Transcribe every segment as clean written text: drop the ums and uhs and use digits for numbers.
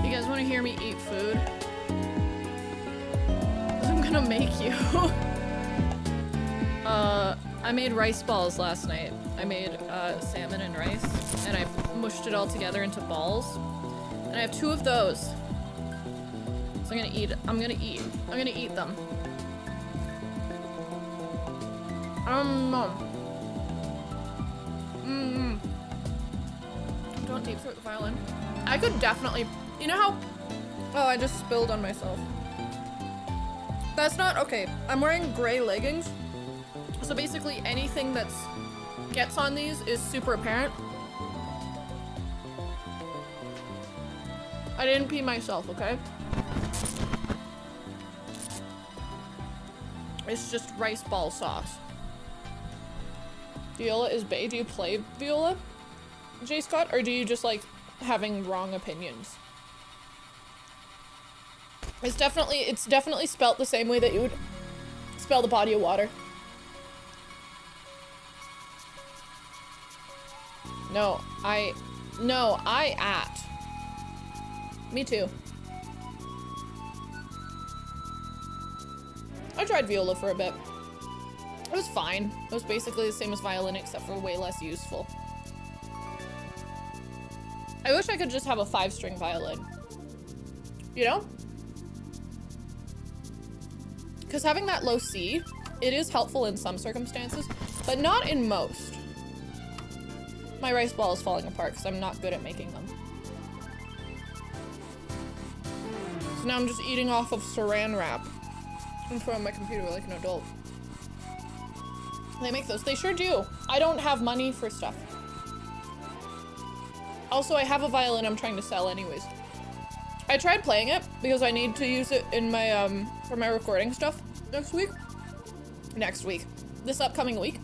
You guys want to hear me eat food? 'Cause I'm gonna make you. I made rice balls last night. I made salmon and rice, and I mushed it all together into balls. And I have 2 of those. So I'm gonna eat them. Don't deep throat the violin. I could definitely, you know how, oh, I just spilled on myself. That's not, okay, I'm wearing gray leggings. So basically anything that's gets on these is super apparent. I didn't pee myself, okay? It's just rice ball sauce. Viola is bae. Do you play Viola, J. Scott, or do you just like having wrong opinions? It's definitely spelt the same way that you would spell the body of water. No, I at. Me too. I tried viola for a bit. It was fine. It was basically the same as violin except for way less useful. I wish I could just have a 5-string violin. You know? Because having that low C, it is helpful in some circumstances, but not in most. My rice ball is falling apart because I'm not good at making them. So now I'm just eating off of saran wrap in front of my computer like an adult. They make those. They sure do. I don't have money for stuff. Also, I have a violin I'm trying to sell anyways. I tried playing it because I need to use it in my for my recording stuff next week. This upcoming week.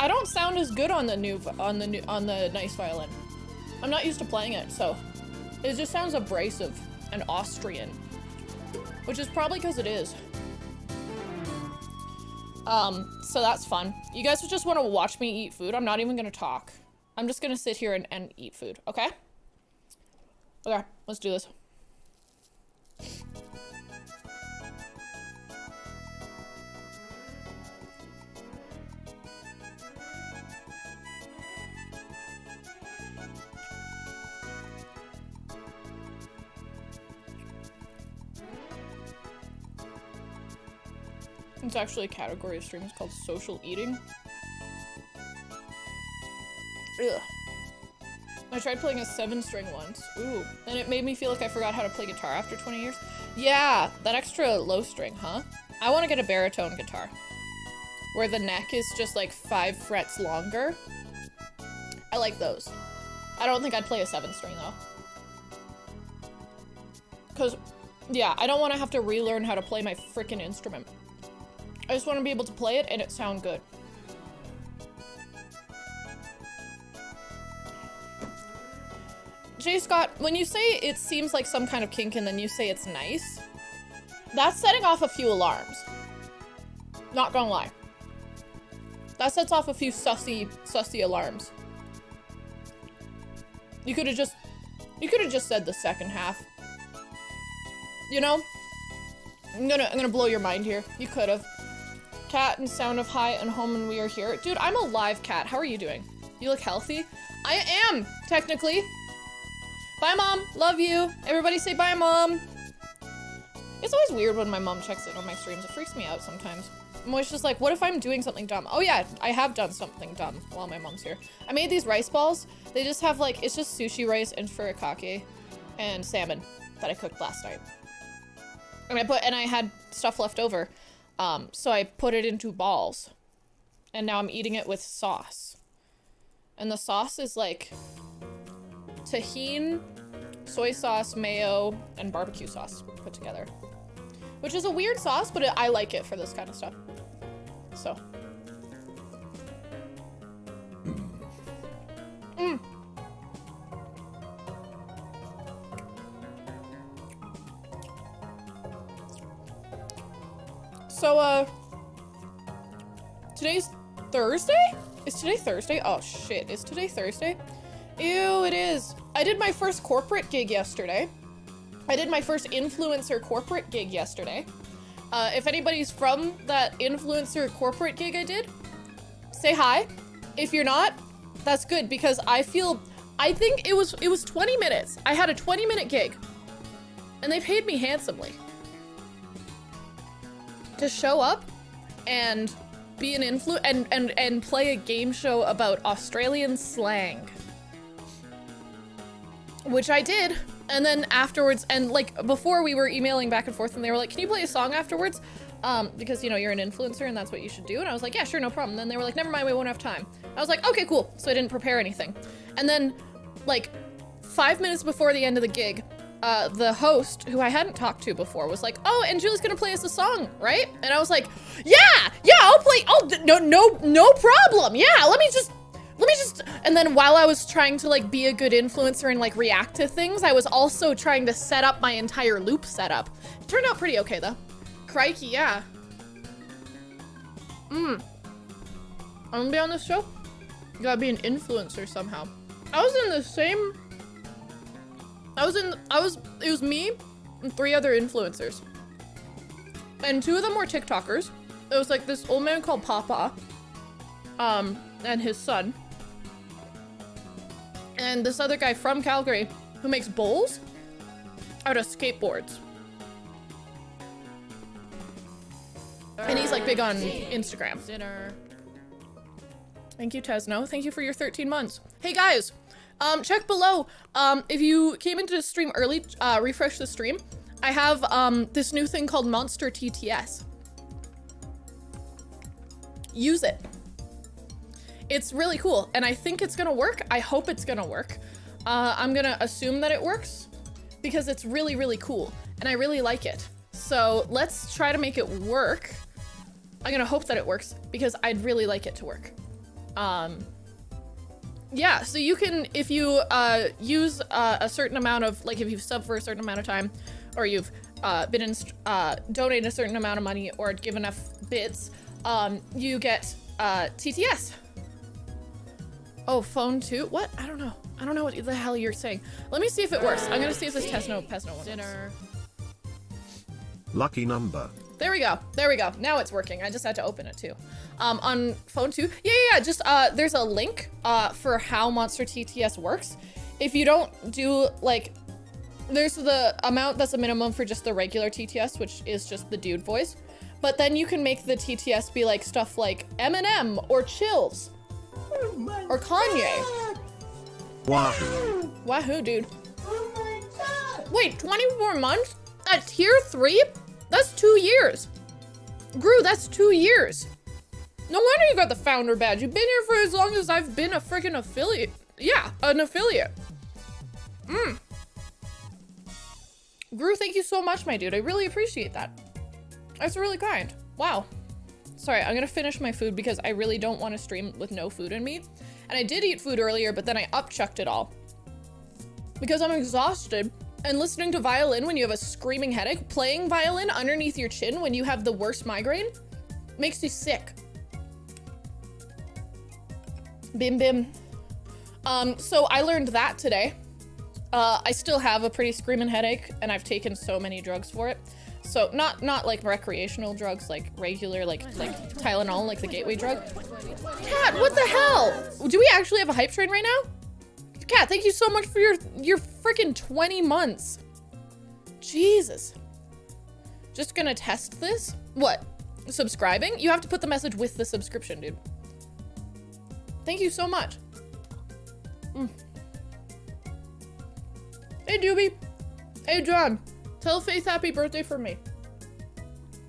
I don't sound as good on the nice violin. I'm not used to playing it, so it just sounds abrasive and Austrian, which is probably because it is. So that's fun. You guys just want to watch me eat food. I'm not even gonna talk. I'm just gonna sit here and eat food, okay? Okay, let's do this. It's actually a category of streams called social eating. Ugh. I tried playing a 7-string once. Ooh. And it made me feel like I forgot how to play guitar after 20 years. Yeah, that extra low string, huh? I want to get a baritone guitar. Where the neck is just like 5 frets longer. I like those. I don't think I'd play a 7-string though. Cause, yeah, I don't want to have to relearn how to play my freaking instrument. I just want to be able to play it and it sound good. J. Scott, when you say it seems like some kind of kink and then you say it's nice, that's setting off a few alarms. Not gonna lie. That sets off a few sussy alarms. You could have just said the second half. You know? I'm gonna blow your mind here. You could have. Cat and sound of hi and home and we are here. Dude, I'm a live cat. How are you doing? You look healthy? I am, technically. Bye, Mom. Love you. Everybody say bye, Mom. It's always weird when my mom checks in on my streams. It freaks me out sometimes. I'm always just like, what if I'm doing something dumb? Oh yeah, I have done something dumb while my mom's here. I made these rice balls. They just have like, it's just sushi rice and furikake and salmon that I cooked last night. And I had stuff left over. So I put it into balls. And now I'm eating it with sauce. And the sauce is like tahini, soy sauce, mayo, and barbecue sauce put together. Which is a weird sauce, but I like it for this kind of stuff. So. So, today's Thursday? Is today Thursday? Oh shit, is today Thursday? Ew, it is. I did my first corporate gig yesterday. I did my first influencer corporate gig yesterday. If anybody's from that influencer corporate gig I did, say hi. If you're not, that's good because I think it was 20 minutes. I had a 20-minute gig and they paid me handsomely to show up and be an and play a game show about Australian slang, which I did. And then afterwards, and like before we were emailing back and forth and they were like, can you play a song afterwards? Because you know, you're an influencer and that's what you should do. And I was like, yeah, sure, no problem. And then they were like, never mind, we won't have time. I was like, okay, cool. So I didn't prepare anything. And then like 5 minutes before the end of the gig, the host, who I hadn't talked to before, was like, oh, and Julie's gonna play us a song, right? And I was like, yeah, I'll play, oh, no problem. Yeah, let me just, and then while I was trying to like be a good influencer and like react to things, I was also trying to set up my entire loop setup. It turned out pretty okay though. Crikey, yeah. I'm gonna be on this show. You gotta be an influencer somehow. It was me and 3 other influencers. And 2 of them were TikTokers. It was like this old man called Papa, and his son. And this other guy from Calgary who makes bowls out of skateboards. And he's like big on Instagram. Dinner. Thank you, Tesno. Thank you for your 13 months. Hey guys, check below. If you came into the stream early, refresh the stream. I have this new thing called Monster TTS. Use it. It's really cool, and I think it's gonna work. I hope it's gonna work. I'm gonna assume that it works because it's really, really cool, and I really like it. So let's try to make it work. I'm gonna hope that it works because I'd really like it to work. Yeah, so you can, if you use a certain amount of, like if you've subbed for a certain amount of time, or you've donated a certain amount of money or given enough bits, you get TTS. Oh, phone too? What? I don't know. I don't know what the hell you're saying. Let me see if it works. I'm gonna see if this Pesno one dinner. Lucky number. There we go. There we go. Now it's working. I just had to open it too. On phone too. Yeah. Just there's a link for how Monster TTS works. If you don't do like, there's the amount that's a minimum for just the regular TTS, which is just the dude voice. But then you can make the TTS be like stuff like Eminem or Chills. Or Kanye. Wahoo. Wahoo, dude. Oh my God. Wait, 24 months? At tier 3? That's 2 years. Gru, that's 2 years. No wonder you got the founder badge. You've been here for as long as I've been a freaking affiliate. Yeah, an affiliate. Gru, thank you so much, my dude. I really appreciate that. That's really kind. Wow. Sorry, I'm gonna finish my food because I really don't want to stream with no food in me. And I did eat food earlier, but then I upchucked it all. Because I'm exhausted. And listening to violin when you have a screaming headache, playing violin underneath your chin when you have the worst migraine, makes you sick. Bim bim. So I learned that today. I still have a pretty screaming headache and I've taken so many drugs for it. So not like recreational drugs, like regular, like Tylenol, like the gateway drug. Cat, what the hell? Do we actually have a hype train right now? Cat, thank you so much for your freaking 20 months. Jesus. Just gonna test this? What? Subscribing? You have to put the message with the subscription, dude. Thank you so much. Hey, Doobie. Hey, John. Tell Faith happy birthday for me.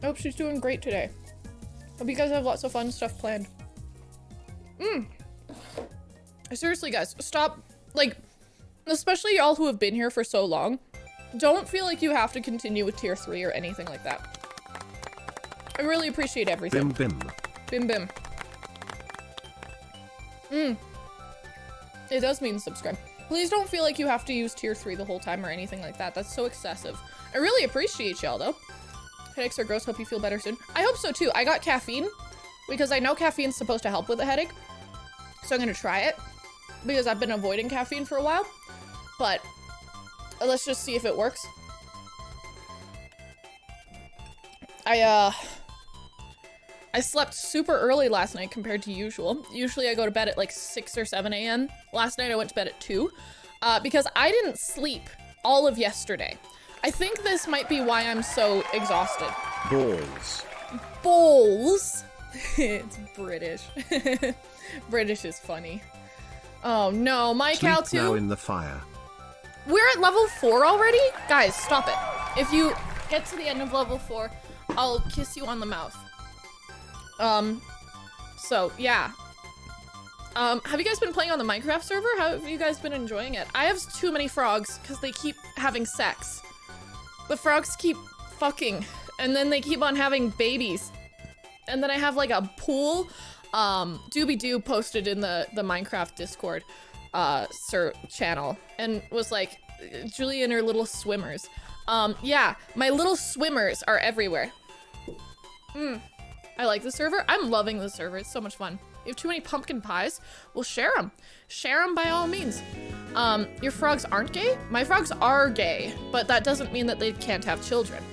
I hope she's doing great today. Hope you guys have lots of fun stuff planned. Seriously, guys, stop. Like, especially y'all who have been here for so long, don't feel like you have to continue with tier 3 or anything like that. I really appreciate everything. Bim bim. Bim bim. It does mean subscribe. Please don't feel like you have to use tier 3 the whole time or anything like that. That's so excessive. I really appreciate y'all though. Headaches are gross. Hope you feel better soon. I hope so too. I got caffeine because I know caffeine's supposed to help with a headache. So I'm gonna try it. because I've been avoiding caffeine for a while, but let's just see if it works. I slept super early last night compared to usual. Usually I go to bed at like 6 or 7 a.m. Last night I went to bed at 2 because I didn't sleep all of yesterday. I think this might be why I'm so exhausted. Balls. Balls. It's British. British is funny. Oh no, my cow Sleep now too. in the fire. We're at level 4 already? Guys, stop it. If you get to the end of level 4, I'll kiss you on the mouth. So yeah. Have you guys been playing on the Minecraft server? How have you guys been enjoying it? I have too many frogs because they keep having sex. The frogs keep fucking, and then they keep on having babies. And then I have like a pool. Doobie-Doo posted in the Minecraft Discord channel and was like, Julie and her little swimmers. Yeah, my little swimmers are everywhere. I like the server. I'm loving the server. It's so much fun. You have too many pumpkin pies? Well, share them. Share them by all means. Your frogs aren't gay? My frogs are gay, but that doesn't mean that they can't have children.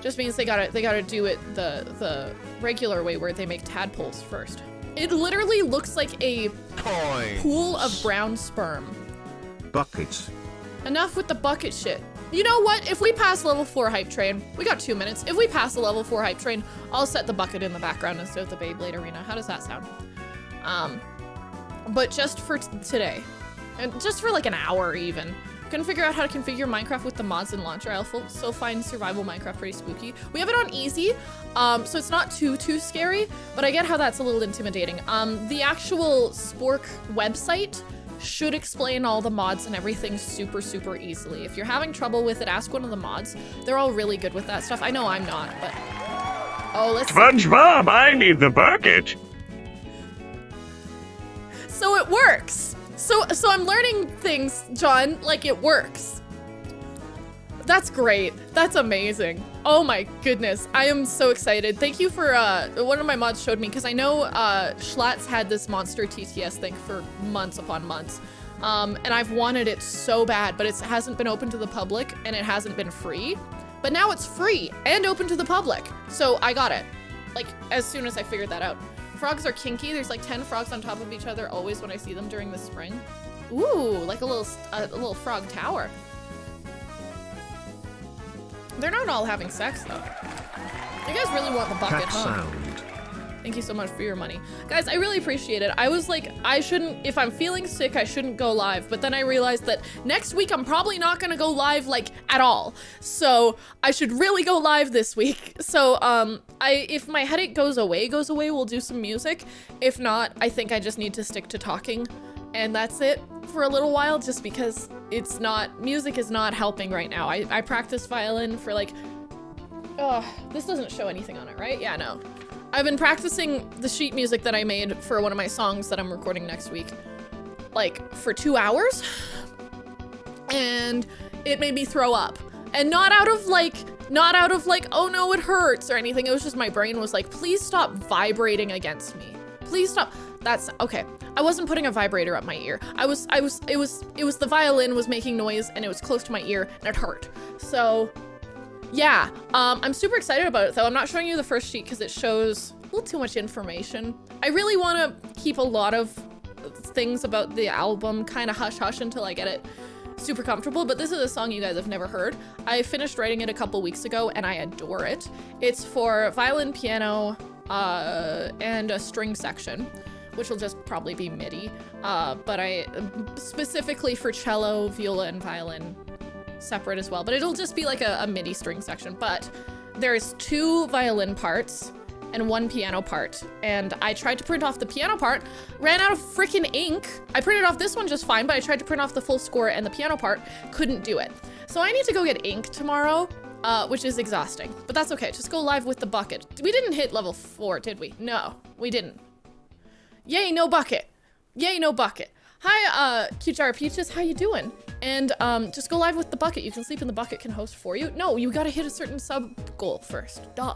Just means they gotta do it the regular way where they make tadpoles first. It literally looks like a Toys. pool of brown sperm. Bucket. Enough with the bucket shit. You know what? If we pass level 4 hype train, we got 2 minutes. If we pass the level 4 hype train, I'll set the bucket in the background instead of the Beyblade arena. How does that sound? But just for today, and just for like an hour even. Couldn't figure out how to configure Minecraft with the mods and launcher. I also find survival Minecraft pretty spooky. We have it on easy, so it's not too scary, but I get how that's a little intimidating. The actual Spork website should explain all the mods and everything super easily. If you're having trouble with it, ask one of the mods. They're all really good with that stuff. I know I'm not, but... Oh, let's... SpongeBob, I need the bucket. So it works! So I'm learning things, John, like it works. That's great. That's amazing. Oh my goodness. I am so excited. Thank you for, one of my mods showed me, because I know Schlatt's had this monster TTS thing for months upon months. And I've wanted it so bad, but it hasn't been open to the public and it hasn't been free. But now it's free and open to the public. So I got it. Like, as soon as I figured that out. Frogs are kinky. There's like 10 frogs on top of each other always when I see them during the spring. Ooh, like a little frog tower. They're not all having sex though. You guys really want the bucket, Cat huh? sound. Thank you so much for your money. Guys, I really appreciate it. I was like, I shouldn't, if I'm feeling sick, I shouldn't go live. But then I realized that next week I'm probably not gonna go live like at all. So I should really go live this week. So if my headache goes away, we'll do some music. If not, I think I just need to stick to talking. And that's it for a little while, just because music is not helping right now. I practice violin for like, this doesn't show anything on it, right? Yeah, no. I've been practicing the sheet music that I made for one of my songs that I'm recording next week, like for 2 hours, and it made me throw up. And not out of like, oh no, it hurts or anything. It was just my brain was like, please stop vibrating against me. Please stop. That's okay. I wasn't putting a vibrator up my ear. It was the violin was making noise and it was close to my ear and it hurt. So yeah, I'm super excited about it though. I'm not showing you the first sheet because it shows a little too much information. I really want to keep a lot of things about the album kind of hush-hush until I get it super comfortable, but this is a song you guys have never heard. I finished writing it a couple weeks ago and I adore it. It's for violin, piano, and a string section, which will just probably be MIDI, but I specifically for cello, viola, and violin separate as well, but it'll just be like a MIDI string section. But there's 2 violin parts and 1 piano part, and I tried to print off the piano part, ran out of freaking ink. I printed off this one just fine, but I tried to print off the full score and the piano part, couldn't do it. So I need to go get ink tomorrow, which is exhausting, but that's okay. Just go live with the bucket. We didn't hit level 4, did we? No, we didn't. Yay, no bucket. Yay, no bucket. Hi, Cute Jar Peaches, how you doing? And just go live with the bucket. You can sleep in the bucket, can host for you. No, you gotta hit a certain sub goal first. Duh.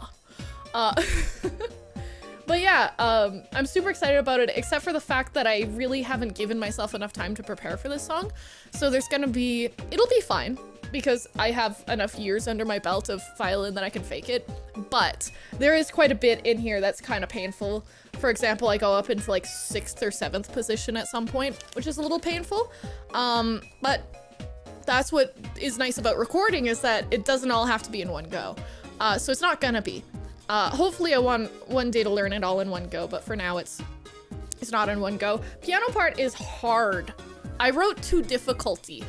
But yeah, I'm super excited about it, except for the fact that I really haven't given myself enough time to prepare for this song. So there's gonna be, it'll be fine because I have enough years under my belt of violin that I can fake it. But there is quite a bit in here that's kind of painful. For example, I go up into like 6th or 7th position at some point, which is a little painful. But that's what is nice about recording, is that it doesn't all have to be in one go. So it's not gonna be. Hopefully I want one day to learn it all in one go, but for now it's not in one go. Piano part is hard. I wrote to difficulty,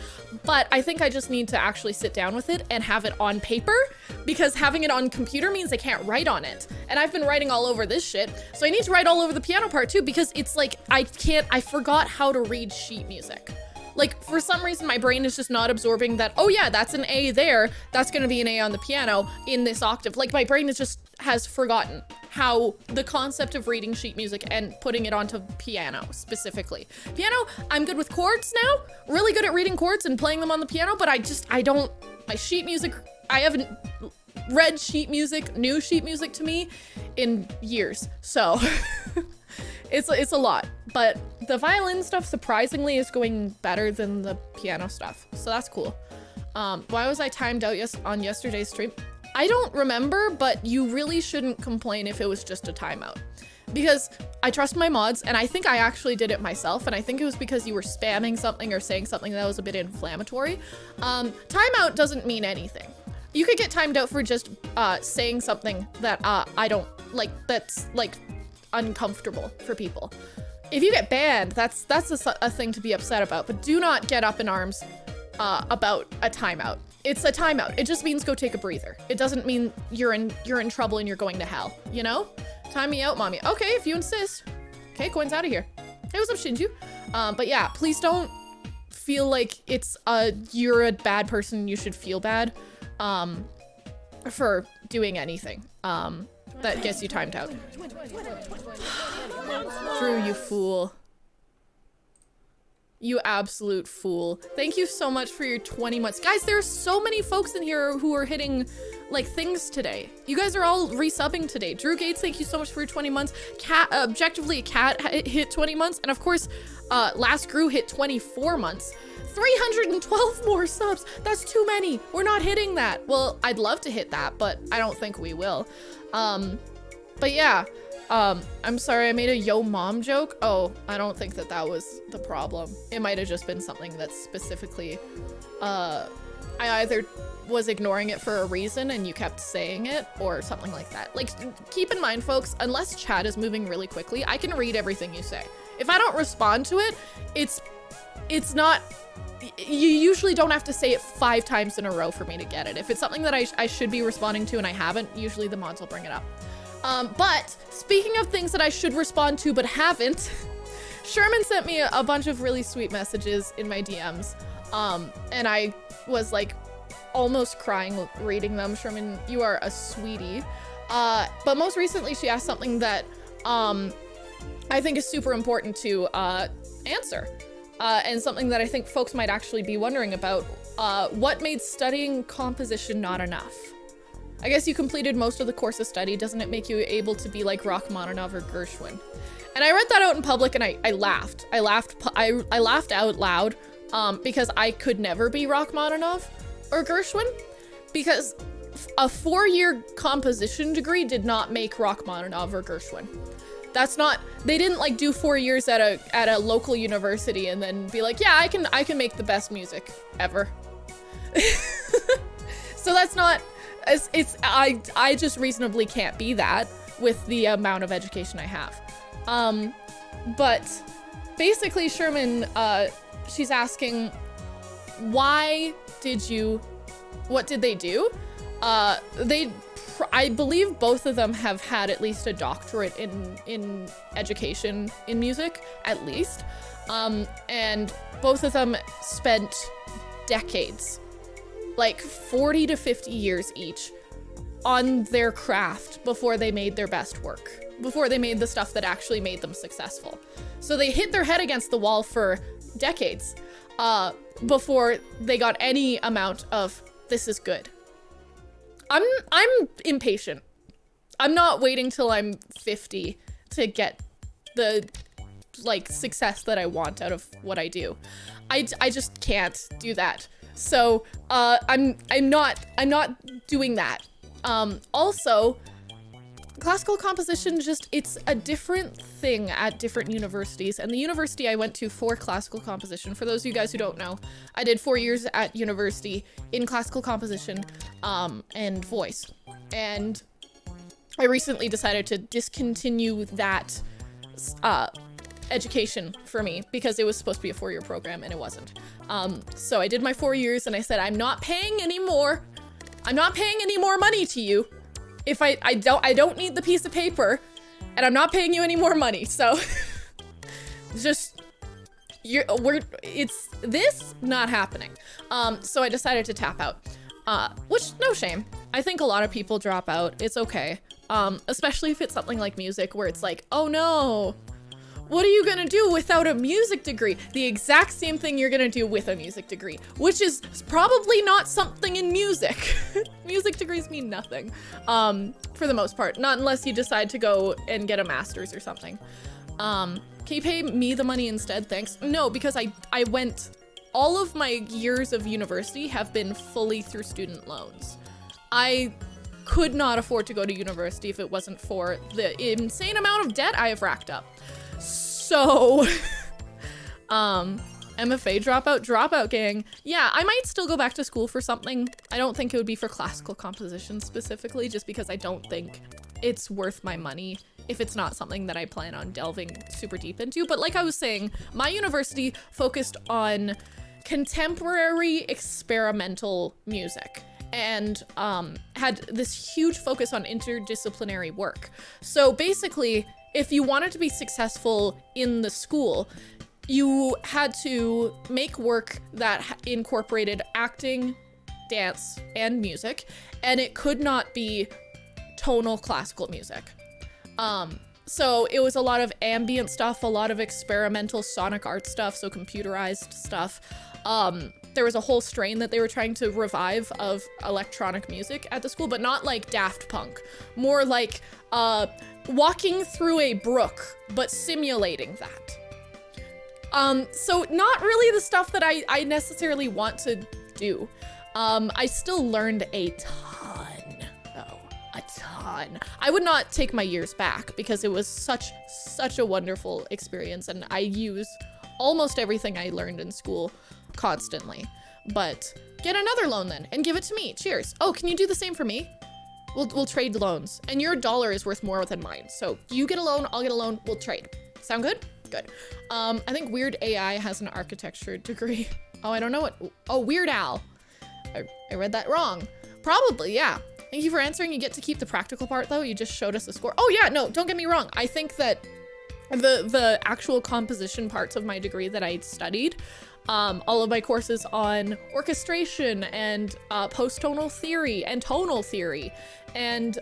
but I think I just need to actually sit down with it and have it on paper, because having it on computer means I can't write on it. And I've been writing all over this shit, so I need to write all over the piano part too, because it's like, I forgot how to read sheet music. Like, for some reason, my brain is just not absorbing that, oh yeah, that's an A there, that's gonna be an A on the piano in this octave. Like, my brain has forgotten how the concept of reading sheet music and putting it onto piano specifically. Piano, I'm good with chords now, really good at reading chords and playing them on the piano, but my sheet music, I haven't read sheet music, new sheet music to me in years, so it's a lot. But the violin stuff surprisingly is going better than the piano stuff, so that's cool. Why was I timed out on yesterday's stream? I don't remember, but you really shouldn't complain if it was just a timeout, because I trust my mods, and I think I actually did it myself, and I think it was because you were spamming something or saying something that was a bit inflammatory. Timeout doesn't mean anything. You could get timed out for just saying something that I don't like, that's like uncomfortable for people. If you get banned, that's a thing to be upset about, but do not get up in arms about a timeout. It's a timeout. It just means go take a breather. It doesn't mean you're in trouble and you're going to hell, you know? Time me out, mommy. Okay, if you insist. Okay, Coin's out of here. Hey, what's up, Shinju? But yeah, please don't feel like you're a bad person, you should feel bad for doing anything that gets you timed out. Drew, you fool. You absolute fool. Thank you so much for your 20 months. Guys, there are so many folks in here who are hitting like things today. You guys are all resubbing today. Drew Gates, thank you so much for your 20 months. Cat, objectively, Cat hit 20 months. And of course, Last Grew hit 24 months. 312 more subs. That's too many. We're not hitting that. Well, I'd love to hit that, but I don't think we will. But yeah. I'm sorry, I made a yo mom joke. Oh, I don't think that was the problem. It might have just been something that's specifically, I either was ignoring it for a reason and you kept saying it or something like that. Like, keep in mind, folks, unless chat is moving really quickly, I can read everything you say. If I don't respond to it, it's not, you usually don't have to say it 5 times in a row for me to get it. If it's something that I should be responding to and I haven't, usually the mods will bring it up. But speaking of things that I should respond to but haven't, Sherman sent me a bunch of really sweet messages in my DMs, and I was like almost crying reading them. Sherman, you are a sweetie. But most recently she asked something that I think is super important to answer, and something that I think folks might actually be wondering about. What made studying composition not enough? I guess you completed most of the course of study. Doesn't it make you able to be like Rachmaninoff or Gershwin? And I read that out in public and I laughed. I laughed out loud because I could never be Rachmaninoff or Gershwin, because a 4-year composition degree did not make Rachmaninoff or Gershwin. That's not, they didn't like do 4 years at a local university and then be like, yeah, I can make the best music ever. So that's not, I just reasonably can't be that with the amount of education I have. But basically Sherman, she's asking, what did they do? I believe both of them have had at least a doctorate in education in music, at least. And both of them spent decades, like 40 to 50 years each, on their craft before they made their best work, before they made the stuff that actually made them successful. So they hit their head against the wall for decades before they got any amount of, this is good. I'm impatient. I'm not waiting till I'm 50 to get the like success that I want out of what I do. I just can't do that. So I'm not doing that. Also, classical composition, it's a different thing at different universities. And the university I went to for classical composition, for those of you guys who don't know, I did 4 years at university in classical composition and voice. And I recently decided to discontinue that education for me because it was supposed to be a 4-year program and it wasn't. So I did my 4 years and I said, I'm not paying any more money to you. If I don't need the piece of paper and I'm not paying you any more money. So just, it's this not happening. So I decided to tap out, which no shame. I think a lot of people drop out. It's okay. Especially if it's something like music where it's like, oh no, what are you gonna do without a music degree? The exact same thing you're gonna do with a music degree, which is probably not something in music. Music degrees mean nothing, for the most part. Not unless you decide to go and get a master's or something. Can you pay me the money instead? Thanks. No, because I went, all of my years of university have been fully through student loans. I could not afford to go to university if it wasn't for the insane amount of debt I have racked up. So, MFA dropout gang. Yeah, I might still go back to school for something. I don't think it would be for classical composition specifically, just because I don't think it's worth my money if it's not something that I plan on delving super deep into. But like I was saying, my university focused on contemporary experimental music and had this huge focus on interdisciplinary work. So basically, if you wanted to be successful in the school, you had to make work that incorporated acting, dance, and music, and it could not be tonal classical music. So it was a lot of ambient stuff, a lot of experimental sonic art stuff, so computerized stuff. There was a whole strain that they were trying to revive of electronic music at the school, but not like Daft Punk. More like walking through a brook, but simulating that. So not really the stuff that I necessarily want to do. I still learned a ton, though. A ton. I would not take my years back because it was such a wonderful experience, and I use almost everything I learned in school constantly. But get another loan then and give it to me. Cheers. Oh, can you do the same for me? We'll trade loans, and your dollar is worth more than mine. So you get a loan, I'll get a loan, we'll trade. Sound good? Good. I think Weird AI has an architecture degree. Oh, I don't know what. Oh, Weird Al. I read that wrong. Probably, yeah. Thank you for answering. You get to keep the practical part though. You just showed us the score. Oh yeah, no, don't get me wrong. I think that the actual composition parts of my degree that I studied, all of my courses on orchestration and post-tonal theory and tonal theory and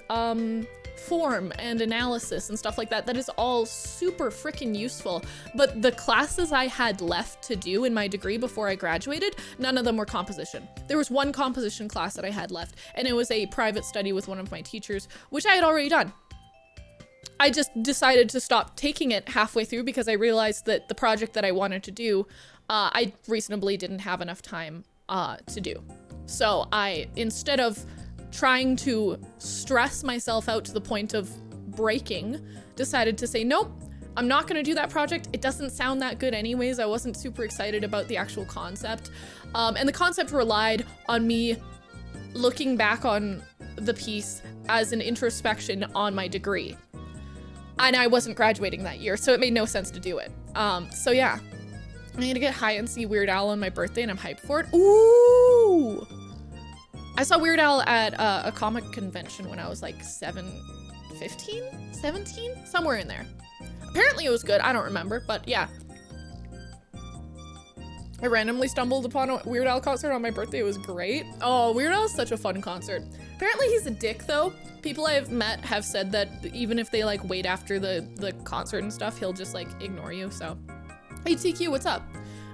form and analysis and stuff like that, that is all super freaking useful. But the classes I had left to do in my degree before I graduated, none of them were composition. There was one composition class that I had left, and it was a private study with one of my teachers, which I had already done. I just decided to stop taking it halfway through because I realized that the project that I wanted to do, I reasonably didn't have enough time to do. So I, instead of trying to stress myself out to the point of breaking, decided to say, nope, I'm not gonna do that project. It doesn't sound that good anyways. I wasn't super excited about the actual concept. And the concept relied on me looking back on the piece as an introspection on my degree. And I wasn't graduating that year, so it made no sense to do it. So yeah, I'm gonna get high and see Weird Al on my birthday, and I'm hyped for it. Ooh! I saw Weird Al at a comic convention when I was like 17? Somewhere in there. Apparently it was good, I don't remember, but yeah. I randomly stumbled upon a Weird Al concert on my birthday. It was great. Oh, Weird Al is such a fun concert. Apparently he's a dick though. People I've met have said that even if they like wait after the concert and stuff, he'll just like ignore you, so. Hey TQ, what's up?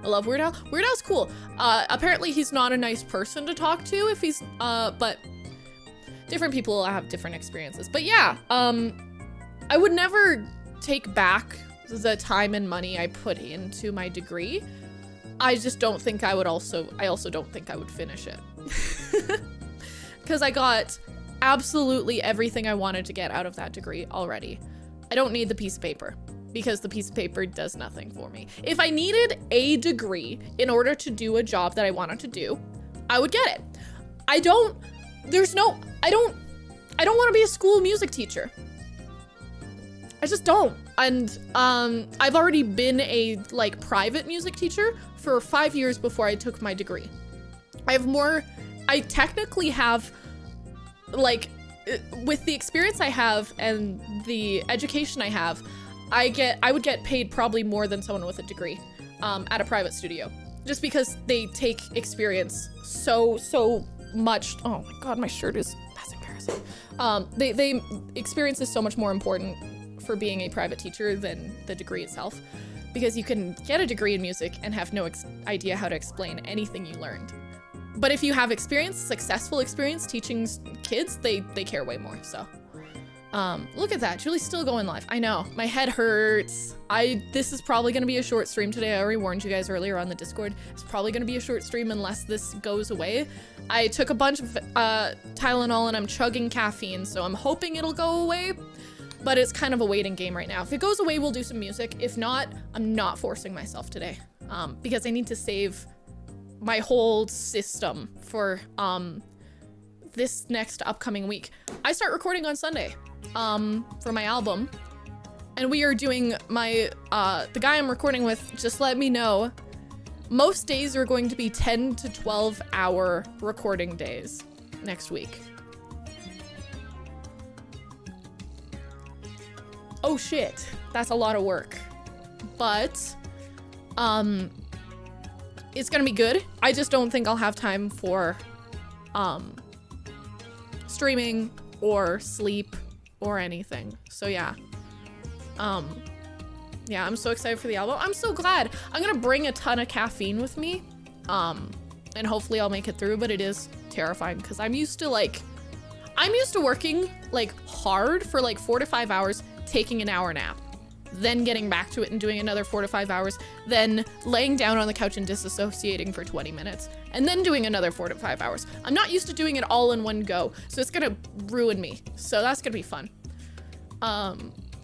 I love Weird Al. Weird Al's cool. Apparently he's not a nice person to talk to if he's, but different people have different experiences. But yeah, I would never take back the time and money I put into my degree. I just don't think I also don't think I would finish it. Because I got absolutely everything I wanted to get out of that degree already. I don't need the piece of paper because the piece of paper does nothing for me. If I needed a degree in order to do a job that I wanted to do, I would get it. I don't want to be a school music teacher. I just don't. And I've already been a like private music teacher for 5 years before I took my degree. I technically have, like, with the experience I have and the education I have, I would get paid probably more than someone with a degree at a private studio, just because they take experience so much. Oh my god, my shirt that's embarrassing. They experience is so much more important for being a private teacher than the degree itself, because you can get a degree in music and have no idea how to explain anything you learned. But if you have experience, successful experience teaching kids, they care way more. So look at that, Julie's still going live. I know, my head hurts. This is probably gonna be a short stream today. I already warned you guys earlier on the Discord. It's probably gonna be a short stream unless this goes away. I took a bunch of Tylenol and I'm chugging caffeine, so I'm hoping it'll go away. But it's kind of a waiting game right now. If it goes away, we'll do some music. If not, I'm not forcing myself today because I need to save my whole system for this next upcoming week. I start recording on Sunday for my album, and we are doing my the guy I'm recording with just let me know most days are going to be 10 to 12 hour recording days next week. Oh shit, that's a lot of work, but it's gonna be good. I just don't think I'll have time for streaming or sleep or anything. So yeah, yeah, I'm so excited for the album. I'm so glad. I'm gonna bring a ton of caffeine with me, and hopefully I'll make it through, but it is terrifying because I'm used to working like hard for like 4 to 5 hours, taking an hour nap, then getting back to it and doing another 4 to 5 hours, then laying down on the couch and disassociating for 20 minutes, and then doing another 4 to 5 hours. I'm not used to doing it all in one go, so it's gonna ruin me. So that's gonna be fun.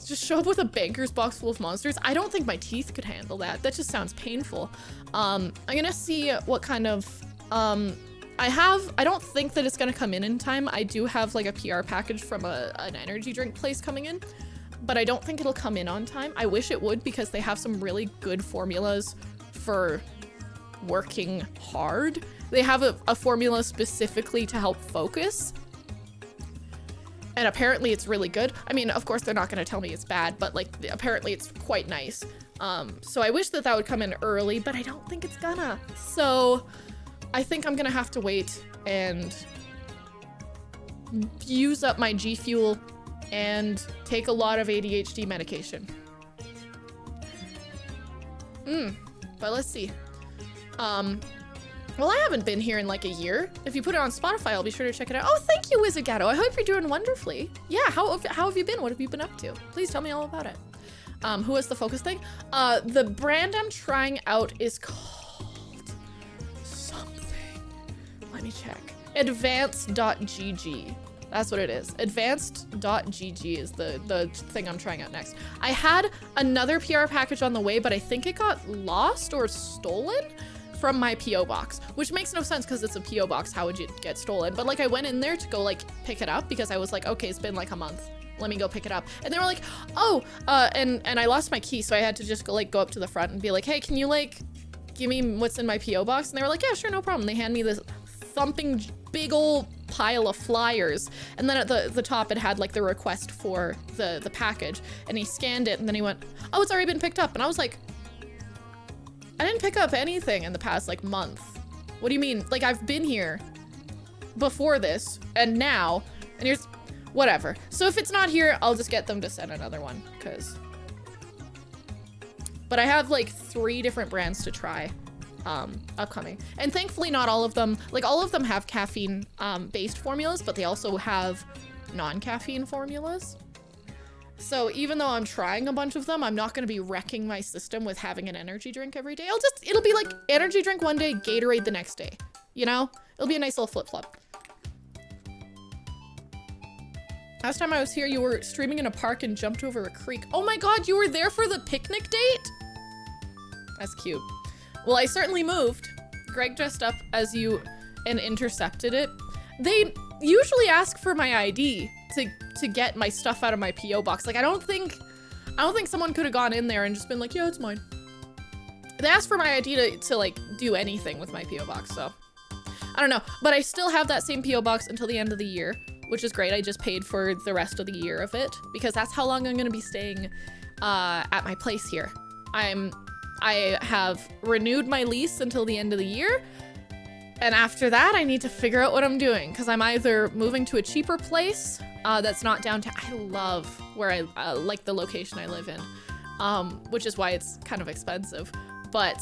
Just show up with a banker's box full of monsters. I don't think my teeth could handle that. That just sounds painful. I'm gonna see what kind of, I don't think that it's gonna come in time. I do have like a PR package from an energy drink place coming in, but I don't think it'll come in on time. I wish it would, because they have some really good formulas for working hard. They have a formula specifically to help focus, and apparently it's really good. I mean, of course they're not going to tell me it's bad, but like apparently it's quite nice. So I wish that would come in early, but I don't think it's gonna. So I think I'm gonna have to wait and use up my G Fuel and take a lot of ADHD medication. But let's see. Well, I haven't been here in like a year. If you put it on Spotify, I'll be sure to check it out. Oh, thank you, Wizagato. I hope you're doing wonderfully. Yeah, how have you been? What have you been up to? Please tell me all about it. Who has the focus thing? The brand I'm trying out is called something. Let me check. Advanced.gg. That's what it is. Advanced.gg is the thing I'm trying out next. I had another PR package on the way, but I think it got lost or stolen from my PO box, which makes no sense because it's a PO box. How would it get stolen? But like I went in there to go like pick it up because I was like, okay, it's been like a month. Let me go pick it up. And they were like, oh, and I lost my key, so I had to just go up to the front and be like, hey, can you like give me what's in my PO box? And they were like, yeah, sure, no problem. They hand me this thumping big old pile of flyers, and then at the top it had like the request for the package, and he scanned it and then he went, oh, it's already been picked up. And I was like, I didn't pick up anything in the past like month. What do you mean? Like I've been here before this and now, and here's whatever. So if it's not here, I'll just get them to send another one, but I have like 3 different brands to try upcoming, and thankfully not all of them, like all of them have caffeine based formulas, but they also have non-caffeine formulas. So even though I'm trying a bunch of them, I'm not going to be wrecking my system with having an energy drink every day. It'll be like energy drink one day, Gatorade the next day. You know? It'll be a nice little flip-flop. Last time I was here, you were streaming in a park and jumped over a creek. Oh my god, you were there for the picnic date? That's cute. Well, I certainly moved. Greg dressed up as you and intercepted it. They usually ask for my ID to get my stuff out of my PO box. Like I don't think someone could have gone in there and just been like, yeah, it's mine. They asked for my ID to like do anything with my PO box, so I don't know. But I still have that same PO box until the end of the year, which is great. I just paid for the rest of the year of it because that's how long I'm gonna be staying at my place here. I have renewed my lease until the end of the year. And after that, I need to figure out what I'm doing because I'm either moving to a cheaper place that's not downtown. I love where I like the location I live in, which is why it's kind of expensive. But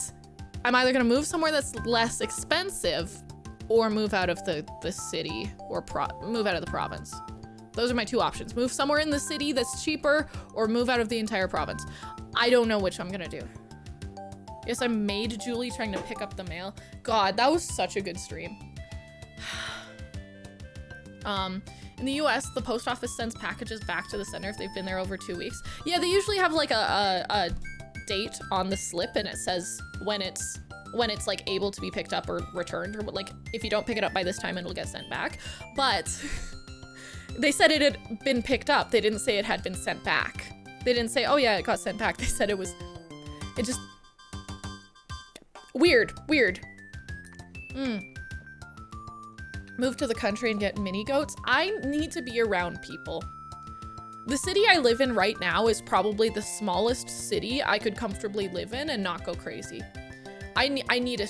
I'm either gonna move somewhere that's less expensive or move out of the city or move out of the province. Those are my two options. Move somewhere in the city that's cheaper or move out of the entire province. I don't know which I'm gonna do. Yes, I made Julie trying to pick up the mail. God, that was such a good stream. In the US, the post office sends packages back to the center if they've been there over 2 weeks. Yeah, they usually have like a date on the slip and it says when it's like able to be picked up or returned, or like if you don't pick it up by this time, it'll get sent back. But they said it had been picked up. They didn't say it had been sent back. They didn't say, oh yeah, it got sent back. They said it just, weird. Move to the country and get mini goats. I need to be around people. The city I live in right now is probably the smallest city I could comfortably live in and not go crazy. I need a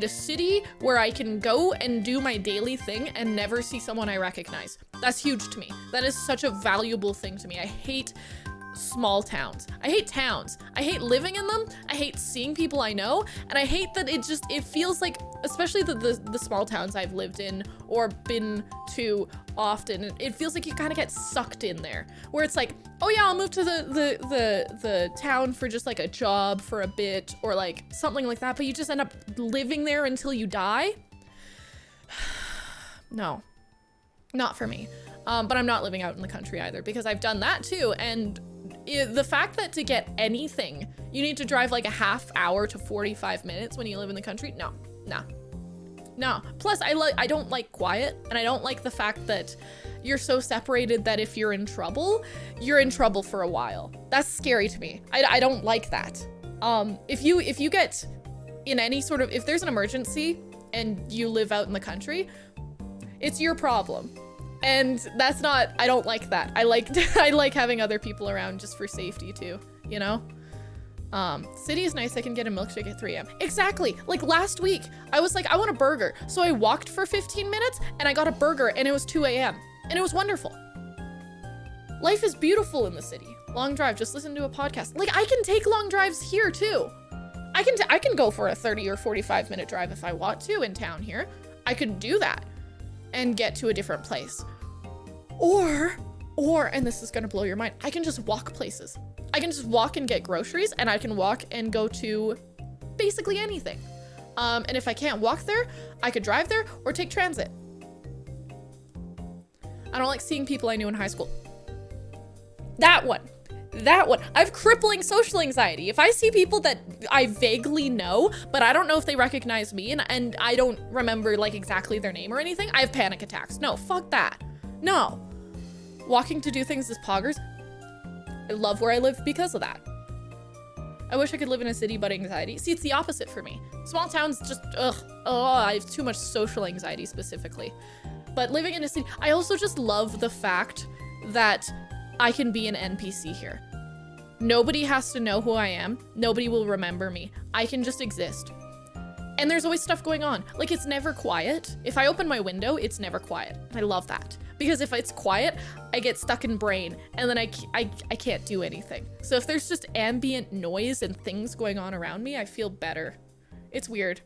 city where I can go and do my daily thing and never see someone I recognize. That's huge to me. That is such a valuable thing to me. I hate small towns. I hate towns. I hate living in them. I hate seeing people I know. And I hate that it feels like, especially the small towns I've lived in or been to often, it feels like you kind of get sucked in there. Where it's like, oh yeah, I'll move to the town for just like a job for a bit or like something like that, but you just end up living there until you die. No, not for me. But I'm not living out in the country either because I've done that too. And the fact that to get anything, you need to drive like a half hour to 45 minutes when you live in the country. No. Plus I don't like quiet, and I don't like the fact that you're so separated that if you're in trouble for a while. That's scary to me. I don't like that. If you get in any sort of, if there's an emergency and you live out in the country, it's your problem. And that's not, I don't like that. I like having other people around just for safety too, you know? City is nice. I can get a milkshake at 3 a.m. Exactly. Like last week, I was like, I want a burger. So I walked for 15 minutes and I got a burger and it was 2 a.m. and it was wonderful. Life is beautiful in the city. Long drive, just listen to a podcast. Like I can take long drives here too. I can go for a 30 or 45 minute drive if I want to in town here. I could do that and get to a different place. Or, and this is gonna blow your mind, I can just walk places. I can just walk and get groceries, and I can walk and go to basically anything. And if I can't walk there, I could drive there or take transit. I don't like seeing people I knew in high school. That one. I have crippling social anxiety. If I see people that I vaguely know, but I don't know if they recognize me and I don't remember like exactly their name or anything, I have panic attacks. No, fuck that. No. Walking to do things as poggers. I love where I live because of that. I wish I could live in a city, but anxiety. See, it's the opposite for me. Small towns just, I have too much social anxiety specifically. But living in a city, I also just love the fact that I can be an NPC here. Nobody has to know who I am. Nobody will remember me. I can just exist. And there's always stuff going on. Like, it's never quiet. If I open my window, it's never quiet. I love that. Because if it's quiet, I get stuck in brain and then I can't do anything. So if there's just ambient noise and things going on around me, I feel better. It's weird.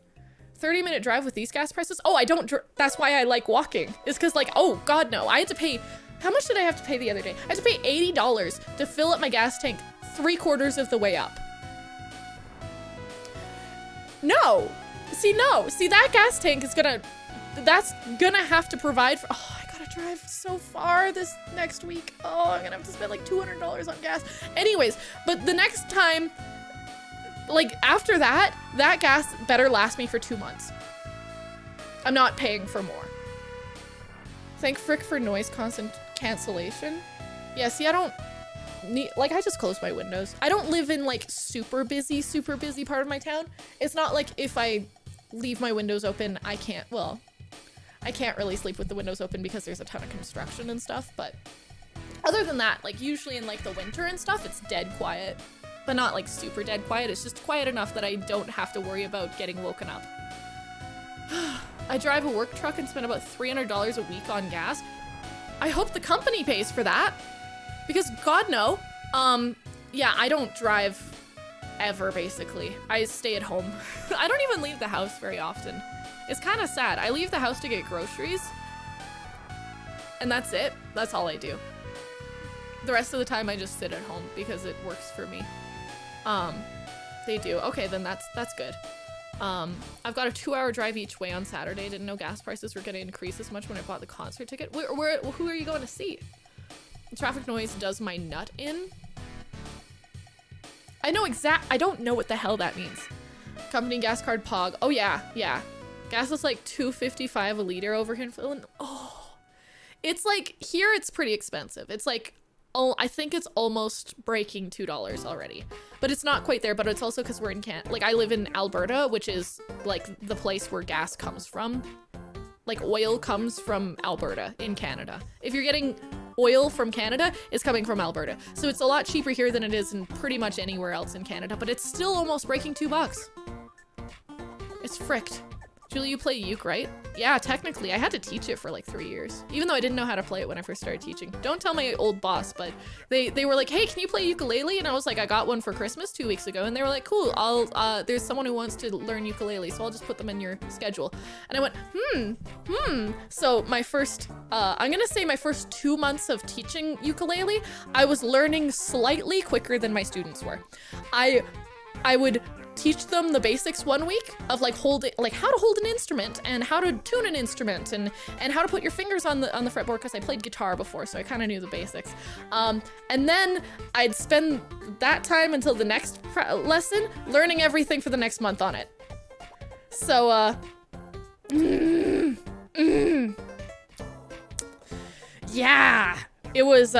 30-minute drive with these gas prices? Oh, I don't, that's why I like walking. It's because like, oh God, no. I had to pay How much did I have to pay the other day? I had to pay $80 to fill up my gas tank 3/4 of the way up. No. See, that gas tank is that's gonna have to provide for, oh, I gotta drive so far this next week. Oh, I'm gonna have to spend like $200 on gas. Anyways, but the next time, like after that gas better last me for 2 months. I'm not paying for more. Thank frick for noise constant cancellation. Yeah, see, I don't need, like, I just close my windows. I don't live in like super busy part of my town. It's not like if I leave my windows open, I can't really sleep with the windows open because there's a ton of construction and stuff, but other than that, like usually in like the winter and stuff, it's dead quiet, but not like super dead quiet. It's just quiet enough that I don't have to worry about getting woken up. I drive a work truck and spend about $300 a week on gas. I hope the company pays for that, because God no. Yeah, I don't drive ever, basically. I stay at home. I don't even leave the house very often. It's kind of sad. I leave the house to get groceries, and that's it. That's all I do. The rest of the time I just sit at home because it works for me. They do. Okay, then that's good. I've got a 2-hour drive each way on Saturday. Didn't know gas prices were gonna increase as much when I bought the concert ticket. Who are you going to see? Traffic noise does my nut in. I don't know what the hell that means. Company gas card pog. Oh yeah. Gas is like $2.55 a liter over here in Finland. Oh, it's like, here it's pretty expensive. It's like, oh, I think it's almost breaking $2 already, but it's not quite there. But it's also because we're in like I live in Alberta, which is like the place where gas comes from. Like oil comes from Alberta in Canada. If you're getting oil from Canada, it's coming from Alberta. So it's a lot cheaper here than it is in pretty much anywhere else in Canada, but it's still almost breaking $2. It's fricked. Julie, you play uke, right? Yeah, technically. I had to teach it for like 3 years, even though I didn't know how to play it when I first started teaching. Don't tell my old boss, but they were like, hey, can you play ukulele? And I was like, I got one for Christmas 2 weeks ago. And they were like, cool, there's someone who wants to learn ukulele, so I'll just put them in your schedule. And I went, So my first, I'm gonna say my first 2 months of teaching ukulele, I was learning slightly quicker than my students were. I would teach them the basics 1 week of like how to hold an instrument and how to tune an instrument and how to put your fingers on the fretboard, because I played guitar before, so I kind of knew the basics. And then I'd spend that time until the next lesson learning everything for the next month on it. So yeah, it was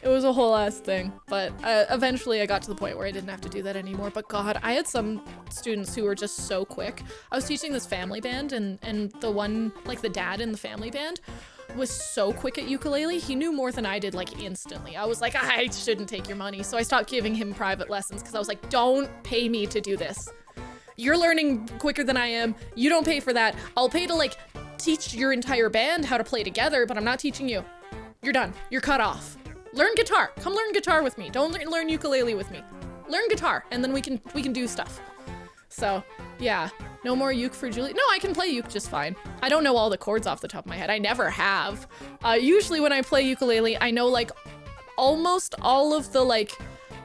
it was a whole ass thing, but eventually I got to the point where I didn't have to do that anymore. But God, I had some students who were just so quick. I was teaching this family band, and the one, like the dad in the family band, was so quick at ukulele. He knew more than I did, like instantly. I was like, I shouldn't take your money. So I stopped giving him private lessons because I was like, don't pay me to do this. You're learning quicker than I am. You don't pay for that. I'll pay to like teach your entire band how to play together, but I'm not teaching you. You're done. You're cut off. Learn guitar. Come learn guitar with me. Don't learn ukulele with me. Learn guitar, and then we can do stuff. So yeah, no more uke for Julie. No, I can play uke just fine. I don't know all the chords off the top of my head. I never have. Usually when I play ukulele, I know like almost all of the like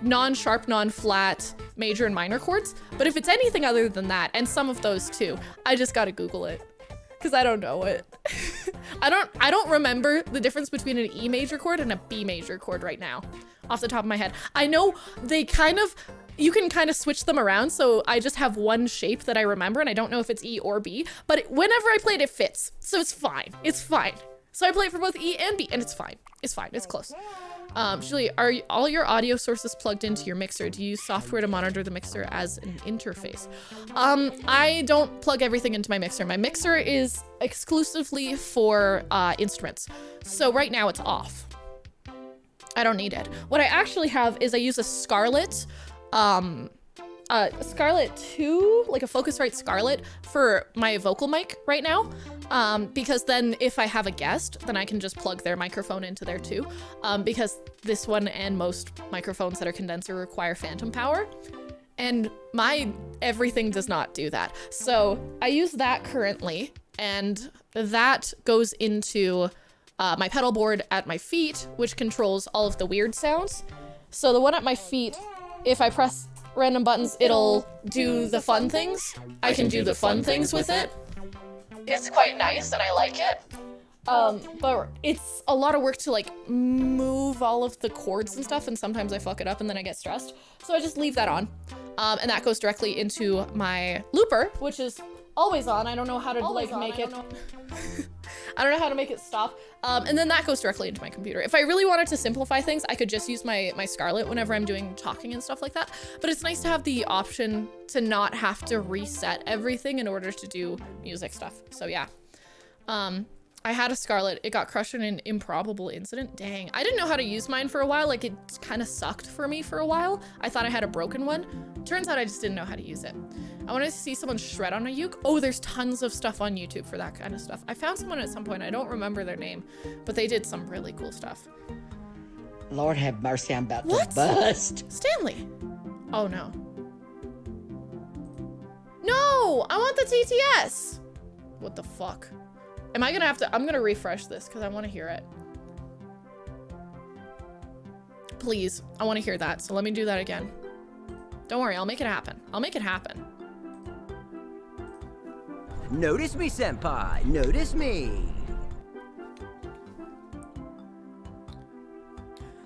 non-sharp, non-flat major and minor chords. But if it's anything other than that, and some of those too, I just gotta Google it, because I don't know it. I don't remember the difference between an E major chord and a B major chord right now off the top of my head. I know they you can kind of switch them around, so I just have one shape that I remember, and I don't know if it's E or B, but whenever I play it fits, so it's fine. It's fine. So I play it for both E and B, and it's fine. It's fine. It's close. Julie, are all your audio sources plugged into your mixer? Do you use software to monitor the mixer as an interface? I don't plug everything into my mixer. My mixer is exclusively for instruments. So right now it's off. I don't need it. What I actually have is I use a Scarlett, Scarlett 2, like a Focusrite Scarlett for my vocal mic right now. Because then if I have a guest, then I can just plug their microphone into there too. Because this one and most microphones that are condenser require phantom power. And my everything does not do that. So I use that currently, and that goes into my pedal board at my feet, which controls all of the weird sounds. So the one at my feet, if I press random buttons, it'll do the fun things. I can do the fun things with it. It's quite nice and I like it. But it's a lot of work to like move all of the chords and stuff, and sometimes I fuck it up and then I get stressed. So I just leave that on. And that goes directly into my looper, which is always on. I don't know how to make it. I don't know how to make it stop. And then that goes directly into my computer. If I really wanted to simplify things, I could just use my Scarlett whenever I'm doing talking and stuff like that. But it's nice to have the option to not have to reset everything in order to do music stuff. So yeah. I had a Scarlett. It got crushed in an improbable incident. Dang. I didn't know how to use mine for a while. Like, it kind of sucked for me for a while. I thought I had a broken one. Turns out I just didn't know how to use it. I wanted to see someone shred on a uke. Oh, there's tons of stuff on YouTube for that kind of stuff. I found someone at some point. I don't remember their name, but they did some really cool stuff. Lord have mercy, I'm about to bust. Stanley. Oh, no. No! I want the TTS! What the fuck? Am I gonna have to? I'm gonna refresh this because I want to hear it. Please, I want to hear that. So let me do that again. Don't worry, I'll make it happen. I'll make it happen. Notice me, senpai. Notice me.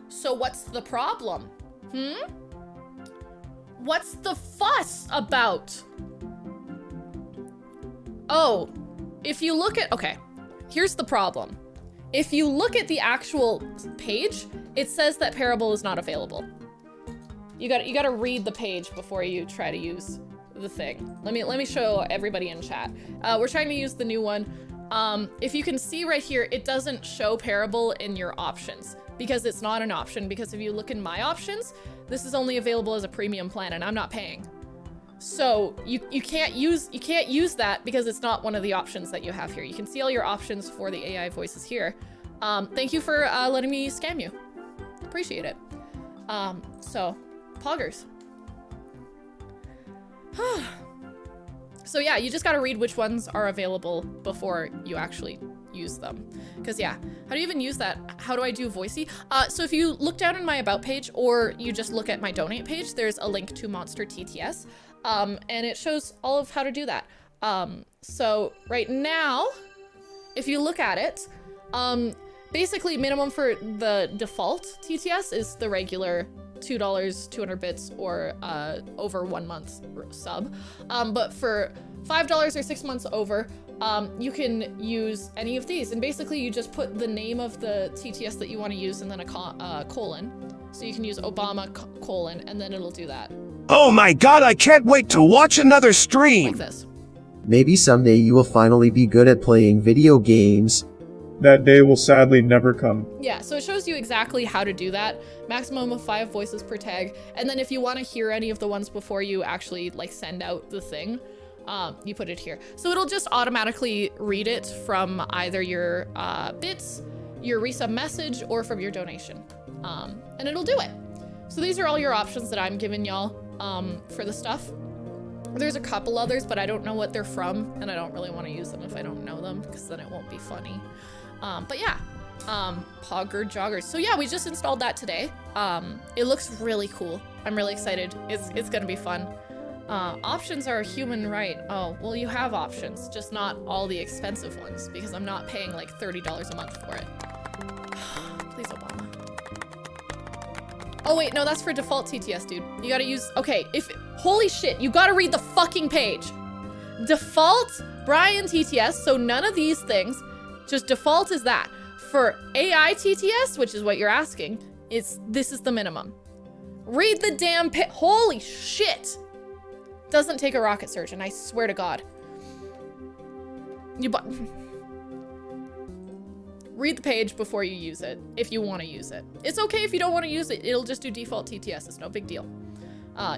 So what's the problem? What's the fuss about? Oh. If you look at, okay, here's the problem. If you look at the actual page, it says that Parable is not available. You gotta read the page before you try to use the thing. Let me show everybody in chat. We're trying to use the new one. If you can see right here, it doesn't show Parable in your options because it's not an option. Because if you look in my options, this is only available as a premium plan and I'm not paying. So you can't use that because it's not one of the options that you have here. You can see all your options for the AI voices here. Thank you for letting me scam you. Appreciate it. So poggers. So yeah, you just gotta read which ones are available before you actually use them. Because yeah, how do you even use that? How do I do Voicey? So if you look down in my about page or you just look at my donate page, there's a link to Monster TTS. And it shows all of how to do that. So right now, if you look at it, basically minimum for the default TTS is the regular $2, 200 bits, or over 1 month sub. But for $5 or 6 months over, you can use any of these. And basically you just put the name of the TTS that you want to use and then a colon. So you can use Obama colon and then it'll do that. Oh my god, I can't wait to watch another stream! Like this. Maybe someday you will finally be good at playing video games. That day will sadly never come. Yeah, so it shows you exactly how to do that. Maximum of 5 voices per tag. And then if you want to hear any of the ones before you actually like send out the thing, you put it here. So it'll just automatically read it from either your bits, your resub message, or from your donation. And it'll do it. So these are all your options that I'm giving y'all for the stuff. There's a couple others, but I don't know what they're from, and I don't really want to use them if I don't know them, because then it won't be funny. But yeah, Pogger Joggers. So yeah, we just installed that today. It looks really cool. I'm really excited. It's gonna be fun. Options are a human right. Oh, well, you have options, just not all the expensive ones, because I'm not paying like $30 a month for it. Please, Obama. Oh wait, no, that's for default TTS, dude. You gotta use, okay, holy shit, you gotta read the fucking page. Default Brian TTS, so none of these things, just default is that. For AI TTS, which is what you're asking, this is the minimum. Read the damn holy shit. Doesn't take a rocket surgeon, I swear to God. Read the page before you use it, if you want to use it. It's okay if you don't want to use it. It'll just do default TTS. It's no big deal.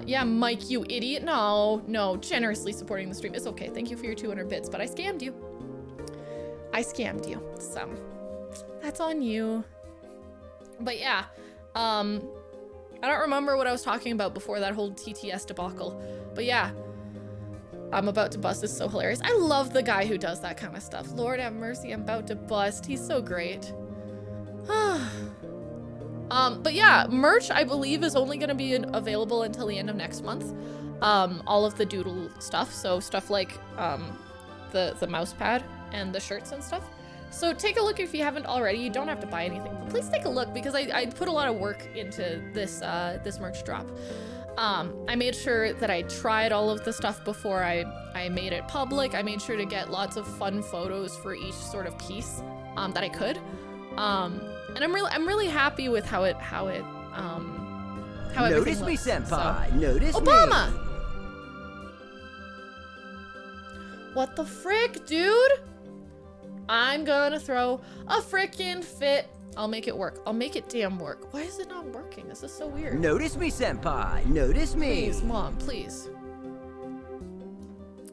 Yeah, Mike, you idiot. No, generously supporting the stream. It's okay. Thank you for your 200 bits, but I scammed you. So that's on you. But yeah, I don't remember what I was talking about before that whole TTS debacle. But yeah, I'm about to bust is so hilarious. I love the guy who does that kind of stuff. Lord have mercy, I'm about to bust. He's so great. But yeah, merch I believe is only gonna be available until the end of next month. All of the doodle stuff, so stuff like the mouse pad and the shirts and stuff. So take a look if you haven't already. You don't have to buy anything, but please take a look because I put a lot of work into this this merch drop. I made sure that I tried all of the stuff before I made it public. I made sure to get lots of fun photos for each sort of piece that I could. And I'm really happy with how everything Notice me, looks. senpai. So. Notice Obama! me. What the frick, dude? I'm gonna throw a frickin' fit. I'll make it work. I'll make it damn work. Why is it not working? This is so weird. Notice me, senpai. Notice me. Please, Mom, please.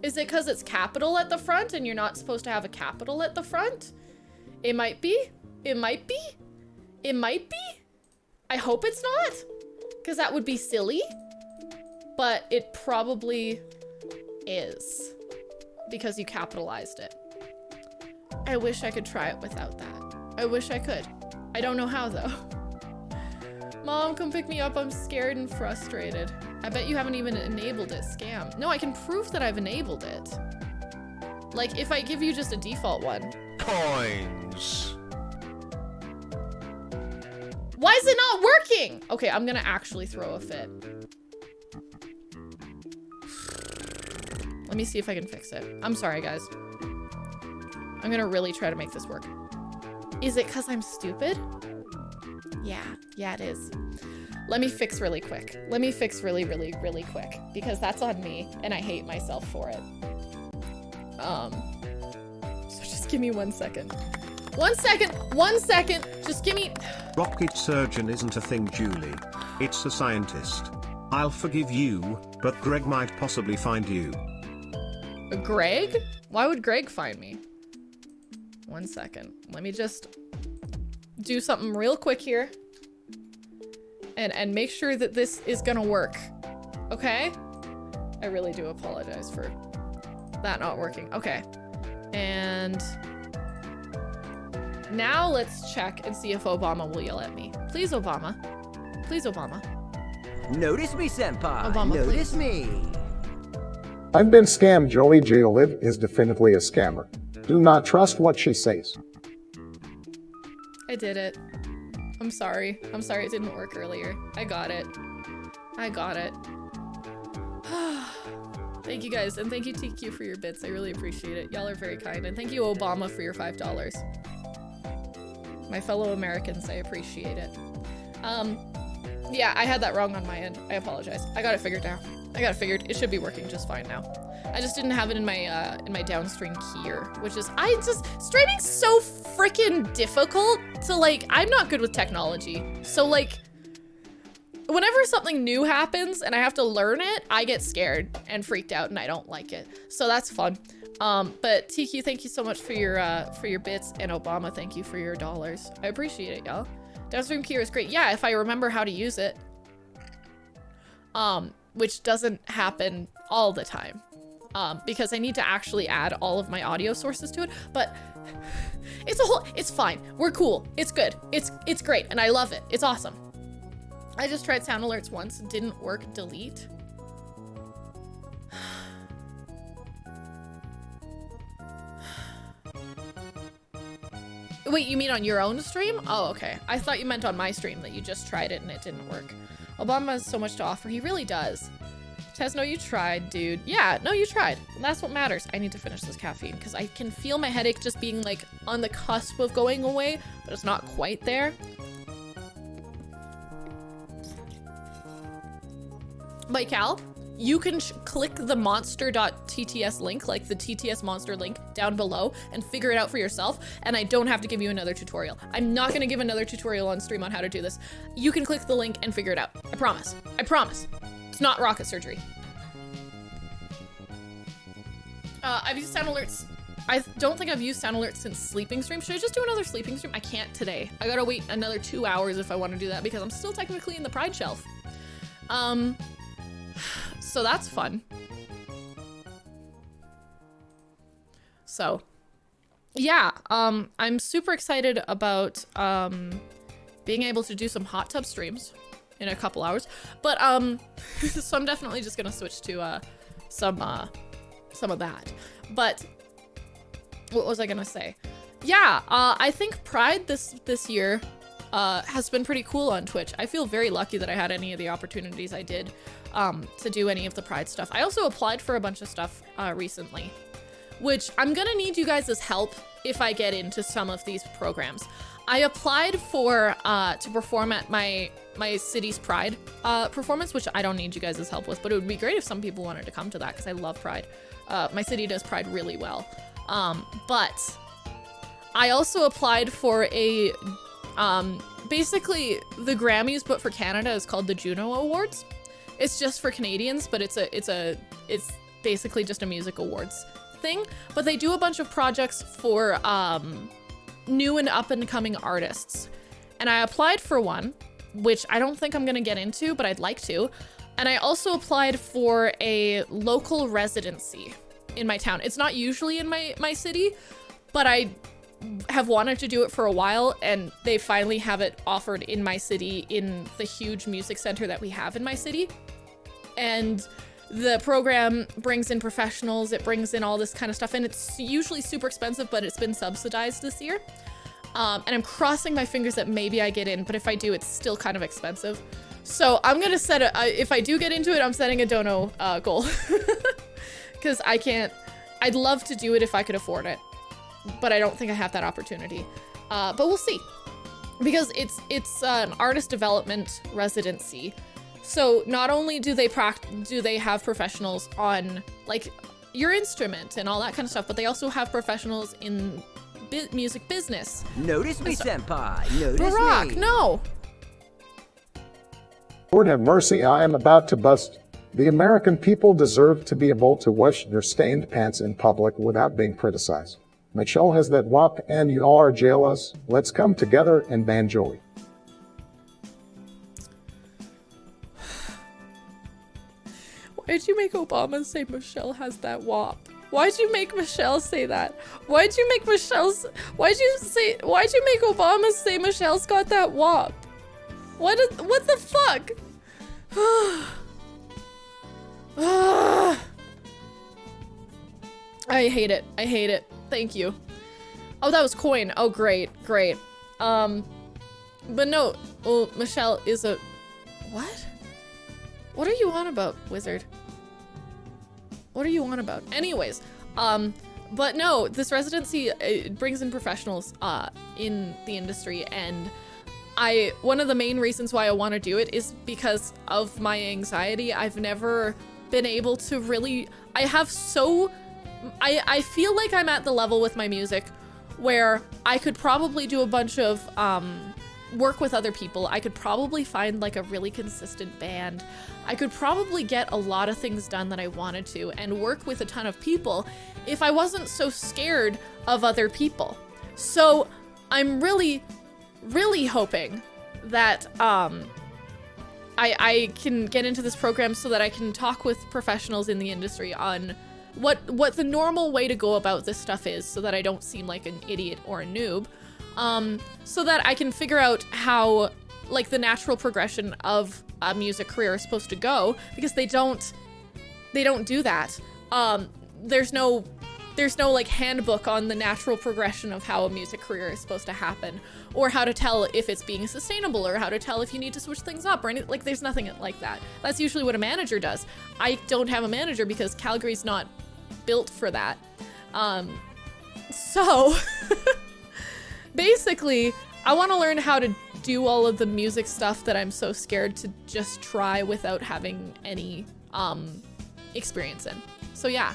Is it because it's capital at the front and you're not supposed to have a capital at the front? It might be. It might be. It might be. I hope it's not, because that would be silly. But it probably is, because you capitalized it. I wish I could try it without that. I wish I could. I don't know how though. Mom, come pick me up. I'm scared and frustrated. I bet you haven't even enabled it. Scam. No, I can prove that I've enabled it. Like if I give you just a default one. Coins. Why is it not working? Okay, I'm gonna actually throw a fit. Let me see if I can fix it. I'm sorry, guys. I'm gonna really try to make this work. Is it because I'm stupid? Yeah, it is. Let me fix really quick. Let me fix really quick because that's on me and I hate myself for it. So just give me 1 second. 1 second, 1 second. Just give me. Rocket surgeon isn't a thing, Julie. It's a scientist. I'll forgive you, but Greg might possibly find you. Greg? Why would Greg find me? 1 second. Let me just do something real quick here. And make sure that this is gonna work. Okay? I really do apologize for that not working. Okay. And now let's check and see if Obama will yell at me. Please, Obama. Please, Obama. Notice me, senpai. Obama, Notice please. me. I've been scammed. Jolie J-Liv is definitely a scammer. Do not trust what she says. I did it. I'm sorry. I'm sorry it didn't work earlier. I got it. I got it. Thank you guys, and thank you TQ for your bits. I really appreciate it. Y'all are very kind, and thank you Obama for your $5. My fellow Americans, I appreciate it. Yeah, I had that wrong on my end. I apologize. I got it figured out. I got it figured. It should be working just fine now. I just didn't have it in my downstream keyer, which is streaming's so freaking difficult to like. I'm not good with technology, so like whenever something new happens and I have to learn it, I get scared and freaked out and I don't like it. So that's fun. But TQ, thank you so much for your bits, and Obama, thank you for your dollars. I appreciate it, y'all. Downstream keyer is great. Yeah, if I remember how to use it. Which doesn't happen all the time. Because I need to actually add all of my audio sources to it, but it's fine. We're cool. It's good. It's great, and I love it. It's awesome. I just tried sound alerts once, didn't work, delete. Wait, you mean on your own stream? Oh, okay. I thought you meant on my stream that you just tried it and it didn't work. Obama has so much to offer. He really does. Tesno, you tried, dude. Yeah, no, you tried. And that's what matters. I need to finish this caffeine because I can feel my headache just being like on the cusp of going away, but it's not quite there. But Cal, you can click the monster.tts link, like the TTS monster link down below, and figure it out for yourself, and I don't have to give you another tutorial. I'm not gonna give another tutorial on stream on how to do this. You can click the link and figure it out. I promise. I promise. It's not rocket surgery. I've used sound alerts. I don't think I've used sound alerts since sleeping stream. Should I just do another sleeping stream? I can't today. I gotta wait another 2 hours if I want to do that because I'm still technically in the Pride shelf. So that's fun. So, yeah, I'm super excited about being able to do some hot tub streams in a couple hours. But so I'm definitely just gonna switch to some of that. But what was I gonna say? Yeah, I think Pride this year has been pretty cool on Twitch. I feel very lucky that I had any of the opportunities I did to do any of the Pride stuff. I also applied for a bunch of stuff recently, which I'm gonna need you guys' help if I get into some of these programs. I applied for to perform at my city's Pride performance, which I don't need you guys' help with, but it would be great if some people wanted to come to that because I love Pride. My city does Pride really well. But I also applied for a basically the Grammys, but for Canada is called the Juno Awards. It's just for Canadians, but it's basically just a music awards thing. But they do a bunch of projects for new and up and coming artists. And I applied for one, which I don't think I'm gonna get into, but I'd like to. And I also applied for a local residency in my town. It's not usually in my city, but I have wanted to do it for a while, and they finally have it offered in my city in the huge music center that we have in my city. And the program brings in professionals, it brings in all this kind of stuff, and it's usually super expensive, but it's been subsidized this year. And I'm crossing my fingers that maybe I get in, but if I do, it's still kind of expensive. So I'm gonna set if I do get into it, I'm setting a dono goal. Because I'd love to do it if I could afford it, but I don't think I have that opportunity. But we'll see. Because it's an artist development residency. So not only do they have professionals on like your instrument and all that kind of stuff, but they also have professionals in music business. Notice me, senpai. Notice Barack, me. no. Lord have mercy, I am about to bust. The American people deserve to be able to wash their stained pants in public without being criticized. Michelle has that WAP and you all are jealous. Let's come together and ban Joey. Why'd you make Obama say Michelle has that WAP? Why'd you make Michelle say that? Why'd you make Obama say Michelle's got that WAP? What the fuck? I hate it. I hate it. Thank you. Oh, that was coin. Oh, great. Great. But no. Well, Michelle is a... What? What are you on about, wizard? What are you on about? Anyways, but no, this residency, it brings in professionals in the industry, and one of the main reasons why I want to do it is because of my anxiety. I've never been able to really, I feel like I'm at the level with my music where I could probably do a bunch of work with other people. I could probably find like a really consistent band. I could probably get a lot of things done that I wanted to and work with a ton of people if I wasn't so scared of other people. So I'm really, really hoping that I can get into this program so that I can talk with professionals in the industry on what the normal way to go about this stuff is, so that I don't seem like an idiot or a noob, so that I can figure out how like the natural progression of a music career is supposed to go, because they don't do that. There's no like handbook on the natural progression of how a music career is supposed to happen, or how to tell if it's being sustainable, or how to tell if you need to switch things up, or anything. Like, there's nothing like that. That's usually what a manager does. I don't have a manager because Calgary's not built for that. So basically, I want to learn how to do all of the music stuff that I'm so scared to just try without having any experience in. So yeah.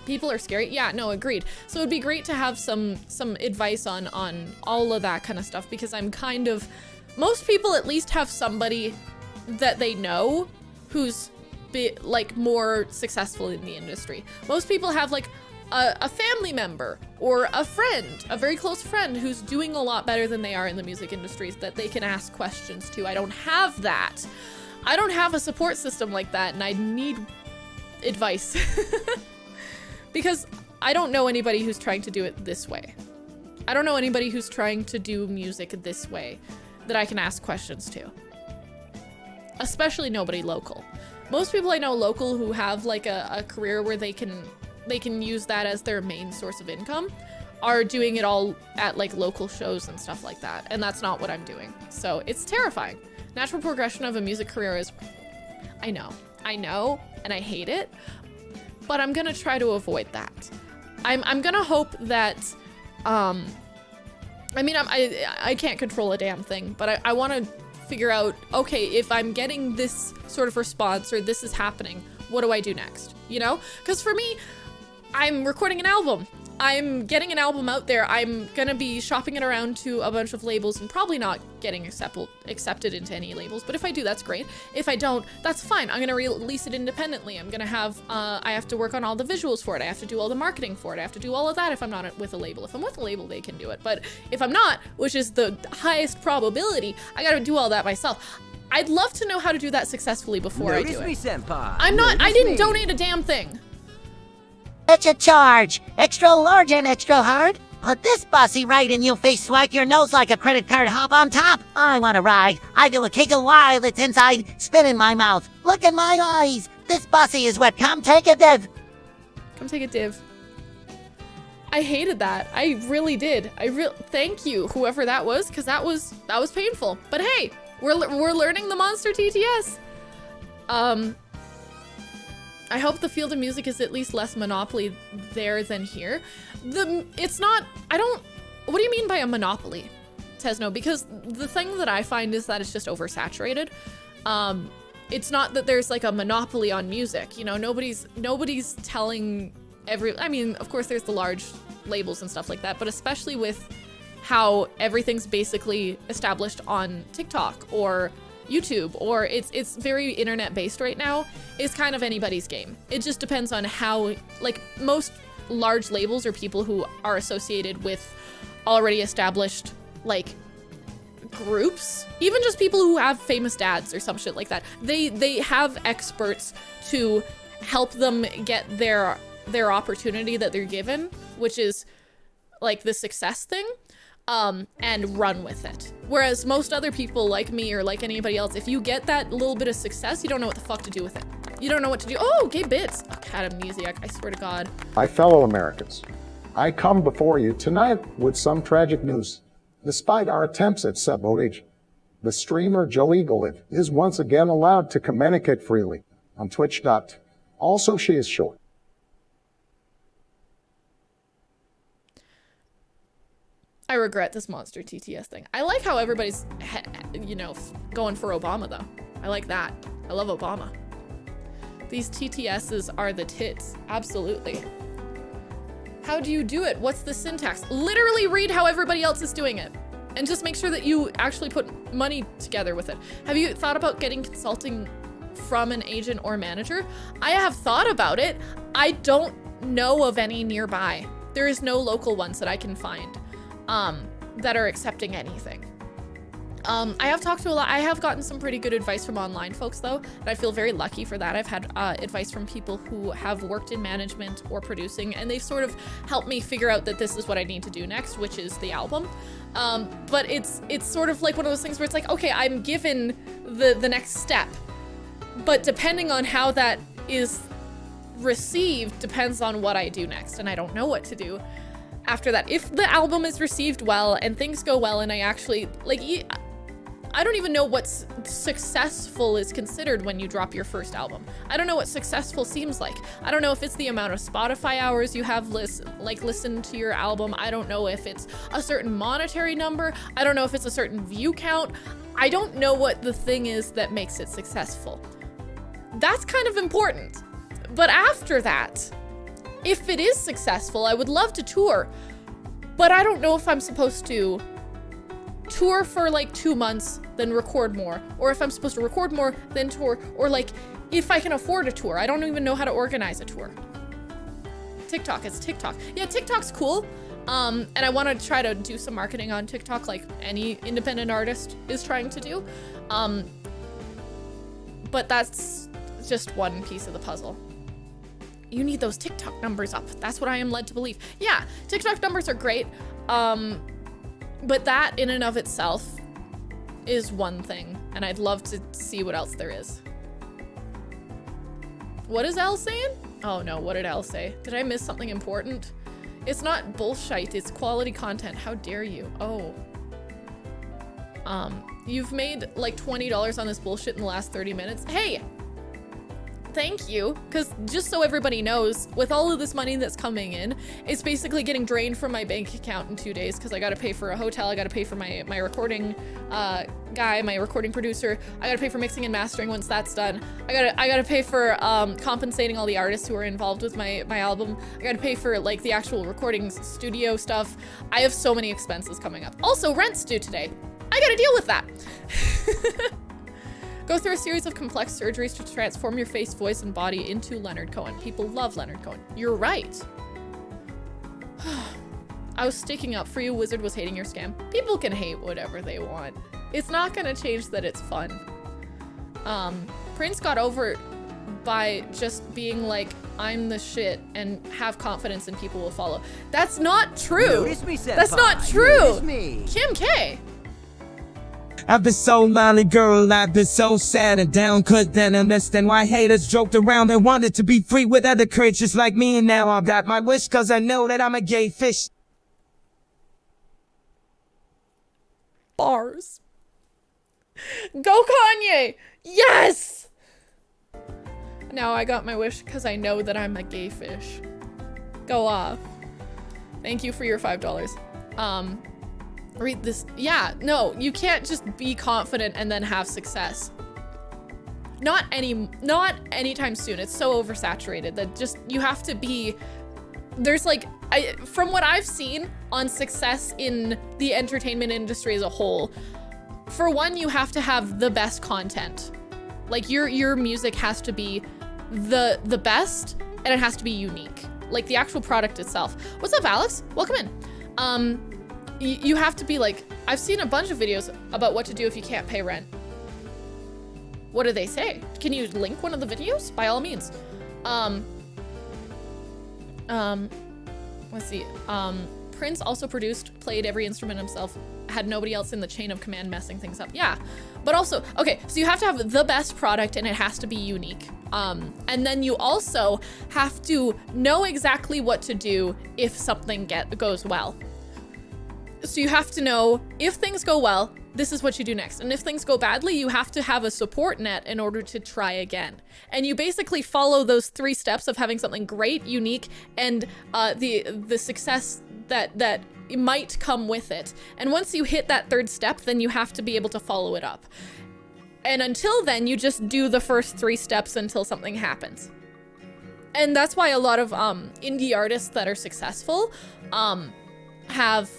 People are scary. Yeah, no, agreed. So it'd be great to have some advice on all of that kind of stuff, because I'm kind of, most people at least have somebody that they know who's like more successful in the industry. Most people have like a family member or a friend, a very close friend who's doing a lot better than they are in the music industry that they can ask questions to. I don't have that. I don't have a support system like that, and I need advice. Because I don't know anybody who's trying to do it this way. I don't know anybody who's trying to do music this way that I can ask questions to. Especially nobody local. Most people I know local who have like a career where they can use that as their main source of income are doing it all at like local shows and stuff like that. And that's not what I'm doing. So it's terrifying. Natural progression of a music career is, I know, and I hate it, but I'm gonna try to avoid that. I'm gonna hope that, I can't control a damn thing, but I wanna figure out, okay, if I'm getting this sort of response or this is happening, what do I do next? You know? Because for me, I'm recording an album. I'm getting an album out there. I'm gonna be shopping it around to a bunch of labels and probably not getting accepted into any labels. But if I do, that's great. If I don't, that's fine. I'm gonna release it independently. I'm gonna have, I have to work on all the visuals for it. I have to do all the marketing for it. I have to do all of that if I'm not with a label. If I'm with a label, they can do it. But if I'm not, which is the highest probability, I gotta do all that myself. I'd love to know how to do that successfully before I do it. Notice me, senpai. I didn't donate a damn thing. It's a charge. Extra large and extra hard. Put this bussy right in your face, swipe your nose like a credit card, hop on top. I want to ride. I do a kick a while it's inside, spin in my mouth. Look in my eyes. This bussy is wet. Come take a div. Come take a div. I hated that. I really did. Thank you, whoever that was, because that was painful. But hey, we're learning the monster TTS. I hope the field of music is at least less monopoly there than here. It's not, what do you mean by a monopoly, Tesno? Because the thing that I find is that it's just oversaturated. It's not that there's like a monopoly on music, you know, nobody's telling of course there's the large labels and stuff like that, but especially with how everything's basically established on TikTok or YouTube, or it's very internet based right now, is kind of anybody's game. It just depends on how, like, most large labels are people who are associated with already established, like, groups, even just people who have famous dads or some shit like that. They have experts to help them get their opportunity that they're given, which is like the success thing. And run with it. Whereas most other people like me or like anybody else, if you get that little bit of success, you don't know what the fuck to do with it. You don't know what to do. Oh, gay bits. Oh, cat amnesiac, I swear to God. My fellow Americans, I come before you tonight with some tragic news. Despite our attempts at sabotage, the streamer Joe Eagle is once again allowed to communicate freely on Twitch. Also, she is short. I regret this monster TTS thing. I like how everybody's, you know, going for Obama, though. I like that. I love Obama. These TTSs are the tits. Absolutely. How do you do it? What's the syntax? Literally read how everybody else is doing it. And just make sure that you actually put money together with it. Have you thought about getting consulting from an agent or manager? I have thought about it. I don't know of any nearby. There is no local ones that I can find. That are accepting anything. I have talked to a lot. I have gotten some pretty good advice from online folks, though, and I feel very lucky for that. I've had advice from people who have worked in management or producing, and they've sort of helped me figure out that this is what I need to do next, which is the album. But it's sort of like one of those things where it's like, okay, I'm given the next step, but depending on how that is received depends on what I do next, and I don't know what to do after that. If the album is received well and things go well and I actually, like, I don't even know what successful is considered when you drop your first album. I don't know what successful seems like. I don't know if it's the amount of Spotify hours you have listened to your album. I don't know if it's a certain monetary number. I don't know if it's a certain view count. I don't know what the thing is that makes it successful. That's kind of important. But after that, if it is successful, I would love to tour, but I don't know if I'm supposed to tour for like 2 months, then record more, or if I'm supposed to record more, then tour, or like if I can afford a tour. I don't even know how to organize a tour. TikTok, it's TikTok. Yeah, TikTok's cool. And I want to try to do some marketing on TikTok like any independent artist is trying to do. But that's just one piece of the puzzle. You need those TikTok numbers up. That's what I am led to believe. Yeah, TikTok numbers are great. But that in and of itself is one thing, and I'd love to see what else there is. What is Elle saying? Oh no, what did Elle say? Did I miss something important? It's not bullshit, it's quality content. How dare you? Oh. You've made like $20 on this bullshit in the last 30 minutes. Hey! Thank you, because just so everybody knows, with all of this money that's coming in, it's basically getting drained from my bank account in 2 days because I gotta pay for a hotel, I gotta pay for my recording guy, my recording producer, I gotta pay for mixing and mastering once that's done, I gotta pay for compensating all the artists who are involved with my album, I gotta pay for like the actual recording studio stuff. I have so many expenses coming up. Also, rent's due today. I gotta deal with that. Go through a series of complex surgeries to transform your face, voice, and body into Leonard Cohen. People love Leonard Cohen. You're right. I was sticking up for you. Wizard was hating your scam. People can hate whatever they want. It's not gonna change that it's fun. Prince got over it by just being like, I'm the shit, and have confidence and people will follow. That's not true. Notice me, senpai. That's not true. Notice me. Kim K. I've been so lonely, girl, I've been so sad and down, couldn't understand why haters joked around and wanted to be free with other creatures like me, and now I've got my wish cause I know that I'm a gay fish. Bars. Go Kanye! Yes! Now I got my wish because I know that I'm a gay fish. Go off. Thank you for your $5. Read this. Yeah, no, you can't just be confident and then have success. Not anytime soon. It's so oversaturated that just, you have to be, there's like, from what I've seen on success in the entertainment industry as a whole, for one, you have to have the best content. Like your music has to be the best, and it has to be unique. Like the actual product itself. What's up, Alex? Welcome in. You have to be like, I've seen a bunch of videos about what to do if you can't pay rent. What do they say? Can you link one of the videos? By all means. Let's see. Prince also produced, played every instrument himself, had nobody else in the chain of command messing things up. Yeah, but also, okay, so you have to have the best product and it has to be unique. And then you also have to know exactly what to do if something goes well. So you have to know, if things go well, this is what you do next. And if things go badly, you have to have a support net in order to try again. And you basically follow those 3 steps of having something great, unique, and the success that might come with it. And once you hit that 3rd step, then you have to be able to follow it up. And until then, you just do the first 3 steps until something happens. And that's why a lot of indie artists that are successful have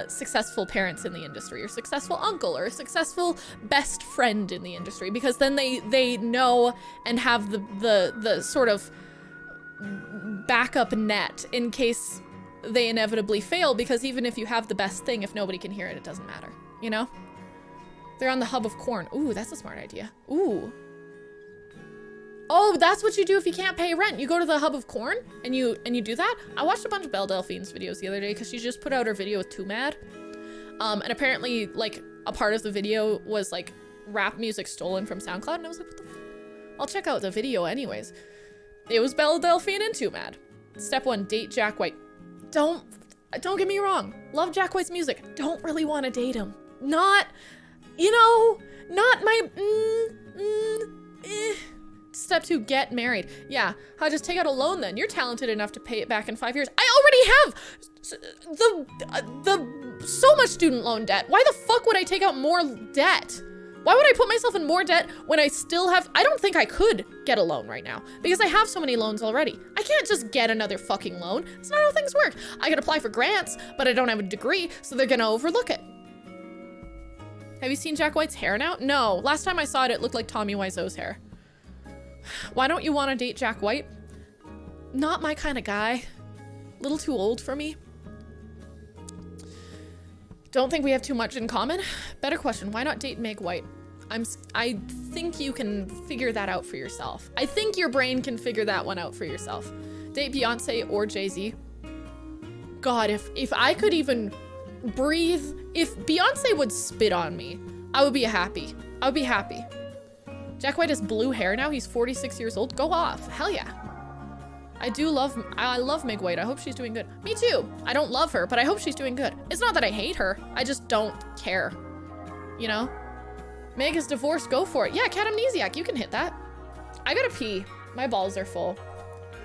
successful parents in the industry, or successful uncle, or a successful best friend in the industry, because then they know and have the sort of backup net in case they inevitably fail, because even if you have the best thing, if nobody can hear it, it doesn't matter, you know? They're on the hub of corn. Ooh, that's a smart idea. Ooh. Oh, that's what you do if you can't pay rent. You go to the hub of corn and you do that. I watched a bunch of Belle Delphine's videos the other day because she just put out her video with Too Mad. And apparently, like, a part of the video was like rap music stolen from SoundCloud, and I was like, what the f? I'll check out the video anyways. It was Belle Delphine and Too Mad. Step 1, date Jack White. Don't get me wrong. Love Jack White's music. Don't really want to date him. Not, you know, not my, Step 2, get married. Yeah, I'll just take out a loan then. You're talented enough to pay it back in 5 years. I already have so much student loan debt. Why the fuck would I take out more debt? Why would I put myself in more debt when I still have, I don't think I could get a loan right now because I have so many loans already. I can't just get another fucking loan. That's not how things work. I could apply for grants, but I don't have a degree, so they're gonna overlook it. Have you seen Jack White's hair now? No, last time I saw it, it looked like Tommy Wiseau's hair. Why don't you want to date Jack White? Not my kind of guy. Little too old for me. Don't think we have too much in common. Better question, why not date Meg White? I think you can figure that out for yourself. I think your brain can figure that one out for yourself. Date Beyonce or Jay-Z. God, if I could even breathe, if Beyonce would spit on me, I would be happy. I would be happy. Jack White has blue hair now. He's 46 years old. Go off. Hell yeah. I love Meg White. I hope she's doing good. Me too. I don't love her, but I hope she's doing good. It's not that I hate her. I just don't care. You know? Meg is divorced. Go for it. Yeah, Cat Amnesiac. You can hit that. I gotta pee. My balls are full.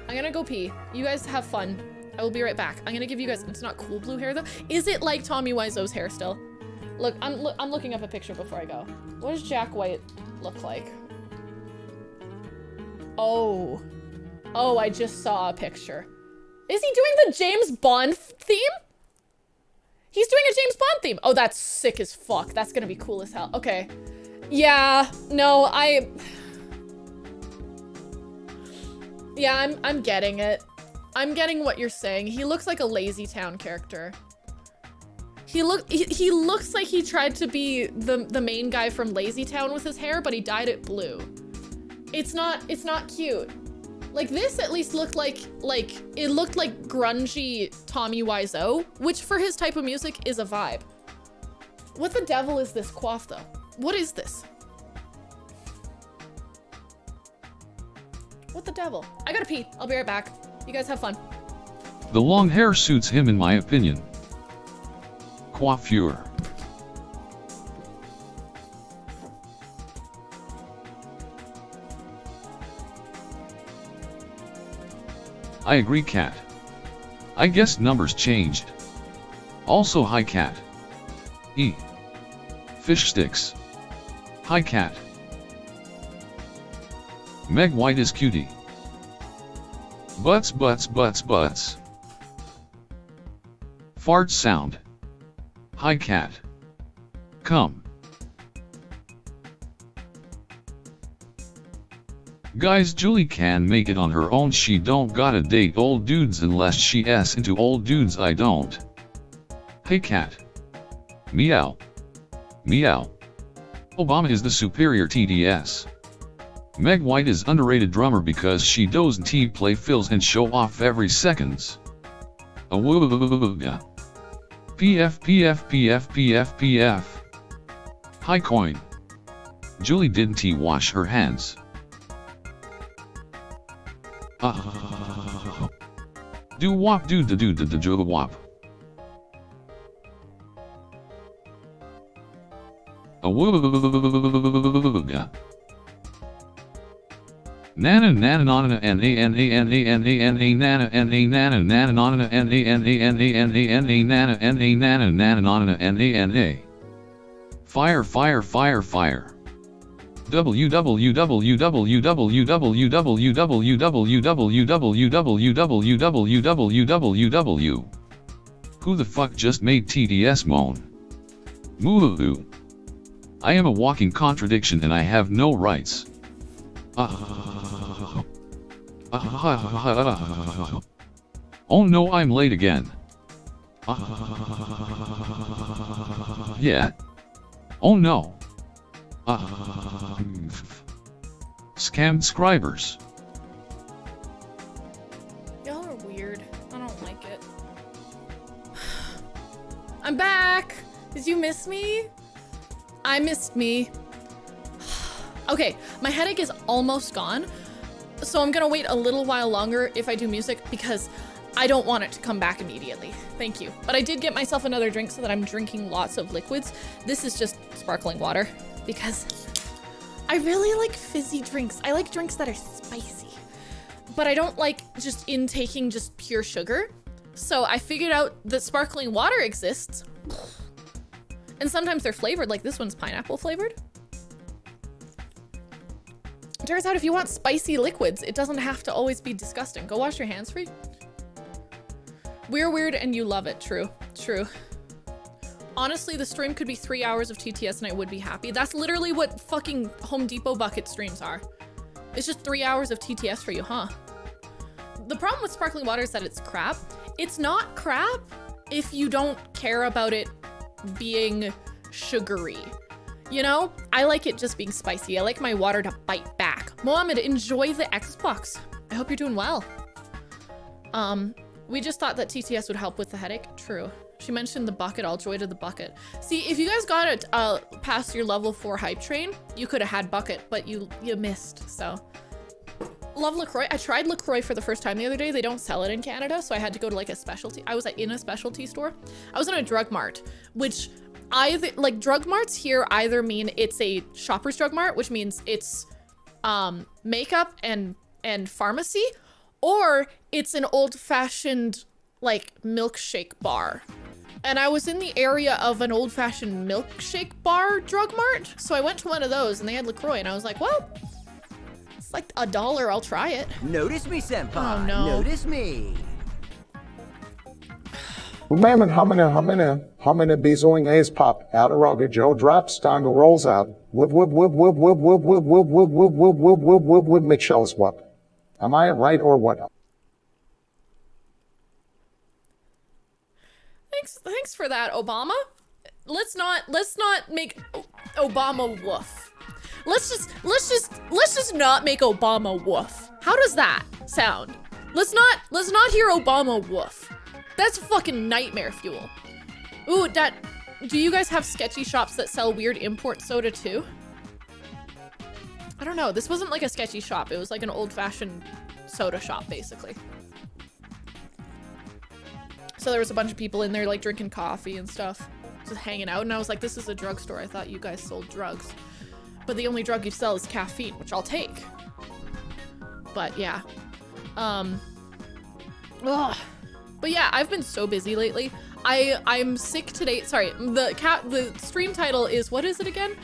I'm gonna go pee. You guys have fun. I will be right back. I'm gonna give you guys, it's not cool blue hair though. Is it like Tommy Wiseau's hair still? Look, I'm looking up a picture before I go. What does Jack White look like? Oh. Oh, I just saw a picture. Is he doing the James Bond theme? He's doing a James Bond theme. Oh, that's sick as fuck. That's gonna be cool as hell. Okay. Yeah, no, yeah, I'm getting it. I'm getting what you're saying. He looks like a Lazy Town character. He looks like he tried to be the main guy from Lazy Town with his hair, but he dyed it blue. It's not cute. Like this at least looked like it looked like grungy Tommy Wiseau, which for his type of music is a vibe. What the devil is this coif though? What is this? What the devil? I gotta pee. I'll be right back. You guys have fun. The long hair suits him in my opinion. Coiffure. I agree, Cat. I guess numbers changed. Also hi, Cat. Fish sticks. Hi, Cat. Meg White is cutie. Butts. Fart sound. Hi, Cat. Come. Guys, Julie can make it on her own. She don't gotta date old dudes unless she s into old dudes. I don't. Hey, Cat. Meow. Meow. Obama is the superior TDS. Meg White is underrated drummer because she doesn't play fills and show off every seconds. Awooga. PF. Hi, Coin. Julie didn't wash her hands. Do wop do the wop. Awooga. Nana nana nana n a n a n a n a n a nana n a nana nana nana n a n a n a n a n a nana n a nana nana nana n a n a. Fire. www. Who the fuck just made TDS moan? Moo. I am a walking contradiction and I have no rights. Oh no, I'm late again. Yeah. Oh no. Scammed scribers. Y'all are weird. I don't like it. I'm back! Did you miss me? I missed me. Okay, my headache is almost gone, so I'm gonna wait a little while longer if I do music because I don't want it to come back immediately. Thank you. But I did get myself another drink so that I'm drinking lots of liquids. This is just sparkling water because I really like fizzy drinks. I like drinks that are spicy, but I don't like just intaking just pure sugar. So I figured out that sparkling water exists, and sometimes they're flavored, like this one's pineapple flavored. It turns out if you want spicy liquids, it doesn't have to always be disgusting. Go wash your hands free. We're weird and you love it. True. Honestly, the stream could be 3 hours of TTS and I would be happy. That's literally what fucking Home Depot bucket streams are. It's just 3 hours of TTS for you, huh? The problem with sparkling water is that it's crap. It's not crap if you don't care about it being sugary. You know, I like it just being spicy. I like my water to bite back. Mohammed, enjoy the Xbox. I hope you're doing well. We just thought that TTS would help with the headache. True. She mentioned the bucket. I'll joy to the bucket. See, if you guys got it past your level 4 hype train, you could have had bucket, but you missed, so. Love LaCroix. I tried LaCroix for the first time the other day. They don't sell it in Canada, so I had to go to like a specialty. I was in a specialty store. I was in a drug mart, which like drug marts here either mean it's a shopper's drug mart, which means it's makeup and pharmacy, or it's an old-fashioned like milkshake bar. And I was in the area of an old-fashioned milkshake bar drug mart, so I went to one of those and they had LaCroix, and I was like, well, it's like $1, I'll try it. Notice me, senpai. Oh, no. Notice me. Man, how many bezoing A's pop out of rugged Joe drops, Dongo rolls out. Whoop, Michelle's whoop. Am I right or what? Thanks for that, Obama. Let's not make Obama woof. Let's just not make Obama woof. How does that sound? Let's not hear Obama woof. That's fucking nightmare fuel. Ooh, do you guys have sketchy shops that sell weird import soda too? I don't know. This wasn't like a sketchy shop. It was like an old-fashioned soda shop, basically. So there was a bunch of people in there like drinking coffee and stuff, just hanging out. And I was like, this is a drugstore. I thought you guys sold drugs. But the only drug you sell is caffeine, which I'll take. But yeah. Ugh. But yeah, I've been so busy lately. I'm sick today. Sorry, the stream title is, what is it again?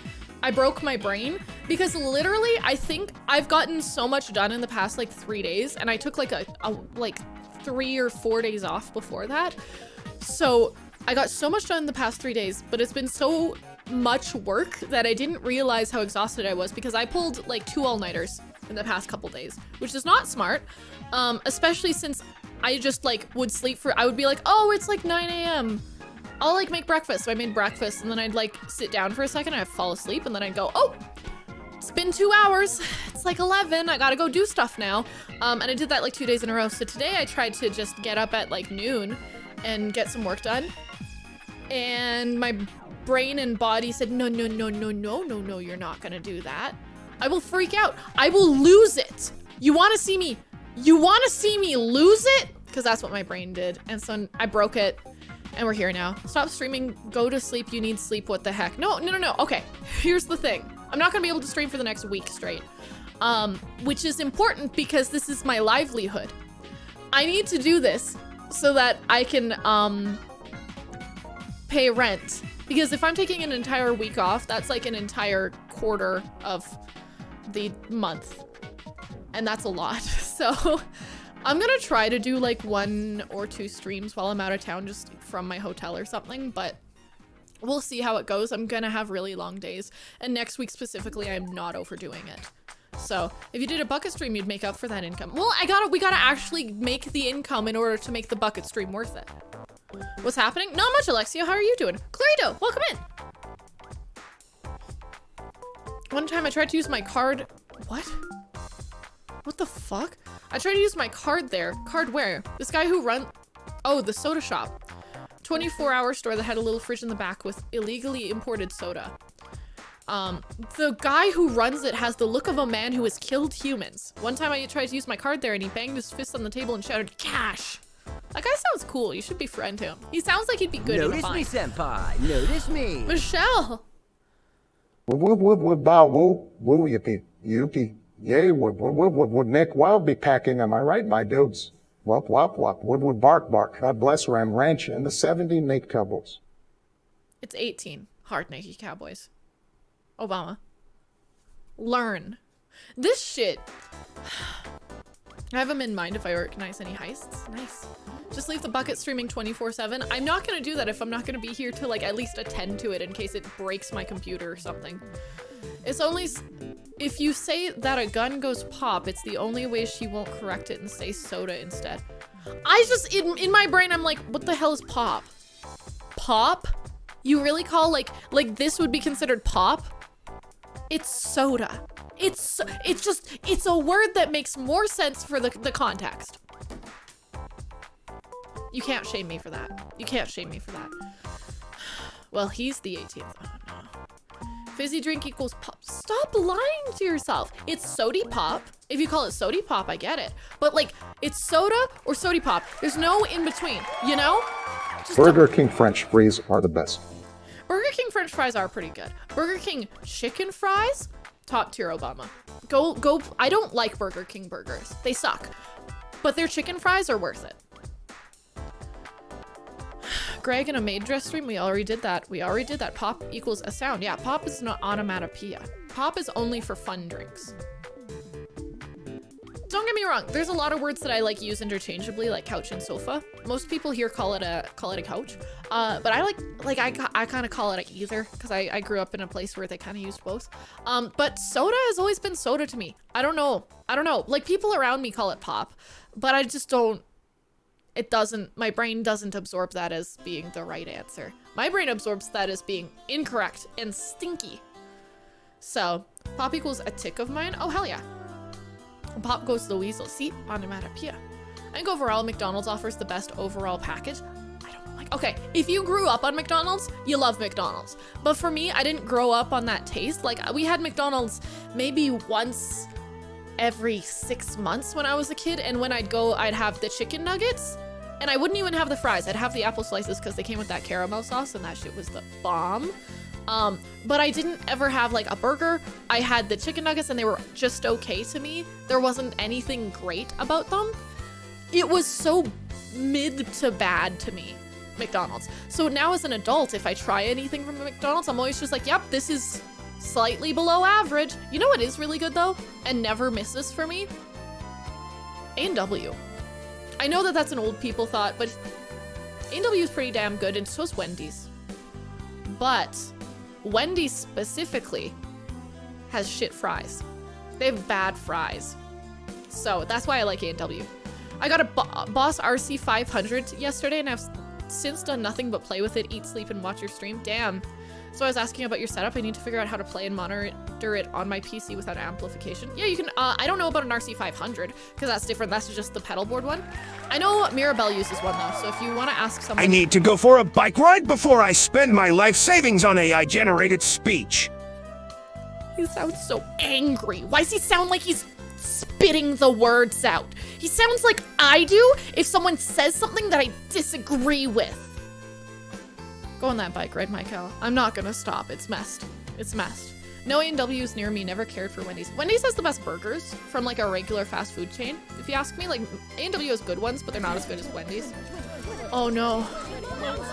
I broke my brain, because literally I think I've gotten so much done in the past like 3 days, and I took like like 3 or 4 days off before that. So I got so much done in the past 3 days, but it's been so much work that I didn't realize how exhausted I was, because I pulled like 2 all-nighters in the past couple days, which is not smart, especially since I just like would sleep I would be like, oh, it's like 9 a.m. I'll like make breakfast. So I made breakfast, and then I'd like sit down for a second, I'd fall asleep, and then I'd go, oh, it's been 2 hours. It's like 11. I gotta go do stuff now. And I did that like 2 days in a row. So today I tried to just get up at like noon and get some work done. And my brain and body said, no, you're not gonna do that. I will freak out. I will lose it. You wanna see me lose it? Because that's what my brain did. And so I broke it, and we're here now. Stop streaming, go to sleep, you need sleep, what the heck? No. Okay, here's the thing. I'm not gonna be able to stream for the next week straight, which is important because this is my livelihood. I need to do this so that I can pay rent, because if I'm taking an entire week off, that's like an entire quarter of the month, and that's a lot. So I'm gonna try to do like 1 or 2 streams while I'm out of town, just from my hotel or something, but we'll see how it goes. I'm gonna have really long days, and next week specifically, I'm not overdoing it. So if you did a bucket stream, you'd make up for that income. Well, we gotta actually make the income in order to make the bucket stream worth it. What's happening? Not much, Alexia. How are you doing? Clarito, welcome in. One time I tried to use my card. What the fuck? I tried to use my card there. Card where? This guy who oh, the soda shop. 24-hour store that had a little fridge in the back with illegally imported soda. The guy who runs it has the look of a man who has killed humans. One time I tried to use my card there, and he banged his fist on the table and shouted, cash! That guy sounds cool. You should befriend him. He sounds like he'd be good in a bind. Notice me, senpai. Notice me. Michelle! Yuppie. Yay, would Nick Wild be packing, am I right, my dudes? Wop, would bark. God bless Ram Ranch and the 70 Nate Cowboys. It's 18. Hard Nike Cowboys. Obama. Learn. This shit. I have them in mind if I organize any heists. Nice. Just leave the bucket streaming 24/7. I'm not gonna do that if I'm not gonna be here to like at least attend to it in case it breaks my computer or something. It's only if you say that a gun goes pop, it's the only way she won't correct it and say soda instead. I just, in my brain, I'm like, what the hell is pop? Pop? You really call like this would be considered pop? It's soda. It's a word that makes more sense for the context. You can't shame me for that. You can't shame me for that. Well, he's the 18th. Oh, no. Fizzy drink equals pop. Stop lying to yourself. It's sody pop. If you call it sody pop, I get it. But like, it's soda or sody pop. There's no in between, you know? Just Burger King French fries are the best. Burger King French fries are pretty good. Burger King chicken fries, top tier Obama. Go. I don't like Burger King burgers. They suck. But their chicken fries are worth it. Greg in a maid dress stream, we already did that. Pop equals a sound. Yeah, pop is not onomatopoeia. Pop is only for fun drinks. Don't get me wrong, there's a lot of words that I like use interchangeably, like couch and sofa. Most people here call it a couch. But I I kind of call it either, because I grew up in a place where they kind of used both. But soda has always been soda to me. I don't know. Like, people around me call it pop, but I just don't. My brain doesn't absorb that as being the right answer. My brain absorbs that as being incorrect and stinky. So, pop equals a tick of mine. Oh, hell yeah. Pop goes to the weasel. See, onomatopoeia. I think overall, McDonald's offers the best overall package. I don't like. Okay, if you grew up on McDonald's, you love McDonald's. But for me, I didn't grow up on that taste. Like, we had McDonald's maybe once every 6 months when I was a kid, and when I'd go, I'd have the chicken nuggets, and I wouldn't even have the fries. I'd have the apple slices because they came with that caramel sauce, and that shit was the bomb. But I didn't ever have like a burger. I had the chicken nuggets and they were just okay to me. There wasn't anything great about them. It was so mid to bad to me, McDonald's. So now as an adult, if I try anything from McDonald's, I'm always just like, yep, this is slightly below average. You know what is really good though, and never misses for me? A&W. I know that that's an old people thought, but A&W is pretty damn good, and so is Wendy's. But Wendy's specifically has shit fries. They have bad fries. So that's why I like A&W. I got a Boss RC 500 yesterday, and I've since done nothing but play with it, eat, sleep, and watch your stream. Damn. So I was asking about your setup. I need to figure out how to play and monitor it on my PC without amplification. Yeah, you can. I don't know about an RC 500 because that's different. That's just the pedal board one. I know Mirabelle uses one though. So if you want to ask someone, I need to go for a bike ride before I spend my life savings on AI-generated speech. He sounds so angry. Why does he sound like he's spitting the words out? He sounds like I do if someone says something that I disagree with. Go on that bike ride, Michael. I'm not gonna stop. It's messed. It's messed. No A&W's near me. Never cared for Wendy's. Wendy's has the best burgers from like a regular fast food chain. If you ask me, like A&W has good ones, but they're not as good as Wendy's. Oh no.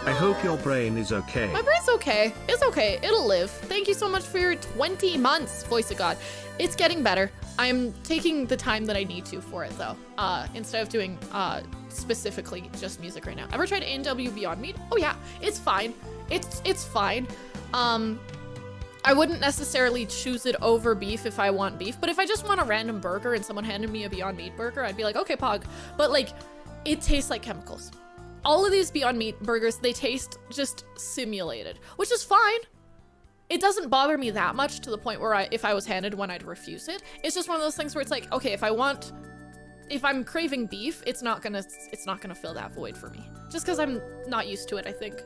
I hope your brain is okay. My brain's okay. It's okay. It'll live. Thank you so much for your 20 months, Voice of God. It's getting better. I'm taking the time that I need to for it though. Instead of doing specifically just music right now. Ever tried A&W Beyond Meat? Oh yeah, it's fine. It's fine. I wouldn't necessarily choose it over beef if I want beef, but if I just want a random burger and someone handed me a Beyond Meat burger, I'd be like, okay, pog. But like, it tastes like chemicals. All of these Beyond Meat burgers, they taste just simulated, which is fine. It doesn't bother me that much to the point where if I was handed one, I'd refuse it. It's just one of those things where it's like, okay, if I'm craving beef, it's not gonna fill that void for me. Just because I'm not used to it, I think.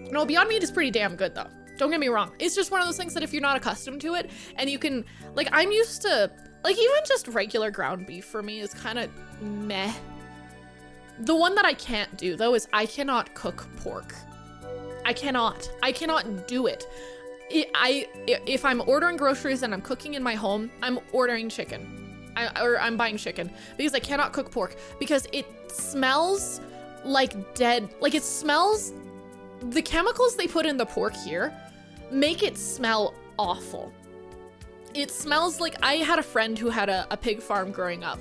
No, Beyond Meat is pretty damn good though. Don't get me wrong. It's just one of those things that if you're not accustomed to it, and you can, like, I'm used to, like, even just regular ground beef for me is kind of meh. The one that I can't do though is I cannot cook pork. I cannot do it. If I'm ordering groceries and I'm cooking in my home, I'm ordering chicken. I'm buying chicken because I cannot cook pork because it smells like dead, like it smells, the chemicals they put in the pork here make it smell awful. It smells like, I had a friend who had a pig farm growing up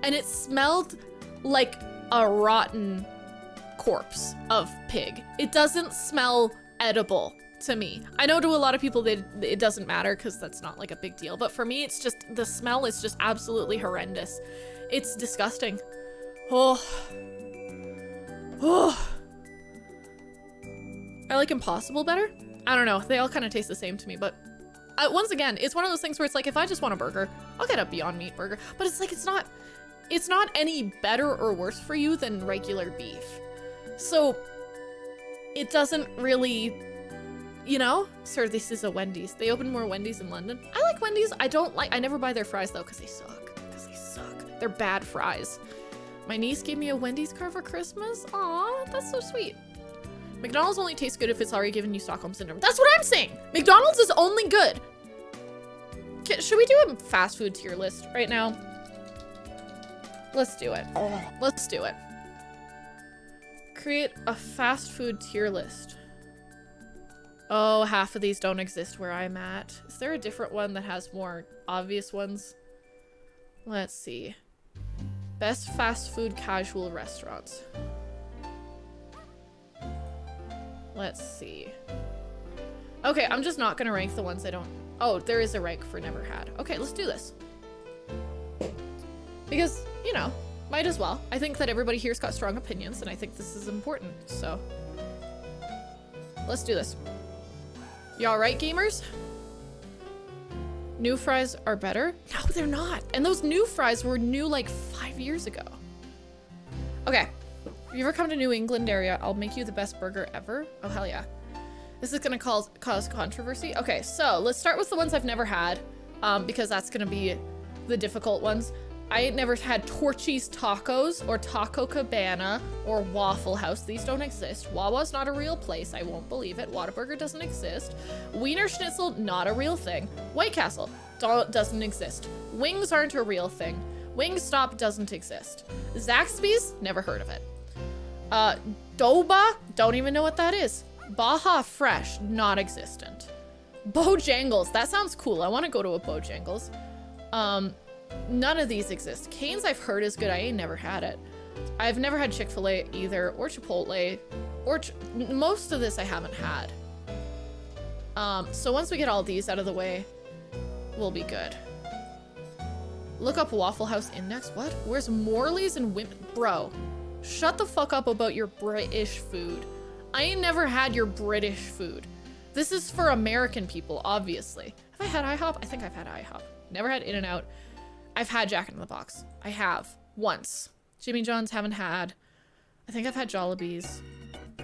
and it smelled like a rotten corpse of pig. It doesn't smell edible to me. I know to a lot of people it doesn't matter because that's not like a big deal, but for me it's just, the smell is just absolutely horrendous. It's disgusting. Oh. I like Impossible better? I don't know, they all kind of taste the same to me, but once again, it's one of those things where it's like, if I just want a burger, I'll get a Beyond Meat burger, but it's like, it's not, it's not any better or worse for you than regular beef. So it doesn't really, you know? Sir, this is a Wendy's. They open more Wendy's in London. I like Wendy's. I never buy their fries though, because they suck. They're bad fries. My niece gave me a Wendy's card for Christmas. Aw, that's so sweet. McDonald's only tastes good if it's already given you Stockholm Syndrome. That's what I'm saying. McDonald's is only good. Should we do a fast food tier list right now? Let's do it. Let's do it. Create a fast food tier list. Oh, half of these don't exist where I'm at. Is there a different one that has more obvious ones? Let's see. Best fast food casual restaurants. Let's see. Okay, I'm just not gonna rank the ones I don't... Oh, there is a rank for never had. Okay, let's do this. Because, you know, might as well. I think that everybody here's got strong opinions, and I think this is important, so... Let's do this. Y'all right, gamers? New fries are better? No, they're not. And those new fries were new like 5 years ago. Okay. If you ever come to New England area, I'll make you the best burger ever. Oh, hell yeah. This is gonna cause controversy. Okay, so let's start with the ones I've never had, because that's gonna be the difficult ones. I ain't never had Torchy's Tacos or Taco Cabana or Waffle House. These don't exist. Wawa's not a real place. I won't believe it. Whataburger doesn't exist. Wiener Schnitzel, not a real thing. White Castle doesn't exist. Wings aren't a real thing. Wingstop doesn't exist. Zaxby's, never heard of it. Doba, don't even know what that is. Baja Fresh, not existent. Bojangles, that sounds cool. I want to go to a Bojangles. None of these exist. Cane's I've heard is good. I ain't never had it. I've never had Chick-fil-A either, or Chipotle, or most of this I haven't had. So once we get all these out of the way, we'll be good. Look up Waffle House Index. What? Where's Morley's and Bro, shut the fuck up about your British food. I ain't never had your British food. This is for American people, obviously. Have I had IHOP? I think I've had IHOP. Never had In-N-Out. I've had Jack in the Box. I have. Once. Jimmy John's haven't had. I think I've had Jollibee's.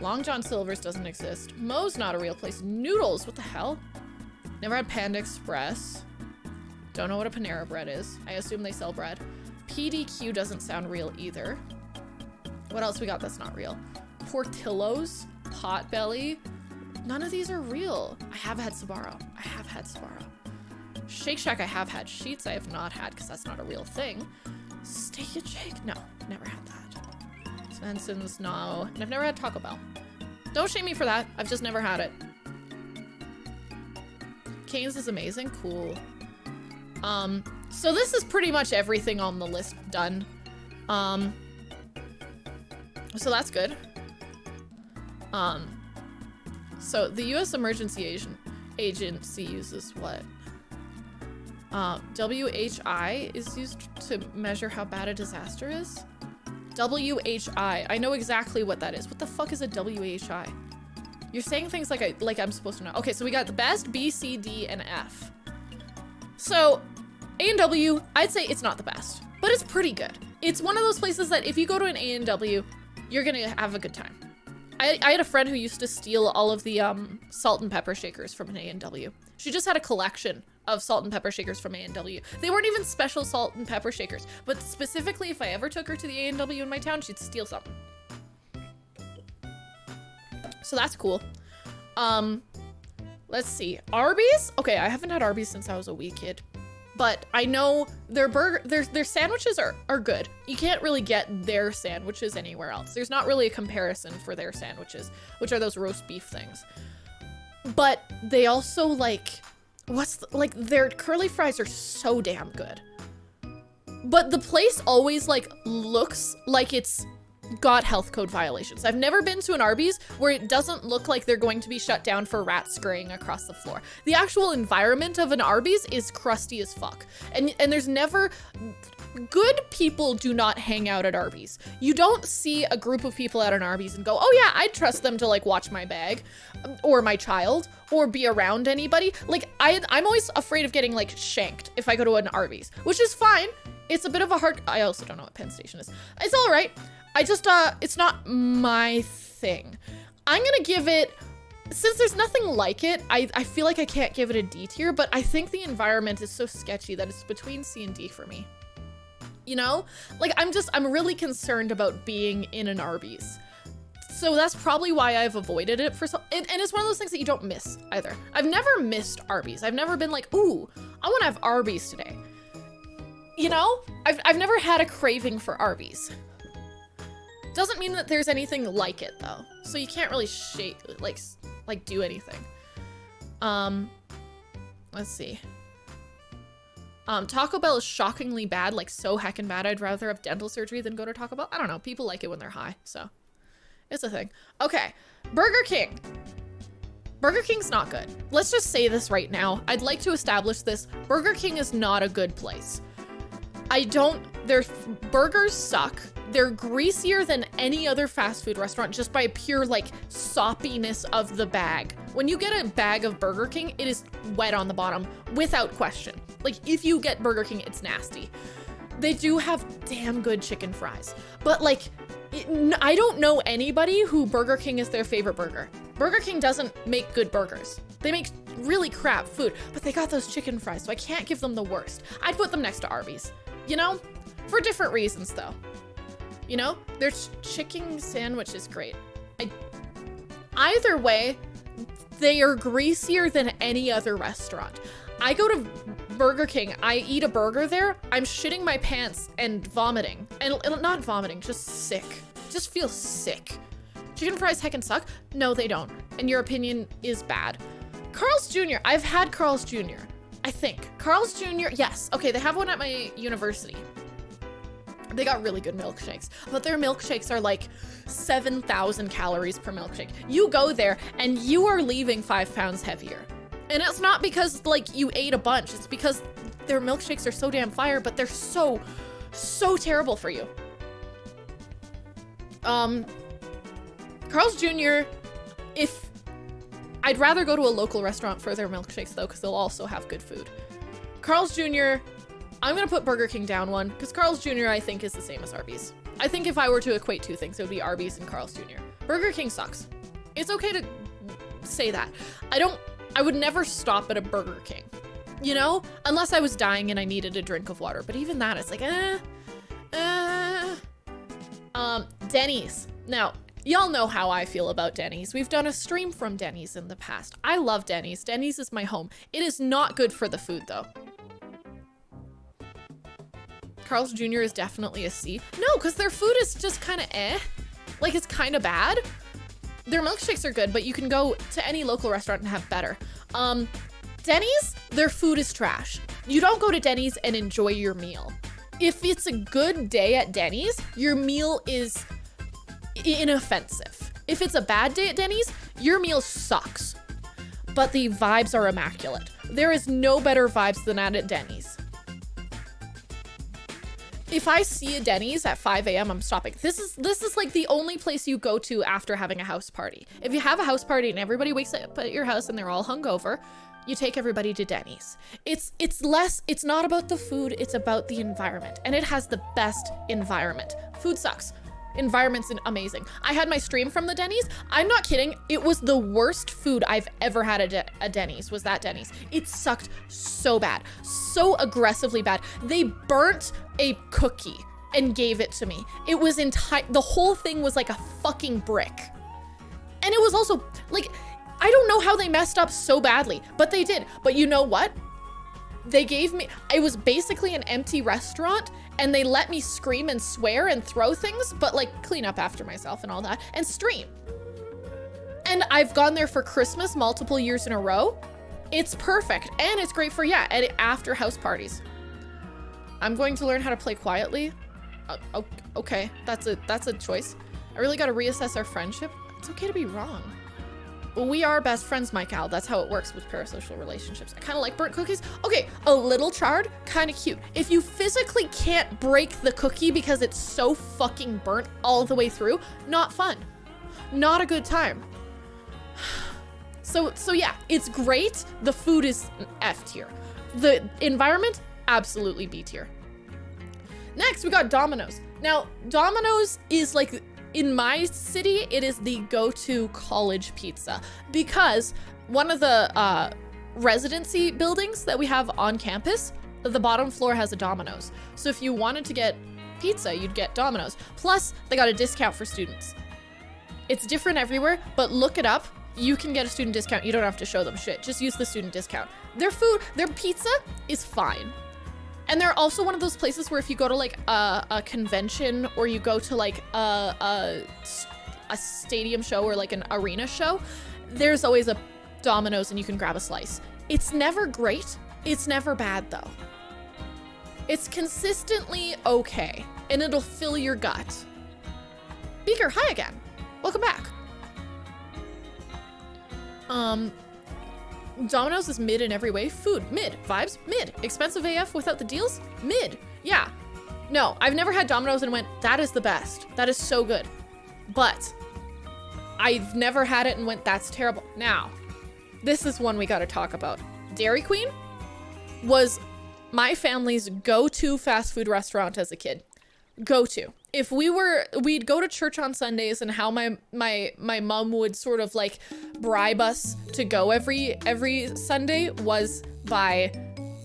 Long John Silver's doesn't exist. Moe's not a real place. Noodles, what the hell? Never had Panda Express. Don't know what a Panera Bread is. I assume they sell bread. PDQ doesn't sound real either. What else we got that's not real? Portillo's, Potbelly. None of these are real. I have had Sbarro. I have had Sbarro. Shake Shack I have had. Sheets I have not had because that's not a real thing. Steak and Shake? No, never had that. Svensson's, no. And I've never had Taco Bell. Don't shame me for that. I've just never had it. Cane's is amazing. Cool. So this is pretty much everything on the list done. So that's good. So the U.S. Emergency Agency uses what? WHI is used to measure how bad a disaster is. WHI. I know exactly what that is. What the fuck is a WHI? You're saying things like I'm supposed to know. Okay, so we got the best, B, C, D, and F. So A&W, I'd say it's not the best, but it's pretty good. It's one of those places that if you go to an A&W, you're gonna have a good time. I had a friend who used to steal all of the salt and pepper shakers from an A&W. She just had a collection of salt and pepper shakers from A&W. They weren't even special salt and pepper shakers, but specifically if I ever took her to the A&W in my town, she'd steal something. So that's cool. Let's see. Arby's? Okay, I haven't had Arby's since I was a wee kid, but I know their sandwiches are good. You can't really get their sandwiches anywhere else. There's not really a comparison for their sandwiches, which are those roast beef things. But they also their curly fries are so damn good. But the place always looks like it's got health code violations. I've never been to an Arby's where it doesn't look like they're going to be shut down for rats scurrying across the floor. The actual environment of an Arby's is crusty as fuck. And there's never... Good people do not hang out at Arby's. You don't see a group of people at an Arby's and go, oh yeah, I'd trust them to watch my bag or my child or be around anybody. I'm always afraid of getting shanked if I go to an Arby's, which is fine. It's a bit of a hard, I also don't know what Penn Station is. It's all right. I just, it's not my thing. I'm gonna give it, since there's nothing like it, I feel like I can't give it a D tier, but I think the environment is so sketchy that it's between C and D for me. You know? Like, I'm really concerned about being in an Arby's. So that's probably why I've avoided it for and it's one of those things that you don't miss either. I've never missed Arby's. I've never been like, ooh, I wanna have Arby's today. You know? I've never had a craving for Arby's. Doesn't mean that there's anything like it though. So you can't really like do anything. Let's see. Taco Bell is shockingly bad, like so heckin' bad. I'd rather have dental surgery than go to Taco Bell. I don't know. People like it when they're high, so it's a thing. Okay, Burger King. Burger King's not good. Let's just say this right now. I'd like to establish this. Burger King is not a good place. Their burgers suck. They're greasier than any other fast food restaurant just by pure like soppiness of the bag. When you get a bag of Burger King, it is wet on the bottom without question. Like if you get Burger King, it's nasty. They do have damn good chicken fries, but like I don't know anybody who Burger King is their favorite burger. Burger King doesn't make good burgers. They make really crap food, but they got those chicken fries, so I can't give them the worst. I'd put them next to Arby's, you know? For different reasons though. You know, their chicken sandwich is great. Either way, they are greasier than any other restaurant. I go to Burger King, I eat a burger there, I'm shitting my pants and vomiting. And not vomiting, just sick. Just feel sick. Chicken fries heckin' suck? No, they don't. And your opinion is bad. Carl's Jr., I've had Carl's Jr., I think. Carl's Jr., yes. Okay, they have one at my university. They got really good milkshakes, but their milkshakes are like 7,000 calories per milkshake. You go there and you are leaving 5 pounds heavier. And it's not because like you ate a bunch, it's because their milkshakes are so damn fire, but they're so terrible for you. Carl's Jr., I'd rather go to a local restaurant for their milkshakes though, because they'll also have good food. Carl's Jr., I'm gonna put Burger King down one, because Carl's Jr. I think is the same as Arby's. I think if I were to equate two things, it would be Arby's and Carl's Jr. Burger King sucks. It's okay to say that. I would never stop at a Burger King, you know? Unless I was dying and I needed a drink of water, but even that, it's like, Denny's. Now, y'all know how I feel about Denny's. We've done a stream from Denny's in the past. I love Denny's. Denny's is my home. It is not good for the food though. Carl's Jr. is definitely a C. No, because their food is just kind of like it's kind of bad. Their milkshakes are good, but you can go to any local restaurant and have better. Denny's, their food is trash. You don't go to Denny's and enjoy your meal. If it's a good day at Denny's, your meal is inoffensive. If it's a bad day at Denny's, your meal sucks. But the vibes are immaculate. There is no better vibes than at Denny's. If I see a Denny's at 5 a.m., I'm stopping. This is like the only place you go to after having a house party. If you have a house party and everybody wakes up at your house and they're all hungover, you take everybody to Denny's. It's not about the food, it's about the environment. And it has the best environment. Food sucks. Environment's amazing. I had my stream from the Denny's. I'm not kidding. It was the worst food I've ever had at a Denny's, was that Denny's. It sucked so bad, so aggressively bad. They burnt a cookie and gave it to me. It was the whole thing was like a fucking brick. And it was also like, I don't know how they messed up so badly, but they did. But you know what? They gave me, it was basically an empty restaurant and they let me scream and swear and throw things, but like clean up after myself and all that and stream. And I've gone there for Christmas multiple years in a row. It's perfect. And it's great for, after house parties. I'm going to learn how to play quietly. Okay, that's a choice. I really got to reassess our friendship. It's okay to be wrong. Well, we are best friends, Mike Al. That's how it works with parasocial relationships. I kind of like burnt cookies. Okay, a little charred, kind of cute. If you physically can't break the cookie because it's so fucking burnt all the way through, not fun. Not a good time. So yeah, it's great. The food is F tier. The environment, absolutely B tier. Next, we got Domino's. Now, Domino's is like, in my city, it is the go-to college pizza because one of the residency buildings that we have on campus, the bottom floor has a Domino's. So if you wanted to get pizza, you'd get Domino's. Plus, they got a discount for students. It's different everywhere, but look it up. You can get a student discount. You don't have to show them shit. Just use the student discount. Their food, their pizza is fine. And they're also one of those places where if you go to like a convention or you go to like a stadium show or like an arena show, there's always a Domino's and you can grab a slice. It's never great. It's never bad though. It's consistently okay and it'll fill your gut. Beaker, hi again. Welcome back. Domino's is mid in every way. Food, mid. Vibes, mid. Expensive AF without the deals, mid. Yeah. No, I've never had Domino's and went, that is the best. That is so good. But I've never had it and went, that's terrible. Now, this is one we gotta talk about. Dairy Queen was my family's go-to fast food restaurant as a kid. Go-to. If we'd go to church on Sundays and how my mom would sort of like bribe us to go every Sunday was by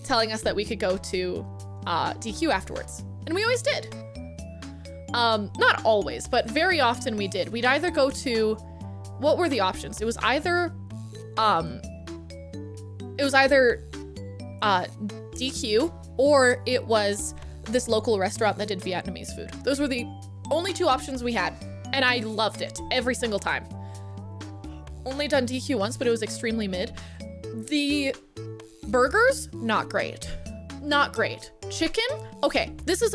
telling us that we could go to DQ afterwards. And we always did. Not always, but very often we did. We'd either go to, what were the options? It was either DQ or it was this local restaurant that did Vietnamese food. Those were the only two options we had, and I loved it every single time. Only done DQ once, but it was extremely mid. The burgers, not great. Not great. Chicken, okay, this is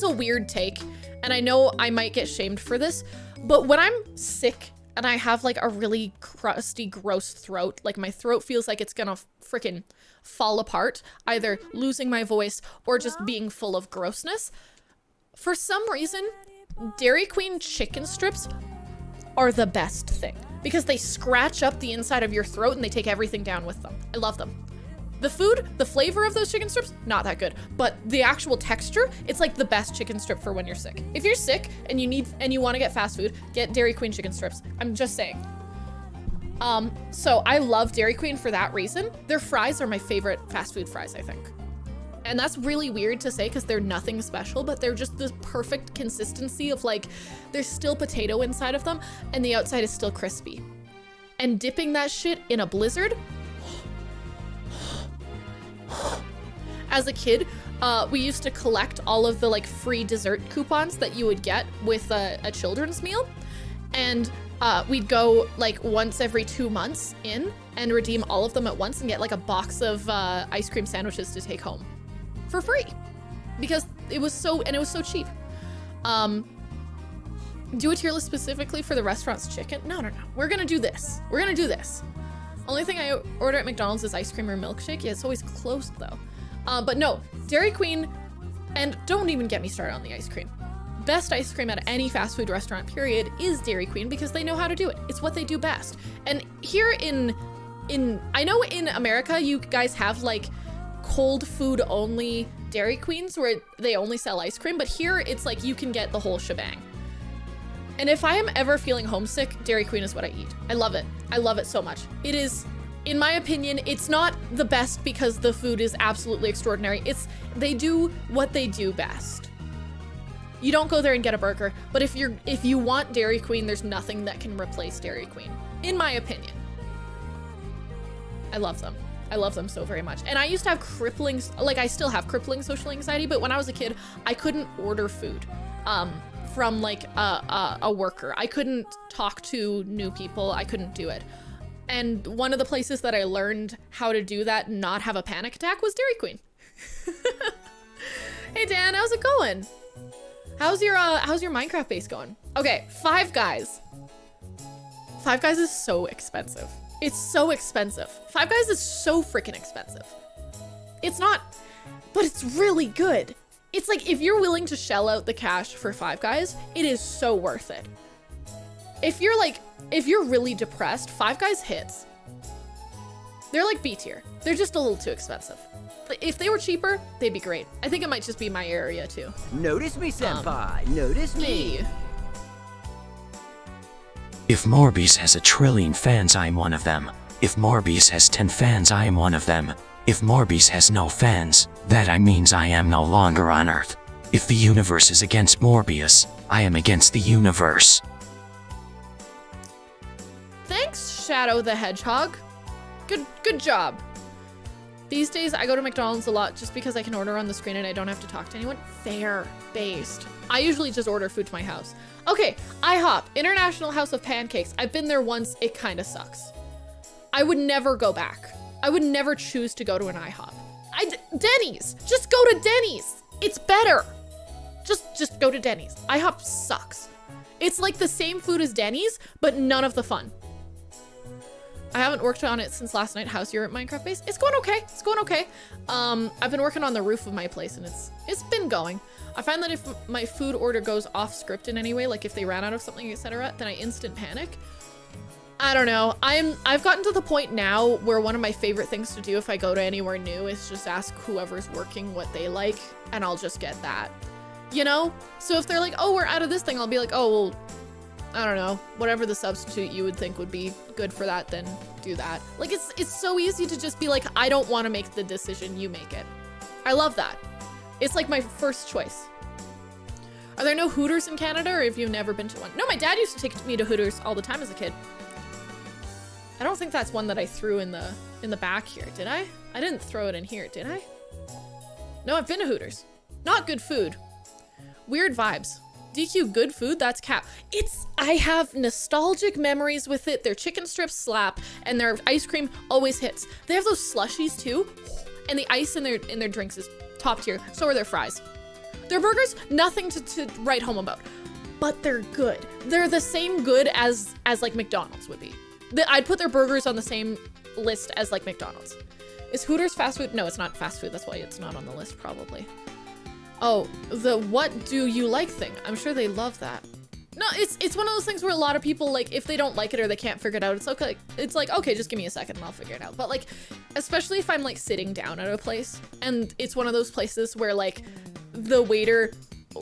a weird take, and I know I might get shamed for this, but when I'm sick and I have like a really crusty, gross throat, like my throat feels like it's gonna freaking fall apart, either losing my voice or just being full of grossness. For some reason, Dairy Queen chicken strips are the best thing because they scratch up the inside of your throat and they take everything down with them. I love them. The food, the flavor of those chicken strips, not that good, but the actual texture, it's like the best chicken strip for when you're sick. If you're sick and you want to get fast food, get Dairy Queen chicken strips. I'm just saying. So I love Dairy Queen for that reason. Their fries are my favorite fast food fries, I think. And that's really weird to say because they're nothing special, but they're just the perfect consistency of like, there's still potato inside of them and the outside is still crispy. And dipping that shit in a Blizzard. As a kid, we used to collect all of the like free dessert coupons that you would get with a children's meal. And we'd go like once every 2 months in and redeem all of them at once and get like a box of ice cream sandwiches to take home for free because it was so cheap. Do a tier list specifically for the restaurant's chicken? No. We're gonna do this. Only thing I order at McDonald's is ice cream or milkshake. Yeah, it's always closed though. But no, Dairy Queen, and don't even get me started on the ice cream. Best ice cream at any fast food restaurant, period, is Dairy Queen because they know how to do it. It's what they do best. And here I know in America, you guys have like cold food only Dairy Queens where they only sell ice cream, but here it's like you can get the whole shebang. And if I am ever feeling homesick, Dairy Queen is what I eat. I love it. I love it so much. It is, in my opinion, it's not the best because the food is absolutely extraordinary. They do what they do best. You don't go there and get a burger, but if you want Dairy Queen, there's nothing that can replace Dairy Queen, in my opinion. I love them. I love them so very much. And I used to have I still have crippling social anxiety, but when I was a kid, I couldn't order food. From like a worker. I couldn't talk to new people. I couldn't do it. And one of the places that I learned how to do that and not have a panic attack was Dairy Queen. Hey Dan, how's it going? How's your Minecraft base going? Okay, Five Guys. Five Guys is so expensive. It's so expensive. Five Guys is so freaking expensive. It's not, but it's really good. It's like, if you're willing to shell out the cash for Five Guys, it is so worth it. If you're really depressed, Five Guys hits. They're like B tier. They're just a little too expensive. if they were cheaper, they'd be great. I think it might just be my area too. Notice me, senpai. Notice me. If Morbius has 1 trillion fans, I'm one of them. If Morbius has 10 fans, I am one of them. If Morbius has no fans, that means I am no longer on Earth. If the universe is against Morbius, I am against the universe. Thanks, Shadow the Hedgehog. Good job. These days, I go to McDonald's a lot just because I can order on the screen and I don't have to talk to anyone. Fair-based. I usually just order food to my house. Okay, IHOP, International House of Pancakes. I've been there once. It kind of sucks. I would never go back. I would never choose to go to an IHOP. Denny's. Just go to Denny's. It's better. Just go to Denny's. IHOP sucks. It's like the same food as Denny's, but none of the fun. I haven't worked on it since last night. How's your Minecraft base? It's going okay. It's going okay. I've been working on the roof of my place and it's been going. I find that if my food order goes off script in any way, like if they ran out of something, etc., then I instant panic. I don't know. I've gotten to the point now where one of my favorite things to do if I go to anywhere new is just ask whoever's working what they like, and I'll just get that. You know? So if they're like, oh, we're out of this thing, I'll be like, oh, well, I don't know, whatever the substitute you would think would be good for that, then do that. Like, it's so easy to just be like, I don't want to make the decision, you make it. I love that. It's like my first choice. Are there no Hooters in Canada, or have you never been to one? No, my dad used to take me to Hooters all the time as a kid. I don't think that's one that I threw in the back here, did I? I didn't throw it in here, did I? No, I've been to Hooters. Not good food. Weird vibes. DQ, good food? That's cap. I have nostalgic memories with it. Their chicken strips slap, and their ice cream always hits. They have those slushies too, and the ice in their drinks is top tier. So are their fries. Their burgers, nothing to write home about, but they're good. They're the same good as like McDonald's would be. I'd put their burgers on the same list as like McDonald's. Is Hooters fast food? No, it's not fast food. That's why it's not on the list probably. Oh, the what do you like thing. I'm sure they love that. No, it's one of those things where a lot of people, like, if they don't like it or they can't figure it out, it's okay. It's like, okay, just give me a second and I'll figure it out. But like, especially if I'm like sitting down at a place and it's one of those places where like the waiter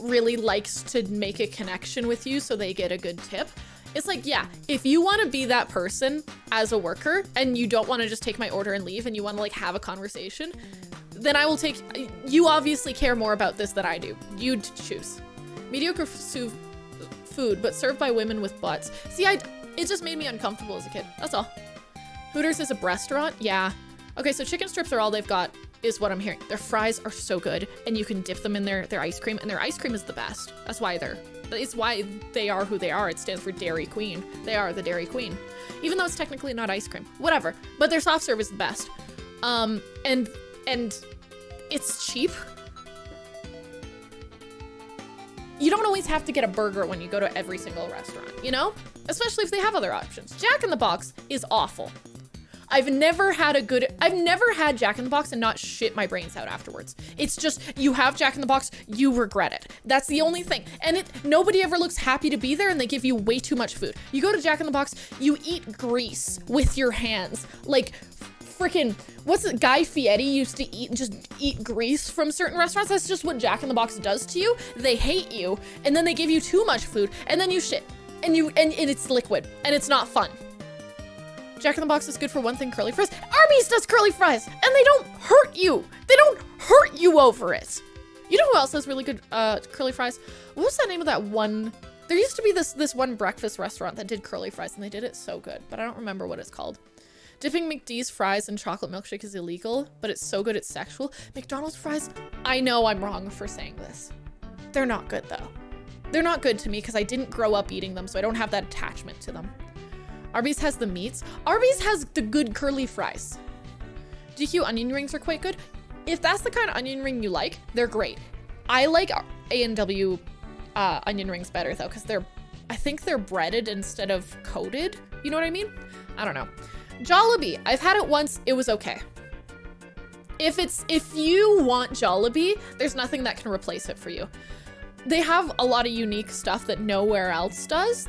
really likes to make a connection with you so they get a good tip. It's like, yeah, if you want to be that person as a worker and you don't want to just take my order and leave and you want to like have a conversation, then I will take, you obviously care more about this than I do. You'd choose. Mediocre food, but served by women with butts. See, it just made me uncomfortable as a kid. That's all. Hooters is a restaurant? Yeah. Okay, so chicken strips are all they've got, is what I'm hearing. Their fries are so good, and you can dip them in their ice cream, and their ice cream is the best. It's why they are who they are. It stands for Dairy Queen. They are the Dairy Queen. Even though it's technically not ice cream. Whatever. But their soft serve is the best. And it's cheap. You don't always have to get a burger when you go to every single restaurant, you know? Especially if they have other options. Jack in the Box is awful. I've never had Jack in the Box and not shit my brains out afterwards. It's just, you have Jack in the Box, you regret it. That's the only thing. And nobody ever looks happy to be there and they give you way too much food. You go to Jack in the Box, you eat grease with your hands. Like, freaking, what's it, Guy Fieri used to eat grease from certain restaurants. That's just what Jack in the Box does to you. They hate you, and then they give you too much food, and then you shit. And it's liquid, and it's not fun. Jack in the Box is good for one thing, curly fries. Arby's does curly fries, and they don't hurt you. They don't hurt you over it. You know who else has really good curly fries? What was the name of that one? There used to be this one breakfast restaurant that did curly fries, and they did it so good, but I don't remember what it's called. Dipping McD's fries in chocolate milkshake is illegal, but it's so good it's sexual. McDonald's fries, I know I'm wrong for saying this. They're not good though. They're not good to me because I didn't grow up eating them, so I don't have that attachment to them. Arby's has the meats. Arby's has the good curly fries. DQ onion rings are quite good. If that's the kind of onion ring you like, they're great. I like A&W onion rings better though, because I think they're breaded instead of coated. You know what I mean? I don't know. Jollibee, I've had it once, it was okay. If you want Jollibee, there's nothing that can replace it for you. They have a lot of unique stuff that nowhere else does,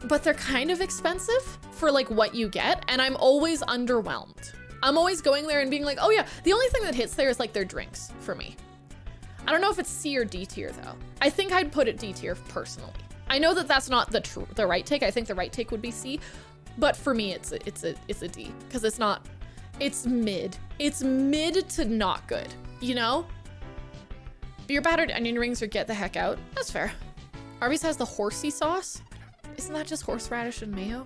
but they're kind of expensive for like what you get, and I'm always underwhelmed. I'm always going there and being like, oh yeah, the only thing that hits there is like their drinks for me. I don't know if it's C or D tier though. I think I'd put it D tier personally. I know that that's not the right take. I think the right take would be C, but for me it's a D because it's mid. It's mid to not good, you know? Your battered onion rings or get the heck out. That's fair. Arby's has the horsey sauce. Isn't that just horseradish and mayo?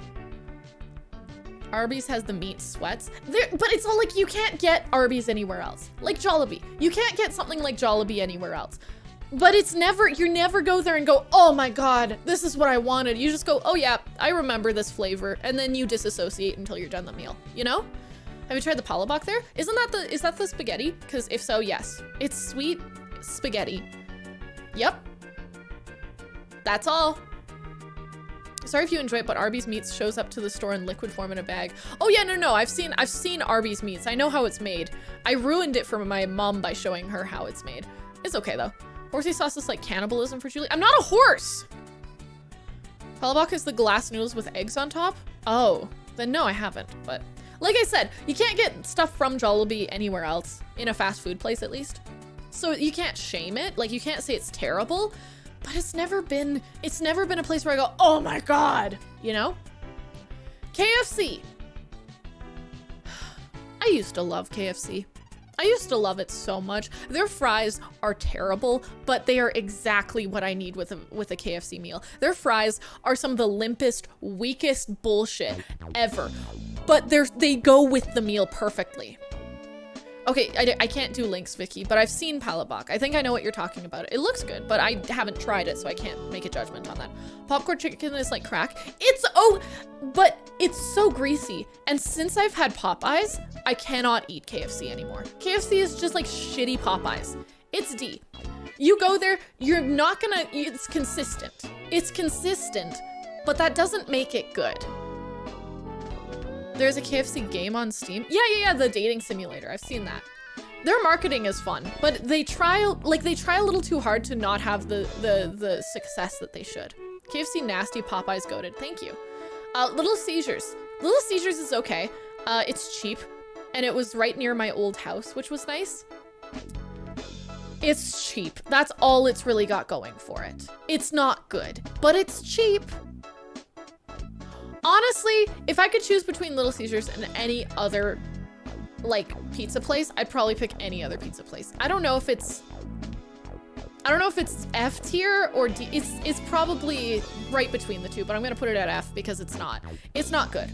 Arby's has the meat sweats. But it's all like, you can't get Arby's anywhere else. Like Jollibee. You can't get something like Jollibee anywhere else. But it's never, you never go there and go, oh my God, this is what I wanted. You just go, oh yeah, I remember this flavor. And then you disassociate until you're done the meal, you know? Have you tried the palabok there? Is that the spaghetti? Because if so, yes. It's sweet spaghetti. Yep. That's all. Sorry if you enjoy it, but Arby's Meats shows up to the store in liquid form in a bag. Oh yeah, no, I've seen Arby's Meats. I know how it's made. I ruined it for my mom by showing her how it's made. It's okay though. Horsey sauce is like cannibalism for Julie. I'm not a horse! Palabok is the glass noodles with eggs on top? Oh, then no, I haven't, but like I said, you can't get stuff from Jollibee anywhere else, in a fast food place at least. So you can't shame it, like you can't say it's terrible, but it's never been a place where I go, oh my God, you know? KFC. I used to love KFC. I used to love it so much. Their fries are terrible, but they are exactly what I need with a KFC meal. Their fries are some of the limpest, weakest bullshit ever, but they go with the meal perfectly. Okay, I can't do links, Vicky, but I've seen palabok. I think I know what you're talking about. It looks good, but I haven't tried it, so I can't make a judgment on that. Popcorn chicken is like crack. But it's so greasy. And since I've had Popeyes, I cannot eat KFC anymore. KFC is just like shitty Popeyes. It's D. You go there, you're not gonna, it's consistent. It's consistent, but that doesn't make it good. There's a KFC game on Steam. Yeah, the dating simulator. I've seen that. Their marketing is fun, but they try a little too hard to not have the success that they should. KFC nasty, Popeyes goated. Thank you. Little Seizures. Little Seizures is okay. It's cheap, and it was right near my old house, which was nice. It's cheap. That's all it's really got going for it. It's not good, but it's cheap. Honestly, if I could choose between Little Caesars and any other like pizza place, I'd probably pick any other pizza place. I don't know if it's F tier or D. It's probably right between the two, but I'm gonna put it at F because it's not good.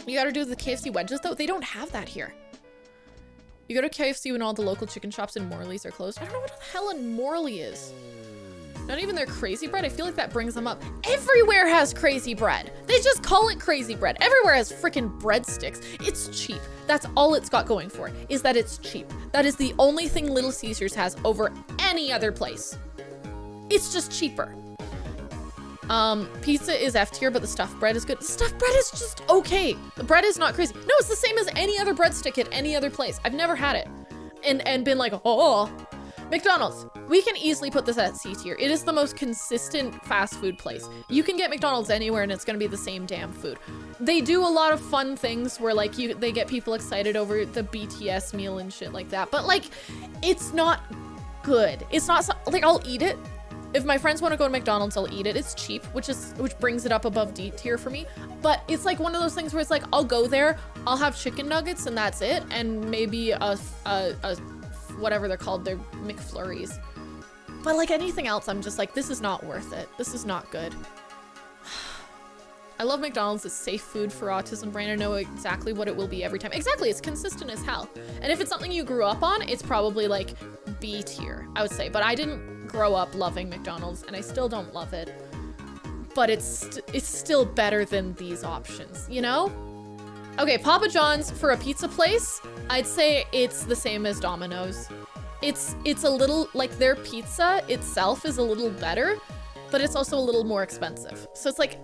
You gotta do the KFC wedges though. They don't have that here. You go to KFC when all the local chicken shops in Morley's are closed. I don't know what the hell in Morley is. Not even their crazy bread. I feel like that brings them up. Everywhere has crazy bread. They just call it crazy bread. Everywhere has freaking breadsticks. It's cheap. That's all it's got going for it, is that it's cheap. That is the only thing Little Caesars has over any other place. It's just cheaper. Pizza is F tier, but the stuffed bread is good. The stuffed bread is just okay. The bread is not crazy. No, it's the same as any other breadstick at any other place. I've never had it and been like, oh. McDonald's. We can easily put this at C tier. It is the most consistent fast food place. You can get McDonald's anywhere and it's gonna be the same damn food. They do a lot of fun things where like they get people excited over the BTS meal and shit like that, but like, it's not good. It's not, like, I'll eat it. If my friends want to go to McDonald's, I'll eat it. It's cheap, which brings it up above D tier for me. But it's like one of those things where it's like, I'll go there, I'll have chicken nuggets and that's it, and maybe a whatever they're called, they're McFlurries. But like anything else, I'm just like, this is not worth it. This is not good. I love McDonald's. It's safe food for autism brain. I know exactly what it will be every time. Exactly, it's consistent as hell. And if it's something you grew up on, it's probably like B tier, I would say. But I didn't grow up loving McDonald's and I still don't love it. But it's still better than these options, you know? Okay, Papa John's for a pizza place, I'd say it's the same as Domino's. It's a little, like their pizza itself is a little better, but it's also a little more expensive. So it's like,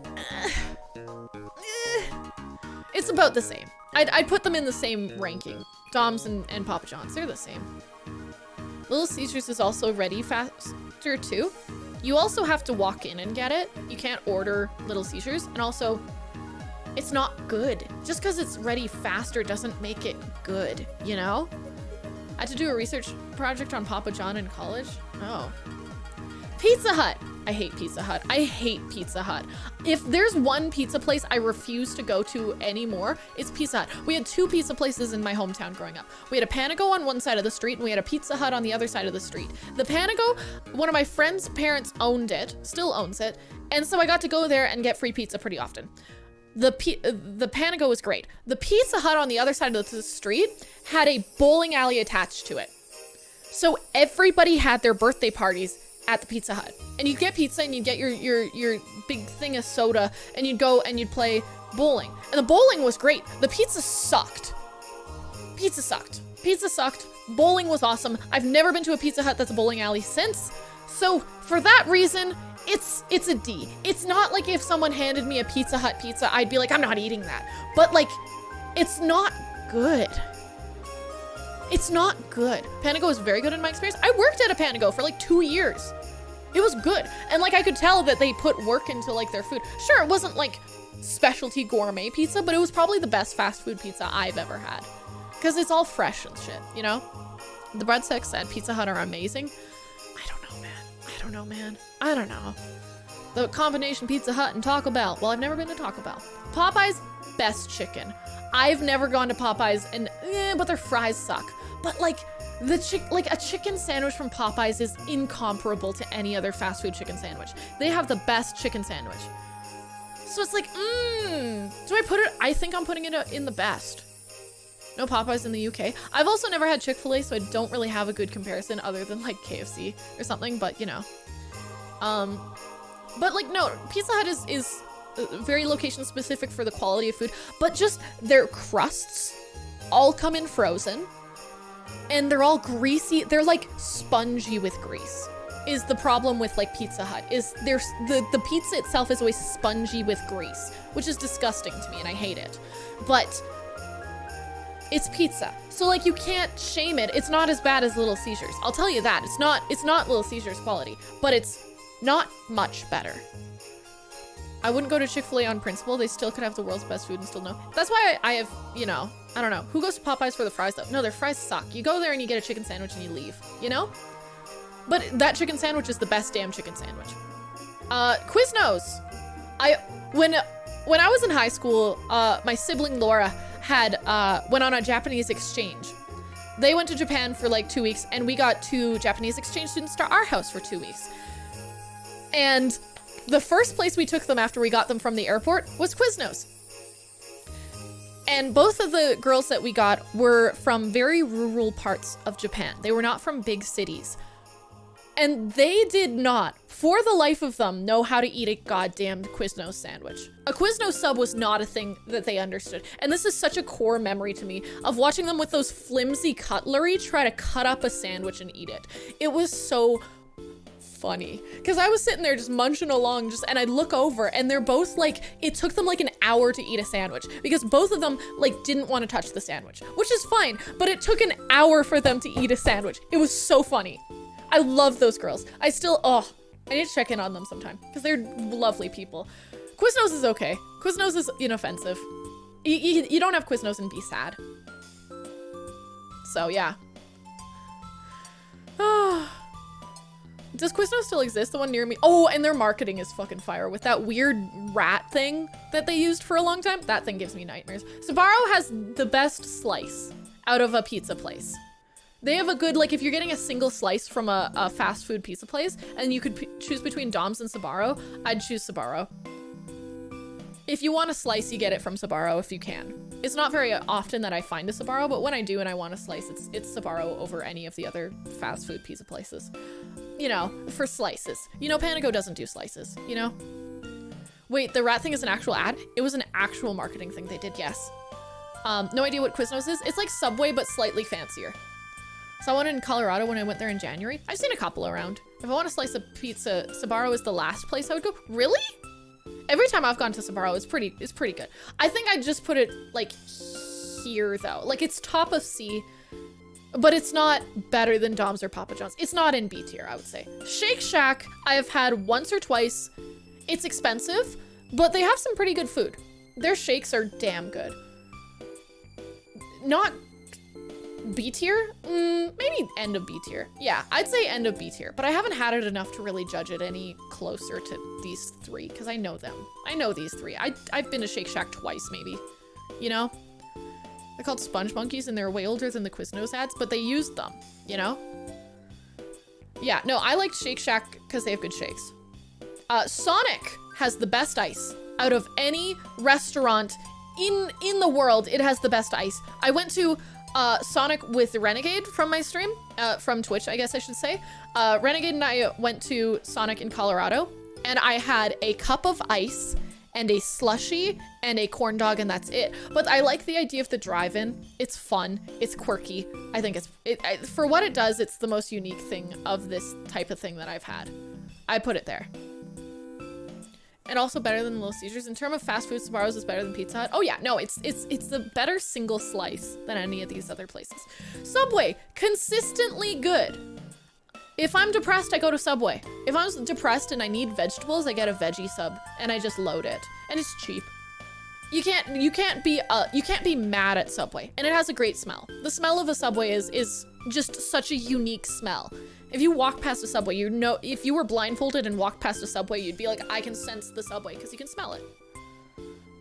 it's about the same. I'd put them in the same ranking. Dom's and Papa John's, they're the same. Little Caesars is also ready faster too. You also have to walk in and get it. You can't order Little Caesars, and also it's not good. Just because it's ready faster doesn't make it good, you know? I had to do a research project on Papa John in college. Oh. Pizza Hut. I hate Pizza Hut. I hate Pizza Hut. If there's one pizza place I refuse to go to anymore, it's Pizza Hut. We had 2 pizza places in my hometown growing up. We had a Panago on one side of the street and we had a Pizza Hut on the other side of the street. The Panago, one of my friend's parents owned it, still owns it, and so I got to go there and get free pizza pretty often. The Panago was great. The Pizza Hut on the other side of the street had a bowling alley attached to it. So everybody had their birthday parties at the Pizza Hut. And you'd get pizza and you'd get your big thing of soda and you'd go and you'd play bowling. And the bowling was great. The pizza sucked. Pizza sucked. Pizza sucked. Bowling was awesome. I've never been to a Pizza Hut that's a bowling alley since. So for that reason, it's a D. It's not like if someone handed me a Pizza Hut pizza, I'd be like, I'm not eating that. But like, it's not good. It's not good. Panago is very good in my experience. I worked at a Panago for like 2 years. It was good. And like I could tell that they put work into like their food. Sure, it wasn't like specialty gourmet pizza, but it was probably the best fast food pizza I've ever had. Because it's all fresh and shit, you know? The breadsticks at Pizza Hut are amazing. I don't know, man. I don't know. The combination Pizza Hut and Taco Bell. Well, I've never been to Taco Bell. Popeyes, best chicken. I've never gone to Popeyes and, but their fries suck. But like, a chicken sandwich from Popeyes is incomparable to any other fast food chicken sandwich. They have the best chicken sandwich. So it's like, do I put it? I think I'm putting it in the best. No Popeyes in the UK. I've also never had Chick-fil-A, so I don't really have a good comparison other than like KFC or something, but you know. But like, no, Pizza Hut is very location specific for the quality of food, but just their crusts all come in frozen. And they're all greasy. They're like spongy with grease is the problem with like Pizza Hut. Is there's the pizza itself is always spongy with grease, which is disgusting to me and I hate it. But it's pizza. So like you can't shame it. It's not as bad as Little Caesars. I'll tell you that. It's not Little Caesars quality, but it's not much better. I wouldn't go to Chick-fil-A on principle. They still could have the world's best food and still know. That's why I have, you know, I don't know. Who goes to Popeyes for the fries though? No, their fries suck. You go there and you get a chicken sandwich and you leave, you know? But that chicken sandwich is the best damn chicken sandwich. Quiznos. When I was in high school, my sibling Laura had went on a Japanese exchange. They went to Japan for like 2 weeks and we got 2 Japanese exchange students to our house for 2 weeks. And the first place we took them after we got them from the airport was Quiznos. And both of the girls that we got were from very rural parts of Japan. They were not from big cities. And they did not, for the life of them, know how to eat a goddamn Quiznos sandwich. A Quiznos sub was not a thing that they understood. And this is such a core memory to me of watching them with those flimsy cutlery try to cut up a sandwich and eat it. It was so funny because I was sitting there just munching along and I'd look over and they're both like, it took them like an hour to eat a sandwich because both of them like didn't want to touch the sandwich, which is fine, but it took an hour for them to eat a sandwich. It was so funny. I love those girls. I need to check in on them sometime because they're lovely people. Quiznos is okay. Quiznos is inoffensive. You don't have Quiznos and be sad. So yeah. Does Quiznos still exist? The one near me? Oh, and their marketing is fucking fire with that weird rat thing that they used for a long time. That thing gives me nightmares. Sbarro has the best slice out of a pizza place. They have a good, like if you're getting a single slice from a fast food pizza place and you could choose between Dom's and Sbarro, I'd choose Sbarro. If you want a slice, you get it from Sbarro if you can. It's not very often that I find a Sbarro, but when I do and I want a slice, it's Sbarro over any of the other fast food pizza places. You know, for slices. You know, Panago doesn't do slices, you know? Wait, the rat thing is an actual ad? It was an actual marketing thing they did, yes. No idea what Quiznos is. It's like Subway, but slightly fancier. Saw one in Colorado when I went there in January. I've seen a couple around. If I want a slice of pizza, Sbarro is the last place I would go. Really? Every time I've gone to Sbarro, it's pretty good. I think I'd just put it like here though. Like it's top of C, but it's not better than Dom's or Papa John's. It's not in B tier, I would say. Shake Shack, I've had once or twice. It's expensive, but they have some pretty good food. Their shakes are damn good. Not B tier? Maybe end of B tier. Yeah, I'd say end of B tier, but I haven't had it enough to really judge it any closer to these three, because I know them. I know these three. I've been to Shake Shack twice, maybe. You know? They're called Sponge Monkeys, and they're way older than the Quiznos ads, but they used them, you know? Yeah, no, I liked Shake Shack because they have good shakes. Sonic has the best ice. Out of any restaurant in the world, it has the best ice. I went to Sonic with Renegade from my stream, from Twitch, I guess I should say. Renegade and I went to Sonic in Colorado, and I had a cup of ice and a slushie and a corn dog, and that's it. But I like the idea of the drive-in. It's fun, it's quirky. I think for what it does, it's the most unique thing of this type of thing that I've had. I put it there. And also better than Little Caesars. In terms of fast food, Sbarro's is better than Pizza Hut. Oh yeah, no, it's the better single slice than any of these other places. Subway, consistently good. If I'm depressed, I go to Subway. If I'm depressed and I need vegetables, I get a veggie sub and I just load it. And it's cheap. You can't be mad at Subway. And it has a great smell. The smell of a Subway is just such a unique smell. If you walk past a Subway, you know, if you were blindfolded and walked past a Subway, you'd be like, I can sense the Subway, because you can smell it.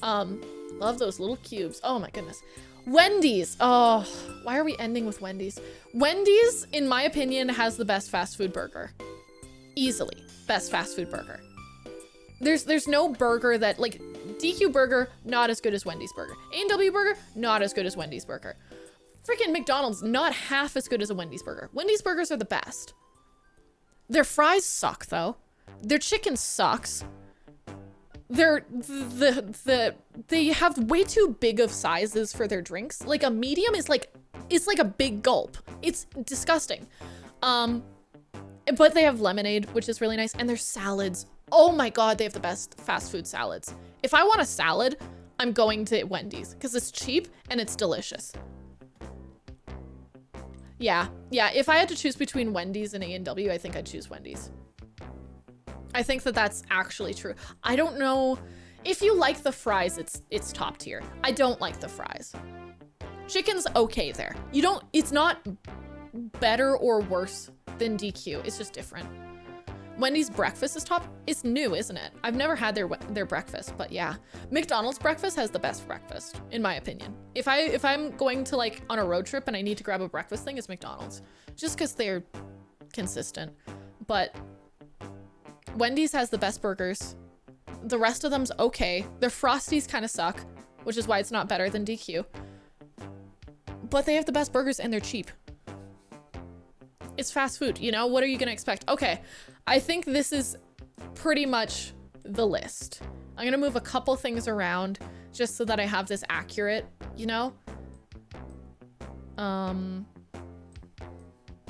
Love those little cubes. Oh my goodness. Wendy's. Oh, why are we ending with Wendy's? Wendy's, in my opinion, has the best fast food burger. Easily. Best fast food burger. There's no burger that, like, DQ burger, not as good as Wendy's burger. A&W burger, not as good as Wendy's burger. Freaking McDonald's, not half as good as a Wendy's burger. Wendy's burgers are the best. Their fries suck, though. Their chicken sucks. They have way too big of sizes for their drinks. Like a medium is like, it's like a big gulp. It's disgusting. But they have lemonade, which is really nice, and their salads. Oh my God, they have the best fast food salads. If I want a salad, I'm going to Wendy's because it's cheap and it's delicious. Yeah, if I had to choose between Wendy's and A&W, I think I'd choose Wendy's. I think that that's actually true. I don't know if you like the fries, it's top tier. I don't like the fries. Chicken's okay there. It's not better or worse than DQ. It's just different. Wendy's breakfast is top. It's new, isn't it? I've never had their breakfast, but yeah. McDonald's breakfast has the best breakfast, in my opinion. If I'm going to like on a road trip and I need to grab a breakfast thing, it's McDonald's. Just because they're consistent. But Wendy's has the best burgers. The rest of them's okay. Their Frosties kind of suck, which is why it's not better than DQ. But they have the best burgers and they're cheap. It's fast food, you know? What are you gonna expect? Okay, I think this is pretty much the list. I'm gonna move a couple things around just so that I have this accurate, you know?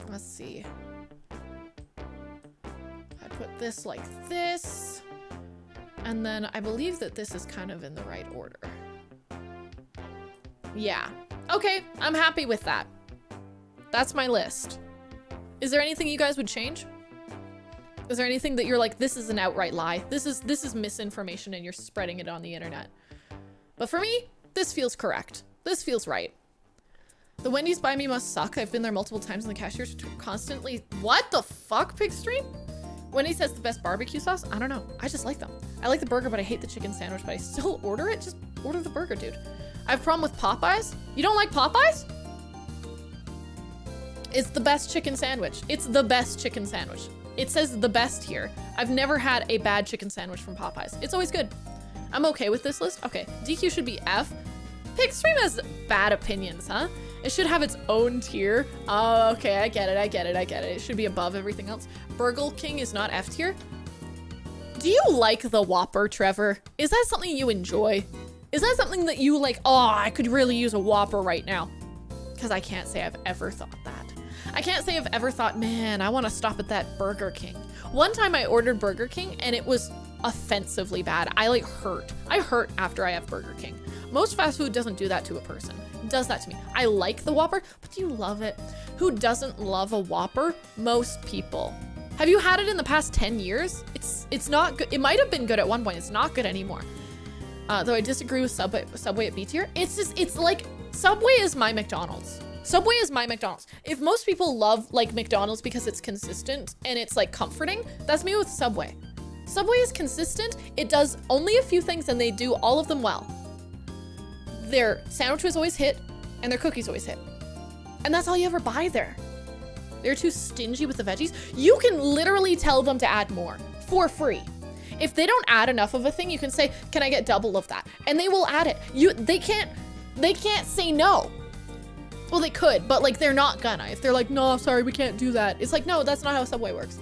Let's see. I put this like this, and then I believe that this is kind of in the right order. Yeah, okay, I'm happy with that. That's my list. Is there anything you guys would change? Is there anything that you're like, this is an outright lie? This is misinformation and you're spreading it on the internet. But for me, this feels correct. This feels right. The Wendy's by me must suck. I've been there multiple times and the cashiers constantly, what the fuck, Pigstream? Wendy's has the best barbecue sauce? I don't know. I just like them. I like the burger, but I hate the chicken sandwich, but I still order it. Just order the burger, dude. I have a problem with Popeyes. You don't like Popeyes? It's the best chicken sandwich. It's the best chicken sandwich. It says the best here. I've never had a bad chicken sandwich from Popeyes. It's always good. I'm okay with this list. Okay, DQ should be F. Pigstream has bad opinions, huh? It should have its own tier. Oh, okay, I get it. It should be above everything else. Burger King is not F tier. Do you like the Whopper, Trevor? Is that something you enjoy? Is that something that you like, oh, I could really use a Whopper right now? Because I can't say I've ever thought that. I can't say I've ever thought, man, I want to stop at that Burger King. One time I ordered Burger King and it was offensively bad. I like hurt. I hurt after I have Burger King. Most fast food doesn't do that to a person. It does that to me. I like the Whopper, but do you love it? Who doesn't love a Whopper? Most people. Have you had it in the past 10 years? It's not good. It might have been good at one point. It's not good anymore. Though I disagree with Subway at B tier. It's like, Subway is my McDonald's. Subway is my McDonald's. If most people love like McDonald's because it's consistent and it's like comforting, that's me with Subway. Subway is consistent, it does only a few things and they do all of them well. Their sandwiches always hit and their cookies always hit. And that's all you ever buy there. They're too stingy with the veggies. You can literally tell them to add more for free. If they don't add enough of a thing, you can say, can I get double of that? And they will add it. They can't say no. Well, they could, but like they're not gonna. If they're like, no, sorry, we can't do that. It's like, no, that's not how Subway works.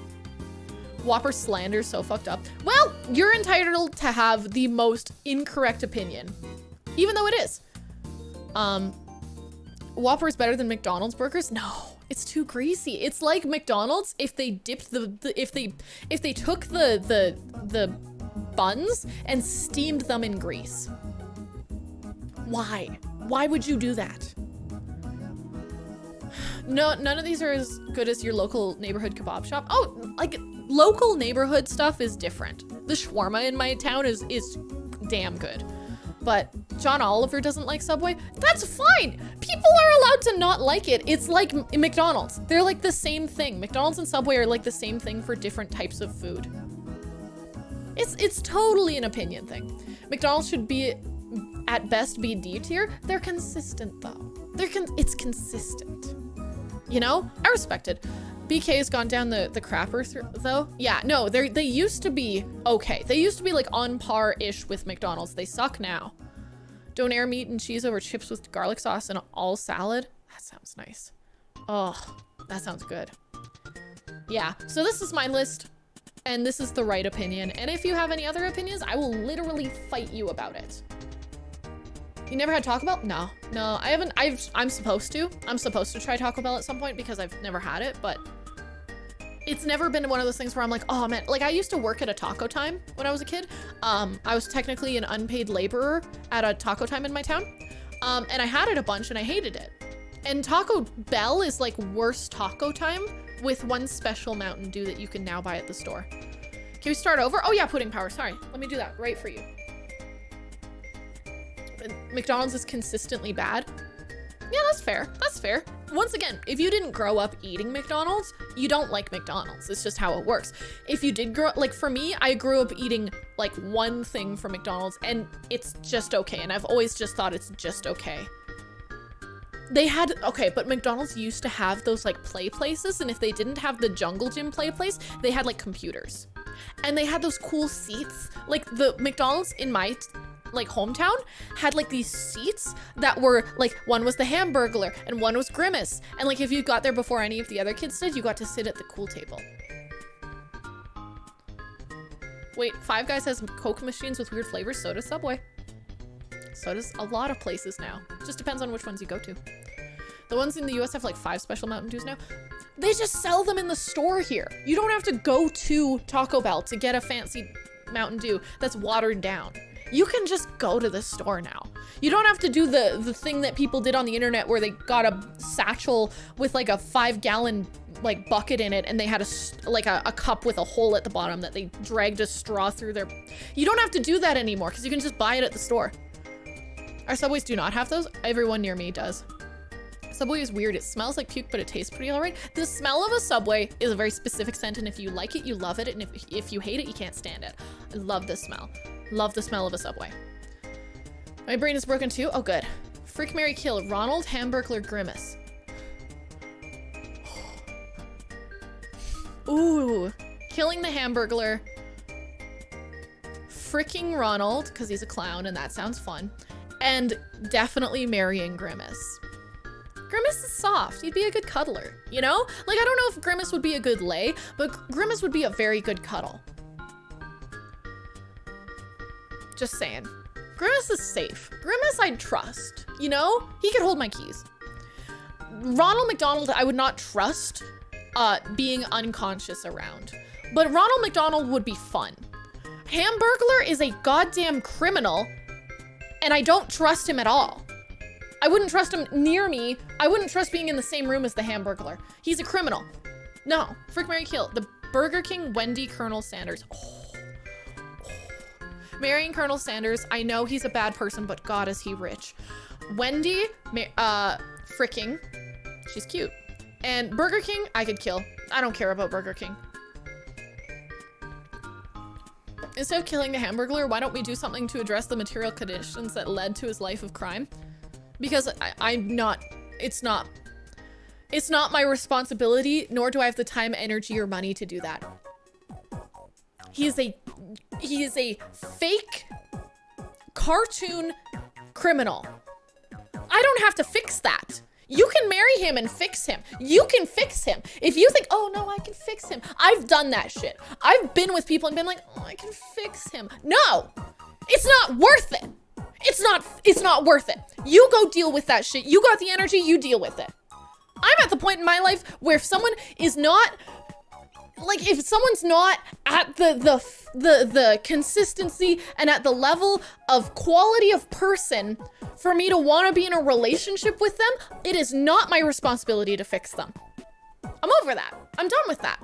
Whopper slander so fucked up. Well, you're entitled to have the most incorrect opinion, even though it is. Whopper is better than McDonald's burgers? No, it's too greasy. It's like McDonald's if they dipped if they took the buns and steamed them in grease. Why? Why would you do that? No, none of these are as good as your local neighborhood kebab shop. Oh, like local neighborhood stuff is different. The shawarma in my town is damn good. But John Oliver doesn't like Subway. That's fine. People are allowed to not like it. It's like McDonald's. They're like the same thing. McDonald's and Subway are like the same thing for different types of food. It's totally an opinion thing. McDonald's should be at best be D tier. They're consistent though. It's consistent. You know, I respect it. BK has gone down the crapper though. Yeah, no, they used to be okay. They used to be like on par-ish with McDonald's. They suck now. Donair meat and cheese over chips with garlic sauce and all salad. That sounds nice. Oh, that sounds good. Yeah, so this is my list and this is the right opinion. And if you have any other opinions, I will literally fight you about it. You never had Taco Bell? No, I haven't. I'm supposed to. I'm supposed to try Taco Bell at some point because I've never had it, but it's never been one of those things where I'm like, oh man, like I used to work at a Taco Time when I was a kid. I was technically an unpaid laborer at a Taco Time in my town. And I had it a bunch and I hated it. And Taco Bell is like worse Taco Time with one special Mountain Dew that you can now buy at the store. Can we start over? Oh yeah, pudding power, sorry. Let me do that right for you. McDonald's is consistently bad. Yeah, that's fair. That's fair. Once again, if you didn't grow up eating McDonald's, you don't like McDonald's. It's just how it works. If you did grow up, like for me, I grew up eating like one thing from McDonald's and it's just okay. And I've always just thought it's just okay. They had, okay, but McDonald's used to have those like play places. And if they didn't have the Jungle Gym play place, they had like computers. And they had those cool seats. Like the McDonald's in my like hometown had like these seats that were like, one was the Hamburglar and one was Grimace, and like if you got there before any of the other kids did, you got to sit at the cool table. Wait, Five Guys has Coke machines with weird flavors. So does Subway. So does a lot of places now. Just depends on which ones you go to. The ones in the US have like 5 special Mountain Dews now. They just sell them in the store here. You don't have to go to Taco Bell to get a fancy Mountain Dew that's watered down. You can just go to the store now. You don't have to do the thing that people did on the internet where they got a satchel with like a 5-gallon like bucket in it and they had a cup with a hole at the bottom that they dragged a straw through their. You don't have to do that anymore because you can just buy it at the store. Our Subways do not have those. Everyone near me does. Subway is weird. It smells like puke, but it tastes pretty alright. The smell of a Subway is a very specific scent, and if you like it, you love it, and if you hate it, you can't stand it. I love this smell. Love the smell of a Subway. My brain is broken too. Oh, good. Freak, Marry, Kill. Ronald, Hamburglar, Grimace. Ooh. Killing the Hamburglar. Freaking Ronald, because he's a clown and that sounds fun. And definitely marrying Grimace. Grimace is soft. He'd be a good cuddler, you know? Like, I don't know if Grimace would be a good lay, but Grimace would be a very good cuddle. Just saying. Grimace is safe. Grimace I'd trust, you know? He could hold my keys. Ronald McDonald I would not trust being unconscious around. But Ronald McDonald would be fun. Hamburglar is a goddamn criminal, and I don't trust him at all. I wouldn't trust him near me. I wouldn't trust being in the same room as the Hamburglar. He's a criminal. No. Frick, Marry, Kill. The Burger King, Wendy, Colonel Sanders. Oh. Marrying Colonel Sanders. I know he's a bad person, but God, is he rich. Wendy, fricking. She's cute. And Burger King, I could kill. I don't care about Burger King. Instead of killing the Hamburglar, why don't we do something to address the material conditions that led to his life of crime? Because it's not my responsibility, nor do I have the time, energy, or money to do that. He is a fake cartoon criminal. I don't have to fix that. You can marry him and fix him. You can fix him. If you think, oh no, I can fix him. I've done that shit. I've been with people and been like, oh, I can fix him. No, it's not worth it. It's not worth it. You go deal with that shit. You got the energy, you deal with it. I'm at the point in my life where if someone is not, like, if someone's not at the consistency and at the level of quality of person for me to want to be in a relationship with them, it is not my responsibility to fix them. I'm over that. I'm done with that.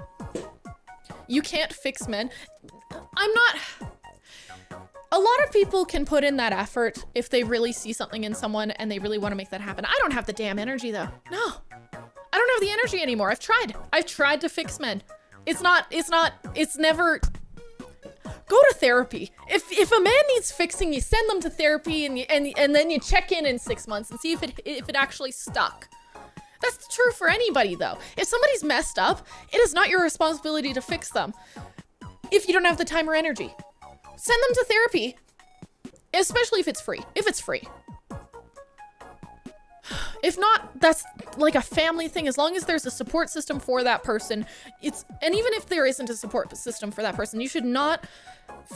You can't fix men. A lot of people can put in that effort if they really see something in someone and they really want to make that happen. I don't have the damn energy though. No, I don't have the energy anymore. I've tried to fix men. It's never, go to therapy. If a man needs fixing, you send them to therapy and then you check in 6 months and see if it actually stuck. That's true for anybody though. If somebody's messed up, it is not your responsibility to fix them. If you don't have the time or energy, send them to therapy, especially if it's free. If not, that's like a family thing. As long as there's a support system for that person, and even if there isn't a support system for that person, you should not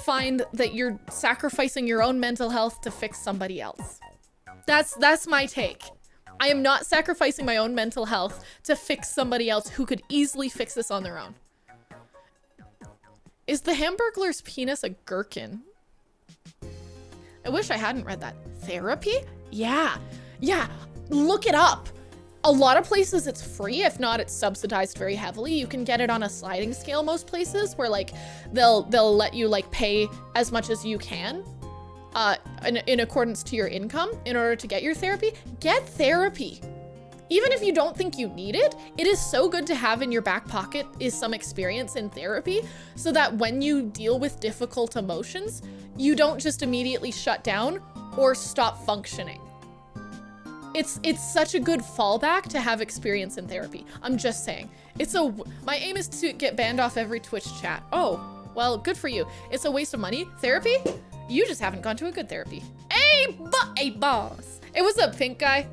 find that you're sacrificing your own mental health to fix somebody else. That's my take. I am not sacrificing my own mental health to fix somebody else who could easily fix this on their own. Is the Hamburglar's penis a gherkin? I wish I hadn't read that. Therapy? Yeah. Look it up. A lot of places it's free. If not, it's subsidized very heavily. You can get it on a sliding scale most places where like they'll let you like pay as much as you can in accordance to your income in order to get your therapy. Get therapy. Even if you don't think you need it, it is so good to have in your back pocket is some experience in therapy so that when you deal with difficult emotions, you don't just immediately shut down or stop functioning. It's such a good fallback to have experience in therapy. I'm just saying. My aim is to get banned off every Twitch chat. Oh, well, good for you. It's a waste of money. Therapy? You just haven't gone to a good therapy. Hey, boss. Hey, what's up, Pink Guy?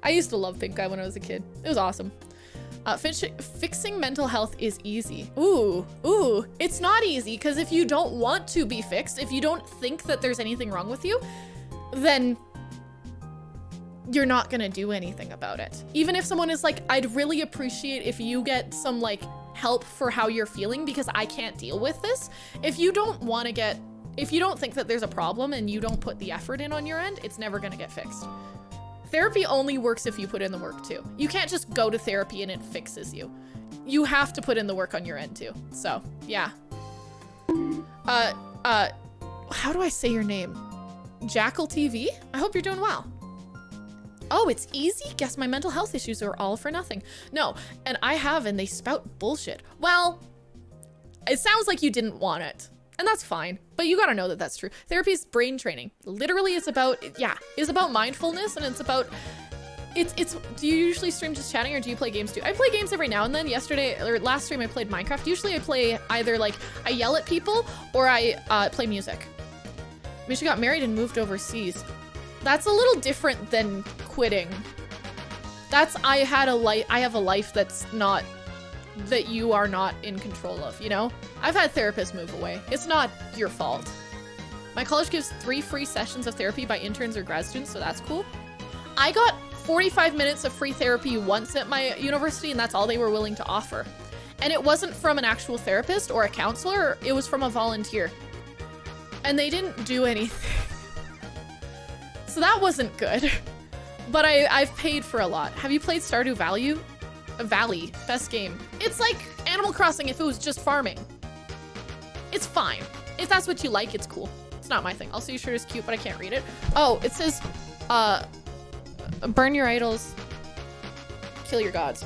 I used to love Pink Guy when I was a kid. It was awesome. Fixing mental health is easy. Ooh, it's not easy because if you don't want to be fixed, if you don't think that there's anything wrong with you, then you're not gonna do anything about it. Even if someone is like, I'd really appreciate if you get some like help for how you're feeling because I can't deal with this. If you don't think that there's a problem and you don't put the effort in on your end, it's never gonna get fixed. Therapy only works if you put in the work too. You can't just go to therapy and it fixes you. You have to put in the work on your end too. So, yeah. How do I say your name? Jackal TV? I hope you're doing well. Oh, it's easy? Guess my mental health issues are all for nothing. No, and they spout bullshit. Well, it sounds like you didn't want it. And that's fine, but you gotta know that that's true. Therapy is brain training. Literally, it's about mindfulness, and it's about, do you usually stream just chatting or do you play games too? I play games every now and then. Last stream I played Minecraft. Usually I play either like, I yell at people or I play music. Misha got married and moved overseas. That's a little different than quitting. I have a life that's not, that you are not in control of, you know? I've had therapists move away. It's not your fault. My college gives 3 free sessions of therapy by interns or grad students, so that's cool. I got 45 minutes of free therapy once at my university, and that's all they were willing to offer. And it wasn't from an actual therapist or a counselor, it was from a volunteer. And they didn't do anything. So that wasn't good. But I've paid for a lot. Have you played Stardew Valley? Best game. It's like Animal Crossing if it was just farming. It's fine. If that's what you like, it's cool. It's not my thing. Also, your shirt is cute, but I can't read it. Oh, it says, burn your idols, kill your gods.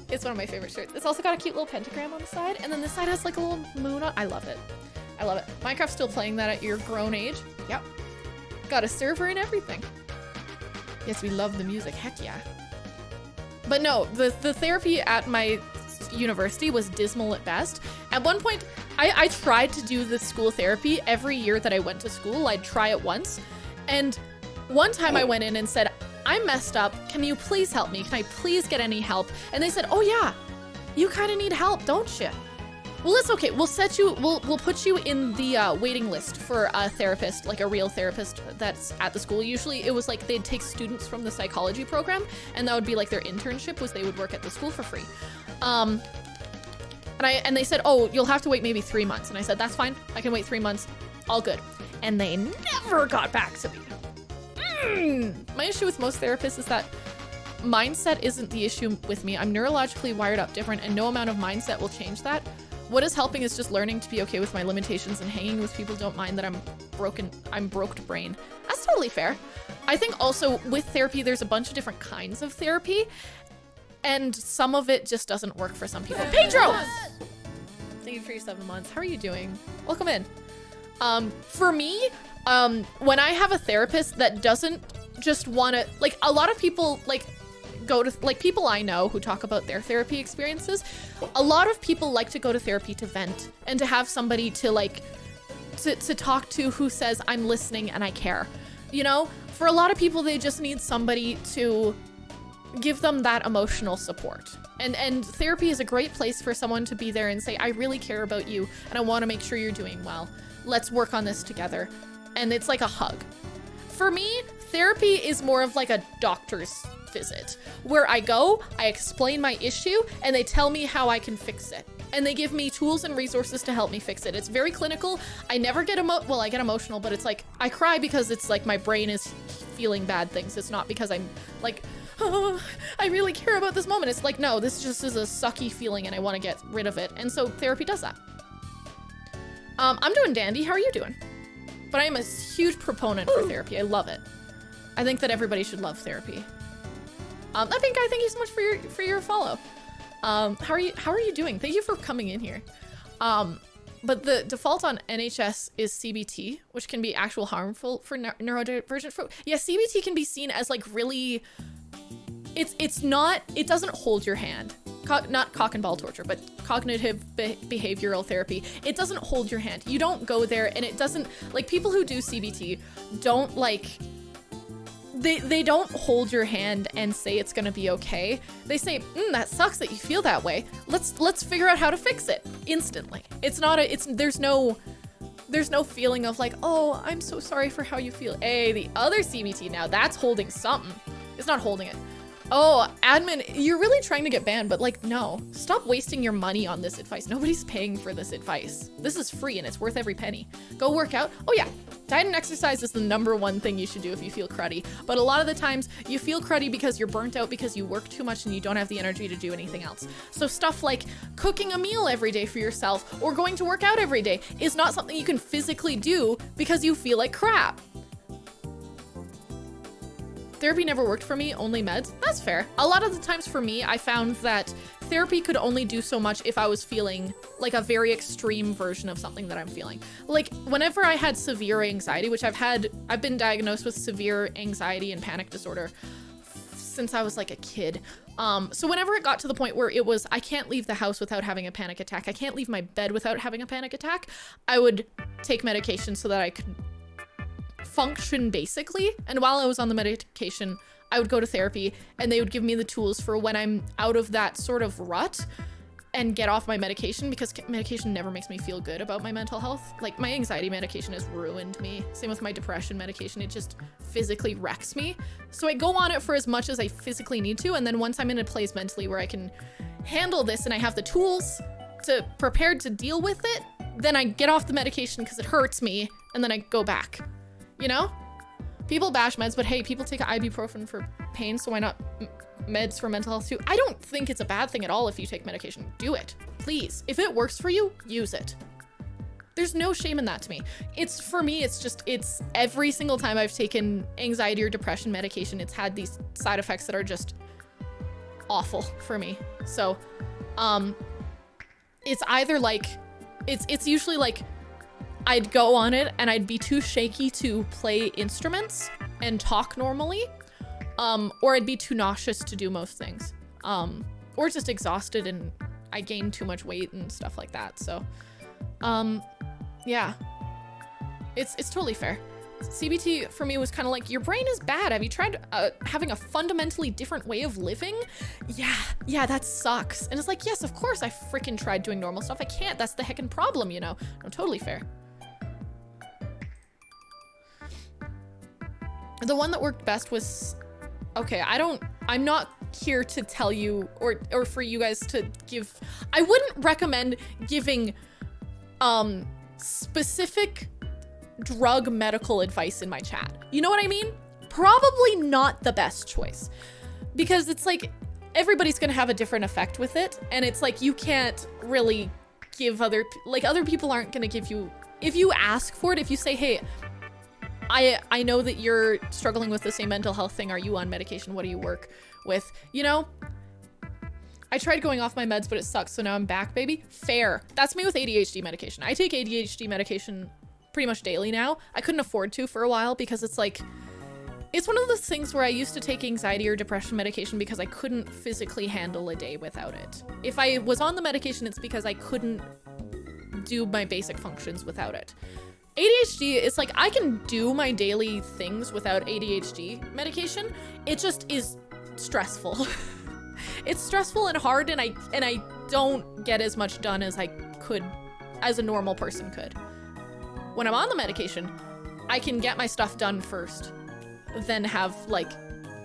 It's one of my favorite shirts. It's also got a cute little pentagram on the side, and then this side has like a little moon on. I love it. I love it. Minecraft's still playing that at your grown age. Yep. Got a server and everything. Yes, we love the music. Heck yeah. But no, the therapy at my university was dismal at best. At one point, I tried to do the school therapy every year that I went to school. I'd try it once. And one time I went in and said, I'm messed up. Can you please help me? Can I please get any help? And they said, oh yeah, you kind of need help, don't you? Well, it's okay. We'll put you in the waiting list for a therapist, like a real therapist that's at the school. Usually it was like they'd take students from the psychology program, and that would be like their internship, was they would work at the school for free. And they said, oh, you'll have to wait maybe 3 months. And I said, that's fine. I can wait 3 months. All good. And they never got back to me. My issue with most therapists is that mindset isn't the issue with me. I'm neurologically wired up different, and no amount of mindset will change that. What is helping is just learning to be okay with my limitations and hanging with people who don't mind that I'm broked brain. That's totally fair. I think also with therapy, there's a bunch of different kinds of therapy, and some of it just doesn't work for some people. Pedro! Thank you for your 7 months. How are you doing? Welcome in. For me, when I have a therapist that doesn't just want to, like, a lot of people, like, go to, like, people I know who talk about their therapy experiences, a lot of people like to go to therapy to vent and to have somebody to, like, to talk to who says, I'm listening and I care. You know, for a lot of people, they just need somebody to give them that emotional support. And therapy is a great place for someone to be there and say, I really care about you and I want to make sure you're doing well. Let's work on this together. And it's like a hug. For me, therapy is more of like a doctor's visit, where I go, I explain my issue, and they tell me how I can fix it. And they give me tools and resources to help me fix it. It's very clinical. I never get I get emotional, but it's like, I cry because it's like my brain is feeling bad things. It's not because I'm like, oh, I really care about this moment. It's like, no, this just is a sucky feeling and I want to get rid of it. And so therapy does that. I'm doing dandy. How are you doing? But I am a huge proponent for therapy. I love it. I think that everybody should love therapy. Thank you so much for your follow. How are you doing? Thank you for coming in here. But the default on NHS is CBT, which can be actual harmful for neurodivergent folk. Yeah, CBT can be seen as like really, it doesn't hold your hand. Not cock and ball torture, but cognitive behavioral therapy. It doesn't hold your hand. You don't go there, and it doesn't, like, people who do CBT don't like, they don't hold your hand and say it's gonna be okay. They say, that sucks that you feel that way. Let's figure out how to fix it instantly. It's not there's no feeling of like, oh, I'm so sorry for how you feel. Hey, the other CBT now, that's holding something. It's not holding it. Oh, admin, you're really trying to get banned, but like, no. Stop wasting your money on this advice. Nobody's paying for this advice. This is free and it's worth every penny. Go work out. Oh yeah, diet and exercise is the #1 thing you should do if you feel cruddy. But a lot of the times you feel cruddy because you're burnt out because you work too much and you don't have the energy to do anything else. So stuff like cooking a meal every day for yourself or going to work out every day is not something you can physically do because you feel like crap. Therapy never worked for me, only meds. That's fair. A lot of the times for me, I found that therapy could only do so much if I was feeling like a very extreme version of something that I'm feeling. Like whenever I had severe anxiety, which I've been diagnosed with severe anxiety and panic disorder since I was like a kid. So whenever it got to the point where it was, I can't leave the house without having a panic attack, I can't leave my bed without having a panic attack, I would take medication so that I could function basically. And while I was on the medication, I would go to therapy and they would give me the tools for when I'm out of that sort of rut and get off my medication, because medication never makes me feel good about my mental health. Like my anxiety medication has ruined me. Same with my depression medication. It just physically wrecks me. So I go on it for as much as I physically need to. And then once I'm in a place mentally where I can handle this and I have the tools prepared to deal with it, then I get off the medication because it hurts me and then I go back. You know? People bash meds, but hey, people take ibuprofen for pain, so why not meds for mental health too? I don't think it's a bad thing at all if you take medication. Do it, please. If it works for you, use it. There's no shame in that to me. It's, for me, it's every single time I've taken anxiety or depression medication, it's had these side effects that are just awful for me. So, it's either like, it's usually like I'd go on it and I'd be too shaky to play instruments and talk normally, or I'd be too nauseous to do most things, or just exhausted and I gained too much weight and stuff like that. So, yeah, it's totally fair. CBT for me was kind of like, your brain is bad. Have you tried having a fundamentally different way of living? Yeah, that sucks. And it's like, yes, of course I freaking tried doing normal stuff. I can't. That's the heckin' problem, you know? No, totally fair. The one that worked best was, okay, I'm not here to tell you or for you guys to give, I wouldn't recommend giving specific drug medical advice in my chat. You know what I mean? Probably not the best choice, because it's like everybody's gonna have a different effect with it, and it's like you can't really give other people aren't gonna give you, if you ask for it, if you say, hey, I know that you're struggling with the same mental health thing, are you on medication, what do you work with, you know? I tried going off my meds, but it sucks, so now I'm back, baby. Fair. That's me with ADHD medication. I take ADHD medication pretty much daily now. I couldn't afford to for a while because it's like, it's one of those things where I used to take anxiety or depression medication because I couldn't physically handle a day without it. If I was on the medication, it's because I couldn't do my basic functions without it. ADHD, it's like I can do my daily things without ADHD medication. It just is stressful. It's stressful and hard, and I don't get as much done as I could, as a normal person could. When I'm on the medication, I can get my stuff done first, then have like,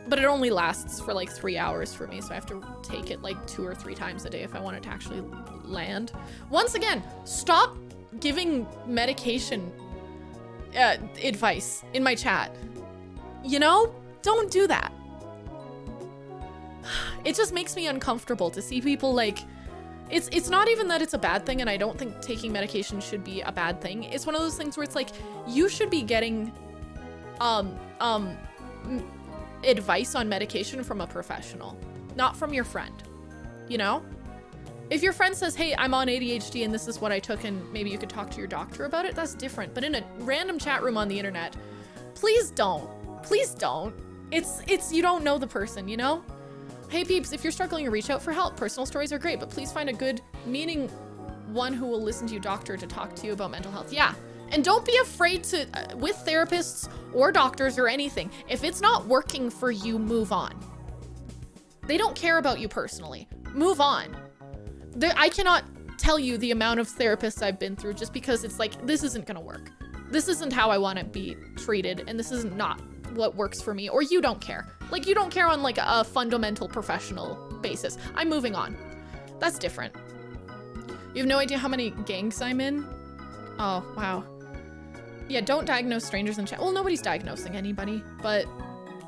but it only lasts for like 3 hours for me, so I have to take it like 2 or 3 times a day if I want it to actually land. Once again, stop giving medication advice in my chat. You know? Don't do that. It just makes me uncomfortable to see people like, it's not even that it's a bad thing, and I don't think taking medication should be a bad thing. It's one of those things where it's like, you should be getting advice on medication from a professional, not from your friend, you know? If your friend says, hey, I'm on ADHD and this is what I took, and maybe you could talk to your doctor about it, that's different. But in a random chat room on the internet, please don't. Please don't. It's you don't know the person, you know? Hey peeps, if you're struggling, reach out for help. Personal stories are great, but please find a good, meaning one who will listen to you, doctor, to talk to you about mental health. Yeah. And don't be afraid to, with therapists or doctors or anything, if it's not working for you, move on. They don't care about you personally. Move on. I cannot tell you the amount of therapists I've been through just because it's like, this isn't gonna work. This isn't how I want to be treated, and this is not what works for me, or you don't care. Like, you don't care on like a fundamental professional basis. I'm moving on. That's different. You have no idea how many gangs I'm in? Oh, wow. Yeah, don't diagnose strangers in chat. Well, nobody's diagnosing anybody, but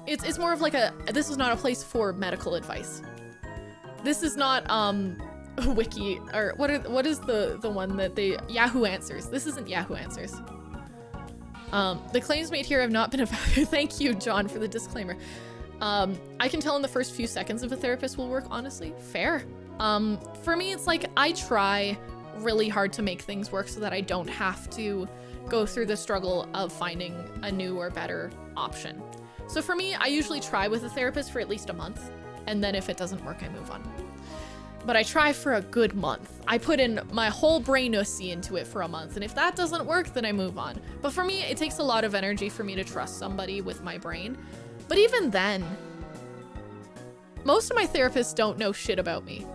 it's more of like this is not a place for medical advice. This is not, Wiki, or what is the one that Yahoo Answers. This isn't Yahoo Answers. The claims made here have not been evaluated. Thank you, John, for the disclaimer. I can tell in the first few seconds if a therapist will work, honestly. Fair. For me, it's like I try really hard to make things work so that I don't have to go through the struggle of finding a new or better option. So for me, I usually try with a therapist for at least a month, and then if it doesn't work, I move on. But I try for a good month. I put in my whole brainussy into it for a month, and if that doesn't work, then I move on. But for me, it takes a lot of energy for me to trust somebody with my brain. But even then, most of my therapists don't know shit about me.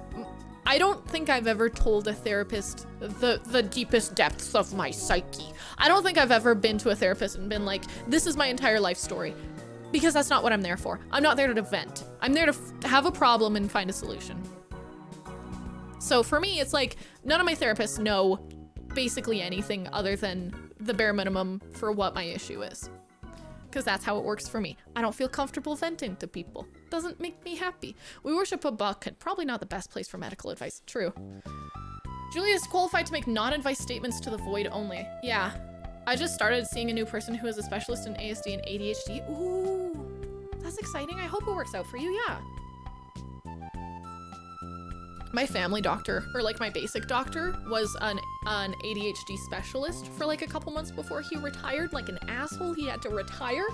I don't think I've ever told a therapist the deepest depths of my psyche. I don't think I've ever been to a therapist and been like, this is my entire life story. Because that's not what I'm there for. I'm not there to vent. I'm there to have a problem and find a solution. So for me, it's like, none of my therapists know basically anything other than the bare minimum for what my issue is. Because that's how it works for me. I don't feel comfortable venting to people. Doesn't make me happy. We worship a buck, and probably not the best place for medical advice. True. Julia is qualified to make non-advice statements to the void only. Yeah. I just started seeing a new person who is a specialist in ASD and ADHD. Ooh, that's exciting. I hope it works out for you, yeah. My family doctor, or like my basic doctor, was an ADHD specialist for like a couple months before he retired. Like an asshole, he had to retire,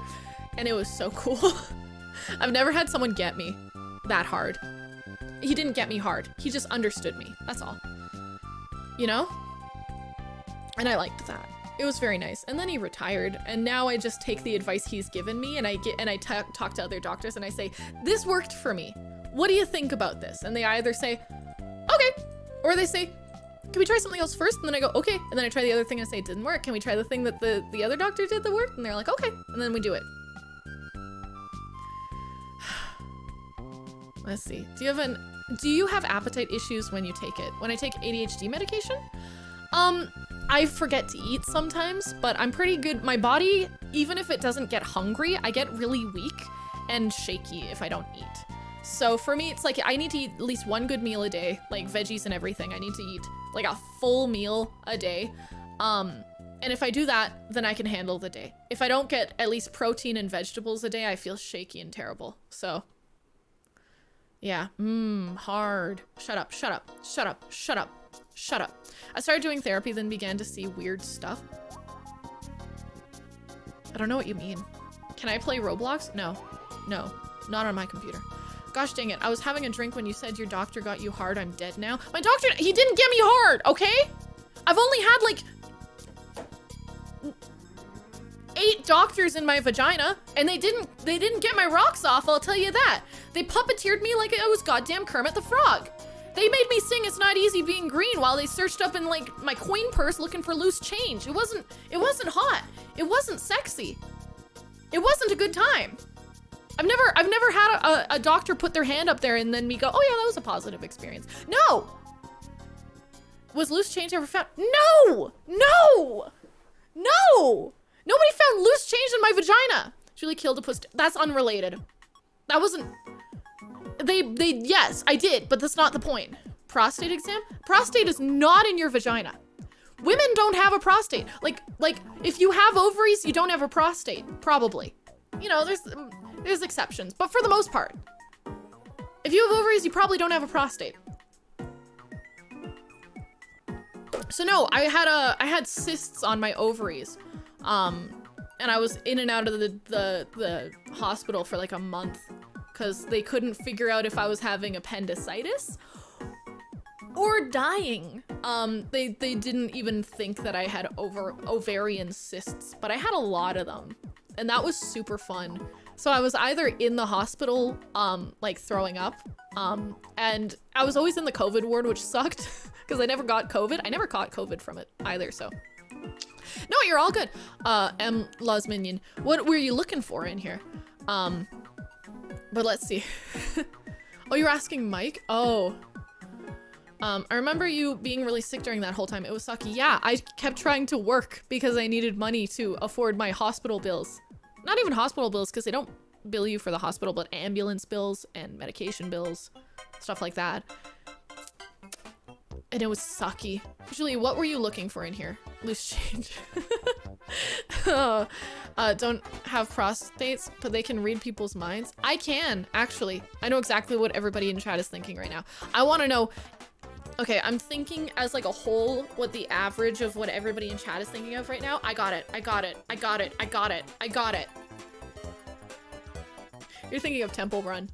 and it was so cool. I've never had someone get me that hard. He didn't get me hard. He just understood me. That's all. You know? And I liked that. It was very nice. And then he retired, and now I just take the advice he's given me, and I talk to other doctors, and I say, this worked for me. What do you think about this? And they either say, okay, or they say, can we try something else first? And then I go, okay. And then I try the other thing and I say, it didn't work. Can we try the thing that the other doctor did that worked? And they're like, okay. And then we do it. Let's see. Do you have appetite issues when you take it? When I take ADHD medication? I forget to eat sometimes, but I'm pretty good. My body, even if it doesn't get hungry, I get really weak and shaky if I don't eat. So for me, it's like I need to eat at least one good meal a day, like veggies and everything. I need to eat like a full meal a day. And if I do that, then I can handle the day. If I don't get at least protein and vegetables a day, I feel shaky and terrible. So yeah, hard. Shut up, shut up, shut up, shut up, shut up. I started doing therapy, then began to see weird stuff. I don't know what you mean. Can I play Roblox? No, not on my computer. Gosh dang it, I was having a drink when you said your doctor got you hard. I'm dead now. My doctor, he didn't get me hard, okay? I've only had like 8 doctors in my vagina, and they didn't get my rocks off, I'll tell you that. They puppeteered me like I was goddamn Kermit the Frog. They made me sing It's Not Easy Being Green while they searched up in like my coin purse looking for loose change. It wasn't hot. It wasn't sexy. It wasn't a good time. I've never had a doctor put their hand up there and then me go, oh yeah, that was a positive experience. No! Was loose change ever found? No! No! No! Nobody found loose change in my vagina. Julie killed a pussy. That's unrelated. That wasn't, yes, I did, but that's not the point. Prostate exam? Prostate is not in your vagina. Women don't have a prostate. Like if you have ovaries, you don't have a prostate, probably. You know, there's exceptions, but for the most part, if you have ovaries, you probably don't have a prostate. So no, I had cysts on my ovaries, and I was in and out of the hospital for like a month because they couldn't figure out if I was having appendicitis or dying. They didn't even think that I had ovarian cysts, but I had a lot of them, and that was super fun. So I was either in the hospital, like throwing up, and I was always in the COVID ward, which sucked because I never got COVID. I never caught COVID from it either, so. No, you're all good. M. Lasminion, what were you looking for in here? But let's see. Oh, you're asking Mike? Oh. I remember you being really sick during that whole time. It was sucky. Yeah, I kept trying to work because I needed money to afford my hospital bills. Not even hospital bills, because they don't bill you for the hospital, but ambulance bills and medication bills, stuff like that. And it was sucky. Julie, what were you looking for in here? Loose change. Don't have prostates, but they can read people's minds. I can, actually. I know exactly what everybody in chat is thinking right now. I want to know. Okay, I'm thinking as like a whole what the average of what everybody in chat is thinking of right now. I got it. I got it. I got it. I got it. I got it. You're thinking of Temple Run.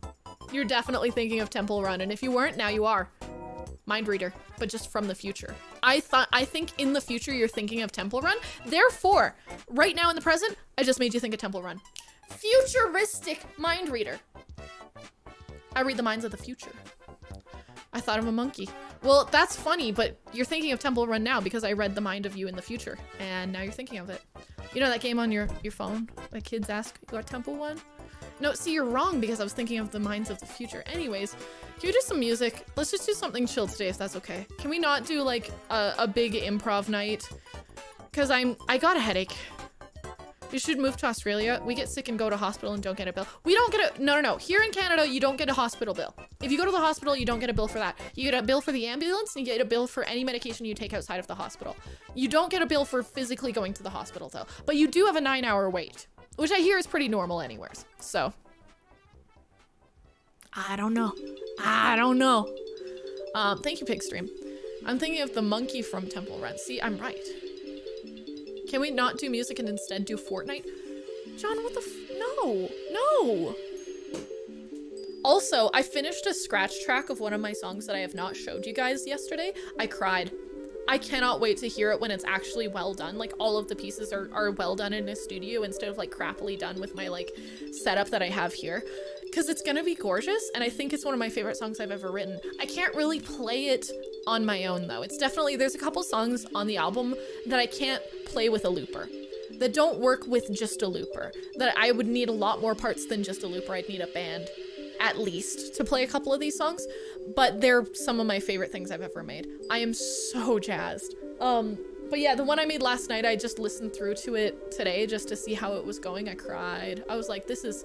You're definitely thinking of Temple Run, and if you weren't, now you are. Mind reader, but just from the future. I think in the future you're thinking of Temple Run. Therefore, right now in the present, I just made you think of Temple Run. Futuristic mind reader. I read the minds of the future. I thought I'm a monkey. Well, that's funny, but you're thinking of Temple Run now because I read the mind of you in the future, and now you're thinking of it. You know that game on your phone that kids ask, you got Temple Run? No, see, you're wrong because I was thinking of the minds of the future. Anyways, can we do some music? Let's just do something chill today if that's okay. Can we not do like a big improv night? Because I got a headache. You should move to Australia. We get sick and go to hospital and don't get a bill. We don't get a, no. Here in Canada, you don't get a hospital bill. If you go to the hospital, you don't get a bill for that. You get a bill for the ambulance and you get a bill for any medication you take outside of the hospital. You don't get a bill for physically going to the hospital though. But you do have a 9-hour wait, which I hear is pretty normal anyways. So, I don't know. Thank you, Pigstream. I'm thinking of the monkey from Temple Run. See, I'm right. Can we not do music and instead do Fortnite? John, what the no. Also, I finished a scratch track of one of my songs that I have not showed you guys yesterday. I cried. I cannot wait to hear it when it's actually well done. Like, all of the pieces are well done in a studio instead of like crappily done with my like setup that I have here. Because it's gonna be gorgeous, and I think it's one of my favorite songs I've ever written. I can't really play it on my own though. It's definitely, there's a couple songs on the album that I can't play with a looper, that don't work with just a looper, that I would need a lot more parts than just a looper. I'd need a band at least to play a couple of these songs, but they're some of my favorite things I've ever made. I am so jazzed. But yeah, the one I made last night, I just listened through to it today just to see how it was going. I cried. I was like, this is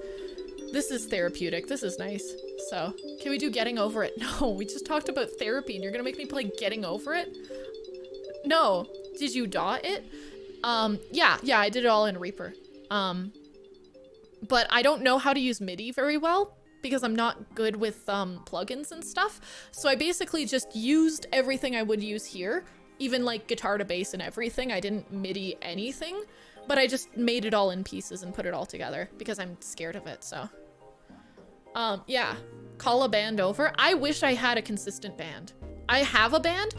therapeutic. This is nice. So, can we do Getting Over It? No, we just talked about therapy and you're gonna make me play Getting Over It? No. Did you DAW it? Yeah, I did it all in Reaper. But I don't know how to use MIDI very well because I'm not good with plugins and stuff. So I basically just used everything I would use here, even like guitar to bass and everything. I didn't MIDI anything, but I just made it all in pieces and put it all together because I'm scared of it, so. Yeah, call a band over. I wish I had a consistent band. I have a band,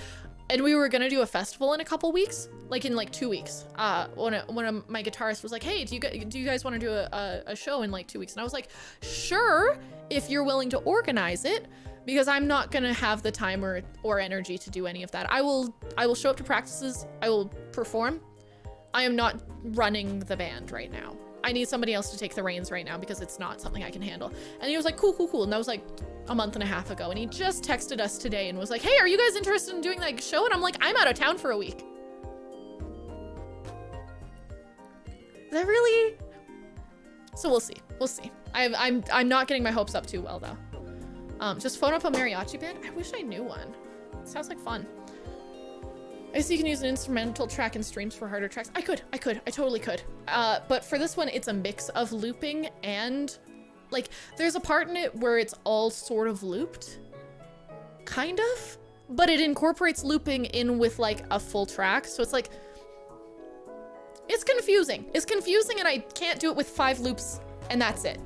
and we were gonna do a festival in a couple weeks, like in like 2 weeks. One of my guitarists was like, hey, do you guys want to do a show in like 2 weeks? And I was like, sure, if you're willing to organize it, because I'm not gonna have the time or energy to do any of that. I will show up to practices, I will perform. I am not running the band right now. I need somebody else to take the reins right now because it's not something I can handle. And he was like, cool. And that was like a month and a half ago. And he just texted us today and was like, hey, are you guys interested in doing that show? And I'm like, I'm out of town for a week. Is that really? So we'll see. I'm not getting my hopes up too well though. Just phone up a mariachi band. I wish I knew one. It sounds like fun. I guess you can use an instrumental track in streams for harder tracks. I totally could. But for this one, it's a mix of looping and like, there's a part in it where it's all sort of looped, kind of, but it incorporates looping in with like a full track. So it's like, it's confusing. It's confusing and I can't do it with 5 loops and that's it.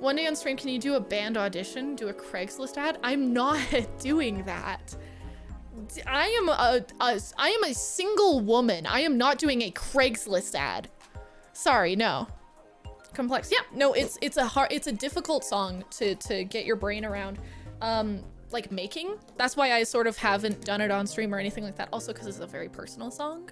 One day on stream, can you do a band audition? Do a Craigslist ad? I'm not doing that. I am a single woman. I am not doing a Craigslist ad. Sorry, no. Complex. Yeah, no, it's a difficult song to get your brain around. Like making. That's why I sort of haven't done it on stream or anything like that. Also because it's a very personal song.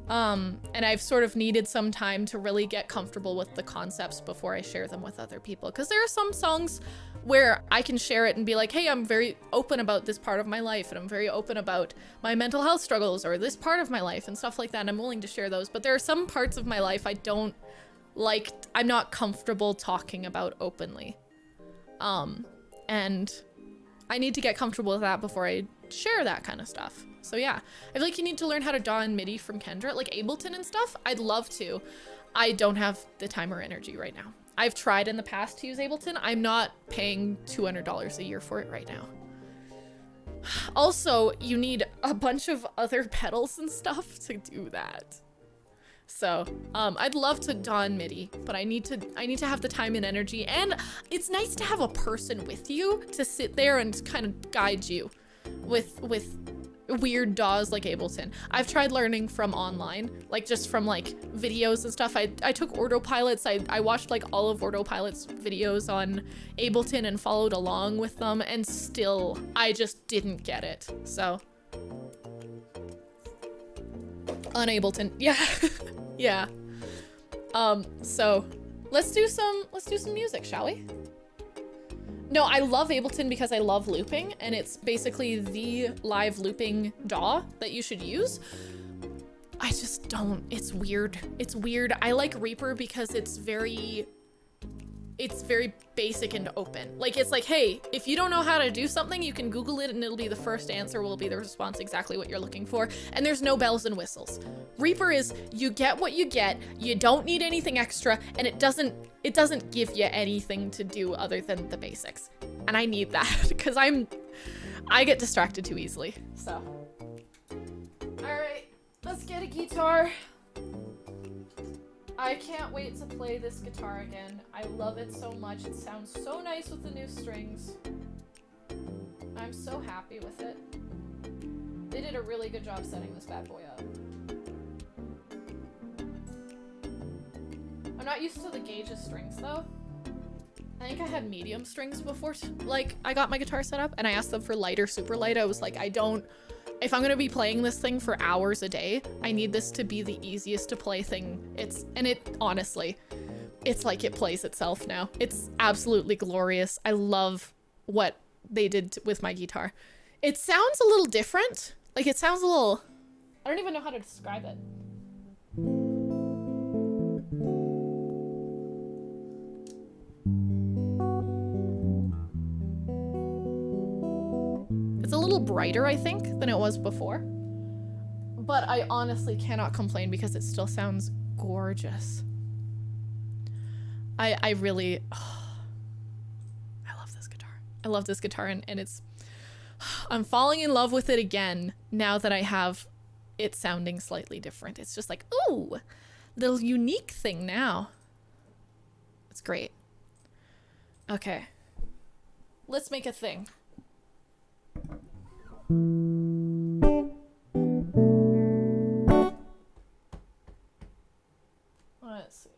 And I've sort of needed some time to really get comfortable with the concepts before I share them with other people. Because there are some songs where I can share it and be like, hey, I'm very open about this part of my life and I'm very open about my mental health struggles or this part of my life and stuff like that. And I'm willing to share those. But there are some parts of my life I don't like, I'm not comfortable talking about openly. And I need to get comfortable with that before I share that kind of stuff. So yeah, I feel like you need to learn how to DAW in MIDI from Kendra, like Ableton and stuff. I'd love to. I don't have the time or energy right now. I've tried in the past to use Ableton. I'm not paying $200 a year for it right now. Also, you need a bunch of other pedals and stuff to do that. So, I'd love to DAW in MIDI, but I need to have the time and energy, and it's nice to have a person with you to sit there and kind of guide you with weird DAWs like Ableton. I've tried learning from online, like just from like videos and stuff. I took Autopilot's, I watched like all of Autopilot's videos on Ableton and followed along with them, and still I just didn't get it. So on Ableton, yeah. Yeah. So let's do some music, shall we? No, I love Ableton because I love looping, and it's basically the live looping DAW that you should use. I just don't. It's weird. It's weird. I like Reaper because it's very basic and open. Like, it's like, hey, if you don't know how to do something, you can Google it and it'll be the first answer will be the response exactly what you're looking for. And there's no bells and whistles. Reaper is, you get what you get, you don't need anything extra, and it doesn't give you anything to do other than the basics. And I need that because I get distracted too easily. So, all right, let's get a guitar. I can't wait to play this guitar again. I love it so much. It sounds so nice with the new strings. I'm so happy with it. They did a really good job setting this bad boy up. I'm not used to the gauges strings though. I think I had medium strings before, like, I got my guitar set up, and I asked them for light or super light. I was like, if I'm gonna be playing this thing for hours a day, I need this to be the easiest to play thing. Honestly, it's like it plays itself now. It's absolutely glorious. I love what they did with my guitar. It sounds a little different. Like, it sounds a little, I don't even know how to describe it. It's a little brighter, I think, than it was before. But I honestly cannot complain because it still sounds gorgeous. I really, I love this guitar. I love this guitar, and it's, I'm falling in love with it again now that I have it sounding slightly different. It's just like, ooh, little unique thing now. It's great. Okay. Let's make a thing. Let's see.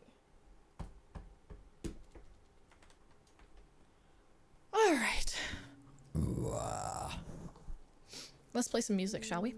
All right. Let's play some music, shall we?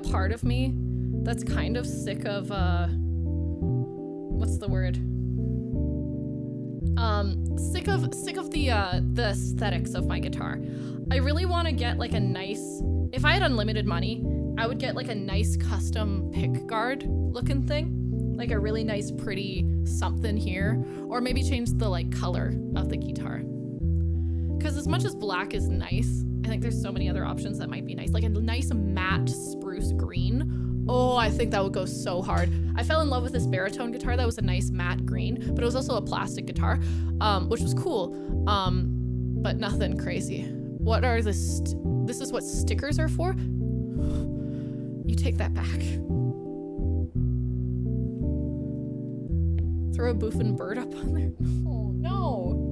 Part of me that's kind of sick of what's the word, sick of the aesthetics of my guitar. I really want to get like a nice, if I had unlimited money, I would get like a nice custom pick guard looking thing, like a really nice pretty something here, or maybe change the like color of the guitar, because as much as black is nice, I think there's so many other options that might be nice. Like a nice matte spruce green. Oh, I think that would go so hard. I fell in love with this baritone guitar that was a nice matte green, but it was also a plastic guitar, which was cool, but nothing crazy. What are this is what stickers are for? You take that back. Throw a boofing bird up on there? Oh, no.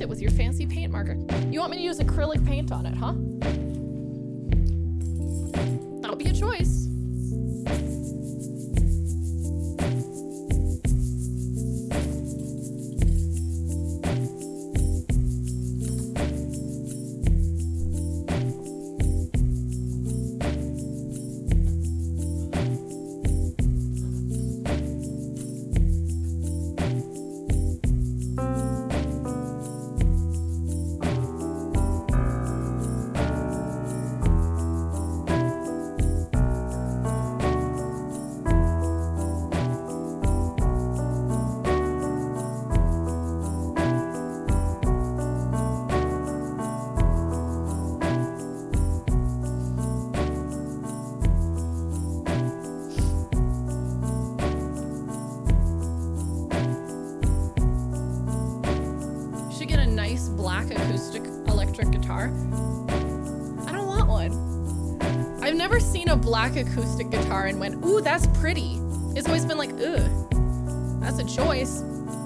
With your fancy paint marker. You want me to use acrylic paint on it, huh? That'll be a choice. black acoustic electric guitar. I don't want one. I've never seen a black acoustic guitar and went, ooh, that's pretty. It's always been like, ugh, that's a choice.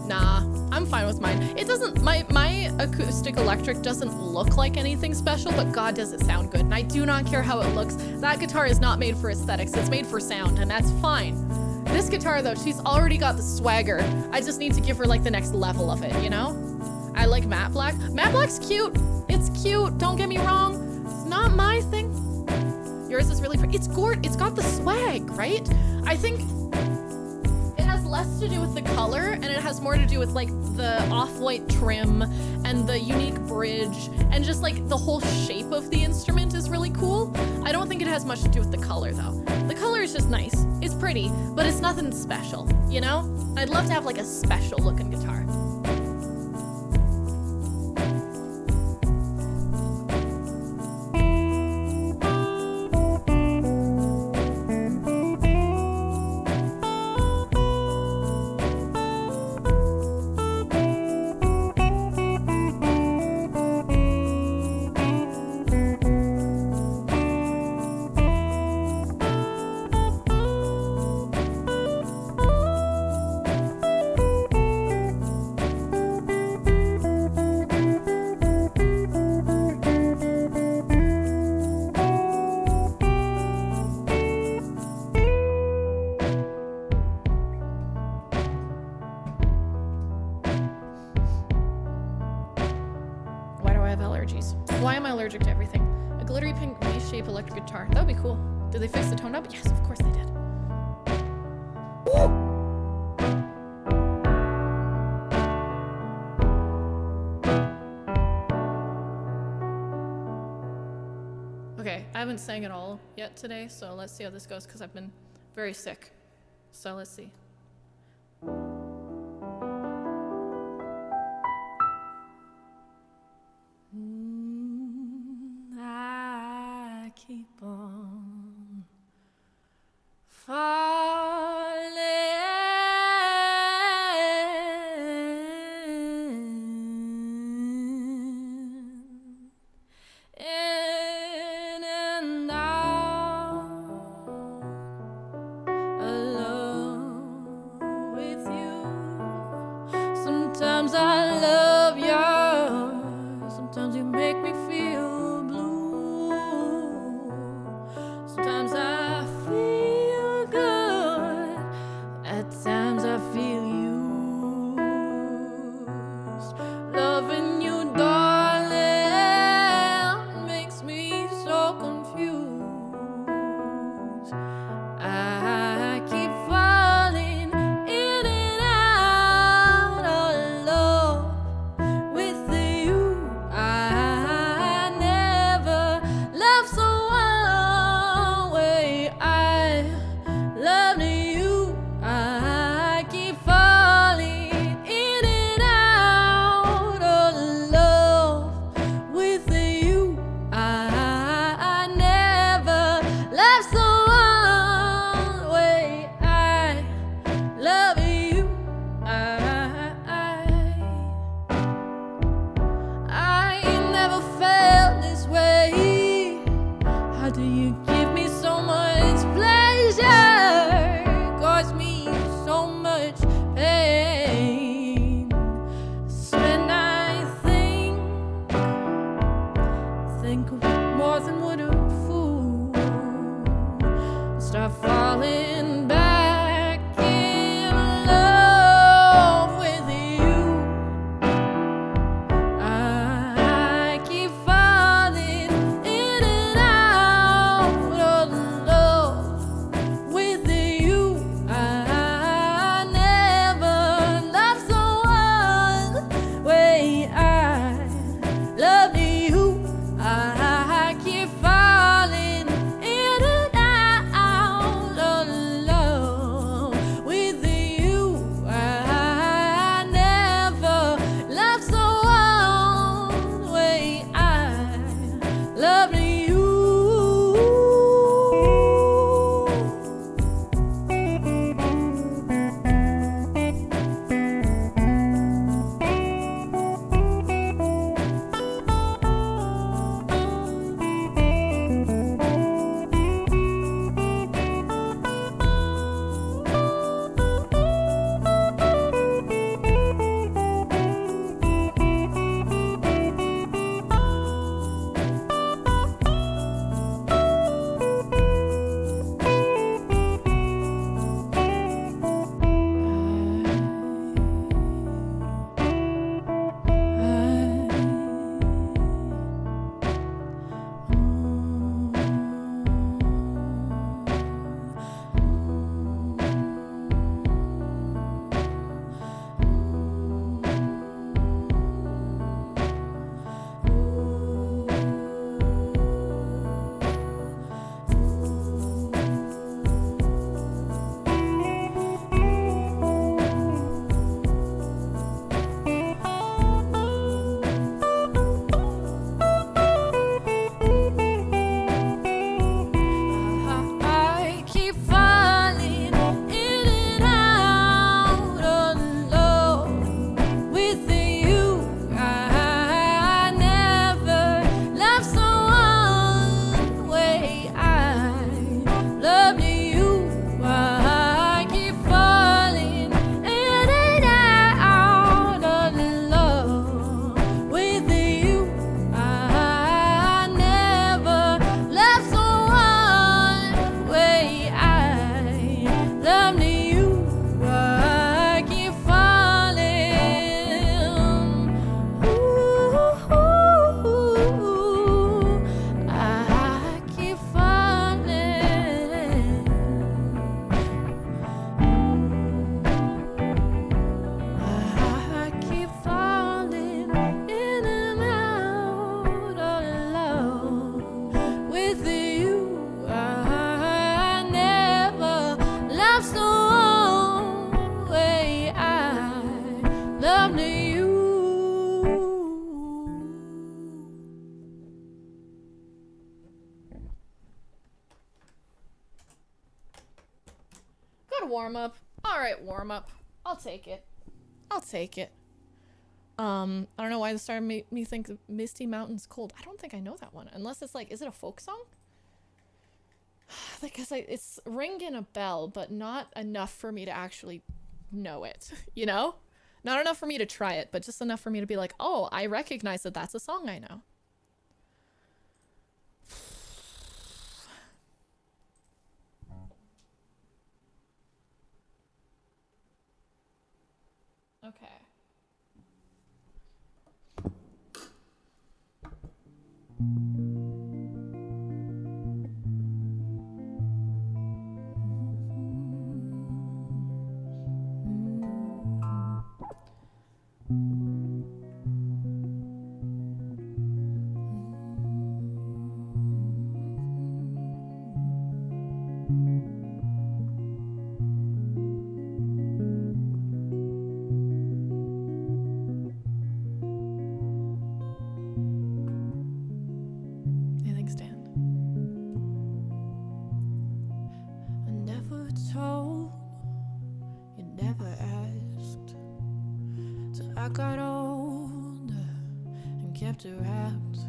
Nah, I'm fine with mine. It doesn't, my acoustic electric doesn't look like anything special, but God, does it sound good. And I do not care how it looks. That guitar is not made for aesthetics. It's made for sound, and that's fine. This guitar though, she's already got the swagger. I just need to give her like the next level of it, you know? I like matte black. Matte black's cute. It's cute, don't get me wrong. It's not my thing. Yours is really pretty. It's got the swag, right? I think it has less to do with the color and it has more to do with like the off-white trim and the unique bridge and just like the whole shape of the instrument is really cool. I don't think it has much to do with the color though. The color is just nice. It's pretty, but it's nothing special, you know? I'd love to have like a special looking guitar. Why am I allergic to everything? A glittery pink V-shaped electric guitar. That would be cool. Did they fix the tone up? Yes, of course they did. Okay, I haven't sang at all yet today, so let's see how this goes because I've been very sick. So let's see. I keep on falling in and out alone with you. Sometimes I love you, sometimes you make me feel blue. Sometimes I feel good, at times I feel used. Loving you, darling, makes me so confused. I keep falling in and out alone love to you. Good warm up. All right, warm up. I'll take it. I'll take it. I don't know why this started made me think of Misty Mountains Cold. I don't think I know that one. Unless it's like, is it a folk song? Because it's ringing a bell, but not enough for me to actually know it, you know? Not enough for me to try it, but just enough for me to be like, oh, I recognize that that's a song I know. Okay. Anything stand? I never told, you never asked, till I got older and kept it wrapped.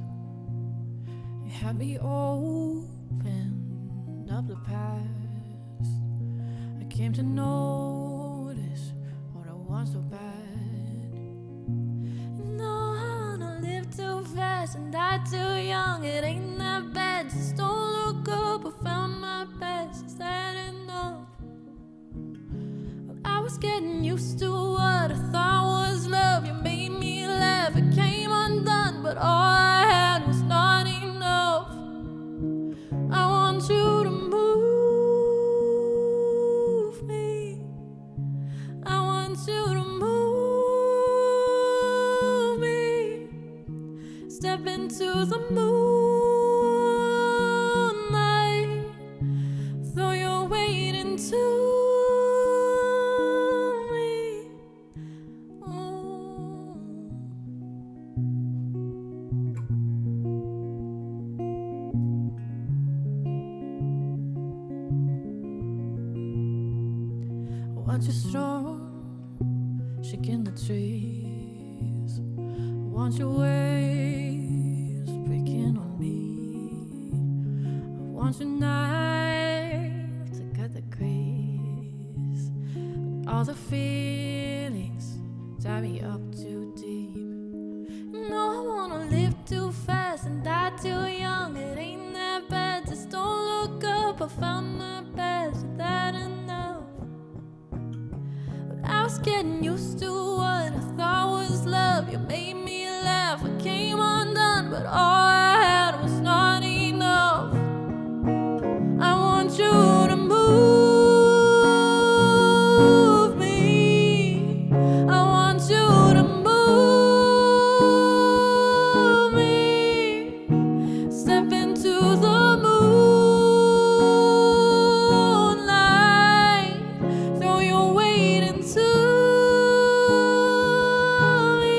You had me open up the past. I came to notice what I want so bad. No, I wanna live too fast and die too young. It ain't that bad, just don't look up. I found my best, is that enough? But I was getting used to what I thought was love. You made me laugh, it came undone, but all I had was not enough. I want you to move me. I want you to move me. Step into the moonlight. Throw your weight into me. Oh. I want you strong, shaking the trees. I want your waves breaking on me. I want your knife to cut the crease. All the feelings tie me up too deep. No, I wanna live too fast and die too young. It ain't that bad, just don't look up. I found my best, is that enough? But I was getting used to what I thought was love. You made me laugh, I came undone, but all I had was not enough. I want you to move me. I want you to move me. Step into the moonlight. Throw your weight into me.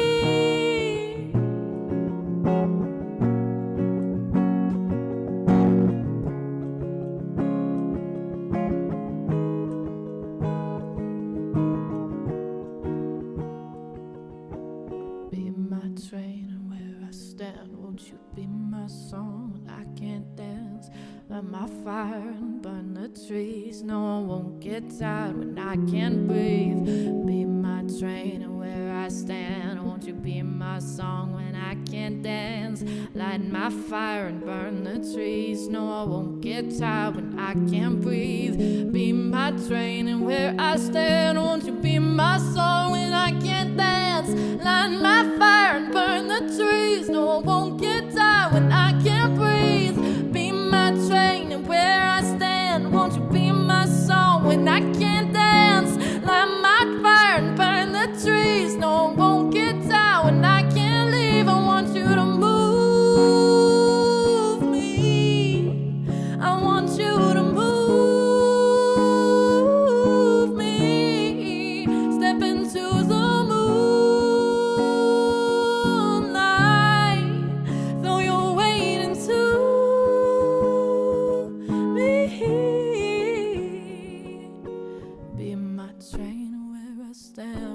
Be my train and where I stand. Won't you be my song when I can't dance? Light my fire and burn the trees. No, I won't get tired when I can't breathe. Be my train and where I stand. Won't you be my song when I can't dance? Light my fire and burn the trees. No, I won't get tired when I can't breathe. Be my train and where I stand. Won't you be my song when I can't dance? Light my fire and burn the trees. No, I won't get tired when I can't breathe. Be my train and where I stand. Won't you be my song when I can't dance? Light my fire and burn the trees. No, I won't get tired when I can't leave. I want you to move me. I want you to move me.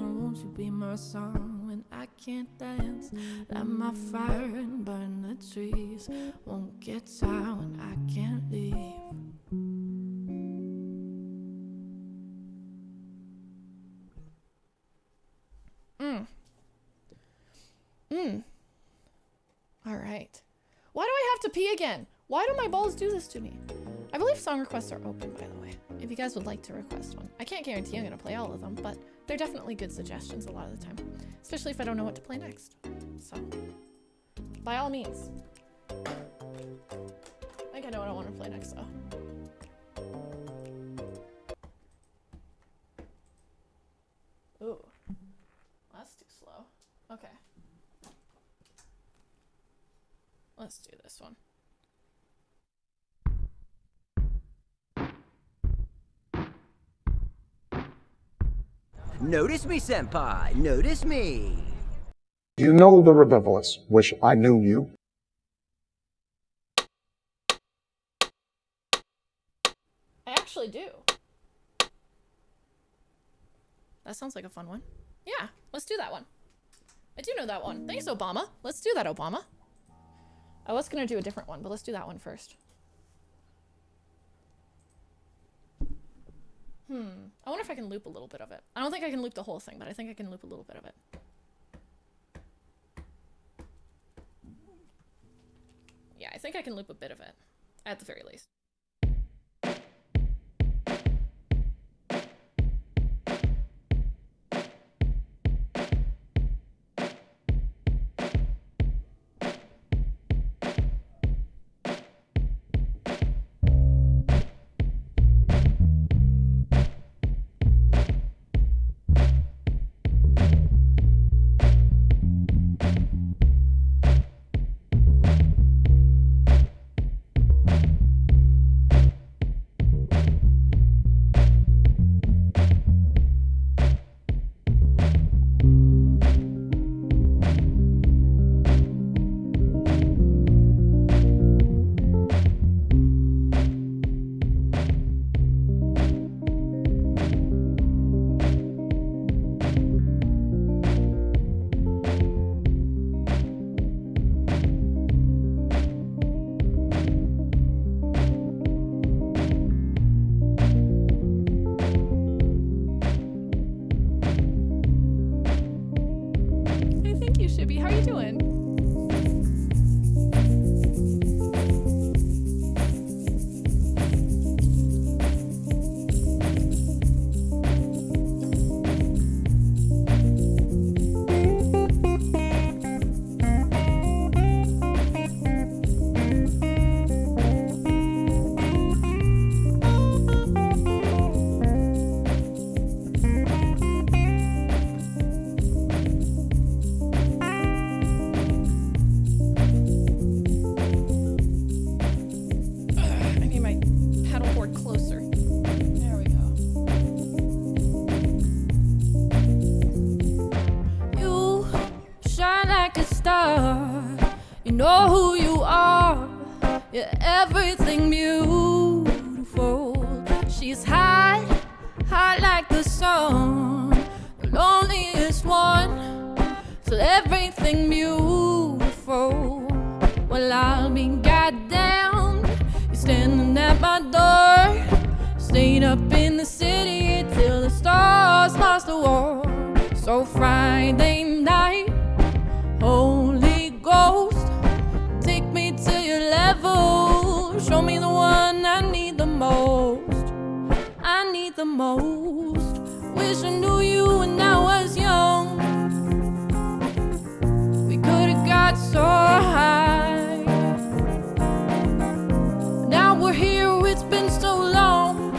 won't you be my song when I can't dance? Light my fire and burn the trees. Won't get tired when I can't leave. All right. Why do I have to pee again? Why do my balls do this to me? I believe song requests are open, by the way, if you guys would like to request one. I can't guarantee I'm gonna play all of them, but they're definitely good suggestions a lot of the time, especially if I don't know what to play next. So, by all means. I think I know what I want to play next, though. Ooh. That's too slow. Okay. Let's do this one. Notice me, senpai. Notice me. You know the Revivalists. Wish I knew you. I actually do. That sounds like a fun one. Yeah, let's do that one. I do know that one. Thanks, Obama. Let's do that, Obama. I was gonna do a different one, but let's do that one first. I wonder if I can loop a little bit of it. I don't think I can loop the whole thing, but I think I can loop a little bit of it. Yeah, I think I can loop a bit of it, at the very least. know who you are. You're everything beautiful. She's hot, hot like the sun, the loneliest one. So everything beautiful. Well, I'll be goddamn. You're standing at my door, staying up in the city till the stars lost the war. So Friday night, Holy Ghost, take me to your level. Show me the one I need the most. I need the most. Wish I knew you when I was young. We could have got so high. Now we're here, it's been so long.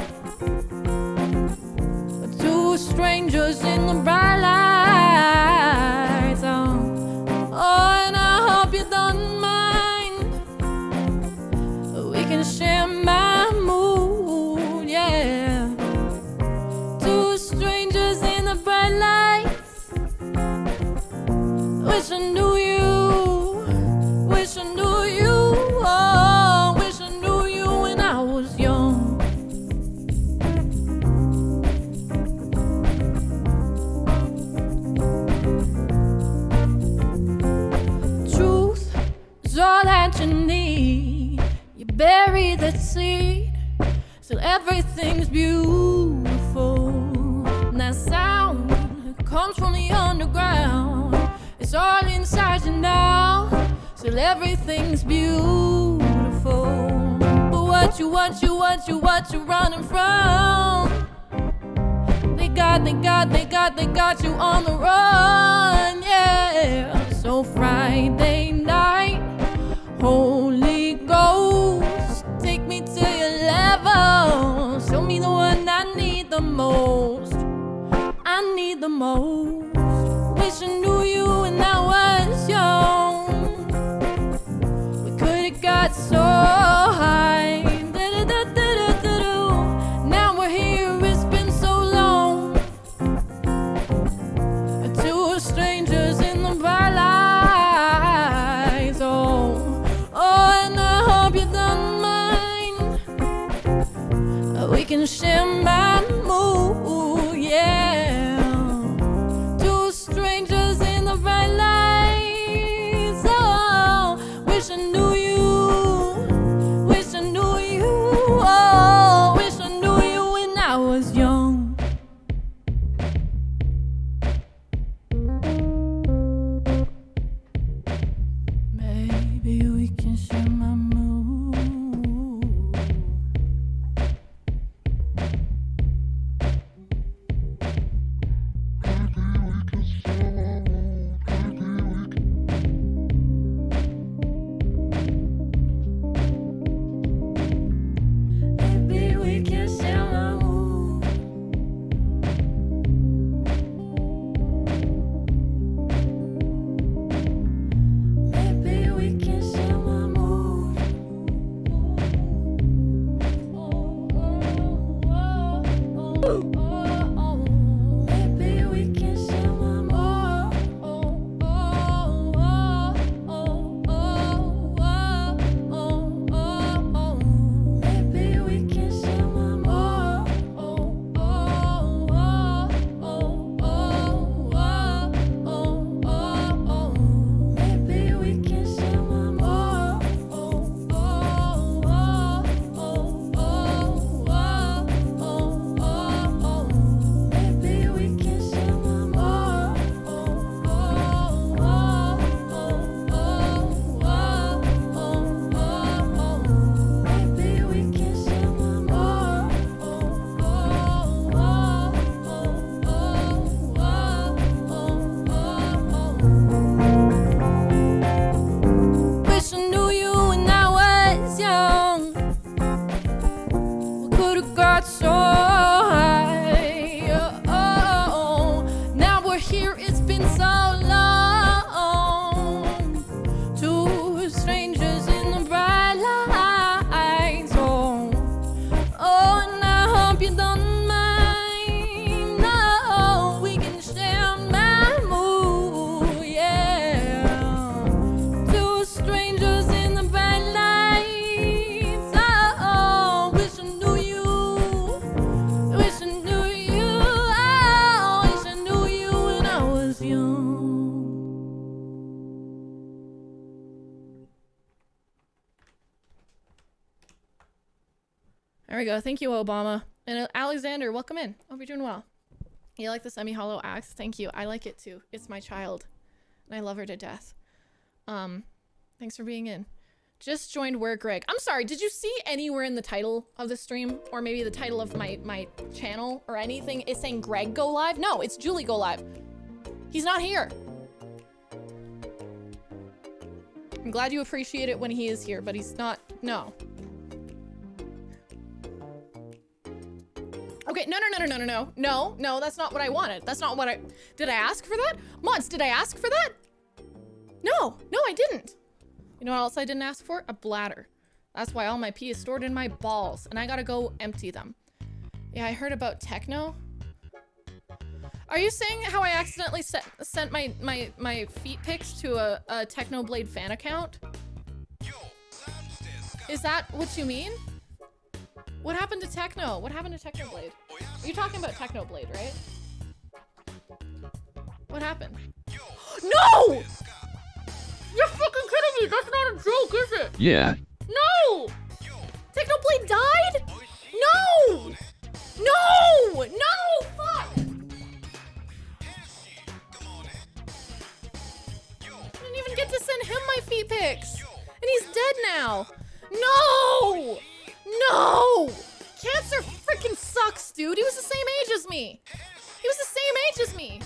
Two strangers in the bright lights. Oh, and I hope you don't mind. We can share my mood, yeah. Two strangers in the bright lights. Wish I knew you. Wish I knew you. Oh, wish I knew you when I was young. everything's beautiful. And that sound comes from the underground. It's all inside you now. Still everything's beautiful. But what you running from? They got you on the run, yeah. So Friday night, Holy Ghost, take me to your level. Show me the one I need the most. I need the most. Wish I knew you when I was young. We could've got so high. Now we're here, it's been so long. Two strangers in the bright lights. Oh, and I hope you don't mind. We can share my mood, yeah. Two strangers in the bright lights. Oh, wish I knew you. Wish I knew you. Oh, wish I knew you when I was young. Maybe we can share my mood. Maybe we can share my mood. Maybe we can share my mood. Maybe we can share my mood. Maybe we can share my mood. Maybe we can share my mood. Maybe we can share my Maybe we can share Wish I knew you when I was young. We could've got so high. Oh, now we're here, it's been so long. Two strangers in the bright lights. Oh, and I hope you don't mind. No, we can share my mood, yeah. Two strangers in the bright lights. Oh, wish I knew you. Wish I knew you. Oh, wish I knew you when I was young. There we go. Thank you, Obama. And Alexander, welcome in. Hope you're doing well. You like the semi-hollow axe? Thank you. I like it too. It's my child. And I love her to death. Thanks for being in. Just joined where Greg. I'm sorry, did you see anywhere in the title of the stream, or maybe the title of my channel or anything is saying Greg go live? No, it's Julie go live. He's not here. I'm glad you appreciate it when he is here, but he's not. No. Okay, no, that's not what I wanted. That's not what did I ask for that? Mods, did I ask for that? No, I didn't. You know what else I didn't ask for? A bladder. That's why all my pee is stored in my balls, and I gotta go empty them. Yeah, I heard about techno. Are you saying how I accidentally sent my feet pics to a Technoblade fan account? Is that what you mean? What happened to Techno? What happened to Technoblade? You're talking about Technoblade, right? What happened? No! You're fucking kidding me! That's not a joke, is it? Yeah. No! Technoblade died? No! No! No! Fuck! I didn't even get to send him my feet pics. And he's dead now. No! No! Cancer freaking sucks, dude. He was the same age as me. He was the same age as me.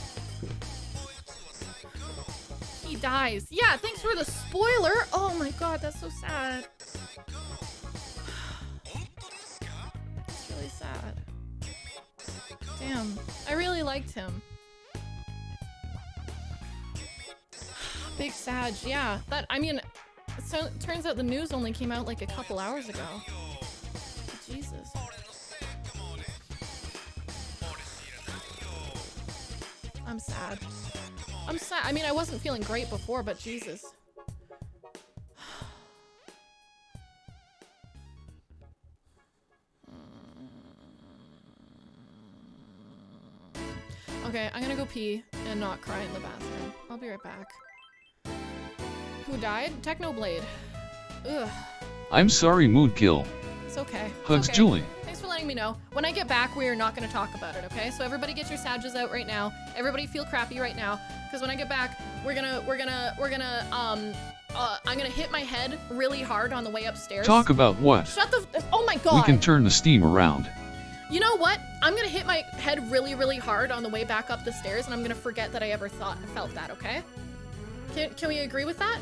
He dies. Yeah, thanks for the spoiler. Oh my god, that's so sad. It's really sad. Damn, I really liked him. Big Sag, yeah. That, I mean, so turns out the news only came out like a couple hours ago. Jesus. I'm sad. I'm sad. I mean, I wasn't feeling great before, but Jesus. Okay, I'm gonna go pee and not cry in the bathroom. I'll be right back. Who died? Technoblade. Ugh. I'm sorry, mood kill. It's okay. Hugs, okay. Julie. Thanks for letting me know. When I get back, we are not going to talk about it, okay? So everybody get your Sages out right now. Everybody feel crappy right now, because when I get back, I'm gonna hit my head really hard on the way upstairs. Talk about what? Shut the, oh my god. We can turn the steam around. You know what? I'm gonna hit my head really, really hard on the way back up the stairs, and I'm gonna forget that I ever felt that, okay? Can we agree with that?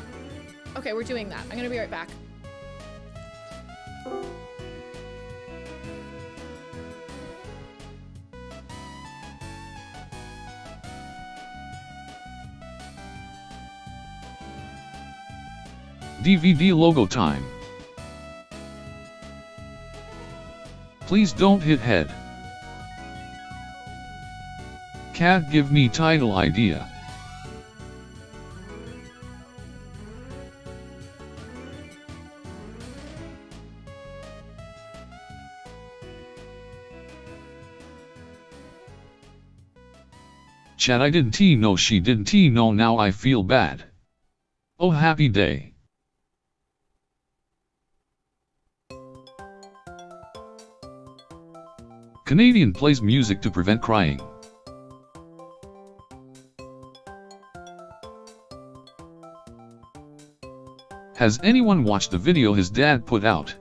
Okay, we're doing that. I'm gonna be right back. DVD logo time. Please don't hit head. Cat, give me title idea. Chat, I didn't know, she didn't know, now I feel bad. Oh, happy day. Canadian plays music to prevent crying. Has anyone watched the video his dad put out?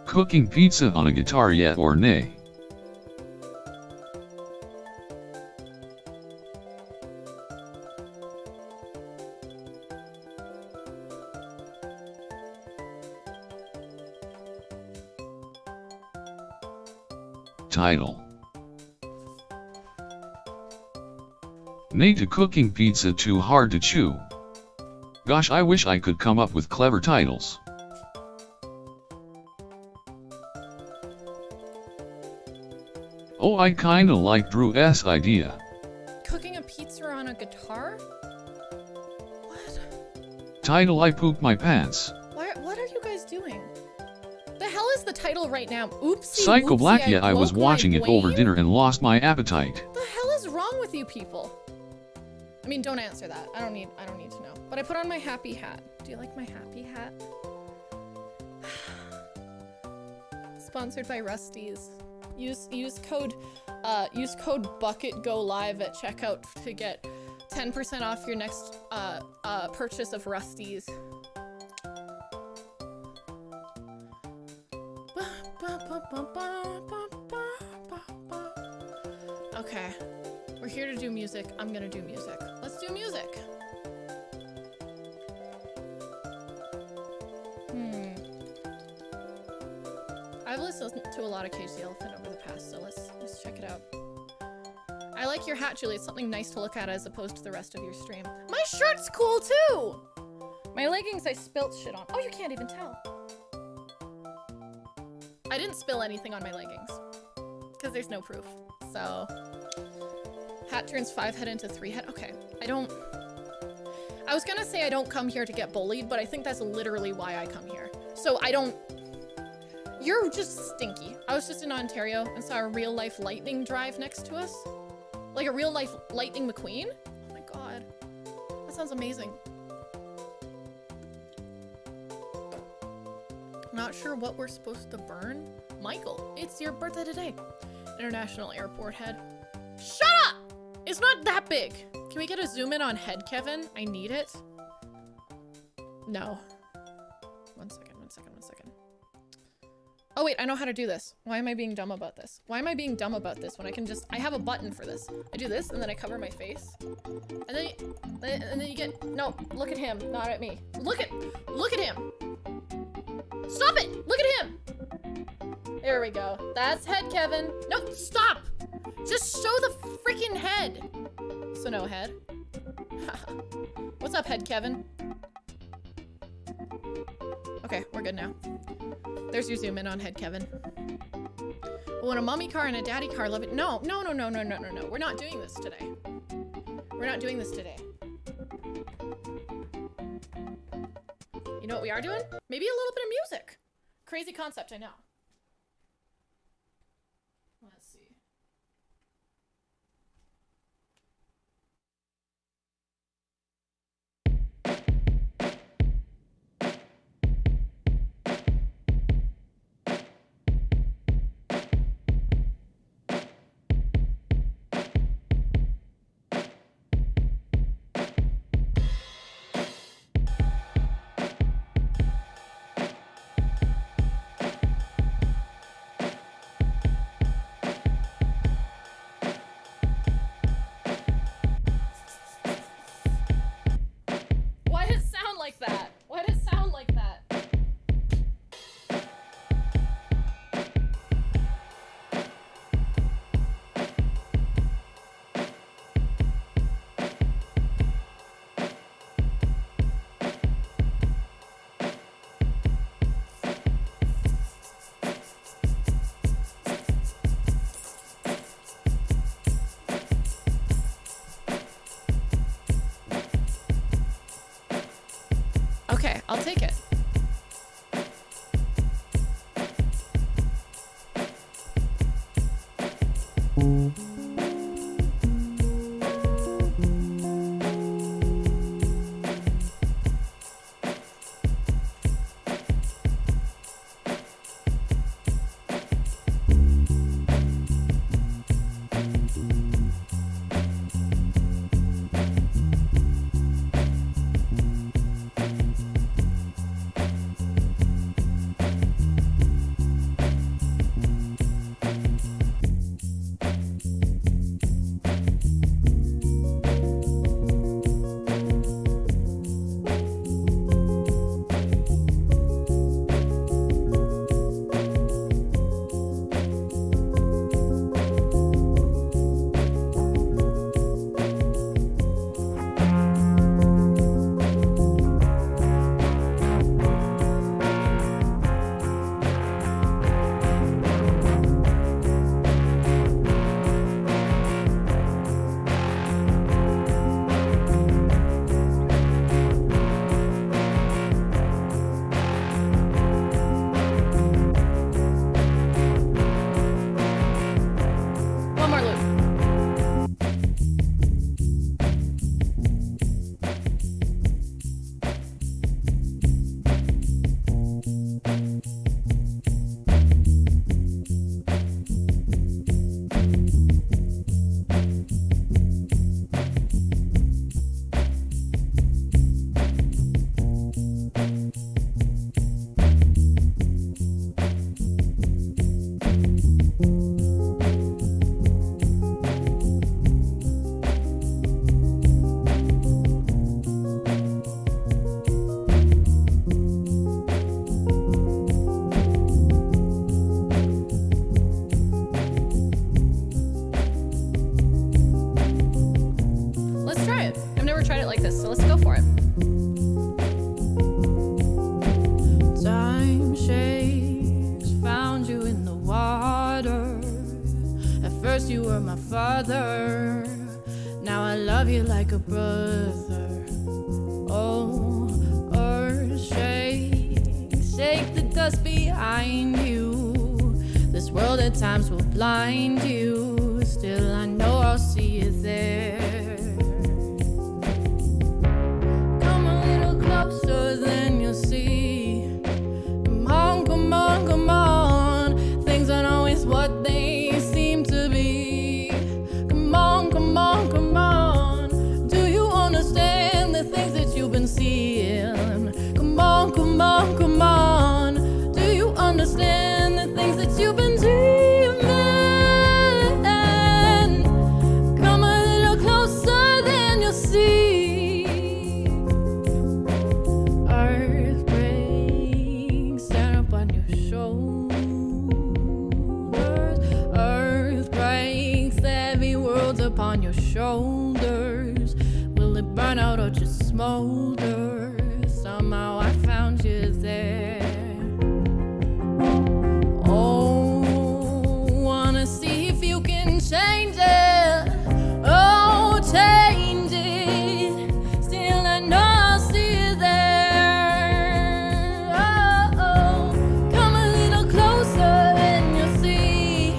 Cooking pizza on a guitar, yet or nay? Title. Nay to cooking pizza too hard to chew. Gosh, I wish I could come up with clever titles. Oh, I kinda like Drew's idea. Cooking a pizza on a guitar? Title, I pooped my pants. What are you guys doing? The hell is the title right now? Oopsie Psycho whoopsie, Black, yeah, I was broke my watching it over Wayne? dinner and lost my appetite. The hell is wrong with you people? I mean, don't answer that. I don't need to know. But I put on my happy hat. Do you like my happy hat? Sponsored by Rusty's. Use code BucketGoLive at checkout to get 10% off your next purchase of Rusty's. Okay, we're here to do music. I'm gonna do music. Let's do music. I've listened to a lot of Cage the Elephant over the past, so let's check it out. I like your hat, Julie. It's something nice to look at as opposed to the rest of your stream. My shirt's cool too! My leggings I spilt shit on. Oh, you can't even tell. I didn't spill anything on my leggings. Because there's no proof. So, hat turns 5 head into 3 head. Okay, I was gonna say I don't come here to get bullied, but I think that's literally why I come here. So you're just stinky. I was just in Ontario and saw a real life lightning drive next to us. Like a real life Lightning McQueen? Oh my god. That sounds amazing. Not sure what we're supposed to burn? Michael, it's your birthday today. International Airport head. Shut up! It's not that big. Can we get a zoom in on head, Kevin? I need it. No. One second. Oh wait, I know how to do this. Why am I being dumb about this? Why am I being dumb about this when I can just, I have a button for this. I do this and then I cover my face. And then you get, no, look at him, not at me. Look at him. Stop it, look at him. There we go. That's head, Kevin. No, stop. Just show the freaking head. So no head. What's up, head, Kevin? Okay, we're good now. There's your zoom in on head, Kevin. Well, in a mommy car and a daddy car, love it. No. We're not doing this today. We're not doing this today. You know what we are doing? Maybe a little bit of music. Crazy concept, I know. Let's see. Okay, I'll take it. First you were my father, now I love you like a brother. Oh, earth shake, shake the dust behind you. This world at times will blind you, still I know I'll see you there. Come a little closer, then you'll see. Come on, come on, come on. Things aren't always what they seem to burn out or just smolder. Somehow I found you there. Oh, wanna see if you can change it. Oh, change it. Still I know I'll see you there. Oh, come a little closer and you'll see.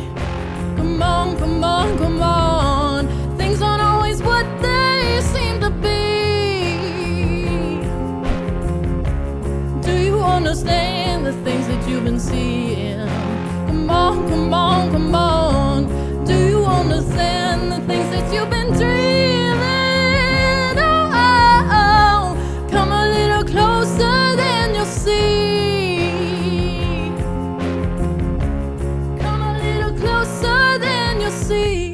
Come on, come on, come on. Things aren't always what they seem to be. Do you understand the things that you've been seeing? Come on, come on, come on. Do you understand the things that you've been dreaming? Oh, oh, oh. Come a little closer, then you'll see. Come a little closer, then you'll see.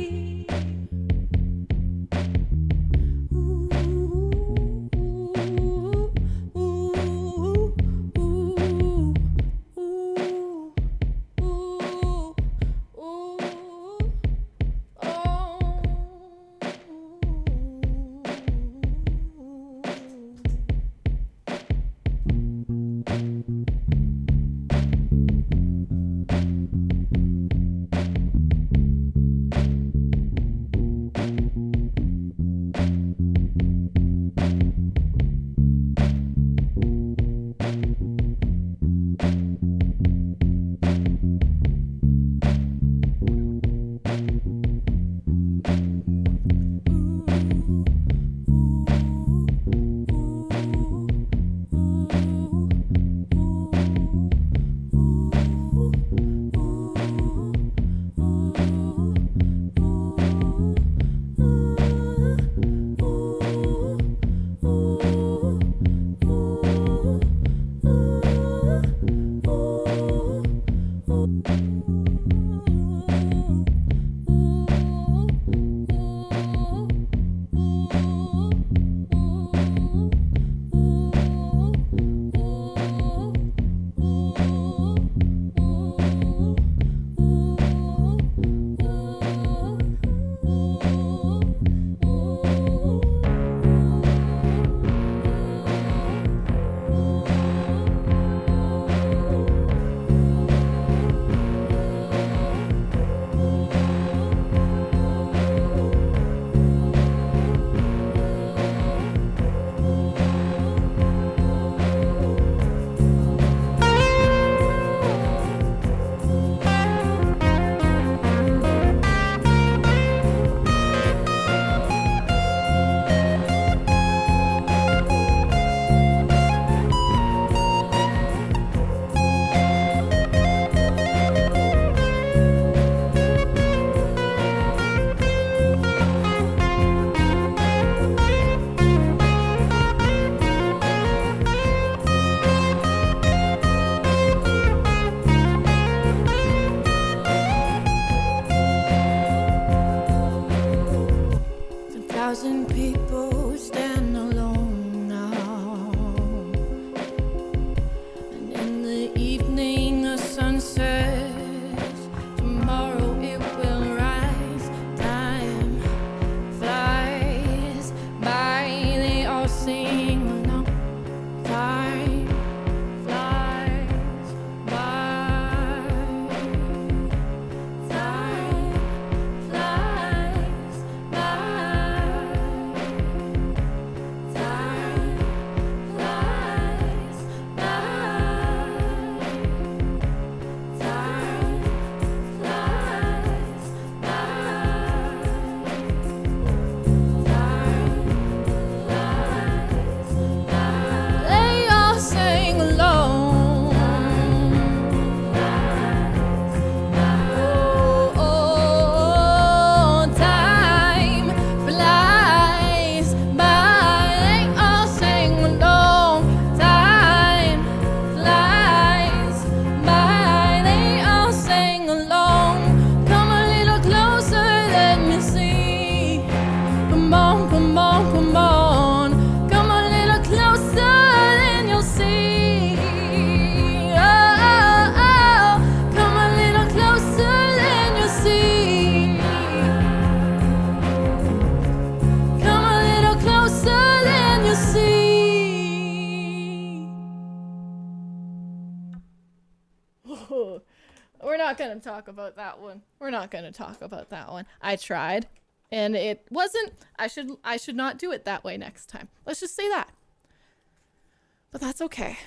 We're not gonna talk about that one. We're not gonna talk about that one. I tried, and it wasn't. I should not do it that way next time. Let's just say that. But that's okay.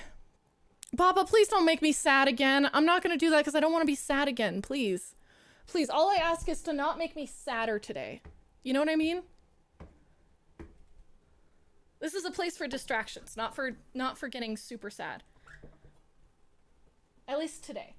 Papa, please don't make me sad again. I'm not gonna do that because I don't want to be sad again. Please, please. All I ask is to not make me sadder today. You know what I mean? This is a place for distractions, not for getting super sad. At least today.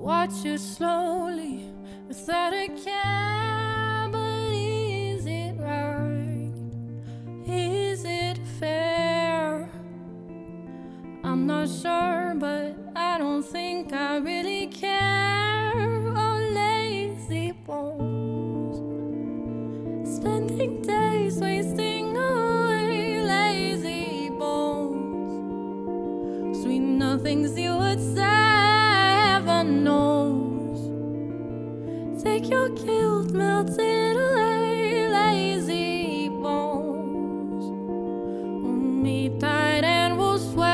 watch you slowly without a care. But is it right? Is it fair? I'm not sure, but I don't think I really care. Oh, lazy bones, spending days wasting away. Lazy bones, sweet nothings you would say. Heaven knows, take your guilt, melt it away. Lazy bones, hold me tight and we'll sway.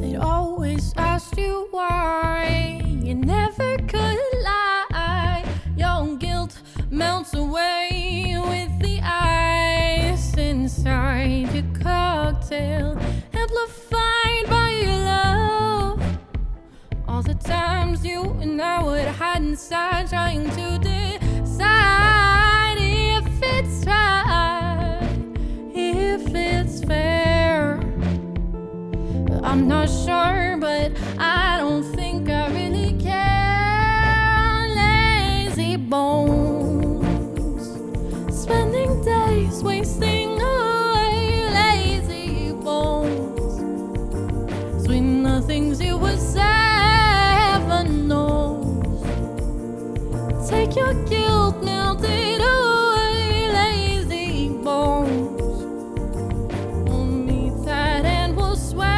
They'd always ask you why you never could lie. Your guilt melts away with the ice inside your cocktail, amplified by your love. All the times you and I would hide inside, trying to decide if it's right, if it's fair. I'm not sure, but I don't think I really care. Lazy bones, spending days wasting away. Lazy bones, your guilt melted away, lazy bones. Hold me tight and we'll sway.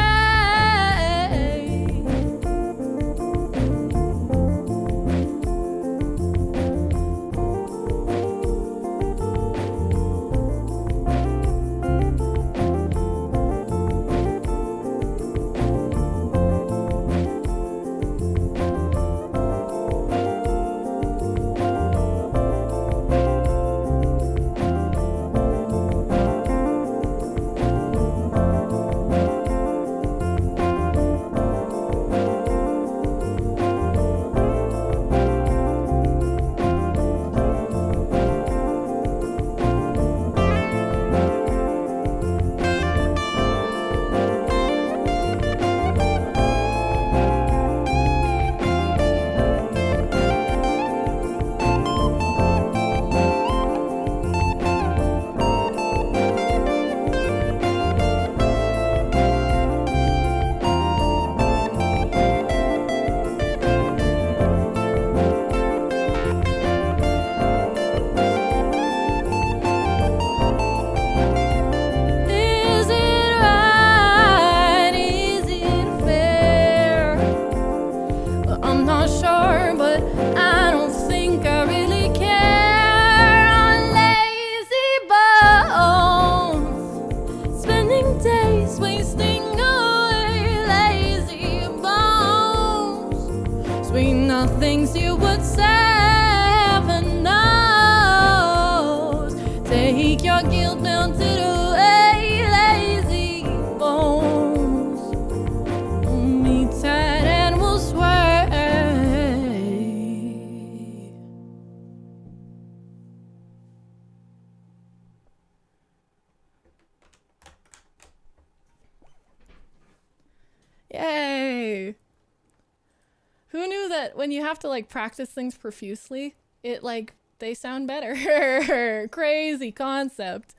Is it right? Is it fair? Well, I'm not sure, but I don't think I really care. On lazy bones, spending days wasting away. Lazy bones, sweet nothings you would say. Heaven knows, take your guilt melted away. Lazy bones, hold me tight and we'll sway. Yay! Who knew that when you have to like practice things profusely, it like they sound better? Crazy concept.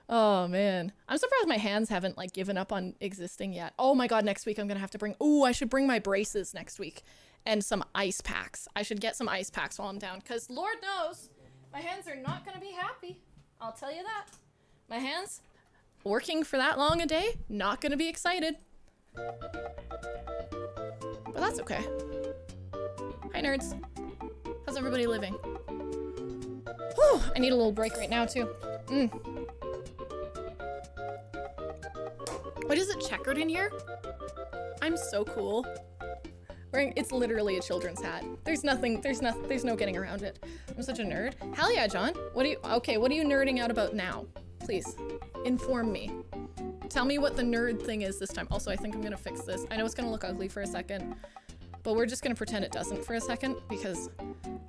Oh man, I'm surprised my hands haven't like given up on existing yet. Oh my god, next week I'm gonna have to bring, I should bring my braces next week and some ice packs. I should get some ice packs while I'm down, because Lord knows my hands are not gonna be happy. I'll tell you that. My hands, working for that long a day, not gonna be excited. But that's okay. Hi nerds. How's everybody living? Whew, I need a little break right now too. What is it checkered in here? I'm so cool. It's literally a children's hat. There's no getting around it. I'm such a nerd. Hell yeah, John. What are you nerding out about now? Please, inform me. Tell me what the nerd thing is this time. Also, I think I'm gonna fix this. I know it's gonna look ugly for a second, but we're just gonna pretend it doesn't for a second because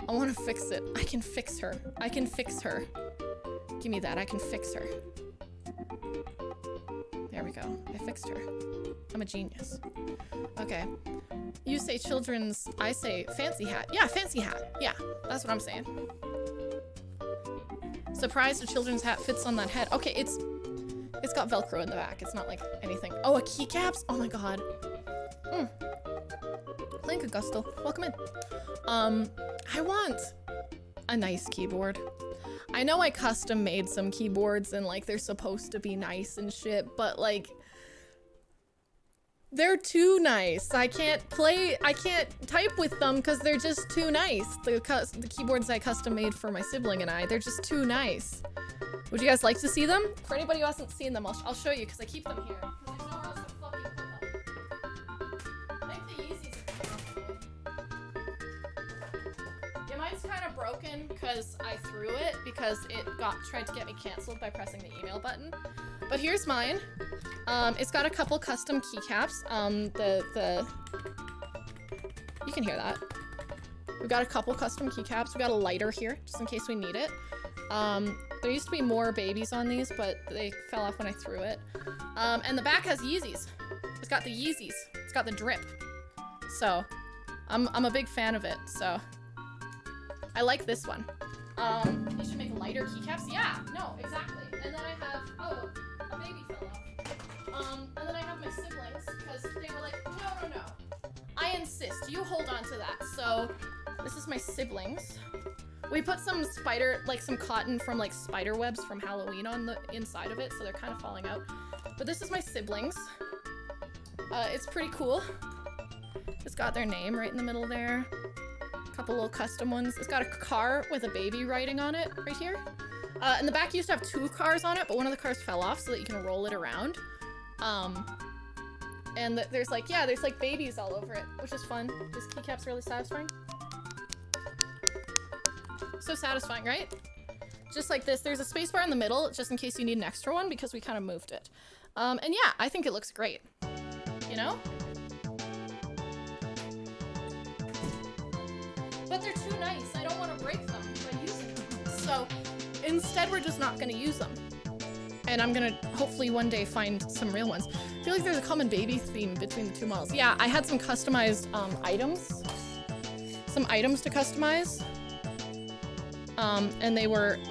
I wanna fix it. I can fix her. I can fix her. Give me that, I can fix her. There we go, I fixed her. I'm a genius. Okay, you say children's, I say fancy hat. Yeah, fancy hat, yeah, that's what I'm saying. Surprised a children's hat fits on that head. Okay, it's got Velcro in the back. It's not like anything. Oh, a keycaps? Oh my god. Link Augusto, welcome in. I want a nice keyboard. I know I custom made some keyboards and like they're supposed to be nice and shit, but like they're too nice. I can't type with them because they're just too nice. The keyboards I custom made for my sibling and I, they're just too nice. Would you guys like to see them? For anybody who hasn't seen them, I'll show you because I keep them here. There's nowhere else to fucking put them. I think the Yeezys are yeah, mine's kind of broken because I threw it because it tried to get me canceled by pressing the email button. But here's mine. It's got a couple custom keycaps. You can hear that. We've got a couple custom keycaps. We got a lighter here just in case we need it. There used to be more babies on these, but they fell off when I threw it. And the back has Yeezys. It's got the Yeezys. It's got the drip. So, I'm a big fan of it, so. I like this one. You should make lighter keycaps? Yeah, no, exactly. And then I have, oh, a baby fell off. And then I have my siblings, because they were like, no. I insist, you hold on to that. So, this is my siblings. We put some some cotton from like spider webs from Halloween on the inside of it, so they're kind of falling out. But this is my siblings. It's pretty cool. It's got their name right in the middle there. A couple little custom ones. It's got a car with a baby writing on it right here. In the back you used to have 2 cars on it, but one of the cars fell off so that you can roll it around. And there's like babies all over it, which is fun. This keycap's really satisfying. So satisfying, right? Just like this. There's a spacebar in the middle, just in case you need an extra one, because we kind of moved it. And yeah, I think it looks great. You know? But they're too nice. I don't want to break them by using them. So instead, we're just not going to use them. And I'm going to hopefully one day find some real ones. I feel like there's a common baby theme between the 2 models. Yeah, I had some customized items. Some items to customize. And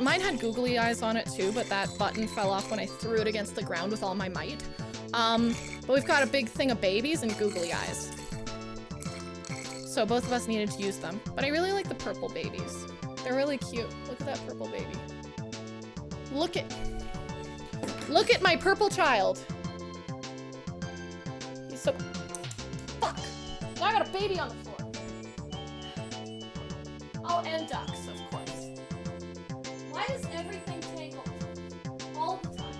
mine had googly eyes on it too, but that button fell off when I threw it against the ground with all my might. But we've got a big thing of babies and googly eyes. So both of us needed to use them. But I really like the purple babies. They're really cute. Look at that purple baby. Look at my purple child. He's so... Fuck! Now I got a baby on the floor. Oh, and ducks, of course. Why is everything tangled? All the time.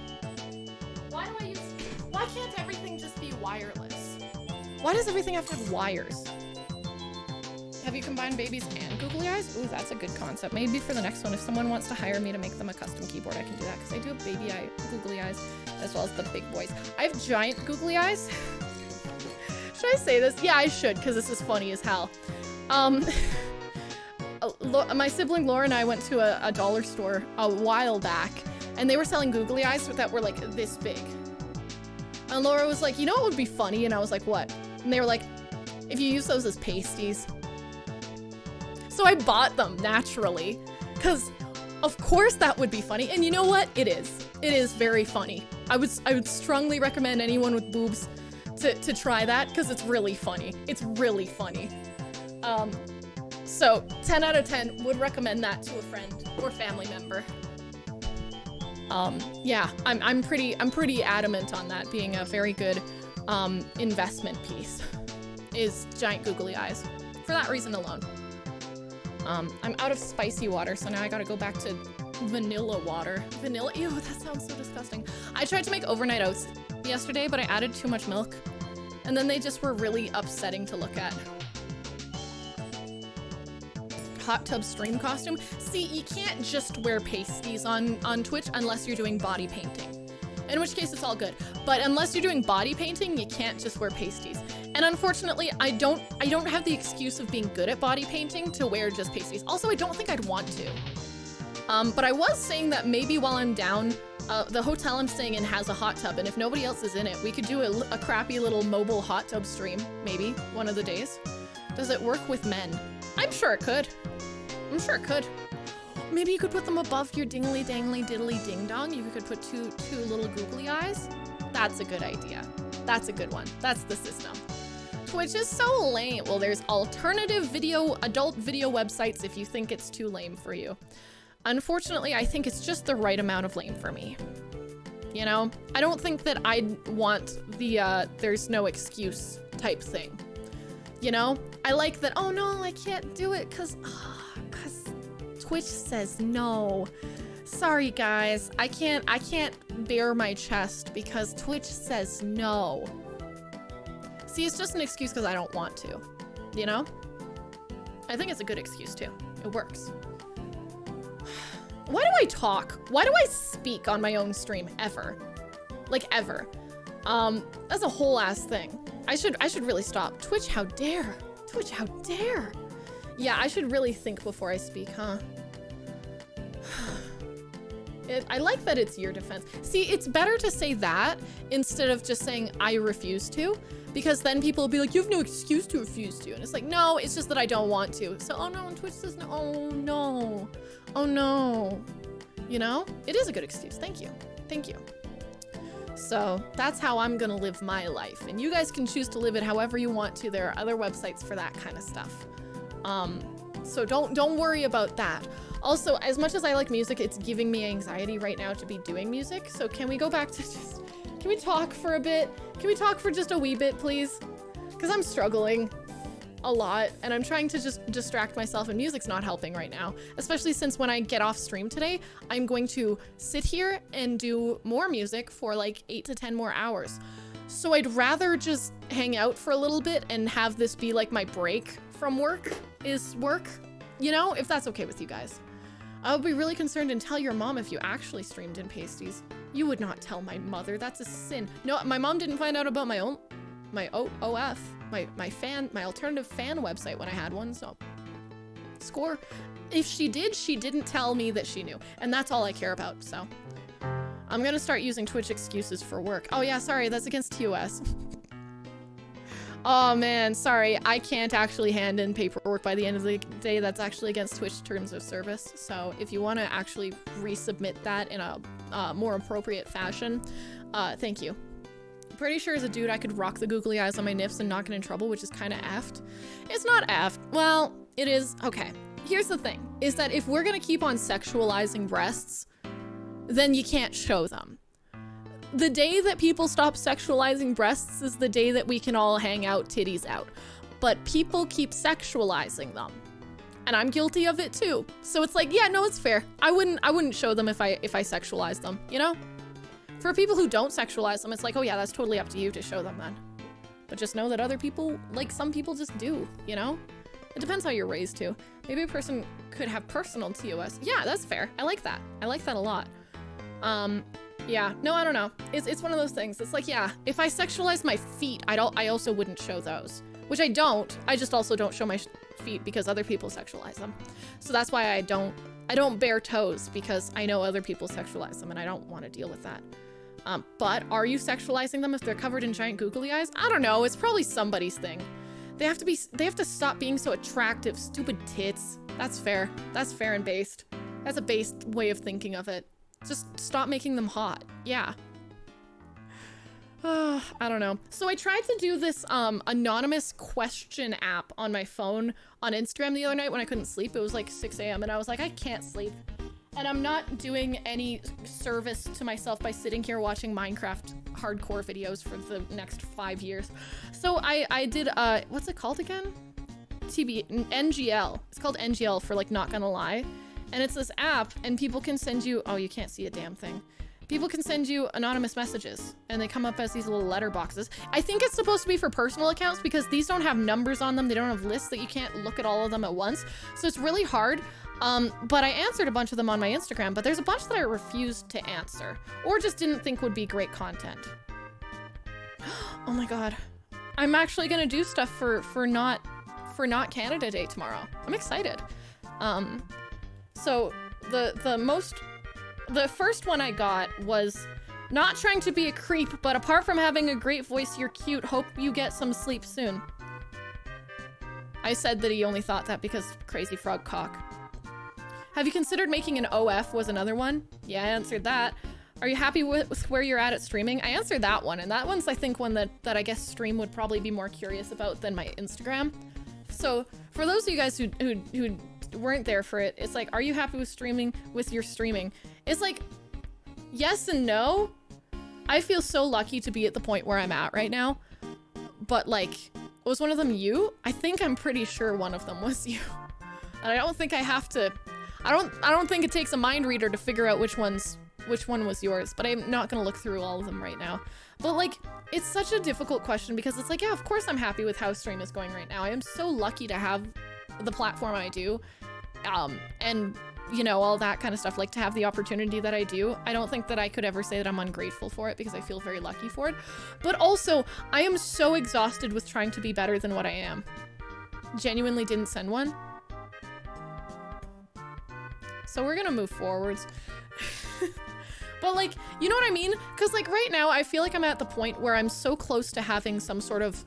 Why can't everything just be wireless? Why does everything have to have wires? Have you combined babies and googly eyes? Ooh, that's a good concept. Maybe for the next one, if someone wants to hire me to make them a custom keyboard, I can do that, because I do have baby eye, googly eyes, as well as the big boys. I have giant googly eyes. Should I say this? Yeah, I should, because this is funny as hell. My sibling Laura and I went to a dollar store a while back, and they were selling googly eyes that were like this big. And Laura was like, you know what would be funny? And I was like, what? And they were like, if you use those as pasties. So I bought them naturally, because of course that would be funny. And you know what? It is. It is very funny. I would strongly recommend anyone with boobs to try that, because it's really funny. It's really funny. So 10 out of 10 would recommend that to a friend or family member. Yeah, I'm pretty adamant on that being a very good investment piece, is giant googly eyes, for that reason alone. I'm out of spicy water, so now I gotta go back to vanilla water. Vanilla? Ew, that sounds so disgusting. I tried to make overnight oats yesterday, but I added too much milk, and then they just were really upsetting to look at. Hot tub stream costume? See, you can't just wear pasties on Twitch unless you're doing body painting. In which case it's all good. But unless you're doing body painting, you can't just wear pasties. And unfortunately, I don't have the excuse of being good at body painting to wear just pasties. Also, I don't think I'd want to. But I was saying that maybe while I'm down, the hotel I'm staying in has a hot tub, and if nobody else is in it, we could do a crappy little mobile hot tub stream, maybe, one of the days. Does it work with men? I'm sure it could. I'm sure it could. Maybe you could put them above your dingly dangly diddly ding dong. You could put two little googly eyes. That's a good idea. That's a good one. That's the system. Twitch is so lame. Well, there's alternative adult video websites if you think it's too lame for you. Unfortunately, I think it's just the right amount of lame for me. You know? I don't think that I'd want the there's no excuse type thing. You know? I like that, oh no, I can't do it because Twitch says no. Sorry guys, I can't bare my chest because Twitch says no. See, it's just an excuse because I don't want to, you know? I think it's a good excuse too. It works. Why do I talk? Why do I speak on my own stream ever? Like ever. That's a whole ass thing. I should really stop. Twitch, how dare? Twitch, how dare? Yeah, I should really think before I speak, huh? I like that it's your defense. See, it's better to say that instead of just saying I refuse to, because then people will be like, you have no excuse to refuse to. And it's like, no, it's just that I don't want to. So, oh no, and Twitch says no, oh no, oh no. You know, it is a good excuse. Thank you. Thank you. So that's how I'm gonna live my life. And you guys can choose to live it however you want to. There are other websites for that kind of stuff. So don't worry about that. Also, as much as I like music, it's giving me anxiety right now to be doing music. So can we go back to just, can we talk for a bit? Can we talk for just a wee bit, please? Because I'm struggling a lot and I'm trying to just distract myself, and music's not helping right now, especially since when I get off stream today, I'm going to sit here and do more music for like 8 to 10 more hours. So I'd rather just hang out for a little bit and have this be like my break from work, you know, if that's okay with you guys. I would be really concerned and tell your mom if you actually streamed in pasties. You would not tell my mother, that's a sin. No, my mom didn't find out about my OF, my alternative fan website when I had one, so score. If she did, she didn't tell me that she knew, and that's all I care about, so. I'm gonna start using Twitch excuses for work. Oh yeah, sorry, that's against TOS. Oh man, sorry, I can't actually hand in paperwork by the end of the day. That's actually against Twitch terms of service. So if you want to actually resubmit that in a more appropriate fashion, thank you. Pretty sure as a dude I could rock the googly eyes on my nips and not get in trouble, which is kind of effed. It's not effed. Well, it is. Okay, here's the thing, is that if we're gonna keep on sexualizing breasts, then you can't show them. The day that people stop sexualizing breasts is the day that we can all hang out titties out. But people keep sexualizing them. And I'm guilty of it too. So it's like, yeah, no, it's fair. I wouldn't show them if I sexualized them, you know? For people who don't sexualize them, it's like, oh yeah, that's totally up to you to show them then. But just know that other people, like some people just do, you know? It depends how you're raised too. Maybe a person could have personal TOS. Yeah, that's fair. I like that. I like that a lot. Yeah, no, I don't know. It's one of those things. It's like, yeah, if I sexualize my feet, I also wouldn't show those. Which I don't. I just also don't show my feet because other people sexualize them. So that's why I don't bare toes, because I know other people sexualize them and I don't want to deal with that. But are you sexualizing them if they're covered in giant googly eyes? I don't know. It's probably somebody's thing. They have to stop being so attractive. Stupid tits. That's fair. That's fair and based. That's a based way of thinking of it. Just stop making them hot. Yeah. I don't know. So I tried to do this anonymous question app on my phone on Instagram the other night when I couldn't sleep. It was like 6 a.m. and I was like, I can't sleep. And I'm not doing any service to myself by sitting here watching Minecraft hardcore videos for the next 5 years. So I did, what's it called again? NGL. It's called NGL for like Not Gonna Lie. And it's this app, and people can send you, oh, you can't see a damn thing. People can send you anonymous messages, and they come up as these little letter boxes. I think it's supposed to be for personal accounts because these don't have numbers on them. They don't have lists that you can't look at all of them at once. So it's really hard. But I answered a bunch of them on my Instagram, but there's a bunch that I refused to answer or just didn't think would be great content. Oh my God. I'm actually gonna do stuff for Not Canada Day tomorrow. I'm excited. So the first one I got was, not trying to be a creep, but apart from having a great voice, you're cute. Hope you get some sleep soon. I said that he only thought that because Crazy Frog Cock. Have you considered making an OF was another one? Yeah, I answered that. Are you happy with where you're at streaming? I answered that one, and that one's I think one that I guess stream would probably be more curious about than my Instagram. So for those of you guys who weren't there for it, it's like, are you happy with your streaming? It's like, yes and no. I feel so lucky to be at the point where I'm at right now, but like, was one of them you? I think I'm pretty sure one of them was you. And I don't think I have to, I don't think it takes a mind reader to figure out which one was yours, but I'm not gonna look through all of them right now. But like, it's such a difficult question because it's like, yeah, of course I'm happy with how stream is going right now. I am so lucky to have the platform I do, and you know, all that kind of stuff, like to have the opportunity that I do. I don't think that I could ever say that I'm ungrateful for it because I feel very lucky for it. But also, I am so exhausted with trying to be better than what I am. Genuinely didn't send one. So we're gonna move forwards. But like, you know what I mean? Because like right now, I feel like I'm at the point where I'm so close to having some sort of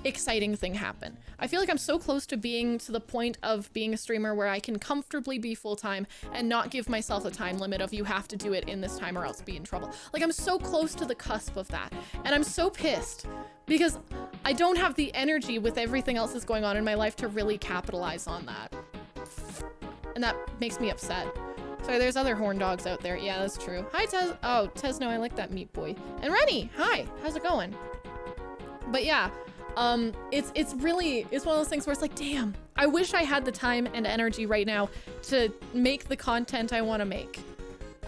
exciting thing happen. I feel like I'm so close to being to the point of being a streamer where I can comfortably be full-time and not give myself a time limit of you have to do it in this time or else be in trouble. Like I'm so close to the cusp of that. And I'm so pissed because I don't have the energy with everything else that's going on in my life to really capitalize on that. And that makes me upset. Sorry, there's other horn dogs out there. Yeah, that's true. Hi, Tez. Oh, Tesno, I like that meat boy. And Rennie, hi. How's it going? But yeah, it's one of those things where it's like, damn, I wish I had the time and energy right now to make the content I want to make.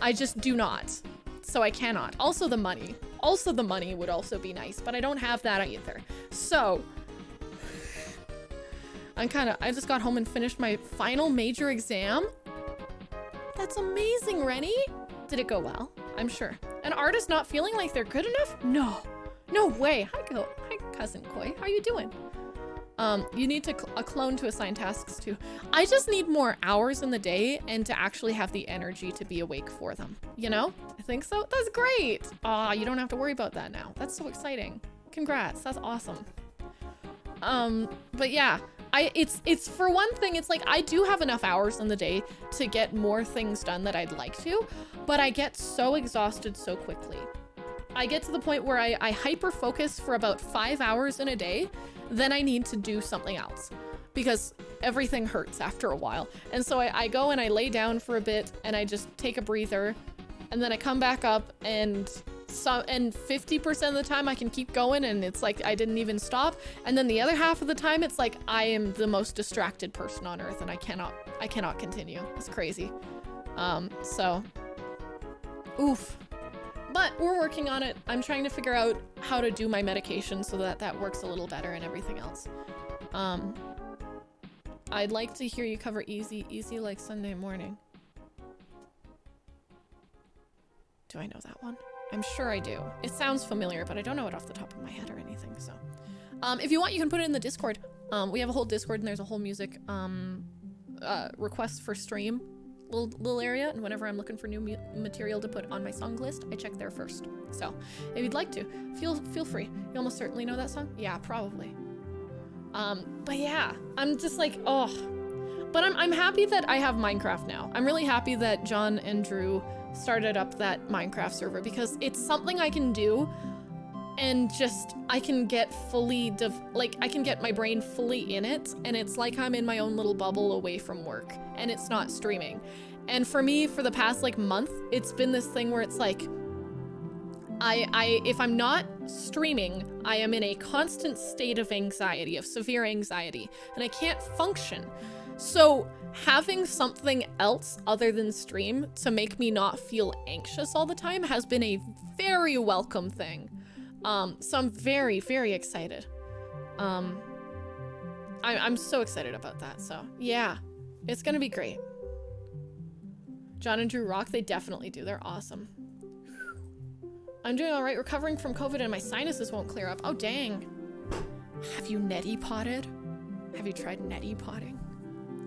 I just do not. So I cannot. Also the money. Also the money would also be nice, but I don't have that either. So I just got home and finished my final major exam. That's amazing, Rennie. Did it go well? I'm sure. An artist not feeling like they're good enough? No way. Hi, cousin Koi. How you doing? You need a clone to assign tasks to. I just need more hours in the day and to actually have the energy to be awake for them. You know? I think so. That's great. You don't have to worry about that now. That's so exciting. Congrats. That's awesome. But yeah, it's for one thing, it's like I do have enough hours in the day to get more things done that I'd like to, but I get so exhausted so quickly. I get to the point where I hyper focus for about 5 hours in a day, then I need to do something else because everything hurts after a while. And so I go and I lay down for a bit and I just take a breather and then I come back up and 50% of the time I can keep going and it's like I didn't even stop. And then the other half of the time it's like I am the most distracted person on earth and I cannot continue. It's crazy. So oof. But we're working on it. I'm trying to figure out how to do my medication so that that works a little better and everything else. I'd like to hear you cover Easy like Sunday Morning. Do I know that one? I'm sure I do. It sounds familiar, but I don't know it off the top of my head or anything, so. If you want, you can put it in the Discord. We have a whole Discord and there's a whole music requests for stream little area, and whenever I'm looking for new material to put on my song list, I check there first. So if you'd like to, feel free. You almost certainly know that song? Yeah, probably. But yeah, I'm just like, oh. But I'm happy that I have Minecraft now. I'm really happy that John and Drew started up that Minecraft server because it's something I can do and just I can get fully I can get my brain fully in it, and it's like I'm in my own little bubble away from work and it's not streaming. And for me, for the past like month, it's been this thing where it's like if I'm not streaming, I am in a constant state of anxiety, of severe anxiety, and I can't function. So having something else other than stream to make me not feel anxious all the time has been a very welcome thing. So I'm very, very excited. I'm so excited about that. So yeah, it's gonna be great. John and Drew rock. They definitely do. They're awesome. I'm doing all right, recovering from COVID and my sinuses won't clear up. Oh, dang. Have you neti potted? Have you tried neti potting?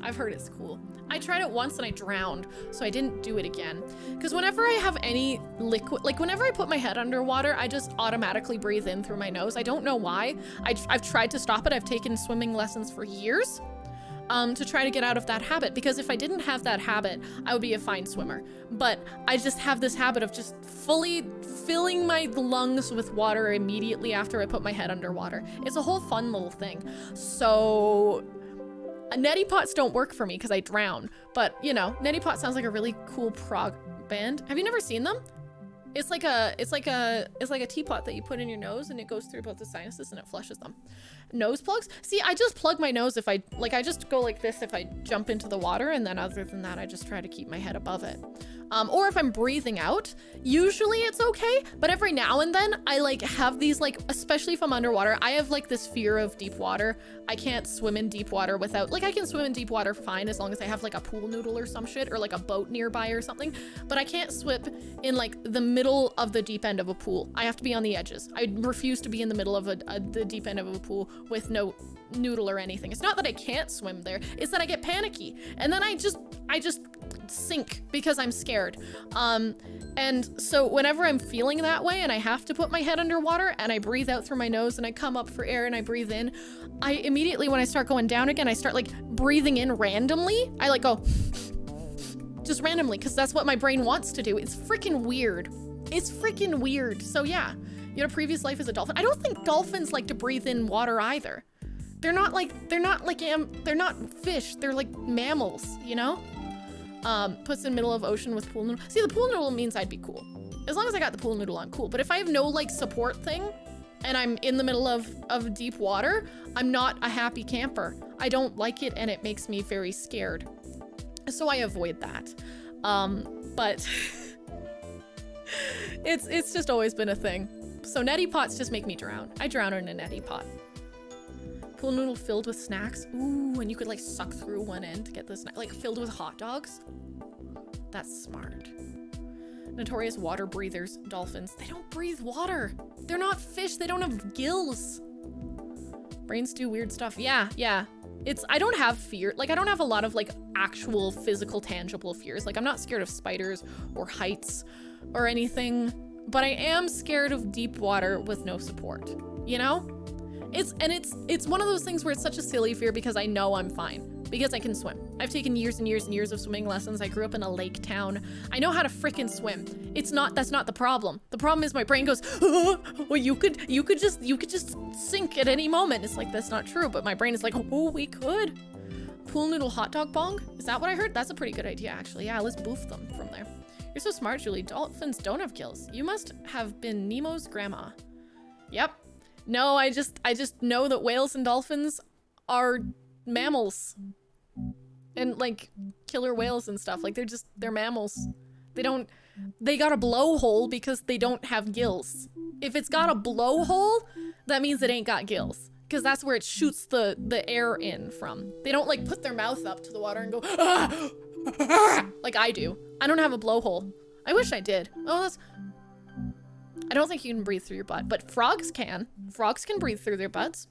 I've heard it's cool. I tried it once and I drowned, so I didn't do it again. Because whenever I have any liquid, like whenever I put my head underwater, I just automatically breathe in through my nose. I don't know why. I've tried to stop it. I've taken swimming lessons for years to try to get out of that habit. Because if I didn't have that habit, I would be a fine swimmer. But I just have this habit of just fully filling my lungs with water immediately after I put my head underwater. It's a whole fun little thing. So neti pots don't work for me because I drown, but you know, neti pot sounds like a really cool prog band. Have you never seen them? It's like a teapot that you put in your nose and it goes through both the sinuses and it flushes them. Nose plugs? See, I just plug my nose if I just go like this if I jump into the water, and then other than that, I just try to keep my head above it. Or if I'm breathing out, usually it's okay, but every now and then I like have these like, especially if I'm underwater, I have like this fear of deep water. I can't swim in deep water without, like I can swim in deep water fine as long as I have like a pool noodle or some shit or like a boat nearby or something, but I can't swim in like the middle of the deep end of a pool. I have to be on the edges. I refuse to be in the middle of the deep end of a pool with no noodle or anything. It's not that I can't swim there, it's that I get panicky and then I just sink because I'm scared. And so whenever I'm feeling that way and I have to put my head underwater and I breathe out through my nose and I come up for air and I breathe in, I immediately, when I start going down again, I start like breathing in randomly. I like go just randomly because that's what my brain wants to do. It's freaking weird. It's freaking weird. So yeah, you had a previous life as a dolphin. I don't think dolphins like to breathe in water either. They're not fish. They're like mammals, you know? Puts in middle of ocean with pool noodle. See, the pool noodle means I'd be cool. As long as I got the pool noodle on, cool. But if I have no like support thing and I'm in the middle of deep water, I'm not a happy camper. I don't like it and it makes me very scared. So I avoid that. But it's just always been a thing. So neti pots just make me drown. I drown in a neti pot. Pool noodle filled with snacks. Ooh, and you could like suck through one end to get the snack, like filled with hot dogs. That's smart. Notorious water breathers, dolphins. They don't breathe water. They're not fish. They don't have gills. Brains do weird stuff. Yeah. I don't have fear. Like, I don't have a lot of like actual physical, tangible fears. Like, I'm not scared of spiders or heights or anything, but I am scared of deep water with no support, you know? It's one of those things where it's such a silly fear because I know I'm fine, because I can swim. I've taken years and years and years of swimming lessons. I grew up in a lake town. I know how to frickin' swim. That's not the problem. The problem is my brain goes, oh, well, you could just sink at any moment. It's like, that's not true, but my brain is like, oh, we could. Pool noodle hot dog bong? Is that what I heard? That's a pretty good idea, actually. Yeah, let's boof them from there. You're so smart, Julie. Dolphins don't have gills. You must have been Nemo's grandma. Yep. No, I just know that whales and dolphins are mammals. And like killer whales and stuff. Like they're mammals. They got a blowhole because they don't have gills. If it's got a blowhole, that means it ain't got gills. Because that's where it shoots the air in from. They don't like put their mouth up to the water and go, ah! Like I do. I don't have a blowhole. I wish I did. Oh, I don't think you can breathe through your butt, but frogs can. Frogs can breathe through their butts.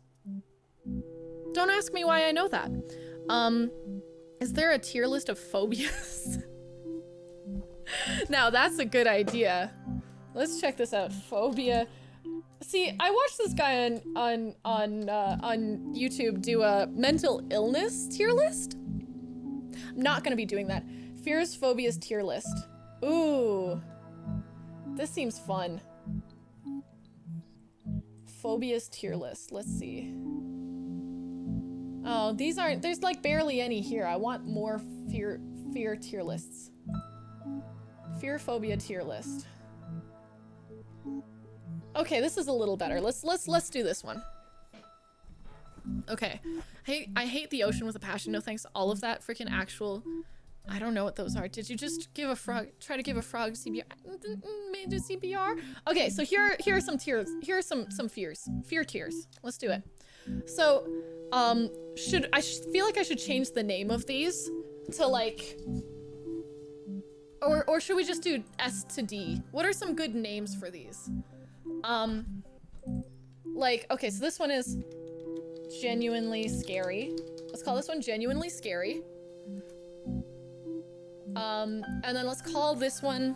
Don't ask me why I know that. Is there a tier list of phobias? Now that's a good idea. Let's check this out. Phobia. See, I watched this guy on YouTube do a mental illness tier list. I'm not gonna be doing that. Fears, phobias tier list. Ooh, this seems fun. Phobias tier list. Let's see. Oh, these aren't. There's like barely any here. I want more fear tier lists. Fear phobia tier list. Okay, this is a little better. Let's do this one. Okay. I hate the ocean with a passion. No thanks. All of that freaking actual. I don't know what those are. Did you just give a frog? Try to give a frog CPR? Do CPR? Okay, so here are some tiers. Here are some fears. Fear tiers. Let's do it. So, I feel like I should change the name of these to like, or should we just do S to D? What are some good names for these? Like, okay, so this one is genuinely scary. Let's call this one genuinely scary. And then let's call this one,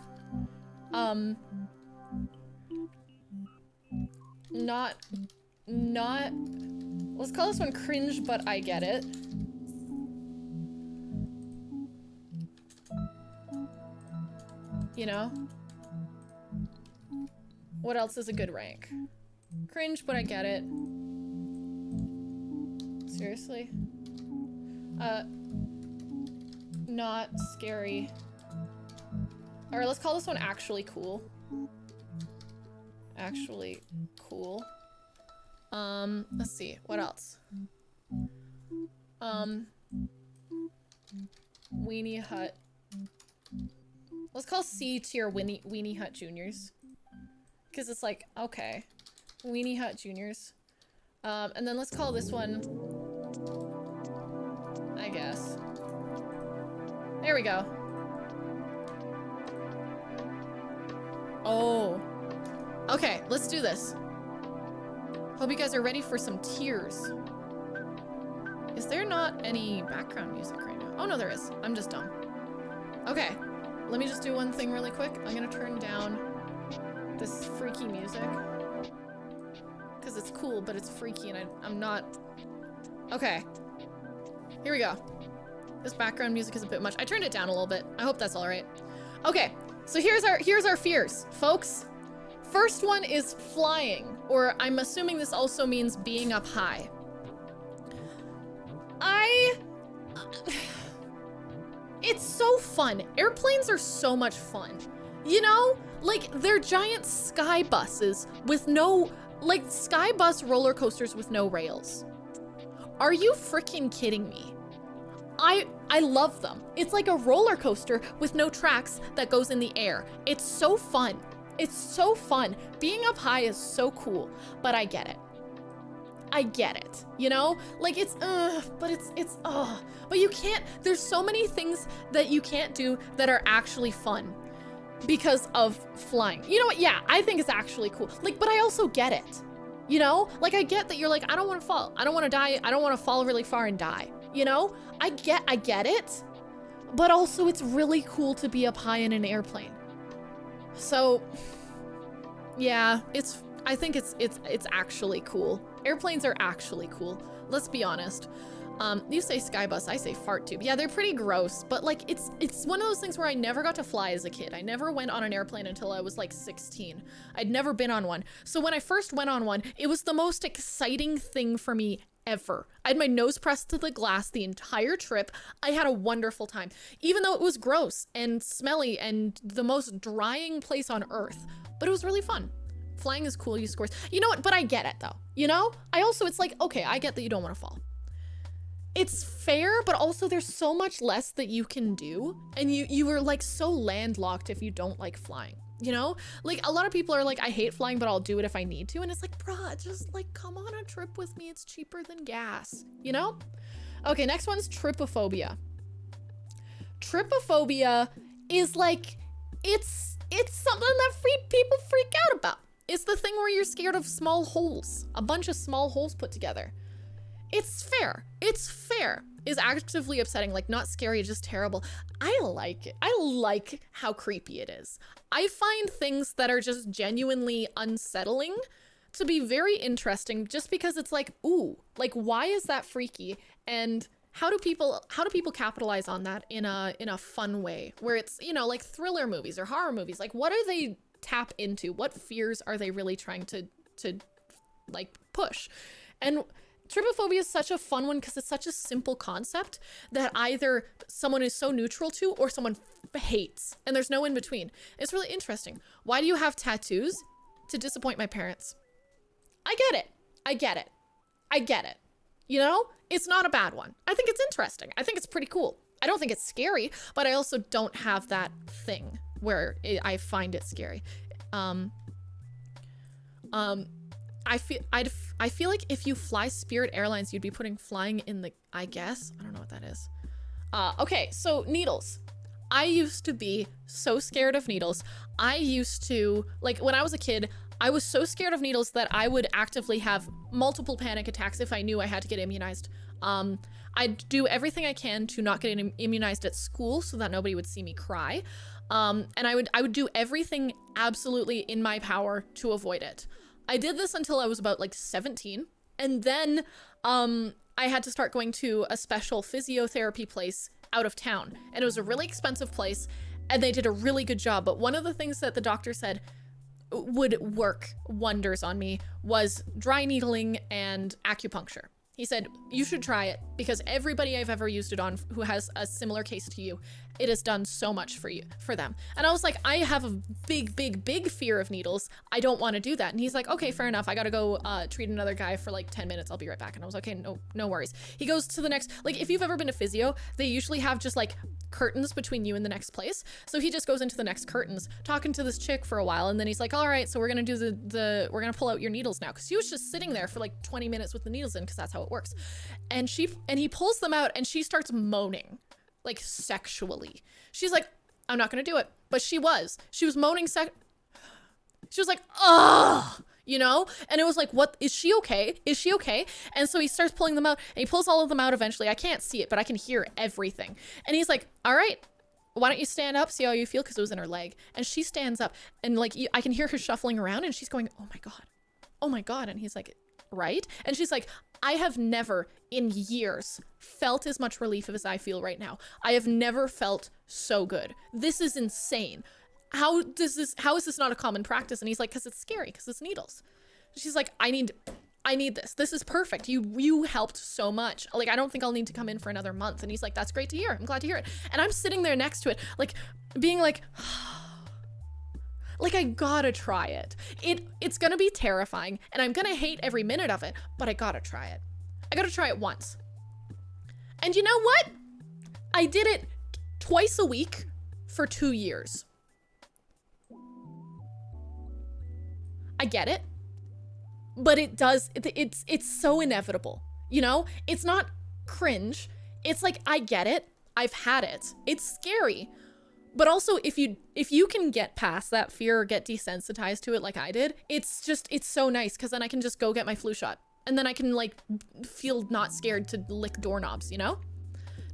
let's call this one cringe, but I get it. You know? What else is a good rank? Cringe, but I get it. Seriously? Not scary. Alright, let's call this one actually cool. Actually cool. Let's see, what else? Weenie Hut. Let's call C tier Weenie Hut Juniors. Because it's like, okay. Weenie Hut Juniors. And then let's call this one, I guess. There we go. Oh. Okay, let's do this. Hope you guys are ready for some tears. Is there not any background music right now? Oh no, there is. I'm just dumb. Okay, let me just do one thing really quick. I'm gonna turn down this freaky music. Because it's cool, but it's freaky and I'm not... Okay. Here we go. This background music is a bit much. I turned it down a little bit. I hope that's all right. Okay, so here's our fears, folks. First one is flying, or I'm assuming this also means being up high. It's so fun. Airplanes are so much fun. You know, like they're giant sky buses with no, like sky bus roller coasters with no rails. Are you freaking kidding me? I love them. It's like a roller coaster with no tracks that goes in the air. It's so fun. It's so fun. Being up high is so cool, but I get it. I get it, you know? Like it's, but but you can't, there's so many things that you can't do that are actually fun because of flying. You know what? Yeah, I think it's actually cool. Like, but I also get it, you know? Like I get that you're like, I don't want to fall. I don't want to die. I don't want to fall really far and die, you know? I get it, but also it's really cool to be up high in an airplane. So yeah, I think it's actually cool. Airplanes are actually cool. Let's be honest. You say sky bus, I say fart tube. Yeah, they're pretty gross, but like it's one of those things where I never got to fly as a kid. I never went on an airplane until I was like 16. I'd never been on one. So when I first went on one, it was the most exciting thing for me ever. I had my nose pressed to the glass the entire trip. I had a wonderful time, even though it was gross and smelly and the most drying place on earth, but it was really fun. Flying is cool, you score. You know what, but I get it though, you know? It's like, okay, I get that you don't want to fall. It's fair, but also there's so much less that you can do, and you are like so landlocked if you don't like flying, you know? Like a lot of people are like, I hate flying, but I'll do it if I need to, and it's like, bruh, just like come on a trip with me, it's cheaper than gas, you know? Okay, next one's trypophobia. Trypophobia is like, it's something that people freak out about. It's the thing where you're scared of small holes, a bunch of small holes put together. It's fair. It's fair. Is actively upsetting, like not scary, just terrible. I like it. I like how creepy it is. I find things that are just genuinely unsettling to be very interesting just because it's like, ooh, like why is that freaky? And how do people capitalize on that in a fun way where it's, you know, like thriller movies or horror movies? Like what are they tap into? What fears are they really trying to like push? And trypophobia is such a fun one because it's such a simple concept that either someone is so neutral to or someone hates, and there's no in between. It's really interesting. Why do you have tattoos? To disappoint my parents. I get it. I get it. I get it. You know, it's not a bad one. I think it's interesting. I think it's pretty cool. I don't think it's scary, but I also don't have that thing where I find it scary. I feel like if you fly Spirit Airlines, you'd be putting flying in the, I guess. I don't know what that is. Okay, so needles. I used to be so scared of needles. I used to, like when I was a kid, I was so scared of needles that I would actively have multiple panic attacks if I knew I had to get immunized. I'd do everything I can to not get immunized at school so that nobody would see me cry. And I would do everything absolutely in my power to avoid it. I did this until I was about like 17. And then I had to start going to a special physiotherapy place out of town. And it was a really expensive place and they did a really good job. But one of the things that the doctor said would work wonders on me was dry needling and acupuncture. He said, you should try it because everybody I've ever used it on who has a similar case to you, it has done so much for them. And I was like, I have a big fear of needles. I don't want to do that. And he's like, okay, fair enough. I got to go treat another guy for like 10 minutes. I'll be right back. And I was like, okay, no worries. He goes to the next, like if you've ever been to physio, they usually have just like curtains between you and the next place. So he just goes into the next curtains talking to this chick for a while. And then he's like, all right, so we're going to do we're going to pull out your needles now. Cause he was just sitting there for like 20 minutes with the needles in, cause that's how it works. And he pulls them out and she starts moaning like sexually. She's like, I'm not going to do it. But she was moaning she was like, ugh, you know? And it was like, what, is she okay? Is she okay? And so he starts pulling them out and he pulls all of them out eventually. I can't see it, but I can hear everything. And he's like, all right, why don't you stand up, see how you feel? Cause it was in her leg. And she stands up and like, I can hear her shuffling around and she's going, oh my God. And he's like, right? And she's like, I have never in years felt as much relief as I feel right now. I have never felt so good. This is insane. How is this not a common practice? And he's like, cause it's scary, cause it's needles. She's like, I need I need this. This is perfect. You helped so much. Like, I don't think I'll need to come in for another month. And he's like, that's great to hear. I'm glad to hear it. And I'm sitting there next to it, like being like, like, I gotta try it. It's gonna be terrifying and I'm gonna hate every minute of it, but I gotta try it. I gotta try it once. And you know what? I did it twice a week for 2 years. I get it, but it's so inevitable, you know? It's not cringe. It's like, I get it. I've had it. It's scary. But also, if you can get past that fear or get desensitized to it like I did, it's so nice, because then I can just go get my flu shot. And then I can, like, feel not scared to lick doorknobs, you know?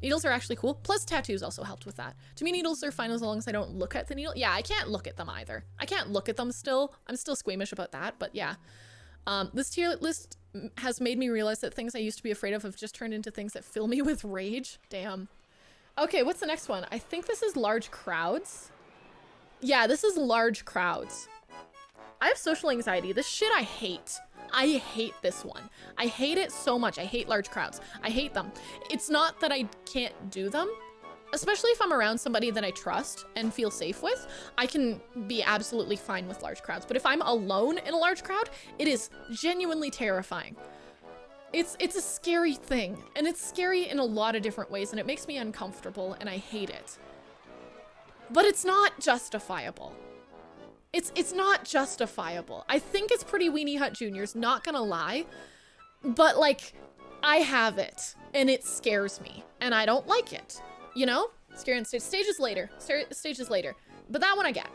Needles are actually cool. Plus, tattoos also helped with that. To me, needles are fine as long as I don't look at the needle. Yeah, I can't look at them either. I can't look at them still. I'm still squeamish about that, but yeah. This tier list has made me realize that things I used to be afraid of have just turned into things that fill me with rage. Damn. Okay, what's the next one? I think this is large crowds. Yeah, this is large crowds. I have social anxiety. This shit I hate. I hate this one. I hate it so much. I hate large crowds. I hate them. It's not that I can't do them, especially if I'm around somebody that I trust and feel safe with. I can be absolutely fine with large crowds. But if I'm alone in a large crowd, it is genuinely terrifying. It's a scary thing, and it's scary in a lot of different ways, and it makes me uncomfortable, and I hate it. But it's not justifiable. It's not justifiable. I think it's pretty Weenie Hut Juniors, not gonna lie, but like, I have it, and it scares me, and I don't like it, you know? Scary on stage. Stages later. Stages later. But that one I get.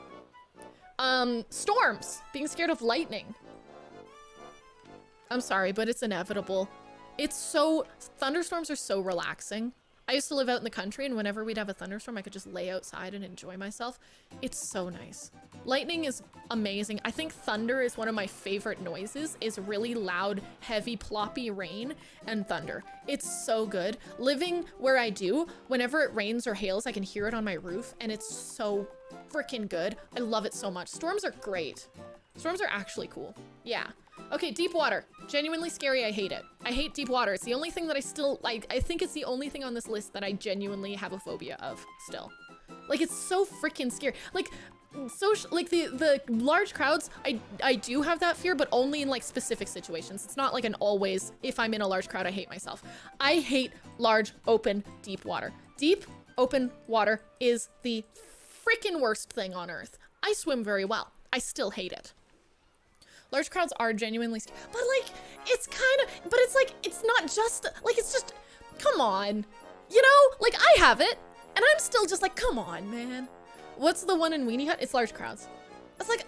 Storms. Being scared of lightning. I'm sorry, but it's inevitable. Thunderstorms are so relaxing. I used to live out in the country, and whenever we'd have a thunderstorm, I could just lay outside and enjoy myself. It's so nice. Lightning is amazing. I think thunder is one of my favorite noises, is really loud, heavy, ploppy rain and thunder. It's so good. Living where I do, whenever it rains or hails, I can hear it on my roof, and it's so freaking good. I love it so much. Storms are great. Storms are actually cool. Yeah. Okay, deep water. Genuinely scary, I hate it. I hate deep water. It's the only thing that I think it's the only thing on this list that I genuinely have a phobia of still. Like, it's so freaking scary. Like, the large crowds, I do have that fear, but only in like specific situations. It's not like an always, if I'm in a large crowd, I hate myself. I hate large, open, deep water. Deep, open water is the freaking worst thing on earth. I swim very well. I still hate it. Large crowds are genuinely, but like, it's kind of, but it's like, it's not just, like, it's just, come on, you know? Like, I have it, and I'm still just like, come on, man. What's the one in Weenie Hut? It's large crowds. It's like,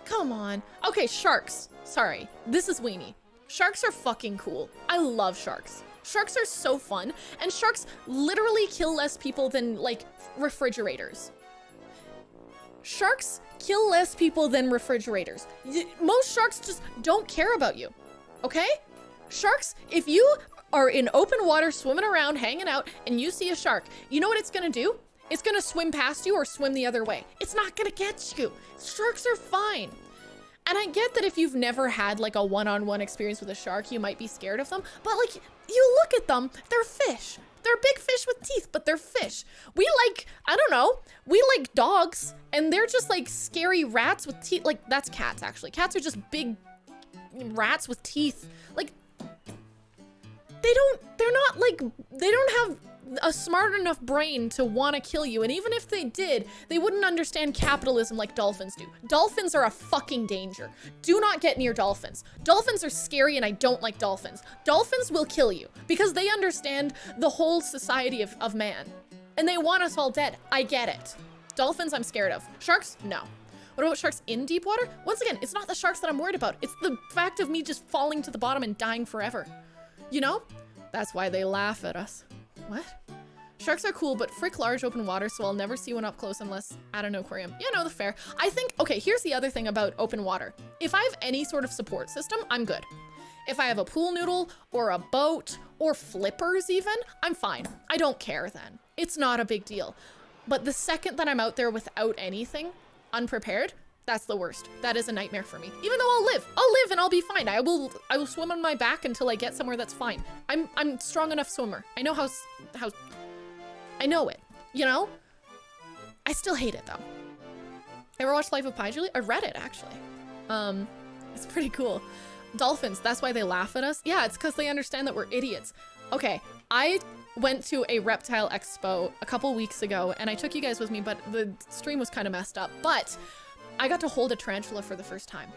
come on. Okay, sharks. Sorry, this is Weenie. Sharks are fucking cool. I love sharks. Sharks are so fun, and sharks literally kill less people than, like, refrigerators. Sharks kill less people than refrigerators. Most sharks just don't care about you, okay? Sharks, if you are in open water, swimming around, hanging out, and you see a shark, you know what it's gonna do? It's gonna swim past you or swim the other way. It's not gonna get you. Sharks are fine. And I get that if you've never had like a one-on-one experience with a shark, you might be scared of them, but like, you look at them, they're fish. They're big fish with teeth, but they're fish. We like, I don't know, we like dogs, and they're just like scary rats with teeth. Like, that's cats, actually. Cats are just big rats with teeth. Like, they don't have a smart enough brain to want to kill you, and even if they did, they wouldn't understand capitalism like dolphins do. Dolphins are a fucking danger. Do not get near dolphins. Dolphins are scary, and I don't like dolphins. Dolphins will kill you because they understand the whole society of man, and they want us all dead. I get it. Dolphins I'm scared of. Sharks? No. What about sharks in deep water? Once again, it's not the sharks that I'm worried about. It's the fact of me just falling to the bottom and dying forever. You know? That's why they laugh at us. What? Sharks are cool, but frick large open water, so I'll never see one up close unless at an aquarium. Yeah, no, the fair. I think, okay, here's the other thing about open water. If I have any sort of support system, I'm good. If I have a pool noodle or a boat or flippers even, I'm fine. I don't care then. It's not a big deal. But the second that I'm out there without anything, unprepared, That's the worst. That is a nightmare for me. Even though I'll live and I'll be fine. I will swim on my back until I get somewhere that's fine. I'm strong enough swimmer. I know how I know it, you know? I still hate it though. Ever watched Life of Pi, Julie? I read it actually. It's pretty cool. Dolphins, that's why they laugh at us. Yeah, it's because they understand that we're idiots. Okay, I went to a reptile expo a couple weeks ago and I took you guys with me, but the stream was kind of messed up. But I got to hold a tarantula for the first time.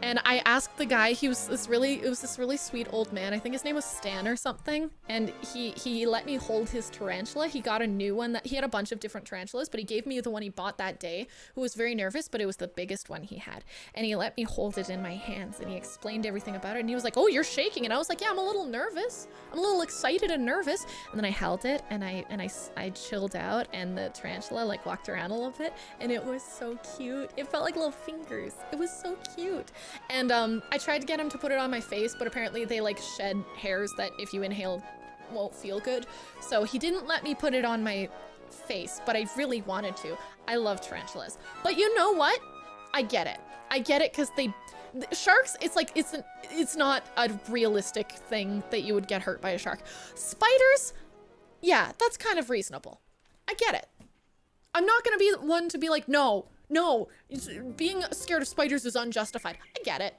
And I asked the guy, it was this really sweet old man. I think his name was Stan or something. And he let me hold his tarantula. He got a new one he had a bunch of different tarantulas, but he gave me the one he bought that day, who was very nervous, but it was the biggest one he had. And he let me hold it in my hands and he explained everything about it. And he was like, oh, you're shaking. And I was like, yeah, I'm a little nervous. I'm a little excited and nervous. And then I held it and I chilled out and the tarantula like walked around a little bit and it was so cute. It felt like little fingers. It was so cute. And I tried to get him to put it on my face, but apparently they like shed hairs that if you inhale won't feel good. So he didn't let me put it on my face, but I really wanted to. I love tarantulas. But you know what? I get it. I get it because sharks, it's like, it's not a realistic thing that you would get hurt by a shark. Spiders, yeah, that's kind of reasonable. I get it. I'm not gonna be one to be like, no, being scared of spiders is unjustified. I get it.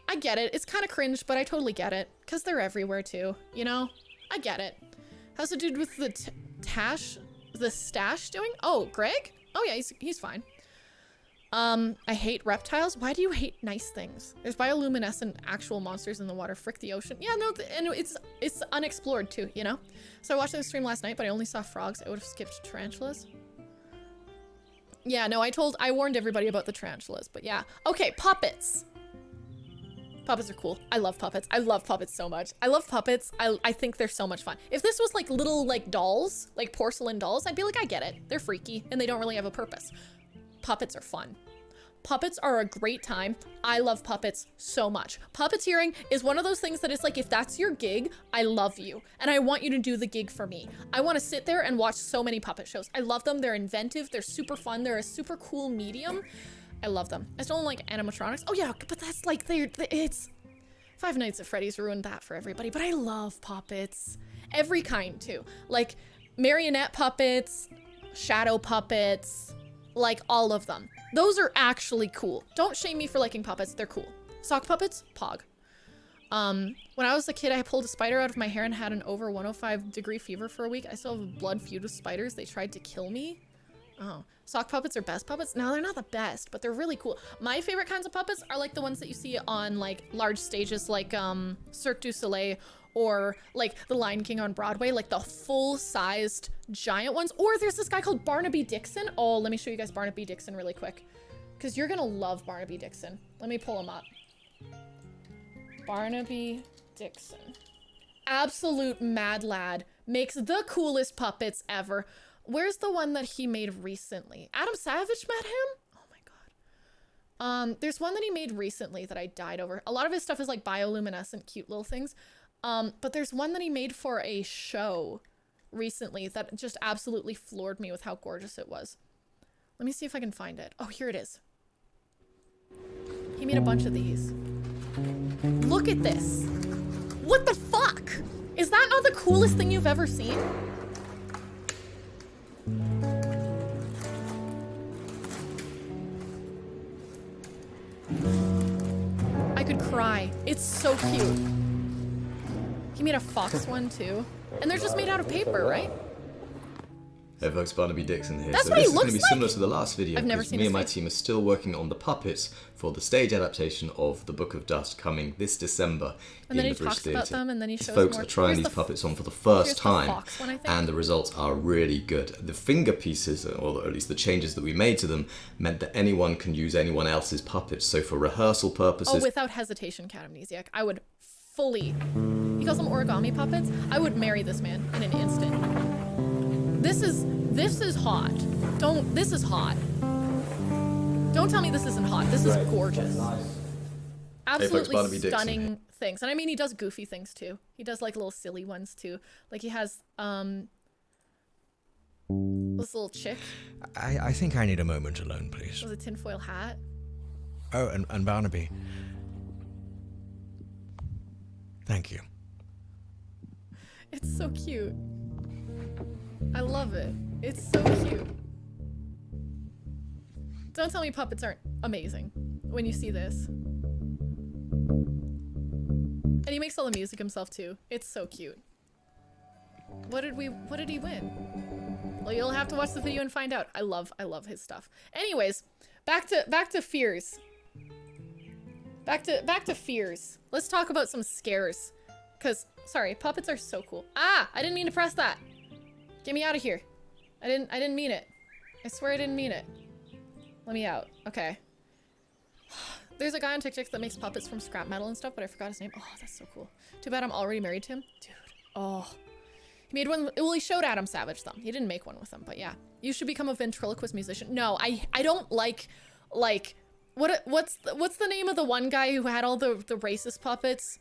I get it. It's kind of cringe, but I totally get it. Because they're everywhere too, you know? I get it. How's the dude with the stash doing? Oh, Greg? Oh yeah, he's fine. I hate reptiles. Why do you hate nice things? There's bioluminescent actual monsters in the water. Frick the ocean. Yeah, no, and it's unexplored too, you know? So I watched the stream last night, but I only saw frogs. I would have skipped tarantulas. Yeah, no, I warned everybody about the tarantulas, but yeah. Okay, puppets. Puppets are cool. I love puppets. I love puppets so much. I love puppets. I think they're so much fun. If this was like little like dolls, like porcelain dolls, I'd be like, I get it. They're freaky and they don't really have a purpose. Puppets are fun. Puppets are a great time. I love puppets so much. Puppeteering is one of those things that it's like, if that's your gig, I love you. And I want you to do the gig for me. I want to sit there and watch so many puppet shows. I love them. They're inventive. They're super fun. They're a super cool medium. I love them. I still don't like animatronics. Oh yeah, but that's like, it's Five Nights at Freddy's ruined that for everybody. But I love puppets. Every kind too. Like marionette puppets, shadow puppets, like all of them. Those are actually cool. Don't shame me for liking puppets. They're cool. Sock puppets? Pog. When I was a kid, I pulled a spider out of my hair and had an over 105-degree fever for a week. I still have a blood feud with spiders. They tried to kill me. Oh. Sock puppets are best puppets? No, they're not the best, but they're really cool. My favorite kinds of puppets are like the ones that you see on like large stages like Cirque du Soleil or like The Lion King on Broadway, like the full-sized giant ones. Or there's this guy called Barnaby Dixon. Oh, let me show you guys Barnaby Dixon really quick, because you're gonna love Barnaby Dixon. Let me pull him up. Barnaby Dixon. Absolute mad lad. Makes the coolest puppets ever. Where's the one that he made recently? Adam Savage met him? Oh my god. There's one that he made recently that I died over. A lot of his stuff is like bioluminescent, cute little things. But there's one that he made for a show recently that just absolutely floored me with how gorgeous it was. Let me see if I can find it. Oh, here it is. He made a bunch of these. Look at this. What the fuck? Is that not the coolest thing you've ever seen? I could cry. It's so cute. He made a fox one too. And they're just made out of paper, right? Hey folks, Barnaby Dixon here. That's so what this he is going to looks be similar to the last video, I've never because seen me his and my face. team are still working on the puppets for the stage adaptation of The Book of Dust coming this December And then in he the British talks about Theatre. them and then he These shows folks more. are trying Here's these the puppets on for the here's first the time, fox one, I think. and the results are really good. The finger pieces, or at least the changes that we made to them, meant that anyone can use anyone else's puppets. So for rehearsal purposes, Oh, without hesitation, Cat Amnesiac. I would fully... He calls them origami puppets. I would marry this man in an instant. This is hot. This is hot. Don't tell me this isn't hot. This is gorgeous. Absolutely Barnaby Dixon. stunning things. And I mean, he does goofy things too. He does like little silly ones too. Like he has, This little chick I think I need a moment alone, please. with a tinfoil hat. Oh, and Barnaby. Thank you. It's so cute. I love it. It's so cute. Don't tell me puppets aren't amazing when you see this. And he makes all the music himself too. It's so cute. What did he win? Well, you'll have to watch the video and find out. I love his stuff. Anyways, back to fears. Back to fears. Let's talk about some scares. Cause sorry, puppets are so cool. Ah, I didn't mean to press that. Get me out of here. I didn't mean it. I swear I didn't mean it. Let me out. Okay. There's a guy on TikTok that makes puppets from scrap metal and stuff, but I forgot his name. Oh, that's so cool. Too bad I'm already married to him. Dude. Oh. He made one. Well, he showed Adam Savage them. He didn't make one with them, but yeah. You should become a ventriloquist musician. No, I don't like what's the name of the one guy who had all the racist puppets?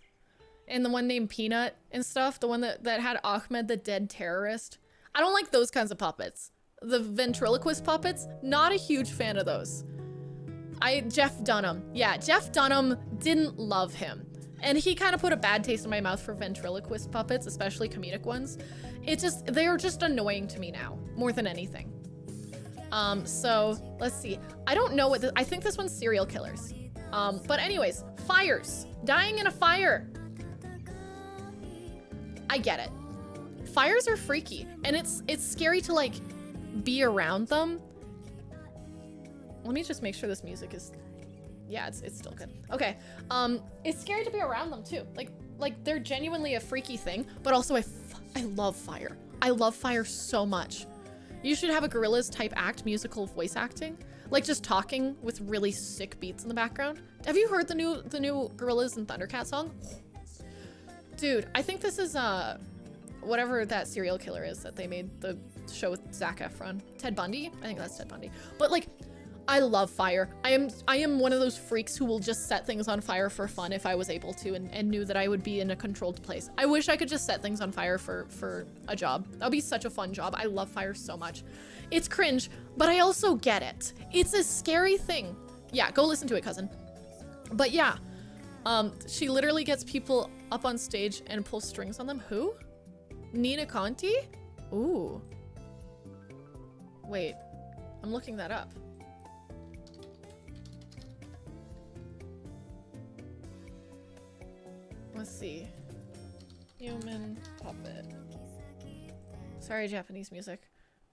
And the one named Peanut and stuff? The one that had Ahmed the dead terrorist? I don't like those kinds of puppets. The ventriloquist puppets, not a huge fan of those. Jeff Dunham. Yeah, Jeff Dunham didn't love him. And he kind of put a bad taste in my mouth for ventriloquist puppets, especially comedic ones. They're just annoying to me now, more than anything. So, let's see. I don't know I think this one's serial killers. But anyways, fires. Dying in a fire. I get it. Fires are freaky, and it's scary to, like, be around them. Let me just make sure this music is... Yeah, it's still good. Okay. It's scary to be around them too. Like they're genuinely a freaky thing, but also I love fire. I love fire so much. You should have a Gorillaz type act, musical voice acting, like just talking with really sick beats in the background. Have you heard the new Gorillaz and Thundercat song? Dude, I think this is whatever that serial killer is that they made the show with Zac Efron. Ted Bundy? I think that's Ted Bundy. But like, I love fire. I am one of those freaks who will just set things on fire for fun if I was able to and knew that I would be in a controlled place. I wish I could just set things on fire for a job. That would be such a fun job. I love fire so much. It's cringe, but I also get it. It's a scary thing. Yeah, go listen to it, cousin. But yeah, she literally gets people up on stage and pulls strings on them. Who? Nina Conti? Ooh. Wait, I'm looking that up. Let's see. Human puppet. Sorry, Japanese music.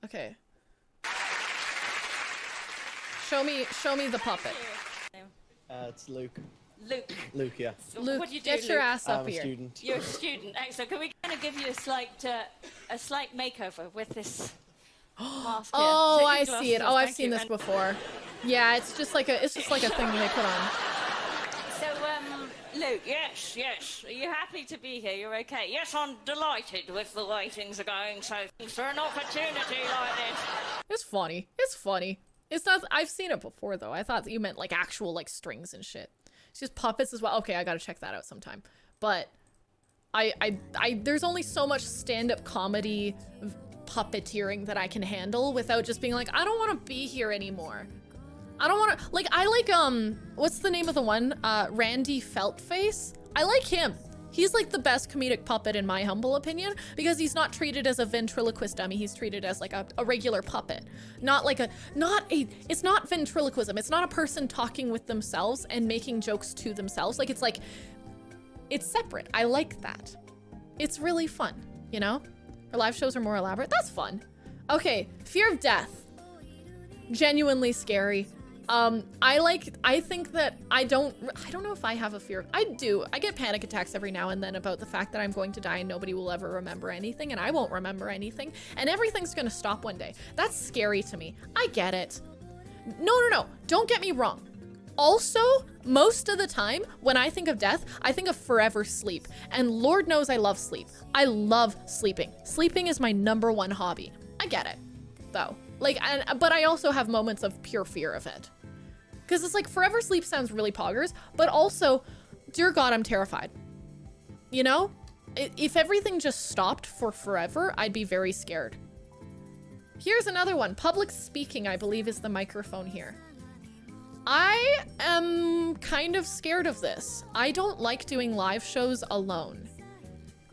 Okay. Show me the puppet. It's Luke. Luke. Luke, yeah. So Luke, what do you do, get your Luke? ass up I'm a here. student. You're a student. Excellent. Can we kind of give you a slight makeover with this mask? Oh, Here. I Take your see it. glasses Oh, off. I've Thank seen you. this And before. Yeah, it's just like a thing they put on. So, Luke, yes. Are you happy to be here? You're okay? Yes, I'm delighted with the way things are going. So, thanks for an opportunity like this. It's funny. It's funny. It's not. I've seen it before though. I thought that you meant like actual like strings and shit. It's just puppets as well. Okay, I gotta check that out sometime. But I there's only so much stand-up comedy puppeteering that I can handle without just being like, I don't want to be here anymore. I don't want to, like, I like, what's the name of the one? Randy Feltface? I like him. He's like the best comedic puppet in my humble opinion because he's not treated as a ventriloquist dummy. He's treated as like a regular puppet. It's not ventriloquism. It's not a person talking with themselves and making jokes to themselves. It's separate. I like that. It's really fun, you know? Her live shows are more elaborate. That's fun. Okay, fear of death. Genuinely scary. I think that I don't know if I have a fear. I do. I get panic attacks every now and then about the fact that I'm going to die and nobody will ever remember anything and I won't remember anything and everything's gonna stop one day. That's scary to me. I get it. No. Don't get me wrong. Also, most of the time when I think of death, I think of forever sleep. And Lord knows I love sleep. I love sleeping. Sleeping is my #1 hobby. I get it, though. But I also have moments of pure fear of it. Because it's like forever sleep sounds really poggers, but also, dear God, I'm terrified. You know? If everything just stopped for forever, I'd be very scared. Here's another one. Public speaking, I believe, is the microphone here. I am kind of scared of this. I don't like doing live shows alone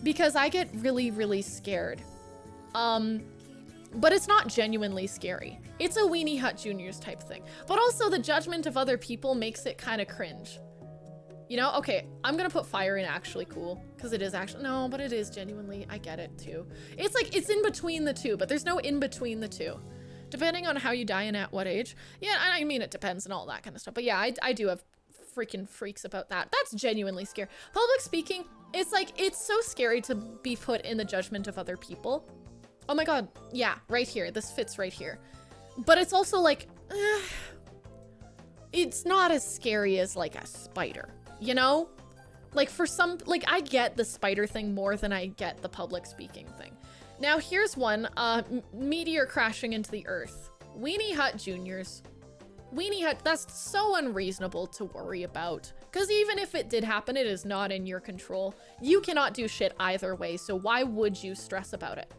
because I get really, really scared. But it's not genuinely scary. It's a Weenie Hut Juniors type thing. But also the judgment of other people makes it kind of cringe. You know, okay, I'm gonna put fire in actually cool, because it is actually, no, but it is genuinely, I get it too. It's like, it's in between the two, but there's no in between the two. Depending on how you die and at what age. Yeah, I mean, it depends and all that kind of stuff. But yeah, I do have freaking freaks about that. That's genuinely scary. Public speaking, it's like, it's so scary to be put in the judgment of other people. Oh my God, yeah, right here, this fits right here. But it's also like, it's not as scary as like a spider. You know, like for some, like I get the spider thing more than I get the public speaking thing. Now here's one, meteor crashing into the earth. Weenie Hut Juniors. Weenie Hut, that's so unreasonable to worry about. Because even if it did happen, it is not in your control. You cannot do shit either way, so why would you stress about it?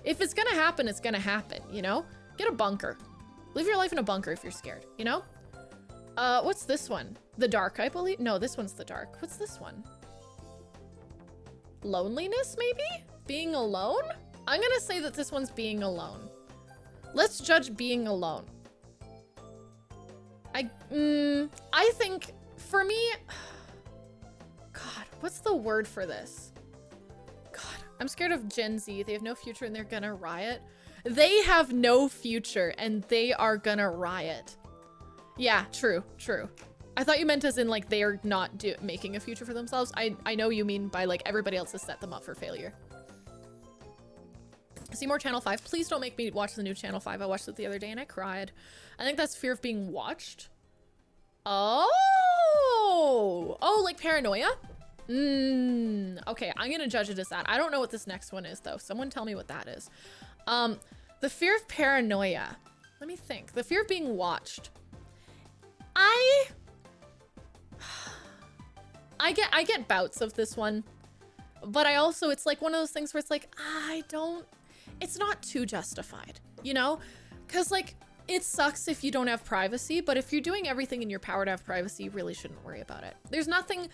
If it's gonna happen, it's gonna happen, you know? Get a bunker. Live your life in a bunker if you're scared, you know? What's this one? The Dark, I believe? No, this one's The Dark. What's this one? Loneliness, maybe? Being alone? I'm gonna say that this one's being alone. Let's judge being alone. I think, for me... God, what's the word for this? God, I'm scared of Gen Z. They have no future and they're gonna riot. They have no future and they are gonna riot. Yeah, true, true. I thought you meant as in like they are not making a future for themselves. I know you mean by like everybody else has set them up for failure. See more Channel 5. Please don't make me watch the new Channel 5. I watched it the other day and I cried. I think that's fear of being watched. Oh, like paranoia? Okay, I'm gonna judge it as that. I don't know what this next one is though. Someone tell me what that is. The fear of paranoia. Let me think. The fear of being watched. I get bouts of this one, but I also, it's like one of those things where it's like, it's not too justified, you know? Cause like, it sucks if you don't have privacy, but if you're doing everything in your power to have privacy, you really shouldn't worry about it. There's nothing,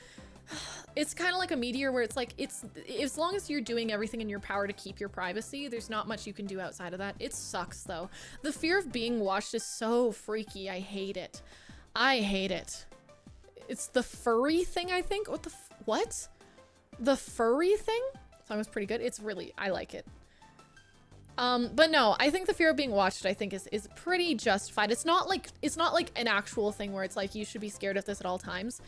it's kind of like a meteor where it's like, as long as you're doing everything in your power to keep your privacy, there's not much you can do outside of that. It sucks though. The fear of being watched is so freaky. I hate it. I hate it. It's the furry thing, I think. What? The furry thing? Song was pretty good. It's really, I like it. But no, I think the fear of being watched, I think is pretty justified. It's not like an actual thing where it's like you should be scared of this at all times.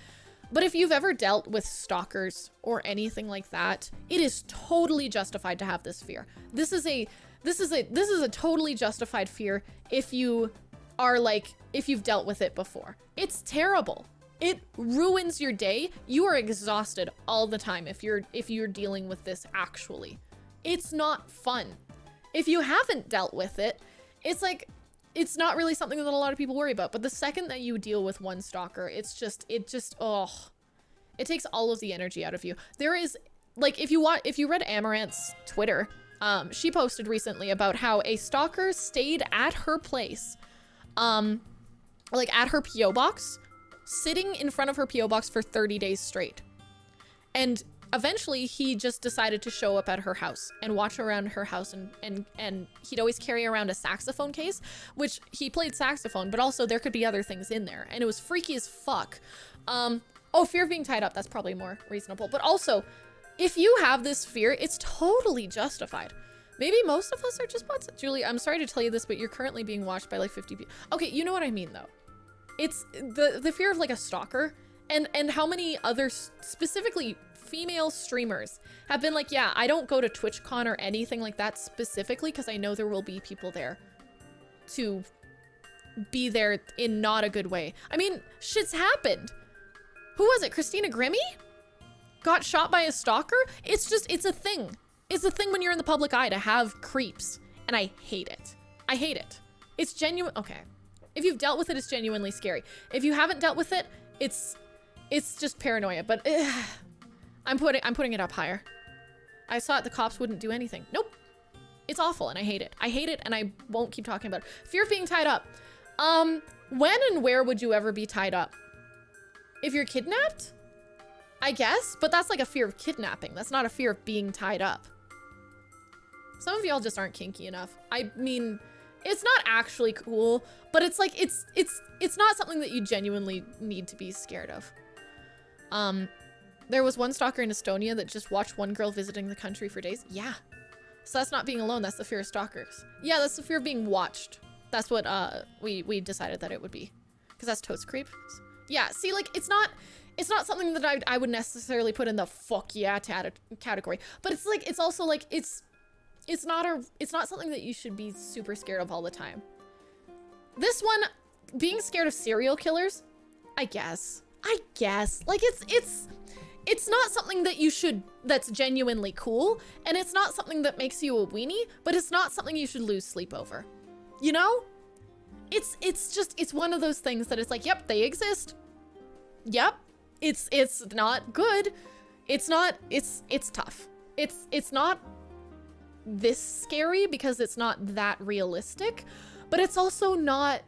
But if you've ever dealt with stalkers or anything like that, it is totally justified to have this fear. This is a totally justified fear if you are like, if you've dealt with it before. It's terrible. It ruins your day. You are exhausted all the time if you're dealing with this actually. It's not fun. If you haven't dealt with it, it's like, it's not really something that a lot of people worry about. But the second that you deal with one stalker, it takes all of the energy out of you. There is, like, if you read Amaranth's Twitter, she posted recently about how a stalker stayed at her place, like at her PO box, sitting in front of her PO box for 30 days straight. And eventually he just decided to show up at her house and watch around her house, and he'd always carry around a saxophone case, which he played saxophone, but also there could be other things in there, and it was freaky as fuck. Oh, fear of being tied up, that's probably more reasonable. But also, if you have this fear, it's totally justified. Maybe most of us are just bots. Julie, I'm sorry to tell you this, but you're currently being watched by like 50 people. Okay, you know what I mean though. It's the fear of like a stalker, and how many other specifically female streamers have been like, yeah, I don't go to TwitchCon or anything like that specifically because I know there will be people there to be there in not a good way. I mean, shit's happened. Who was it? Christina Grimmie? Got shot by a stalker? It's a thing. It's a thing when you're in the public eye to have creeps, and I hate it. I hate it. It's genuine. Okay. If you've dealt with it, it's genuinely scary. If you haven't dealt with it, it's just paranoia, but I'm putting it up higher. I thought the cops wouldn't do anything. Nope. It's awful and I hate it. I hate it and I won't keep talking about it. Fear of being tied up. When and where would you ever be tied up? If you're kidnapped? I guess, but that's like a fear of kidnapping. That's not a fear of being tied up. Some of y'all just aren't kinky enough. I mean, it's not actually cool, but it's like, it's not something that you genuinely need to be scared of. There was one stalker in Estonia that just watched one girl visiting the country for days. Yeah. So that's not being alone. That's the fear of stalkers. Yeah, that's the fear of being watched. That's what we decided that it would be. Because that's totes creep. Yeah, see, like, it's not something that I would necessarily put in the fuck yeah category. But it's like, it's also like, it's not something that you should be super scared of all the time. This one, being scared of serial killers, I guess. Like, it's not something that you should, that's genuinely cool, and it's not something that makes you a weenie, but it's not something you should lose sleep over. You know? It's one of those things that it's like, yep, they exist. Yep. It's not good. It's tough. It's not this scary because it's not that realistic, but it's also not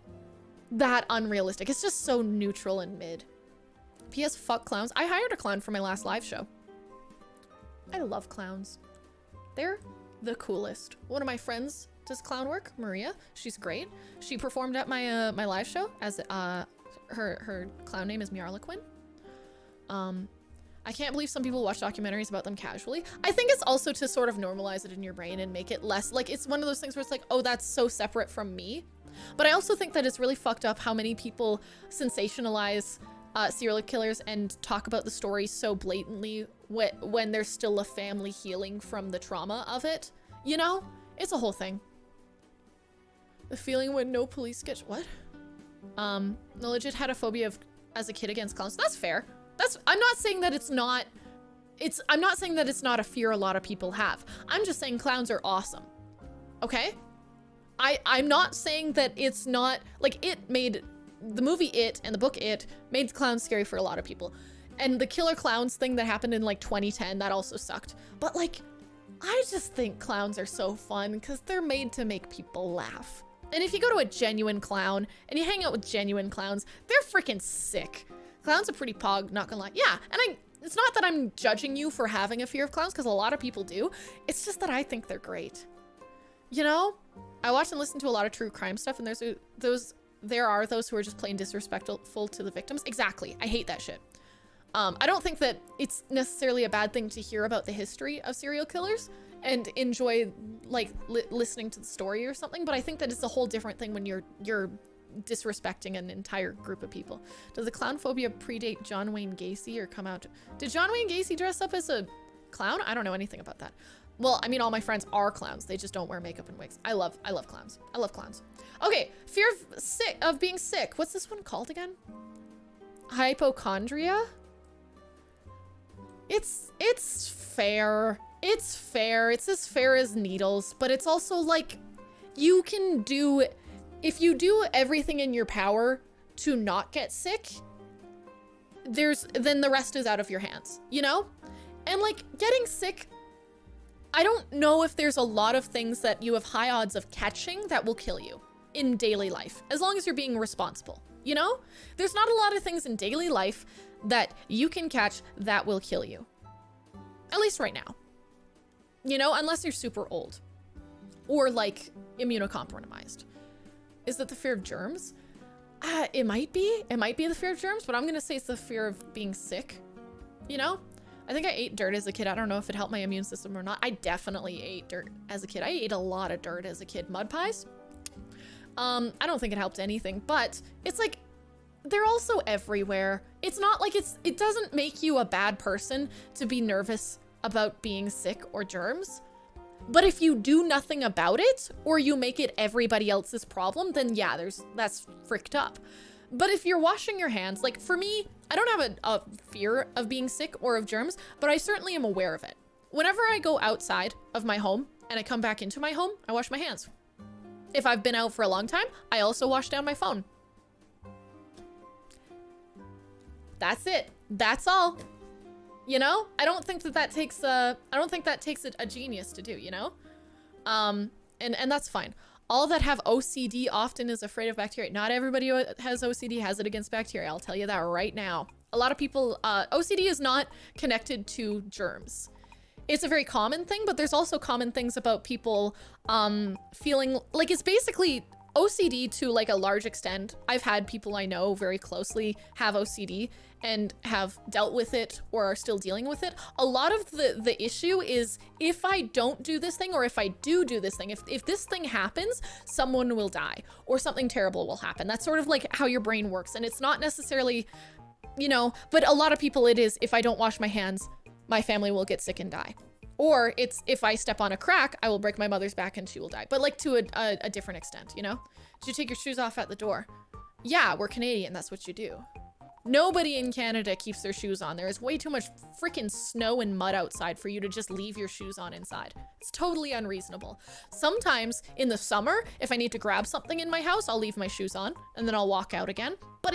that unrealistic. It's just so neutral and mid. P.S. Fuck clowns. I hired a clown for my last live show. I love clowns. They're the coolest. One of my friends does clown work, Maria. She's great. She performed at my my live show as her clown name is Miarlequin. I can't believe some people watch documentaries about them casually. I think it's also to sort of normalize it in your brain and make it less like, it's one of those things where it's like, oh, that's so separate from me. But I also think that it's really fucked up how many people sensationalize serial killers and talk about the story so blatantly when there's still a family healing from the trauma of it. You know? It's a whole thing. The feeling when no police get what? I legit had a phobia of as a kid against clowns. That's fair. I'm not saying that it's not a fear a lot of people have. I'm just saying clowns are awesome. Okay? I'm not saying that it's not, like, the movie It and the book It made clowns scary for a lot of people. And the killer clowns thing that happened in like 2010, that also sucked. But like, I just think clowns are so fun because they're made to make people laugh. And if you go to a genuine clown and you hang out with genuine clowns, they're freaking sick. Clowns are pretty pog, not gonna lie. Yeah, and it's not that I'm judging you for having a fear of clowns because a lot of people do. It's just that I think they're great. You know? I watch and listen to a lot of true crime stuff, and there are those who are just plain disrespectful to the victims. Exactly. I hate that shit. I don't think that it's necessarily a bad thing to hear about the history of serial killers and enjoy like listening to the story or something, but I think that it's a whole different thing when you're disrespecting an entire group of people. Does the clown phobia predate John Wayne Gacy or come out? Did John Wayne Gacy dress up as a clown? I don't know anything about that. Well, I mean, all my friends are clowns. They just don't wear makeup and wigs. I love clowns. I love clowns. Okay, fear of being sick. What's this one called again? Hypochondria? It's fair. It's fair. It's as fair as needles, but it's also like, if you do everything in your power to not get sick, then the rest is out of your hands, you know? And like, getting sick, I don't know if there's a lot of things that you have high odds of catching that will kill you in daily life, as long as you're being responsible, you know? There's not a lot of things in daily life that you can catch that will kill you. At least right now. You know, unless you're super old or like immunocompromised. Is that the fear of germs? It might be the fear of germs, but I'm gonna say it's the fear of being sick, you know? I think I ate dirt as a kid. I don't know if it helped my immune system or not. I definitely ate dirt as a kid. I ate a lot of dirt as a kid. Mud pies? I don't think it helped anything, but it's like, they're also everywhere. It's not like it doesn't make you a bad person to be nervous about being sick or germs. But if you do nothing about it, or you make it everybody else's problem, then yeah, that's fricked up. But if you're washing your hands, like for me, I don't have a fear of being sick or of germs, but I certainly am aware of it. Whenever I go outside of my home and I come back into my home, I wash my hands. If I've been out for a long time, I also wash down my phone. That's it. That's all. You know? I don't think that takes a genius to do, you know? And that's fine. All that have OCD often is afraid of bacteria. Not everybody who has OCD has it against bacteria. I'll tell you that right now. A lot of people, OCD is not connected to germs. It's a very common thing, but there's also common things about people feeling like it's basically OCD to like a large extent. I've had people I know very closely have OCD and have dealt with it or are still dealing with it. A lot of the issue is if I don't do this thing, or if I do this thing, if this thing happens, someone will die or something terrible will happen. That's sort of like how your brain works. And it's not necessarily, you know, but a lot of people it is, if I don't wash my hands, my family will get sick and die. Or it's, if I step on a crack, I will break my mother's back and she will die. But like to a different extent, you know? Did you take your shoes off at the door? Yeah, we're Canadian, that's what you do. Nobody in Canada keeps their shoes on. There is way too much freaking snow and mud outside for you to just leave your shoes on inside. It's totally unreasonable. Sometimes in the summer, if I need to grab something in my house, I'll leave my shoes on and then I'll walk out again. But